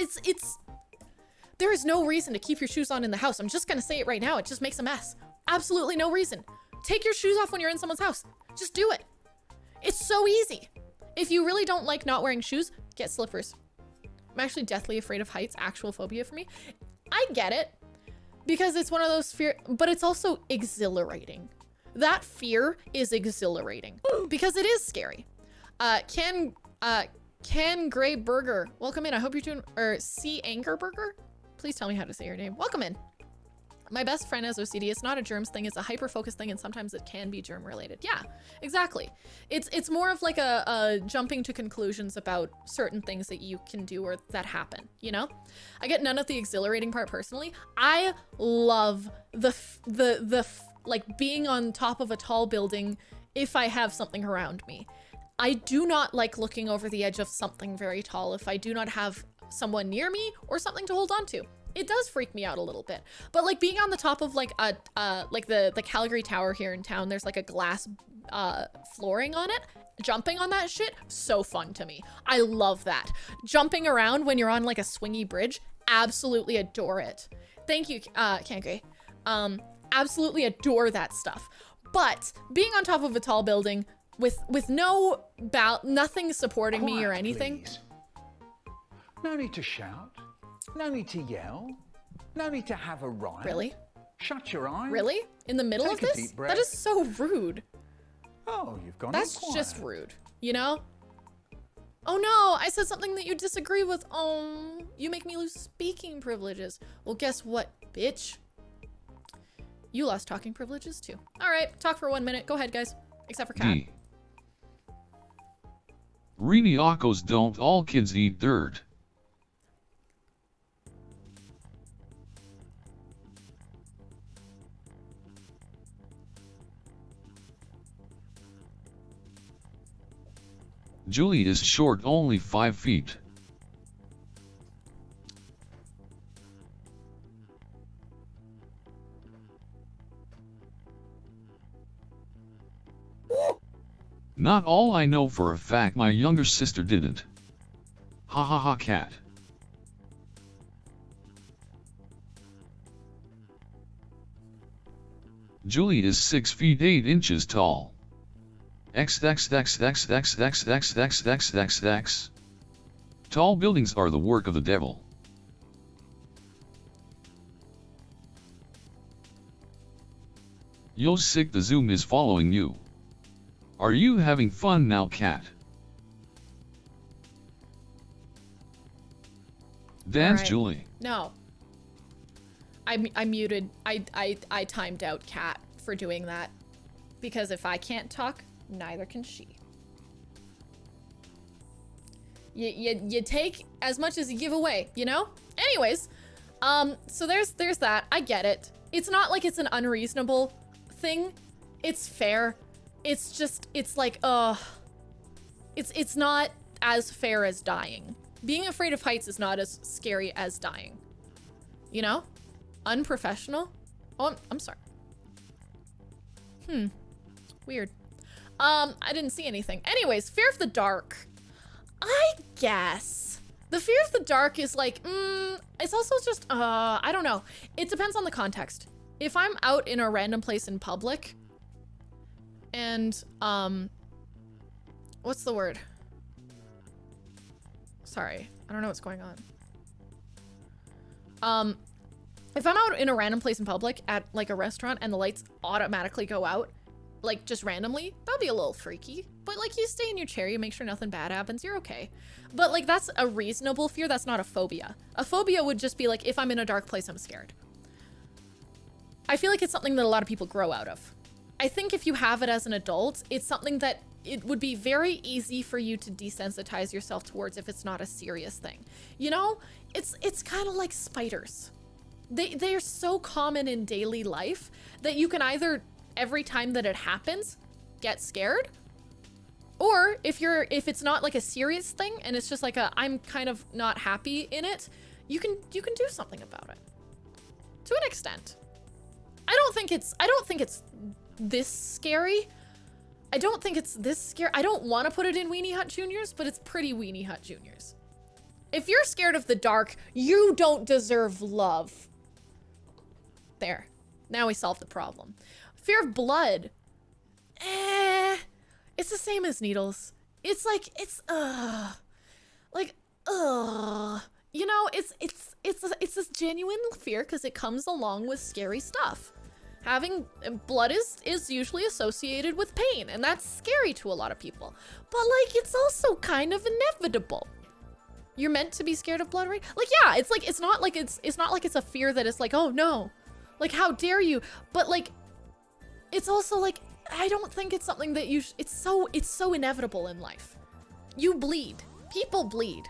there is no reason to keep your shoes on in the house. I'm just gonna say it right now. It just makes a mess. Absolutely no reason. Take your shoes off when you're in someone's house. Just do it. It's so easy. If you really don't like not wearing shoes, get slippers. I'm actually deathly afraid of heights, actual phobia for me. I get it because it's one of those fear, but it's also exhilarating. That fear is exhilarating because it is scary. Can Gray Burger, welcome in. I hope you're doing, or C Anchor Burger. Please tell me how to say your name. Welcome in. My best friend has OCD. It's not a germs thing. It's a hyper-focus thing, and sometimes it can be germ-related. Yeah, exactly. It's more of like a jumping to conclusions about certain things that you can do or that happen, you know? I get none of the exhilarating part personally. I love the like being on top of a tall building if I have something around me. I do not like looking over the edge of something very tall if I do not have someone near me or something to hold on to. It does freak me out a little bit, but like being on the top of like like the Calgary Tower here in town, there's like a glass flooring on it. Jumping on that shit, so fun to me. I love that. Jumping around when you're on like a swingy bridge, absolutely adore it. Thank you, Kankay. Absolutely adore that stuff. But being on top of a tall building with nothing supporting me or anything. Please. No need to shout. No need to yell. No need to have a riot. Really? Shut your eyes. Really? In the middle of this? That is so rude. Oh, you've gone That's quiet. just rude, you know? Oh no, I said something that you disagree with. Oh, you make me lose speaking privileges. Well, guess what, bitch? You lost talking privileges too. All right, talk for 1 minute. Go ahead, guys. Except for Kat. Reniacos don't all kids eat dirt. Julie is short, only 5 feet. Not all I know for a fact my younger sister didn't. Ha ha ha cat. Julie is 6 feet 8 inches tall. XXXXXXXXXXXX. Tall buildings are the work of the devil. Yo sick, the Zoom is following you. Are you having fun now, cat? Dance, All right. Julie. No. I muted. I timed out Kat for doing that. Because if I can't talk, neither can she. You take as much as you give away, you know? Anyways, so there's that. I get it. It's not like it's an unreasonable thing. It's fair. It's just, it's like, it's not as fair as dying. Being afraid of heights is not as scary as dying. You know? Unprofessional? Oh, I'm sorry. Weird. I didn't see anything. Anyways, fear of the dark. I guess. The fear of the dark is like, it's also just, I don't know. It depends on the context. If I'm out in a random place in public and what's the word? Sorry, I don't know what's going on. If I'm out in a random place in public at like a restaurant and the lights automatically go out, like just randomly, that'll be a little freaky. But like you stay in your chair, you make sure nothing bad happens, you're okay. But like that's a reasonable fear, that's not a phobia. A phobia would just be like, if I'm in a dark place, I'm scared. I feel like it's something that a lot of people grow out of. I think if you have it as an adult, it's something that it would be very easy for you to desensitize yourself towards if it's not a serious thing. You know, it's kind of like spiders. They are so common in daily life that you can either, every time that it happens, get scared, or if it's not like a serious thing and it's just like I'm kind of not happy in it, you can do something about it. To an extent. I don't think it's this scary. I don't think it's this scary. I don't want to put it in Weenie Hut Juniors, but it's pretty Weenie Hut Juniors. If you're scared of the dark, you don't deserve love. There. Now we solved the problem. Fear of blood. It's the same as needles. It's like, you know, it's this genuine fear because it comes along with scary stuff. Having blood is usually associated with pain, and that's scary to a lot of people. But like, it's also kind of inevitable. You're meant to be scared of blood, right? Like, yeah, it's not like it's a fear that is like, oh no, like how dare you? But like, it's also like, I don't think it's something that it's so inevitable in life. You bleed. People bleed.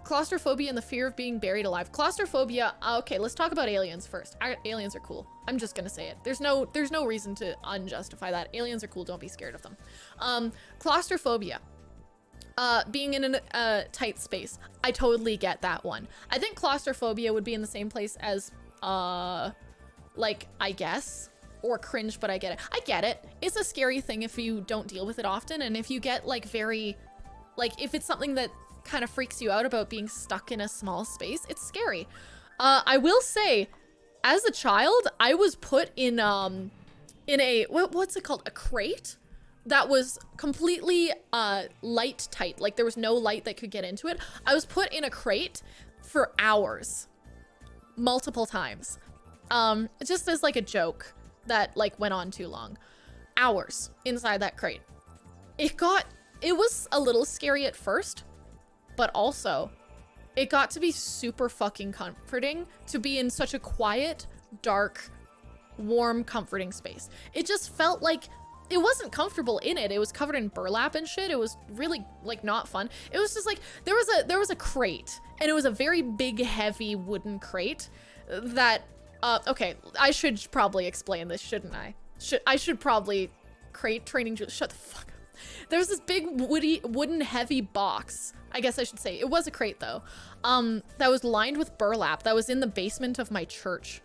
Claustrophobia and the fear of being buried alive. Claustrophobia, okay, let's talk about aliens first. Aliens are cool. I'm just gonna say it. There's no reason to unjustify that. Aliens are cool, don't be scared of them. Claustrophobia. Being in a tight space. I totally get that one. I think claustrophobia would be in the same place as, like, I guess, or cringe, but I get it. I get it. It's a scary thing if you don't deal with it often, and if you get, like, very, like, if it's something that kind of freaks you out about being stuck in a small space, it's scary. I will say, as a child, I was put in a, what's it called? A crate that was completely light tight. Like there was no light that could get into it. I was put in a crate for hours, multiple times. Just as like a joke that like went on too long. Hours inside that crate. It was a little scary at first, but also it got to be super fucking comforting to be in such a quiet, dark, warm, comforting space. It just felt like it wasn't comfortable in it. It was covered in burlap and shit. It was really like not fun. It was just like there was a crate, and it was a very big, heavy wooden crate that okay, I should probably explain this, shouldn't I? I should probably crate training. Shut the fuck up. There's this big wooden heavy box. I guess I should say it was a crate though. That was lined with burlap. That was in the basement of my church,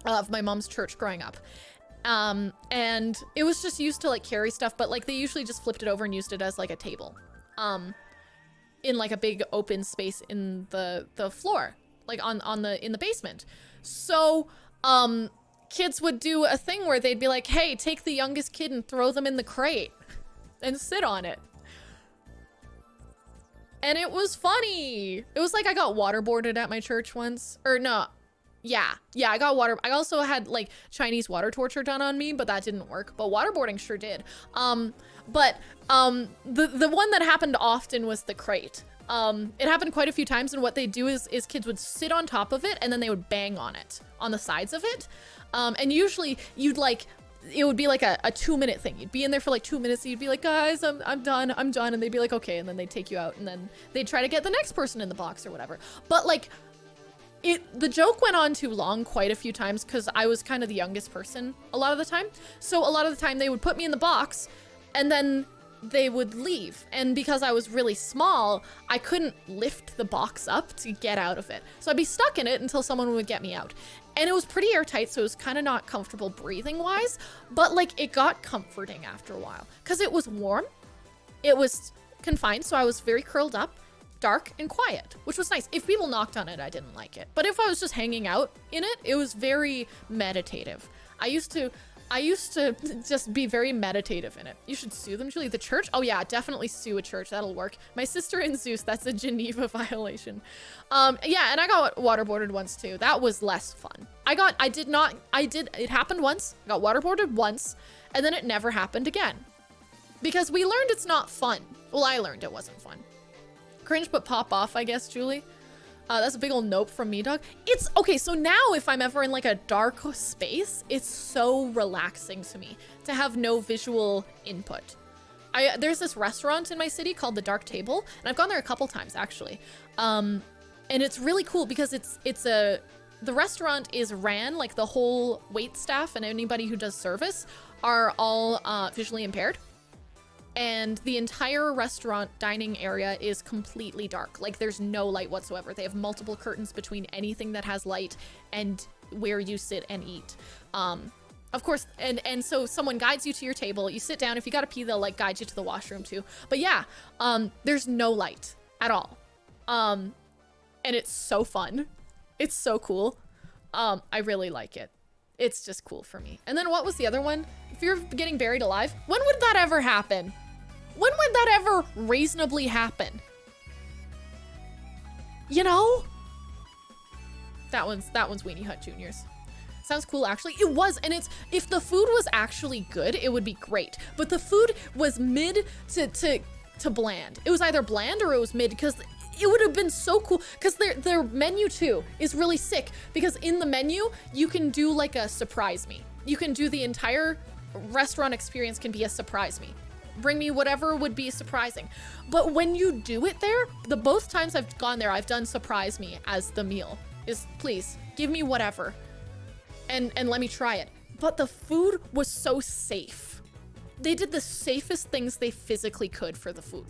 of my mom's church growing up. And it was just used to like carry stuff, but like they usually just flipped it over and used it as like a table, in like a big open space in the floor, like in the basement. So, kids would do a thing where they'd be like, hey, take the youngest kid and throw them in the crate and sit on it. And it was funny. It was like I got waterboarded at my church once, or no. Yeah, I got I also had like Chinese water torture done on me, but that didn't work. But waterboarding sure did. The one that happened often was the crate. It happened quite a few times, and what they do is kids would sit on top of it and then they would bang on it, on the sides of it. And usually you'd like, it would be like a 2-minute thing. You'd be in there for like 2 minutes and you'd be like, guys, I'm done. And they'd be like, okay. And then they'd take you out and then they'd try to get the next person in the box or whatever. But like, the joke went on too long quite a few times because I was kind of the youngest person a lot of the time. So a lot of the time they would put me in the box and then they would leave. And because I was really small, I couldn't lift the box up to get out of it. So I'd be stuck in it until someone would get me out. And it was pretty airtight, so it was kind of not comfortable breathing wise, but like it got comforting after a while because it was warm. It was confined, so I was very curled up, dark and quiet, which was nice. If people knocked on it, I didn't like it. But if I was just hanging out in it, it was very meditative. I used to I used to just be very meditative in it. You should sue them, Julie. The church? Oh yeah, definitely sue a church. That'll work. My sister in Zeus, that's a Geneva violation. Yeah, and I got waterboarded once too. That was less fun. It happened once. I got waterboarded once, and then it never happened again. Because we learned it's not fun. Well, I learned it wasn't fun. Cringe but pop off, I guess, Julie. That's a big old nope from me, dog. It's okay. So now if I'm ever in like a dark space, it's so relaxing to me to have no visual input. There's this restaurant in my city called the Dark Table, and I've gone there a couple times actually. And it's really cool because the restaurant is ran, like the whole wait staff and anybody who does service are all visually impaired. And the entire restaurant dining area is completely dark. Like there's no light whatsoever. They have multiple curtains between anything that has light and where you sit and eat. Of course, and so someone guides you to your table. You sit down. If you gotta pee, they'll like guide you to the washroom too. But yeah, there's no light at all. And it's so fun. It's so cool. I really like it. It's just cool for me. And then what was the other one? If you're getting buried alive, when would that ever happen? When would that ever reasonably happen? You know? That one's Weenie Hut Juniors. Sounds cool, actually. It was, and if the food was actually good, it would be great. But the food was mid to bland. It was either bland or it was mid, because it would have been so cool, because their menu too is really sick, because in the menu, you can do like a surprise me. You can do the entire restaurant experience can be a surprise me. Bring me whatever would be surprising. But when you do it there, the both times I've gone there, I've done surprise me as the meal. Is please give me whatever and let me try it. But the food was so safe. They did the safest things they physically could for the food.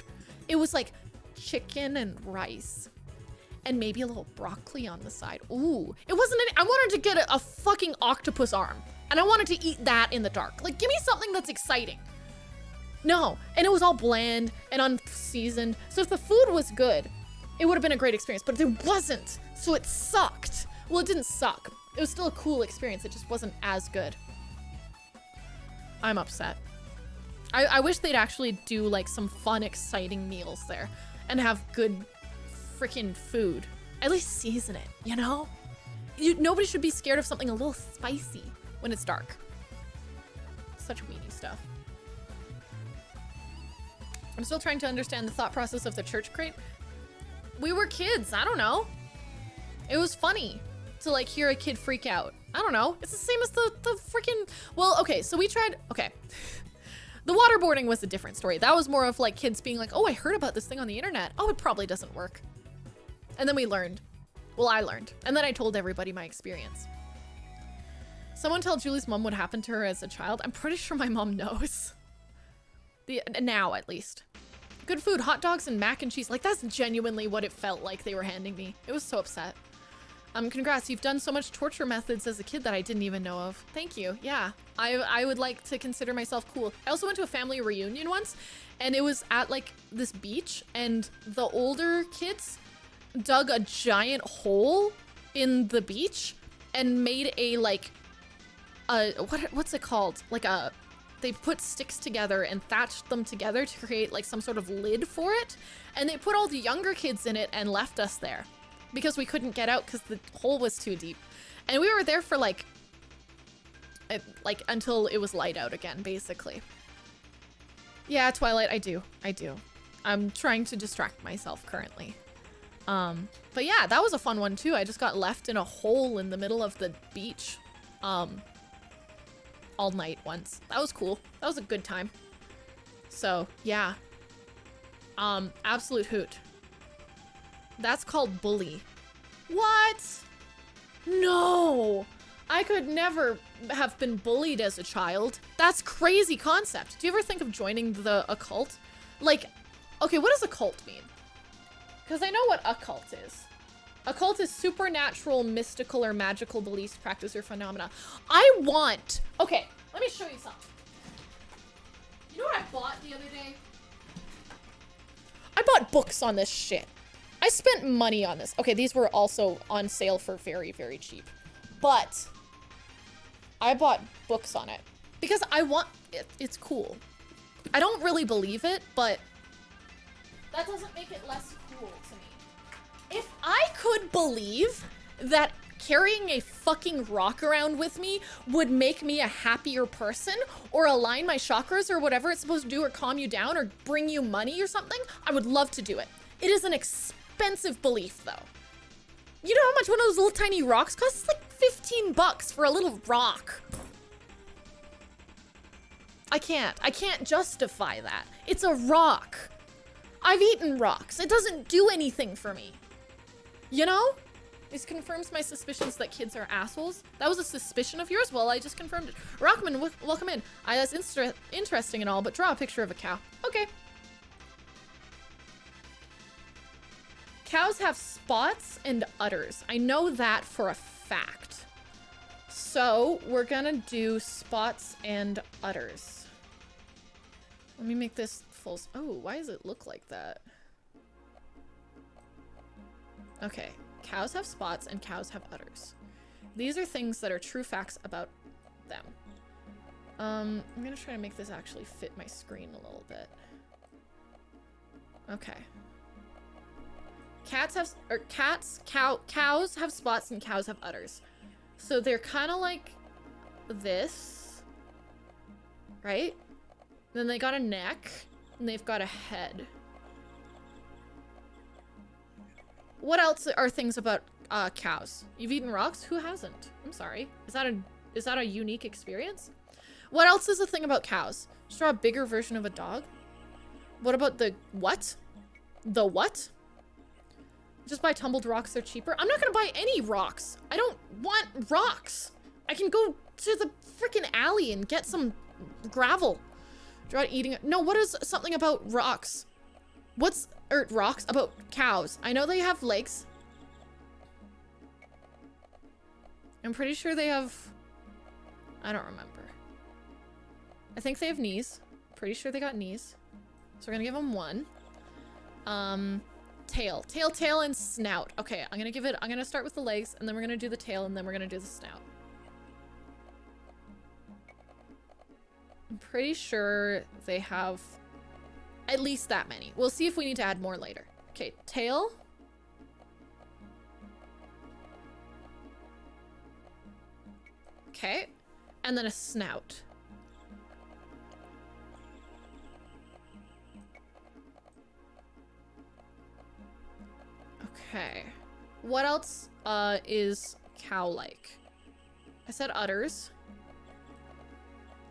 It was like chicken and rice and maybe a little broccoli on the side. Ooh, it wasn't any, I wanted to get a fucking octopus arm and I wanted to eat that in the dark. Like, give me something that's exciting. No, and it was all bland and unseasoned. So if the food was good, it would have been a great experience, but it wasn't. So it sucked. Well, it didn't suck. It was still a cool experience. It just wasn't as good. I'm upset. I wish they'd actually do like some fun, exciting meals there and have good freaking food. At least season it, you know? Nobody should be scared of something a little spicy when it's dark. Such weenie stuff. I'm still trying to understand the thought process of the church crate. We were kids, I don't know. It was funny to like hear a kid freak out. I don't know, it's the same as the freaking, well, okay, so we tried, okay. The waterboarding was a different story. That was more of like kids being like, oh, I heard about this thing on the internet. Oh, it probably doesn't work. And then we learned. Well, I learned. And then I told everybody my experience. Someone tell Julie's mom what happened to her as a child. I'm pretty sure my mom knows. Now, at least. Good food, hot dogs and mac and cheese. Like, that's genuinely what it felt like they were handing me. It was so upset. Congrats, you've done so much torture methods as a kid that I didn't even know of. Thank you, yeah. I would like to consider myself cool. I also went to a family reunion once, and it was at like this beach, and the older kids dug a giant hole in the beach and made a like, what's it called? Like a, they put sticks together and thatched them together to create like some sort of lid for it. And they put all the younger kids in it and left us there because we couldn't get out because the hole was too deep. And we were there for like until it was light out again, basically. Yeah, Twilight, I do. I'm trying to distract myself currently. But yeah, that was a fun one too. I just got left in a hole in the middle of the beach. All night once. That was cool. That was a good time. So yeah. Absolute hoot. That's called bully. What? No! I could never have been bullied as a child. That's crazy concept. Do you ever think of joining the occult? Like, okay, what does occult mean? Because I know what occult is. Occult is supernatural, mystical, or magical beliefs, practice, or phenomena. Okay, let me show you something. You know what I bought the other day? I bought books on this shit. I spent money on this. Okay, these were also on sale for very, very cheap. But I bought books on it. Because I want it, it's cool. I don't really believe it, but that doesn't make it less cool to me. If I could believe that carrying a fucking rock around with me would make me a happier person or align my chakras or whatever it's supposed to do or calm you down or bring you money or something, I would love to do it. It is an expensive belief though. You know how much one of those little tiny rocks costs? It's like 15 bucks for a little rock. I can't justify that. It's a rock. I've eaten rocks. It doesn't do anything for me. You know? This confirms my suspicions that kids are assholes. That was a suspicion of yours? Well, I just confirmed it. Rockman, welcome in. That's interesting and all, but draw a picture of a cow. Okay. Cows have spots and udders. I know that for a fact. So we're gonna do spots and udders. Let me make this full. Oh, why does it look like that? Okay, cows have spots and cows have udders. These are things that are true facts about them. I'm gonna try to make this actually fit my screen a little bit. Okay. Cows have spots and cows have udders. So they're kind of like this, right? Then they got a neck and they've got a head. What else are things about cows? You've eaten rocks? Who hasn't? I'm sorry. Is that a unique experience? What else is a thing about cows? Just draw a bigger version of a dog? What about the what? The what? Just buy tumbled rocks, they're cheaper. I'm not gonna buy any rocks. I don't want rocks. I can go to the freaking alley and get some gravel. Try eating. No, what is something about rocks? What's rocks about cows? I know they have legs. I'm pretty sure they have. I don't remember. I think they have knees. Pretty sure they got knees. So we're gonna give them one. Tail, and snout. Okay, I'm gonna start with the legs, and then we're gonna do the tail, and then we're gonna do the snout. I'm pretty sure they have at least that many. We'll see if we need to add more later. Okay, tail. Okay, and then a snout. Okay, what else is cow-like? I said udders.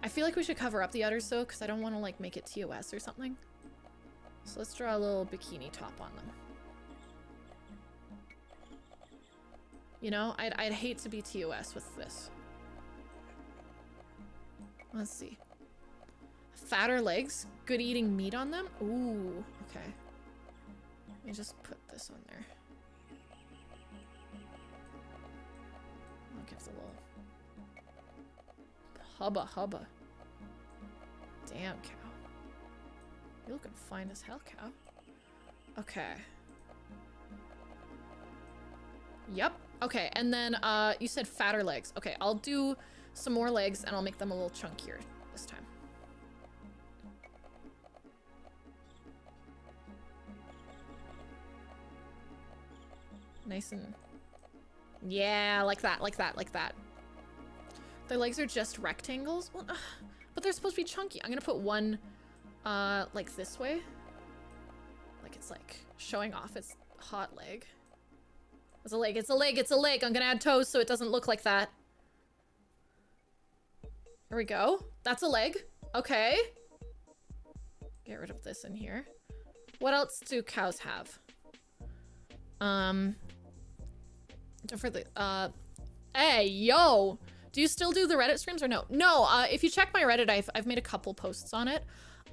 I feel like we should cover up the udders though, because I don't want to like make it TOS or something. So let's draw a little bikini top on them. You know, I'd hate to be TOS with this. Let's see. Fatter legs, good eating meat on them. Ooh, okay. Let me just put this on there. I'll give the little hubba. Damn, cow. You're looking fine as hell, cow. Okay. Yep. Okay, and then you said fatter legs. Okay, I'll do some more legs and I'll make them a little chunkier this time. Nice and... Yeah, like that. Their legs are just rectangles? Well, but they're supposed to be chunky. I'm gonna put one, like this way. Like it's like showing off its hot leg. It's a leg. I'm gonna add toes so it doesn't look like that. There we go. That's a leg. Okay. Get rid of this in here. What else do cows have? For the, hey, yo! Do you still do the Reddit streams or no? No, if you check my Reddit, I've made a couple posts on it.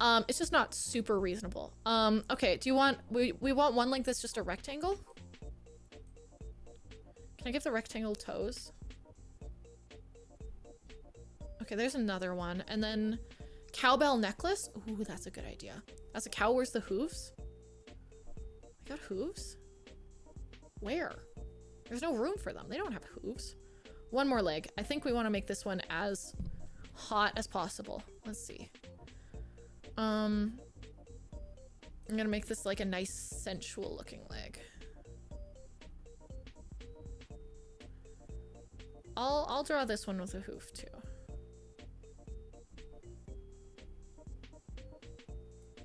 It's just not super reasonable. Okay, do you want, we want one like this, just a rectangle? Can I give the rectangle toes? Okay, there's another one. And then cowbell necklace. Ooh, that's a good idea. As a cow, where's the hooves? I got hooves? Where? There's no room for them. They don't have hooves. One more leg. I think we want to make this one as hot as possible. Let's see. I'm gonna make this like a nice sensual looking leg. I'll draw this one with a hoof too.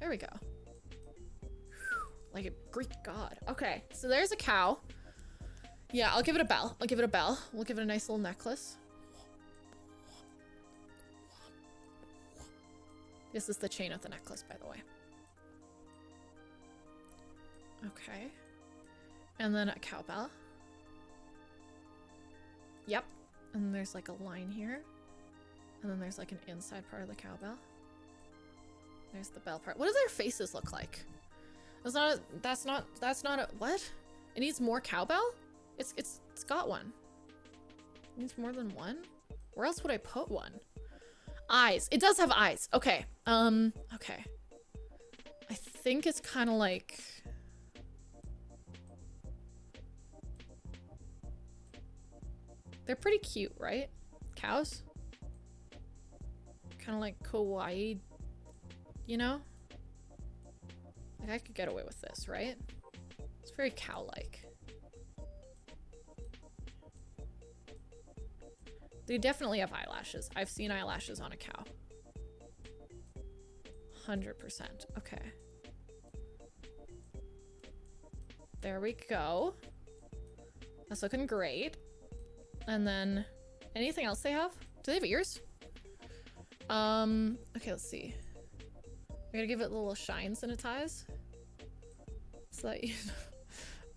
There we go. Like a Greek god. Okay, so there's a cow. Yeah, I'll give it a bell. I'll give it a bell. We'll give it a nice little necklace. This is the chain of the necklace, by the way. Okay. And then a cowbell. Yep. And there's like a line here. And then there's like an inside part of the cowbell. There's the bell part. What do their faces look like? That's not a, what? It needs more cowbell? It's got one. It needs more than one? Where else would I put one? Eyes. It does have eyes. Okay. Okay. I think it's kind of like... They're pretty cute, right? Cows? Kind of like kawaii, you know? Like I could get away with this, right? It's very cow-like. They definitely have eyelashes. I've seen eyelashes on a cow. 100%. Okay. There we go. That's looking great. And then anything else they have? Do they have ears? Okay, let's see. I'm gonna give it little shines in its eyes. So that, you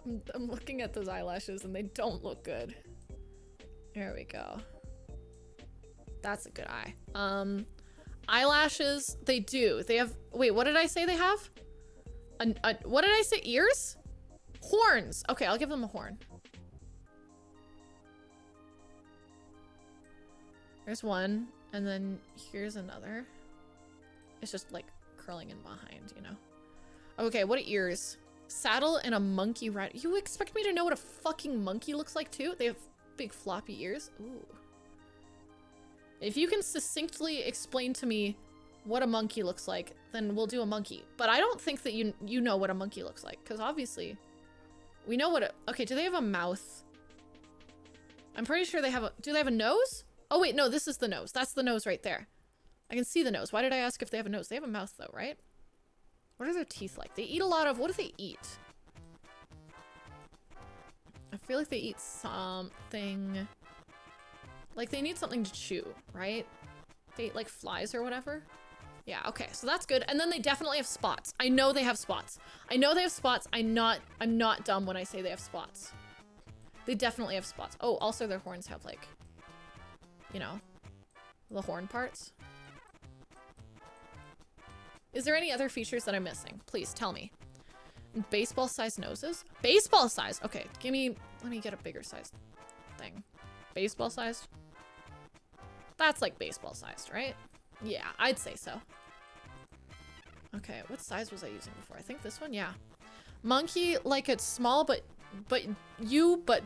know, I'm looking at those eyelashes and they don't look good. There we go. That's a good eye. Eyelashes, they do. They have, wait, what did I say they have? What did I say? Ears? Horns. Okay, I'll give them a horn. There's one, and then here's another. It's just like curling in behind, you know? Okay, what are ears? Saddle and a monkey ride. You expect me to know what a fucking monkey looks like too? They have big floppy ears. Ooh. If you can succinctly explain to me what a monkey looks like, then we'll do a monkey. But I don't think that you know what a monkey looks like, because obviously we know what okay, do they have a mouth? I'm pretty sure they have a, do they have a nose? Oh wait, no, this is the nose. That's the nose right there. I can see the nose. Why did I ask if they have a nose? They have a mouth though, right? What are their teeth like? They eat a lot of, what do they eat? I feel like they eat something, like they need something to chew, right? They eat like flies or whatever. Yeah, okay, so that's good. And then they definitely have spots. I know they have spots. I know they have spots. I'm not dumb when I say they have spots. They definitely have spots. Oh, also their horns have like, you know, the horn parts. Is there any other features that I'm missing? Please tell me. Baseball-sized noses? Baseball-sized? Okay, let me get a bigger sized thing. Baseball-sized? That's like baseball-sized, right? Yeah, I'd say so. Okay, what size was I using before? I think this one, yeah. Monkey, like it's small, but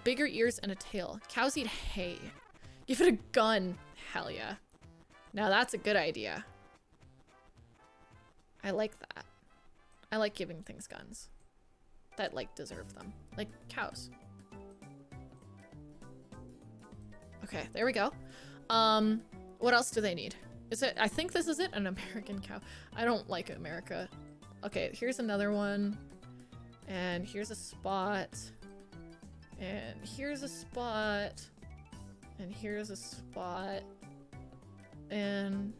bigger ears and a tail. Cows eat hay. Give it a gun. Hell yeah. Now that's a good idea. I like that. I like giving things guns that like deserve them, like cows. Okay, there we go. What else do they need? Is it, I think this is it, an American cow. I don't like America. Okay, here's another one. And here's a spot. And here's a spot. And here's a spot. And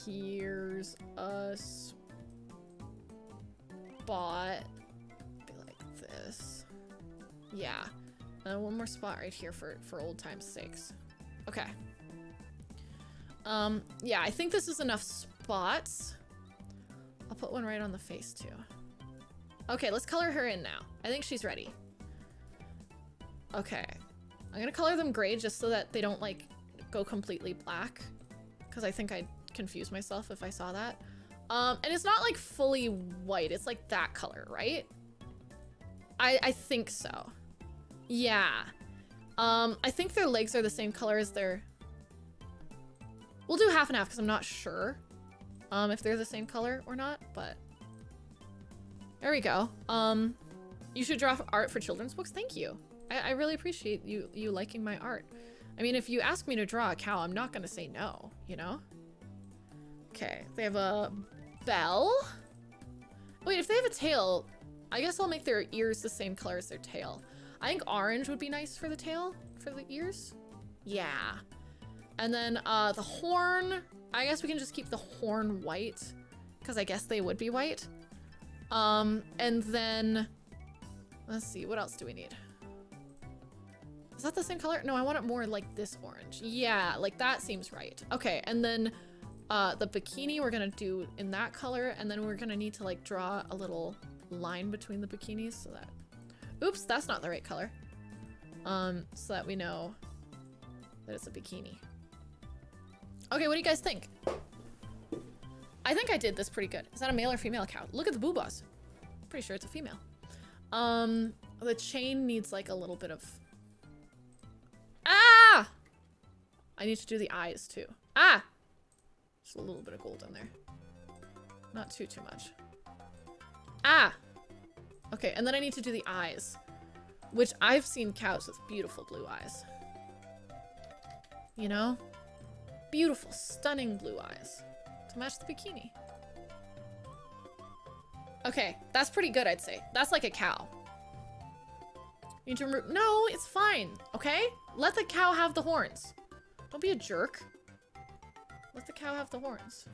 here's a spot. Be like this. Yeah. And one more spot right here for old time's sakes. Okay. Yeah, I think this is enough spots. I'll put one right on the face too. Okay, let's color her in now. I think she's ready. Okay. I'm gonna color them gray just so that they don't like go completely black, because I think I'd confuse myself if I saw that. And it's not like fully white, it's like that color, right? I think so. Yeah. I think their legs are the same color as their We'll do half and half because I'm not sure if they're the same color or not, but there we go. You should draw art for children's books. Thank you. I really appreciate you liking my art. I mean, if you ask me to draw a cow, I'm not gonna say no, you know? Okay, they have a bell. Wait, if they have a tail, I guess I'll make their ears the same color as their tail. I think orange would be nice for the tail, for the ears. Yeah. And then the horn, I guess we can just keep the horn white, because I guess they would be white. And then, let's see, what else do we need? Is that the same color? No, I want it more like this orange. Yeah, like that seems right. Okay, and then the bikini we're gonna do in that color, and then we're gonna need to like draw a little line between the bikinis so that, oops, that's not the right color. So that we know that it's a bikini. Okay, what do you guys think? I think I did this pretty good. Is that a male or female cow? Look at the boobas. Pretty sure it's a female. The chain needs like a little bit of... Ah! I need to do the eyes too. Ah! Just a little bit of gold in there. Not too much. Ah! Okay, and then I need to do the eyes, which I've seen cows with beautiful blue eyes. You know? Beautiful, stunning blue eyes to match the bikini. Okay, that's pretty good, I'd say. That's like a cow. You need to remove... No, it's fine, okay? Let the cow have the horns. Don't be a jerk. Let the cow have the horns.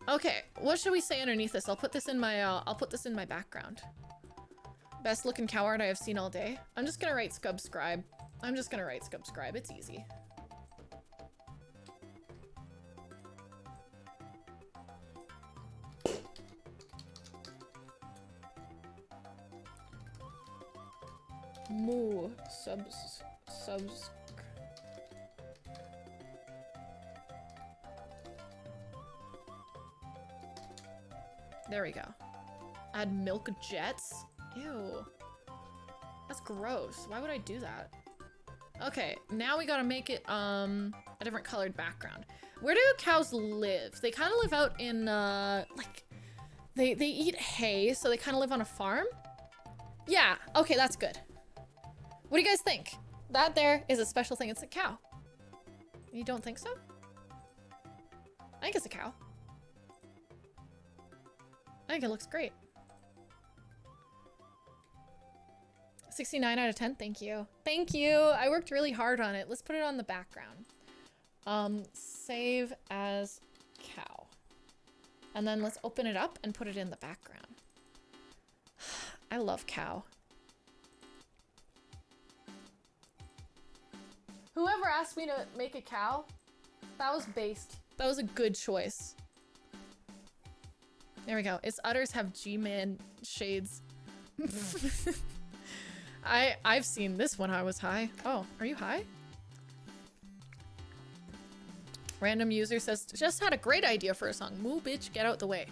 Okay, what should we say underneath this? I'll put this in my background. Best looking cow art I have seen all day. I'm just gonna write Scubscribe. I'm just gonna write Scubscribe. It's easy. Moo subs. There we go. Add milk jets? Ew. That's gross. Why would I do that? Okay, now we gotta make it a different colored background. Where do cows live? They kind of live out in like they eat hay, so they kind of live on a farm. Yeah, okay, that's good. What do you guys think? That there is a special thing. It's a cow. You don't think so? I think it's a cow. I think it looks great. 69 out of 10. Thank you. Thank you. I worked really hard on it. Let's put it on the background. Save as cow. And then let's open it up and put it in the background. I love cow. Whoever asked me to make a cow, that was based. That was a good choice. There we go. Its udders have G-Man shades. I've seen this when I was high. Oh, are you high? Random user says, just had a great idea for a song. Moo bitch, get out the way.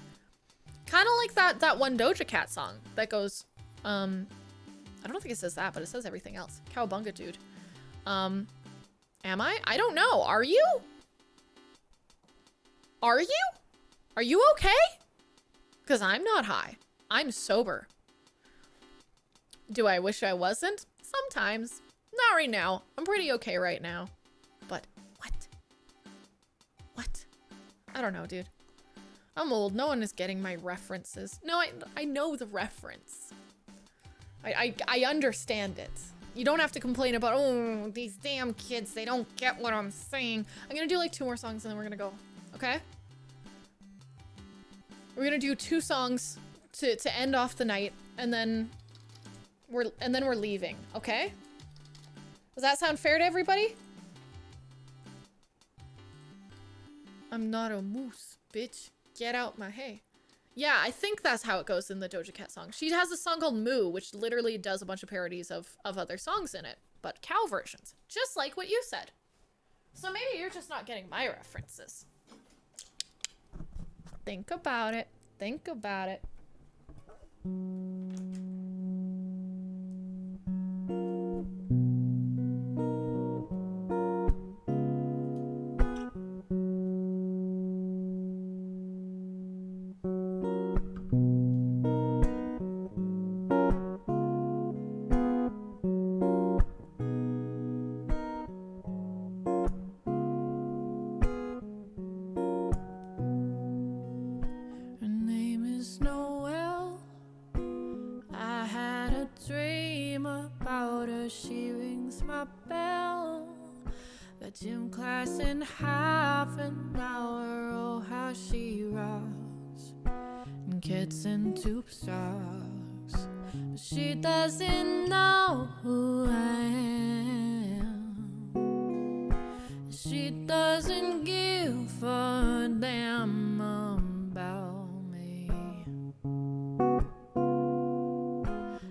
Kind of like that one Doja Cat song that goes, I don't think it says that, but it says everything else. Cowabunga dude. Am I? I don't know. Are you? Are you? Are you okay? Because I'm not high. I'm sober. Do I wish I wasn't? Sometimes. Not right now. I'm pretty okay right now. But what? What? I don't know, dude. I'm old. No one is getting my references. No, I know the reference. I understand it. You don't have to complain about, oh, these damn kids, they don't get what I'm saying. I'm gonna do like 2 more songs and then we're gonna go, okay? We're gonna do 2 songs to end off the night, and then we're leaving, okay? Does that sound fair to everybody? I'm not a moose, bitch. Get out my hay. Yeah, I think that's how it goes in the Doja Cat song. She has a song called Moo, which literally does a bunch of parodies of other songs in it, but cow versions, just like what you said. So maybe you're just not getting my references. Think about it. Think about it. I dream about her, she rings my bell. Got gym class in half an hour, oh how she rocks. And kids in tube socks, but she doesn't know who I am. She doesn't give a damn about me.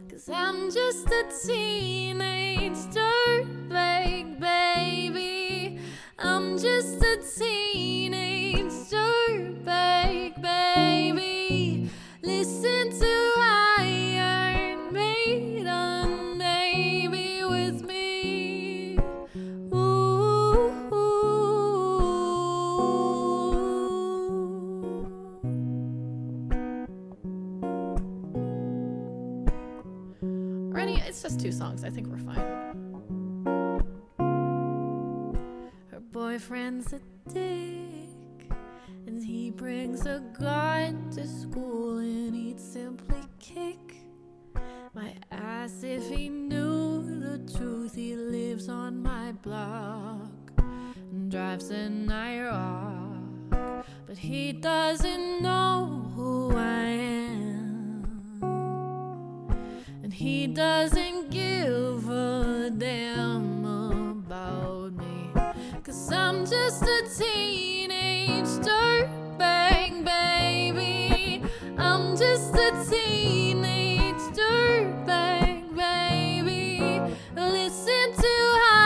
'Cause I'm just a teenage dirtbag baby. I'm just a teenage dirtbag baby. Listen to Iron Maiden, baby, with me. Ooh. Ready? It's just 2 songs. I think we're fine. Her boyfriend's a dick, and he brings a gun to school, and he'd simply kick my ass if he knew the truth. He lives on my block and drives an IROC, but he doesn't know who I am, and he doesn't give a damn about me. 'Cause I'm just a teenage dirtbag baby. I'm just a teenage dirtbag baby. Listen to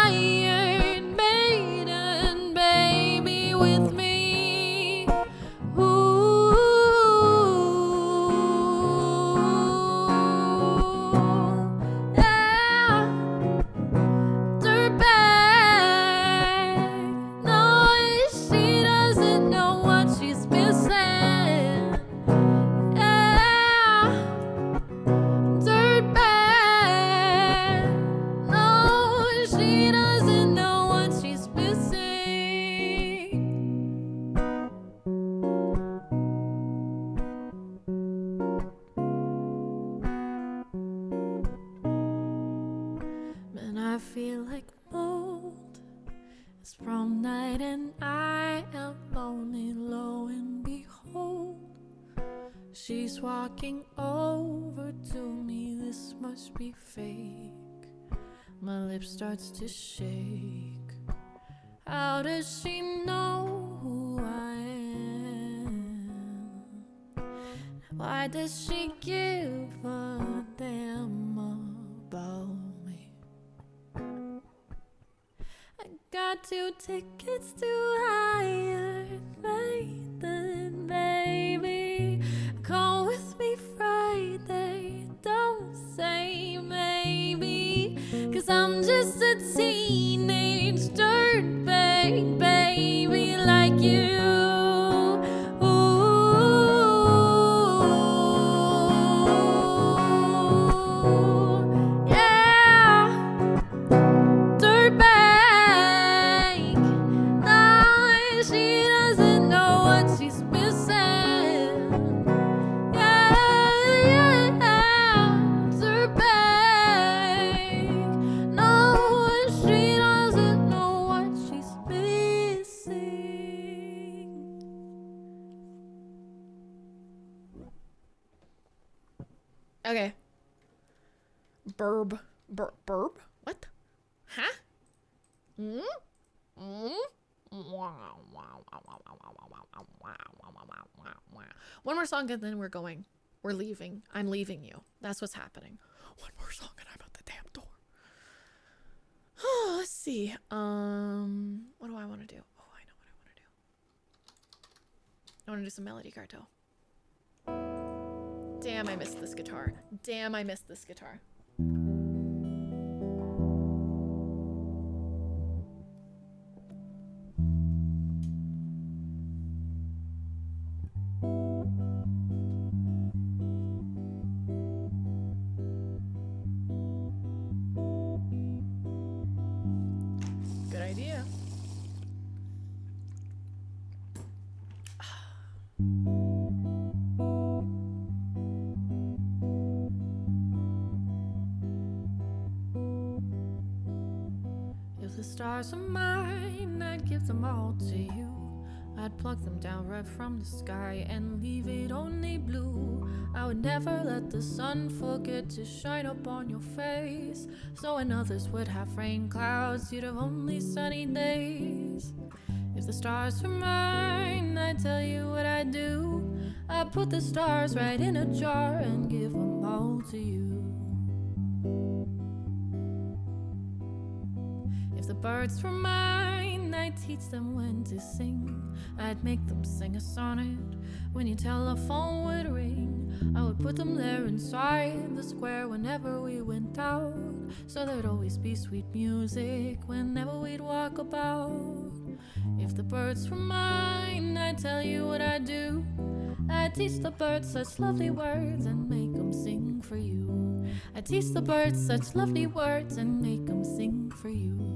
Iron Maiden, baby, with me. Ooh. Yeah. Dirtbag. No, she doesn't know what she's missing. Yeah. Dirtbag. No, she doesn't know what she's missing. Man, I feel like mold. It's prom night and I am lonely, lo and behold. She's walking over to me, this must be fake. My lip starts to shake. How does she know who I am? Why does she give a damn about me? I got 2 tickets to Iron Maiden, baby. Come with me Friday, don't say maybe. 'Cause I'm just a teenage dirtbag baby like you. Ooh. Yeah. Dirtbag. No, she doesn't know what she's missing. Yeah. Dirtbag. No, she doesn't know what she's missing. Okay. Burb. Burb? What? Huh? One more song and then we're going. We're leaving. I'm leaving you. That's what's happening. One more song and I'm at the damn door. Let's see. What do I want to do? Oh, I know what I want to do. I want to do some Melody Cartel. Damn, I missed this guitar. Damn, I missed this guitar. Good idea. If the stars are mine, I'd give them all to you. I'd pluck them down right from the sky and leave it only blue. I would never let the sun forget to shine upon your face. So when others would have rain clouds, you'd have only sunny days. If the stars were mine, I'd tell you what I'd do. I'd put the stars right in a jar and give them all to you. If the birds were mine, I'd teach them when to sing. I'd make them sing a sonnet when your telephone would ring. I would put them there inside the square whenever we went out, so there'd always be sweet music whenever we'd walk about. If the birds were mine, I'd tell you what I'd do. I'd teach the birds such lovely words and make them sing for you. I'd teach the birds such lovely words and make them sing for you.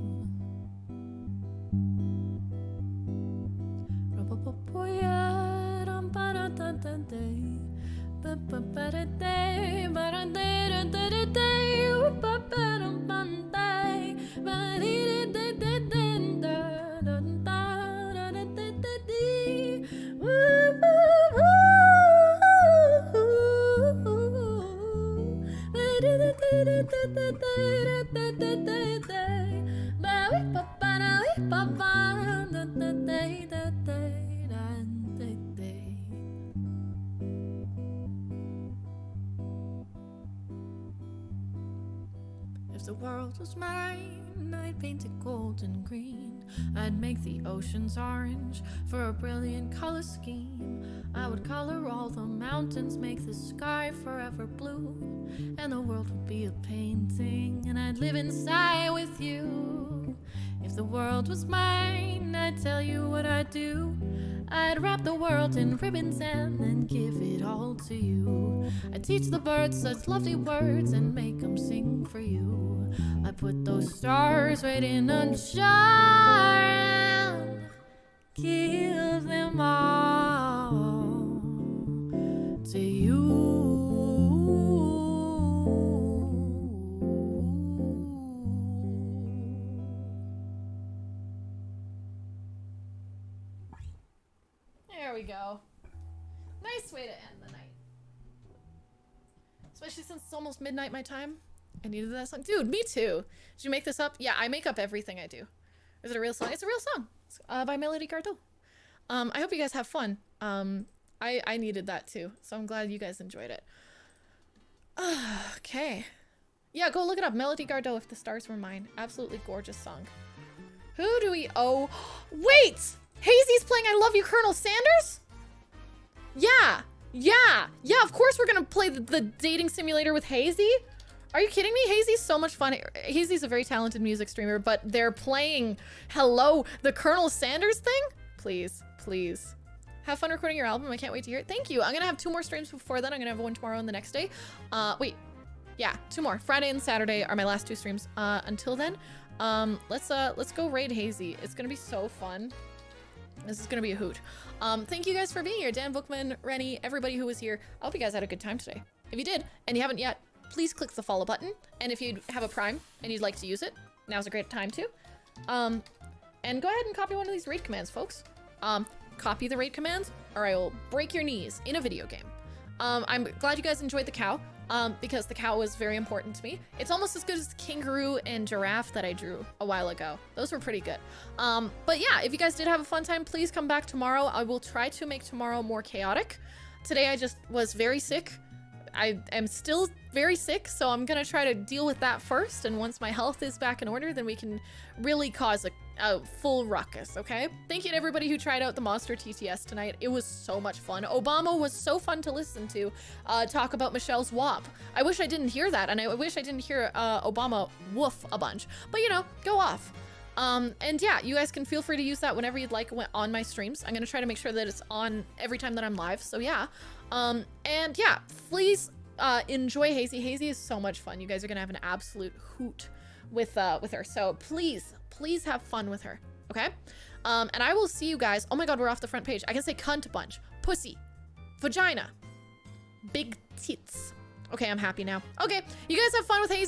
If the world was mine, I'd paint it gold and green. I'd make the oceans orange for a brilliant color scheme. I would color all the mountains, make the sky forever blue, and the world would be a painting, and I'd live inside with you. If the world was mine, I'd tell you what I'd do. I'd wrap the world in ribbons and then give it all to you. I'd teach the birds such lovely words and make them sing for you. I put those stars right in a jar and give them all to you. There we go. Nice way to end the night. Especially since it's almost midnight my time. I needed that song. Dude, me too. Did you make this up? Yeah, I make up everything I do. Is it a real song? It's a real song. It's, by Melody Gardot. I hope you guys have fun. I needed that too, so I'm glad you guys enjoyed it. Okay. Yeah, go look it up. Melody Gardot, If the Stars Were Mine. Absolutely gorgeous song. Who do we owe? Wait! Hazy's playing I Love You, Colonel Sanders? Yeah, of course we're gonna play the dating simulator with Hazy. Are you kidding me? Hazy's so much fun. Hazy's a very talented music streamer, but they're playing Hello, the Colonel Sanders thing? Please, please. Have fun recording your album. I can't wait to hear it. Thank you. I'm gonna have 2 more streams before then. I'm gonna have one tomorrow and the next day. Wait, yeah, 2 more. Friday and Saturday are my last 2 streams. Until then, let's go raid Hazy. It's gonna be so fun. This is gonna be a hoot. Thank you guys for being here. Dan, Bookman, Rennie, everybody who was here. I hope you guys had a good time today. If you did, and you haven't yet, please click the follow button. And if you have a Prime and you'd like to use it, now's a great time too. And go ahead and copy one of these raid commands, folks. Copy the raid commands, or I will break your knees in a video game. I'm glad you guys enjoyed the cow, because the cow was very important to me. It's almost as good as the kangaroo and giraffe that I drew a while ago. Those were pretty good. But yeah, if you guys did have a fun time, please come back tomorrow. I will try to make tomorrow more chaotic. Today I just was very sick. I am still very sick, so I'm gonna try to deal with that first, and once my health is back in order, then we can really cause a full ruckus, okay? Thank you to everybody who tried out the Monster TTS tonight. It was so much fun. Obama was so fun to listen to talk about Michelle's WAP. I wish I didn't hear that, and I wish I didn't hear Obama woof a bunch, but you know, go off. And yeah, you guys can feel free to use that whenever you'd like on my streams. I'm gonna try to make sure that it's on every time that I'm live, so yeah. And yeah, please enjoy Hazy. Hazy is so much fun. You guys are gonna have an absolute hoot with her, so please have fun with her, okay? And I will see you guys. Oh my god, we're off the front page. I can say cunt a bunch. Pussy, vagina, big tits. Okay, I'm happy now. Okay, you guys have fun with Hazy.